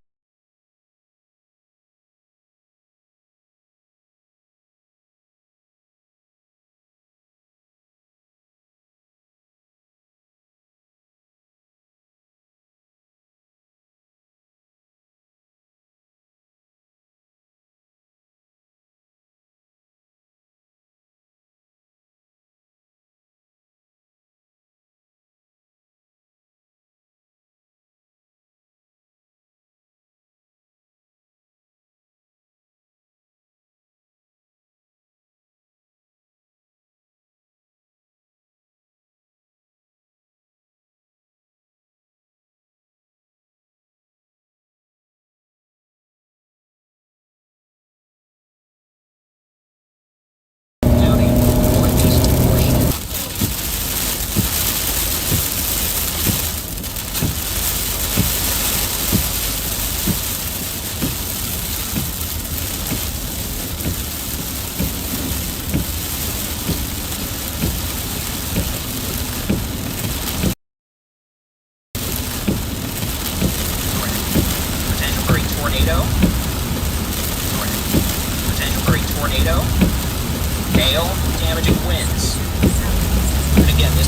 hail, damaging winds. And again, this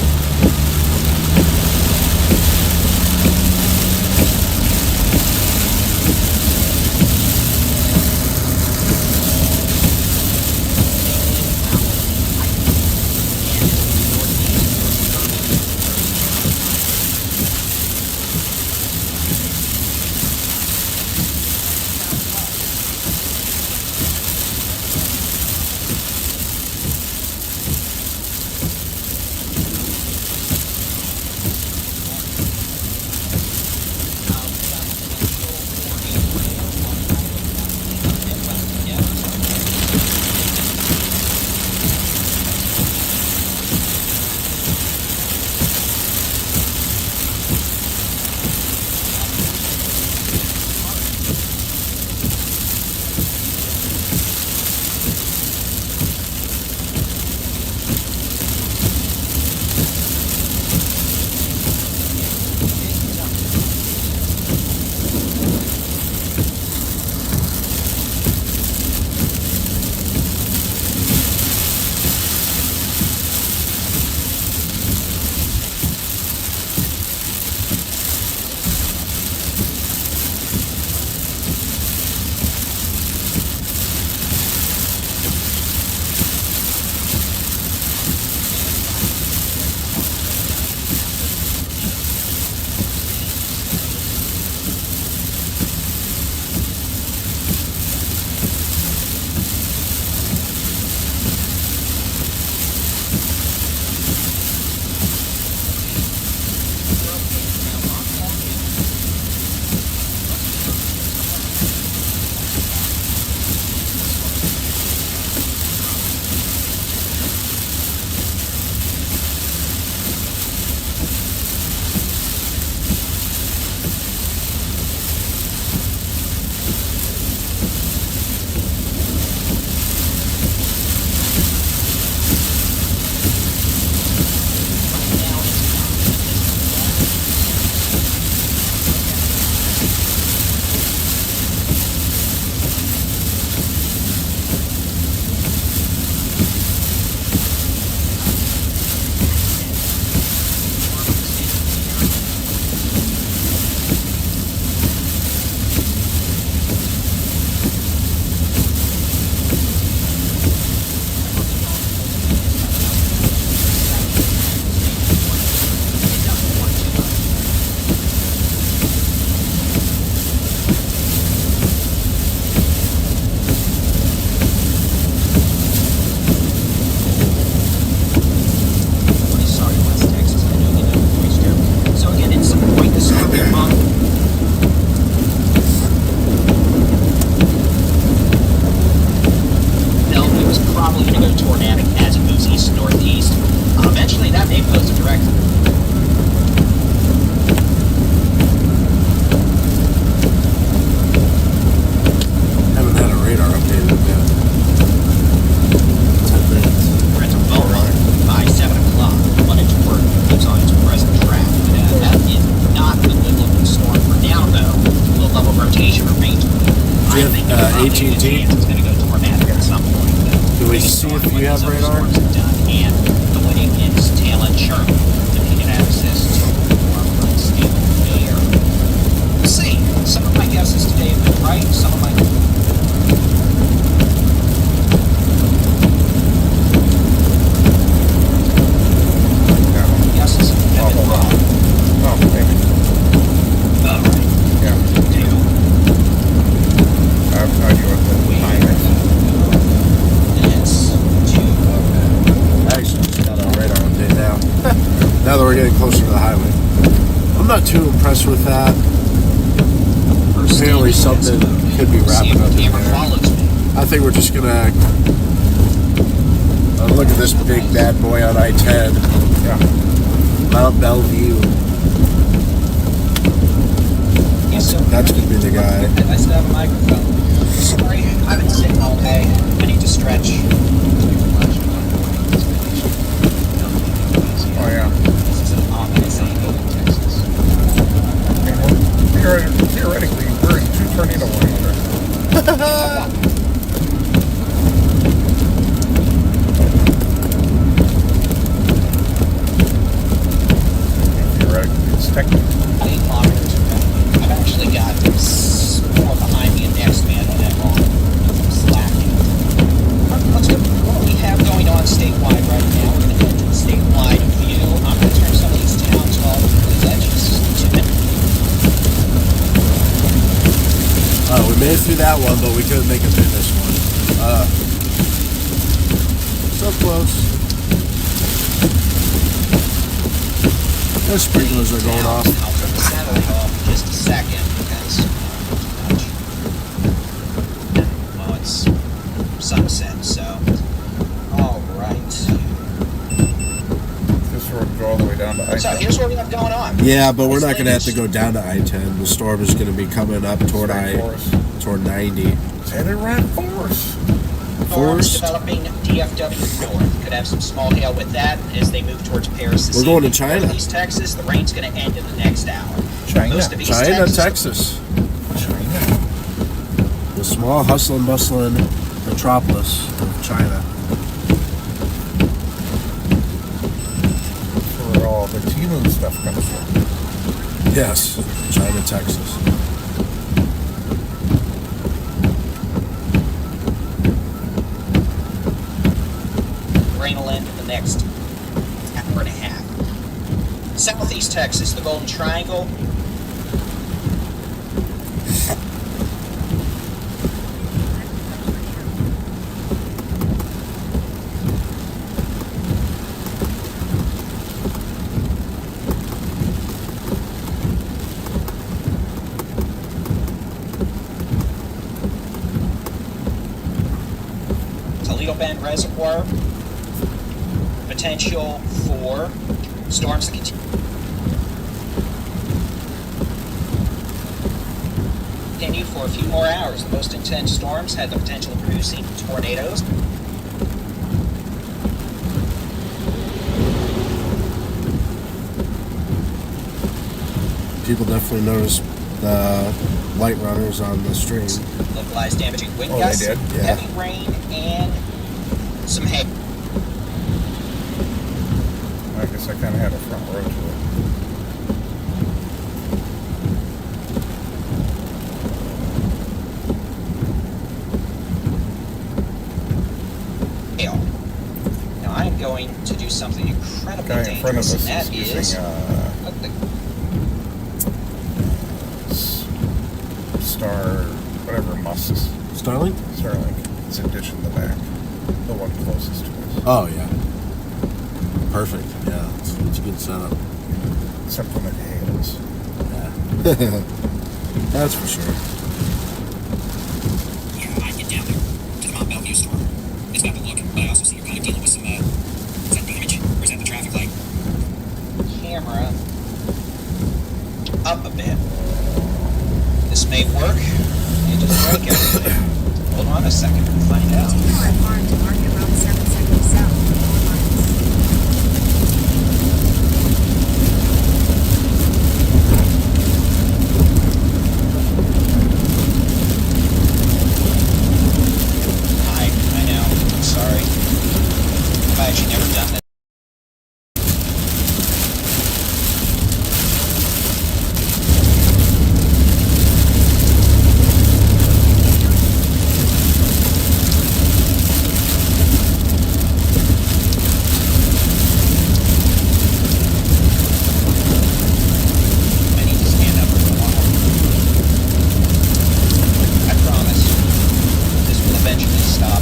AT&T. It's going to go tornadic at some point. Do we see if you have radar? And the winning is tail end sharp. Immediate access to warm, unstable air. We'll see. Some of my guesses today have been right. Some of my guesses have been wrong. Oh, maybe. All right. Yeah. Two. I have no idea what the time is. It's two. Actually, just got our radar update now. Now that we're getting closer to the highway. I'm not too impressed with that. Apparently something could be wrapping up in there. I think we're just gonna look at this big bad boy on I-10. Yeah. Mount Bellevue. That's gonna be the guy. I still have a microphone. Sorry, I've been sitting all day. I need to stretch. Oh, yeah. This is an ominous angle in Texas. Theoretically, we're in 2 tornado warnings right now. Okay. I didn't monitor it. I've actually got more behind me and next man on that wrong. Slacking. Let's go. What we have going on statewide right now. We're going to head to the statewide view. I'm going to turn some of these towns off because that's just too many. We made it through that one, but we couldn't make it through this one. So close. Those sprinklers are going off. I'll turn the satellite off in just a second because, well, it's sunset, so. All right. This road go all the way down to So I-10. here's what we have going on. Yeah, but we're This not going to have to thing go down to I-10. The storm is going to be coming up toward toward 90. It's headed around force. Storms Forest. developing DFW north. Could have some small hail with that as they move towards Paris this We're going to evening. China. Northeast Texas, the rain's going to end in the next hour. China. Most of East China, Texas. Texas. The small hustle and bustling metropolis of China. That's where all the Timu stuff comes from. Yes, China, Texas. Rain will end in the next hour and a half. Southeast Texas, the Golden Triangle. Toledo Bend Reservoir. Potential for storms to continue for a few more hours. The most intense storms had the potential of producing tornadoes. People definitely noticed the light runners on the stream. Localized damaging wind Oh, they gusts, did? Yeah. heavy rain, and some hail. I guess I kind of had a front row to it. Hail. Now I'm going to do something The incredibly guy in front of dangerous, us and that is is using Star, whatever Musk's Starlink? Starlink. It's a dish in the back. The one closest to us. Oh, yeah. Perfect. Yeah, it's a good setup. Except when it hails. Yeah. That's for sure. Yeah, I get down there to the Mount Bellevue storm. It's got the look, but I also see you're kind of dealing with some, is that damage? Or is that the traffic light? camera up a bit. This may work. You just break everything. Hold on a second, we'll find out. Continue at farm to market road 770 south, 4 miles. I know. I'm sorry. I've actually never done that. I need to stand up for a while. I promise. This will eventually stop.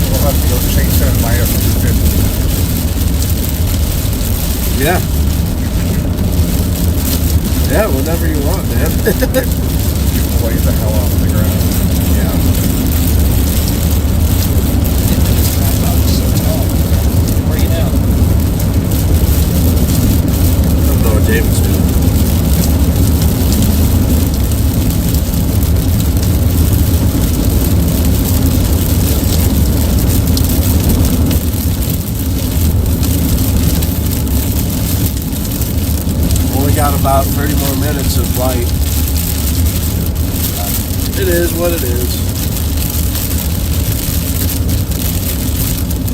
We'll have to go chase in my F-250. Yeah. Yeah, whenever you want, man. Way the hell off the ground. Yeah. So tall. Where are you now? I don't know what David's doing. Only got about 30 more minutes of light. It is what it is.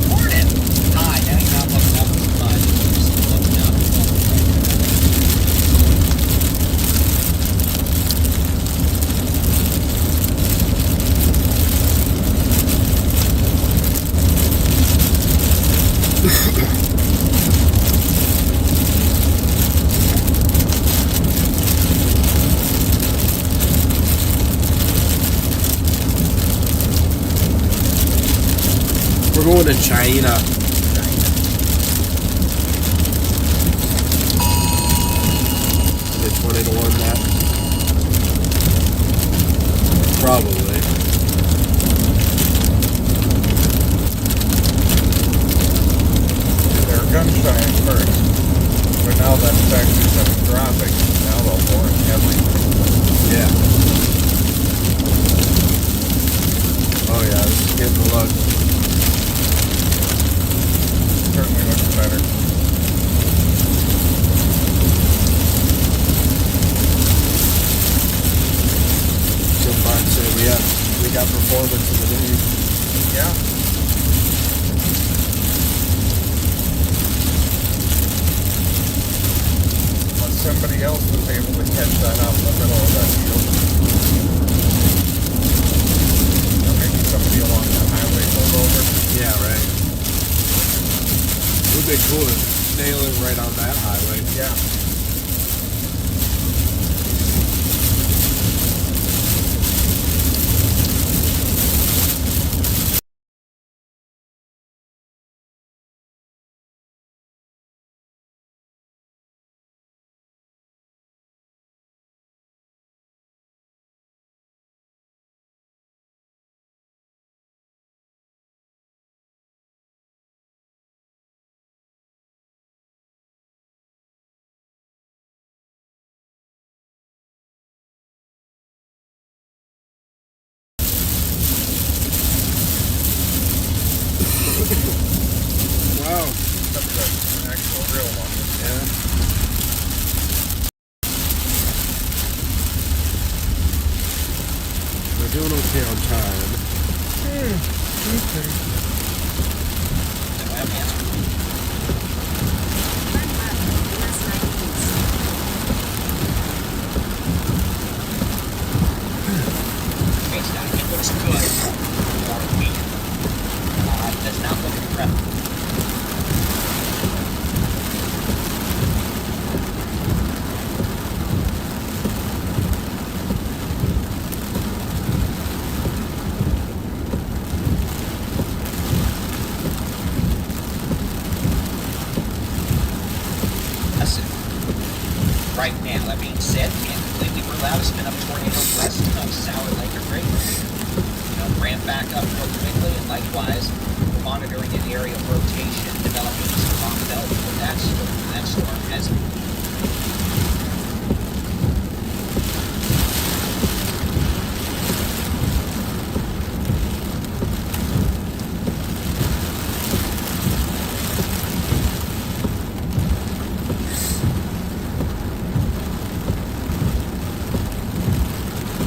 Morning. Hi, now you're not looking up too much. You're just looking up. We're going to China. It's funny to learn that. Probably. They're gun shy at first, but now that actually started dropping, now they'll warn everything. Yeah. Oh yeah, this is getting the look. Certainly looks better. So far, so we got performance in the day. Yeah. But somebody else was able to catch that out in the middle of that field. Or maybe somebody along that highway pulled over. Yeah, right. It would be cool to nail it right on that highway. Yeah. Wow. That's an actual real one. Yeah. We're doing okay on time. Turn left, US 9 East. It looks good for a week. It does not look incredible. Right now, that being said, we can't completely rule out a spin-up tornado west of Sour Lake or Great Lake. Ramp back up real quickly, and likewise, we're monitoring an area of rotation developing east of Mont Bell before that storm has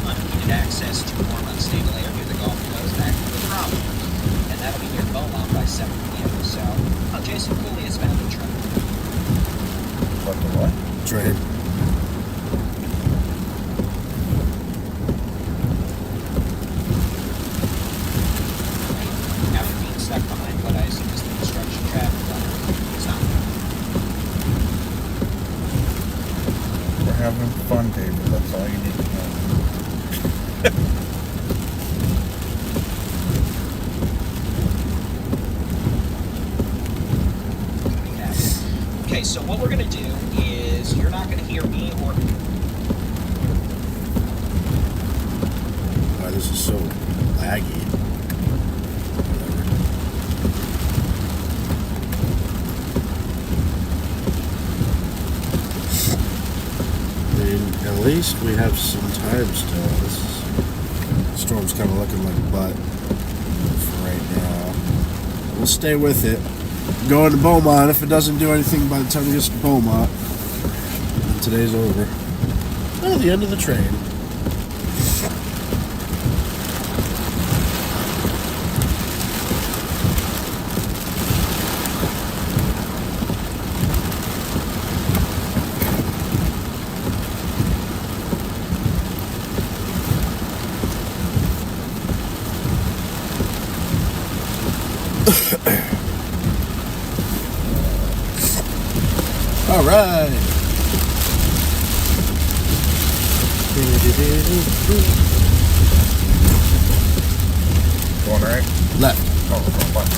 unimpeded access to more unstable air near the Gulf Coast back to the problem. And that'll be near Beaumont by 7 p.m. So, Jason Cooley has found a train. What the what? Train. After being stuck behind what I assume is the construction traffic light. It's not. We're having fun, David. That's all you need to know. Okay, so what we're going to do is you're not going to hear me or Wow, this is so laggy. I mean, at least we have some time still. This storm's kind of looking like butt for right now. We'll stay with it. Going to Beaumont. If it doesn't do anything by the time we get to Beaumont, then today's over. Oh, the end of the train. All right. Going right? Left. Oh, going left.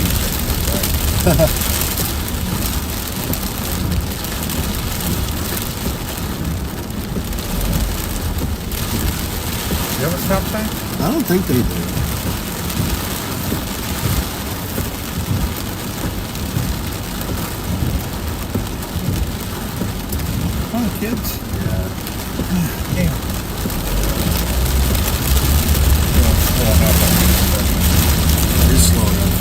Right. You have a stop sign? I don't think they do. Come on, kids. Yeah. Damn. Slowing up on this, It's slow enough.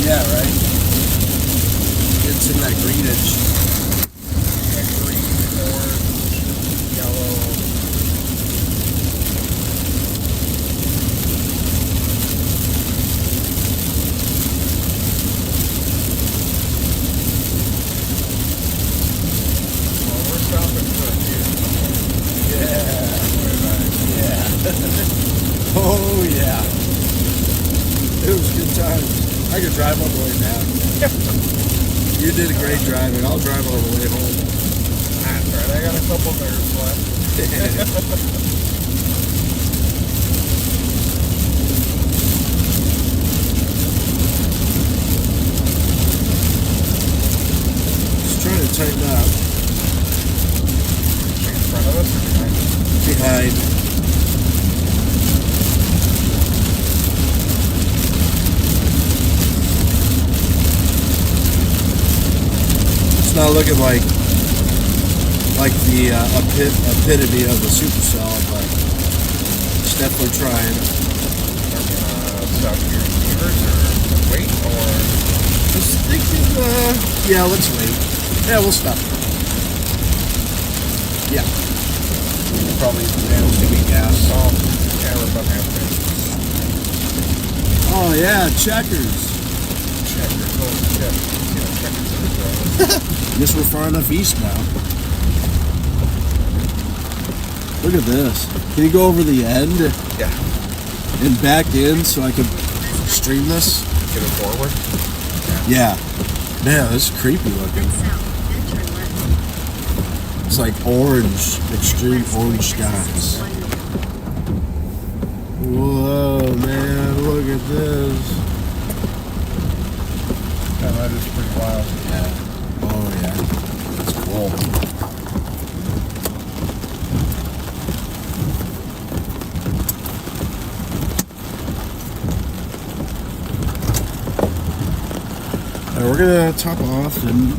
Yeah, right? It's in that greenage. Like green, orange, yellow. Well, we're stopping for a few. Yeah. Yeah. Oh, yeah. It was a good time. I could drive all the way down. You did a great driving. I'll drive all the way home. That's right. I got a couple nerves left. Just trying to tighten up. In front of us or behind us? Behind. It's not looking like the epitome of a supercell, but it's definitely trying. Are we gonna stop your receivers or wait or? Just thinking, yeah, let's wait. Yeah, we'll stop. Yeah. Probably give me gas. Oh, yeah, we're about to have to. Oh yeah, checkers. Checkers. Oh, shit. You know, checkers in the Guess we're far enough east now. Look at this. Can you go over the end Yeah. and back in so I can stream this? Get it forward. Yeah. Man, this is creepy looking. Head south, then turn left. It's like orange, extreme orange skies. Whoa, man, look at this. Yeah, that is pretty wild. Yeah. Oh, yeah. That's cool. We're gonna top off and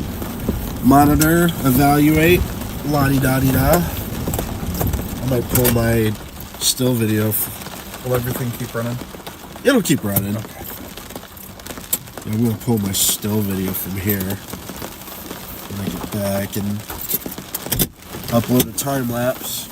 monitor, evaluate, la-di-da-di-da. I might pull my still video. Will everything keep running? It'll keep running. Okay. I'm gonna pull my still video from here when I get back and upload a time lapse.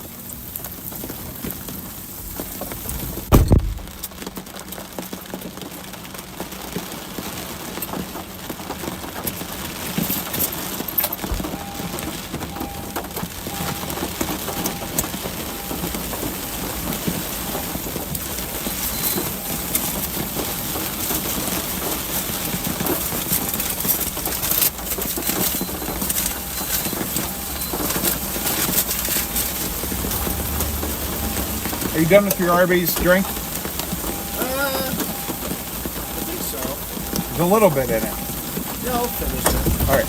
Are you done with your Arby's drink? I think so. There's a little bit in it. Yeah, I'll finish it. All right.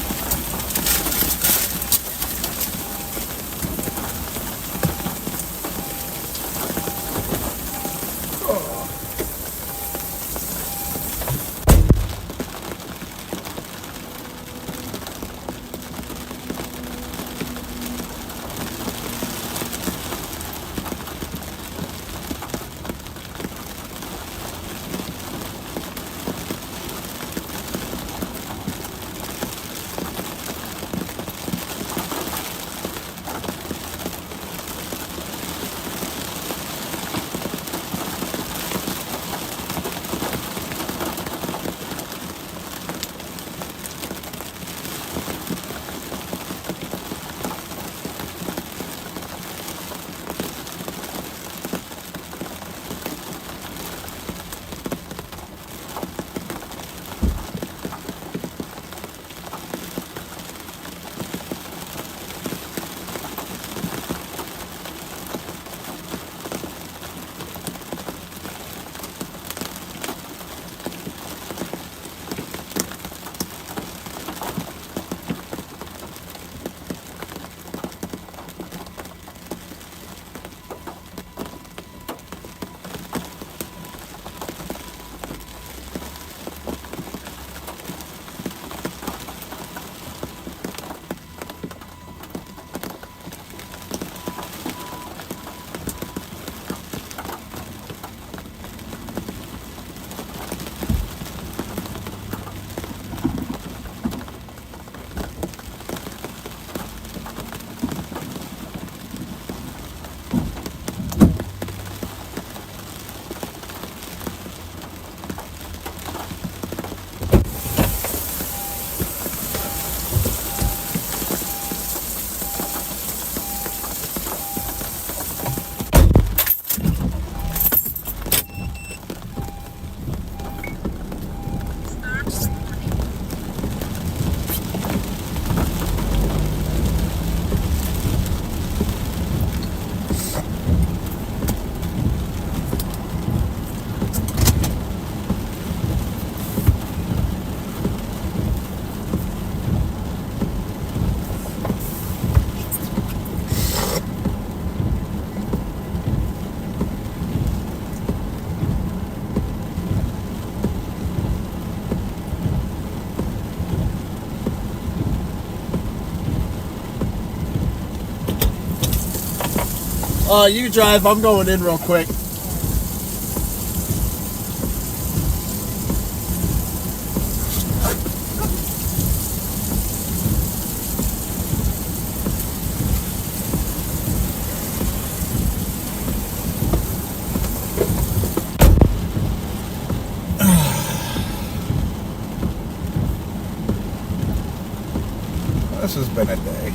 You drive. I'm going in real quick. This has been a day.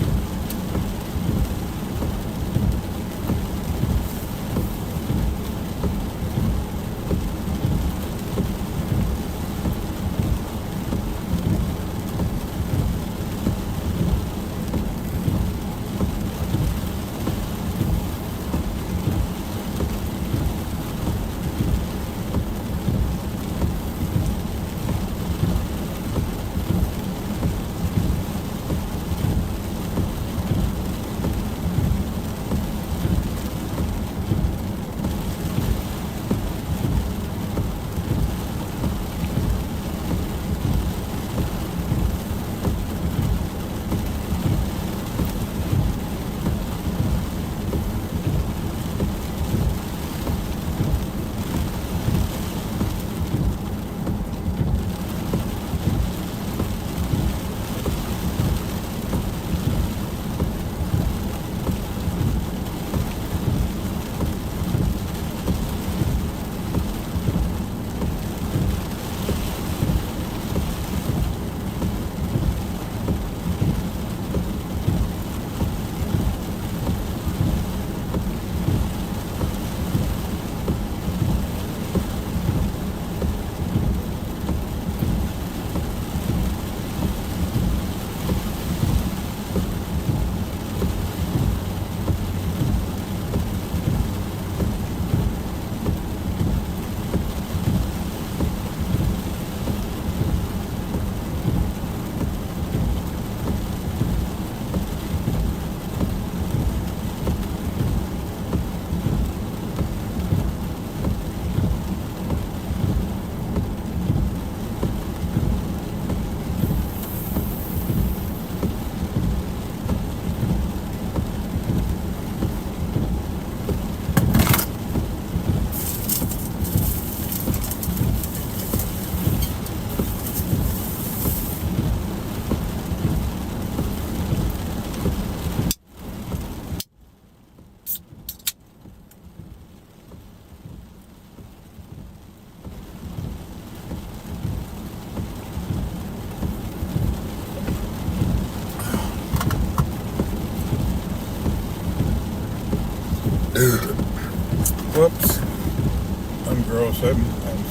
I'm gross. I'm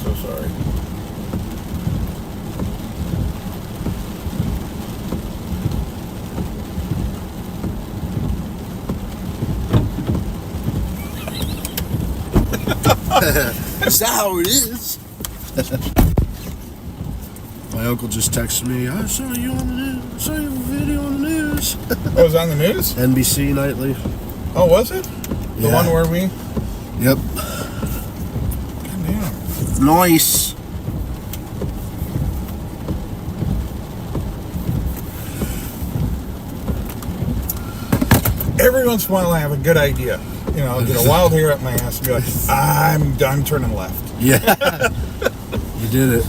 so sorry. Is that how it is? My uncle just texted me, I saw you on the news. I saw your video on the news. Oh, it was on the news? NBC Nightly. Oh, was it? The Yeah. one where we... Yep. Damn. Nice. Every once in a while I have a good idea. You know, I'll get a wild hair up my ass and be like, I'm done turning left. Yeah. You did it.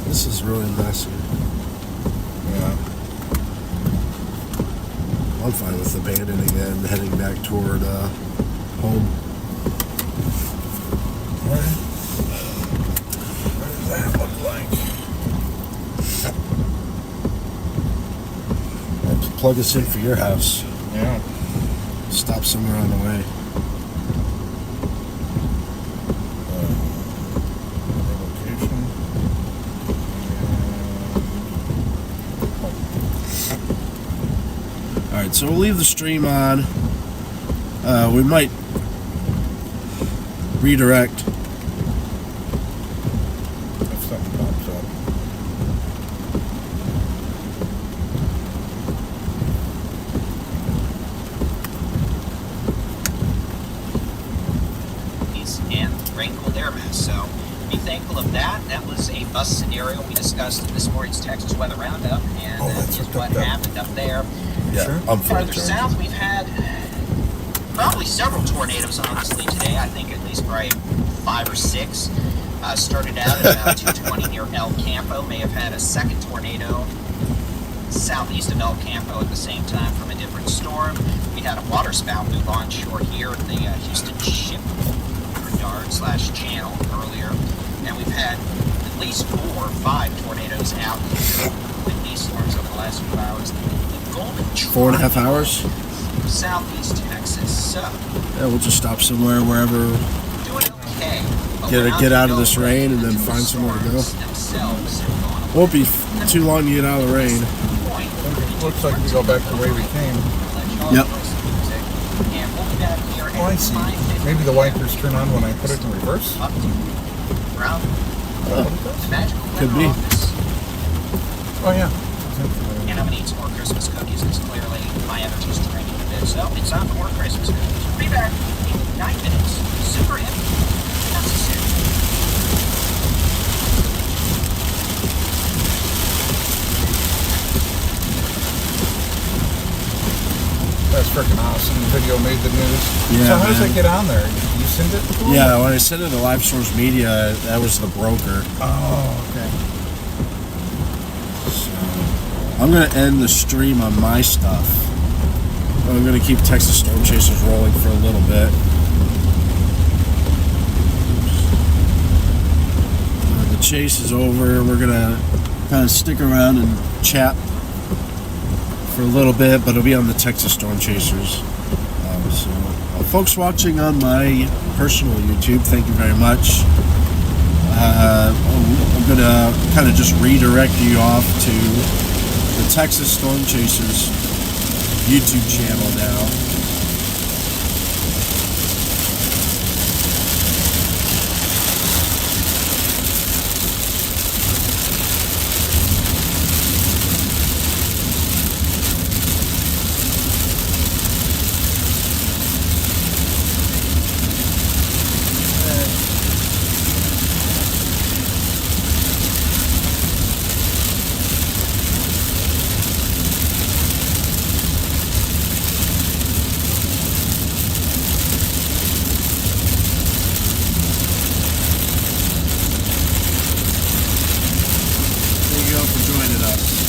This is really messy. Yeah. I'm fine with abandoning it and heading back toward home. What does that look like? I'll have to plug us in for your house. Yeah. Stop somewhere on the way. Location. Alright, so we'll leave the stream on. We might redirect. If something pops up. And rain-cooled air mass. So be thankful of that. That was a bus scenario we discussed in this morning's Texas Weather Roundup, and that that's is hooked what up. happened up there. Yeah, Sure. I'm fully Farther charged. south, we've had probably several tornadoes, honestly, today. I think at least probably 5 or 6. Started out at about 220 near El Campo. May have had a second tornado southeast of El Campo at the same time from a different storm. We had a waterspout move onshore here at the Houston Shipyard / channel earlier. And we've had at least 4 or 5 tornadoes out here with these storms over the last few hours. The Golden 4.5 hours? Southeast Texas. So, Yeah, we'll just stop somewhere wherever. doing okay. But Get out of this rain and then find somewhere to go. Won't be too long to get out of the rain. It looks like we go back the way we came. Yep. Oh, I see. Maybe the wipers turn on when I put it in reverse? Could be. Oh, yeah. And I'm going to eat some more Christmas cookies because clearly my energy's draining a bit. So it's time for more Christmas cookies. We'll be back in 9 minutes. Super empty. Necessary. That's freaking awesome. The video made the news. Yeah, So how does man. that get on there? You send it to them? Yeah, when I sent it to Live Source Media, that was the broker. Oh, okay. So, I'm going to end the stream on my stuff. I'm going to keep Texas Storm Chasers rolling for a little bit. The chase is over. We're going to kind of stick around and chat for a little bit, but it'll be on the Texas Storm Chasers. Folks watching on my personal YouTube, thank you very much. I'm going to kind of just redirect you off to the Texas Storm Chasers YouTube channel now. Thank you all for joining us.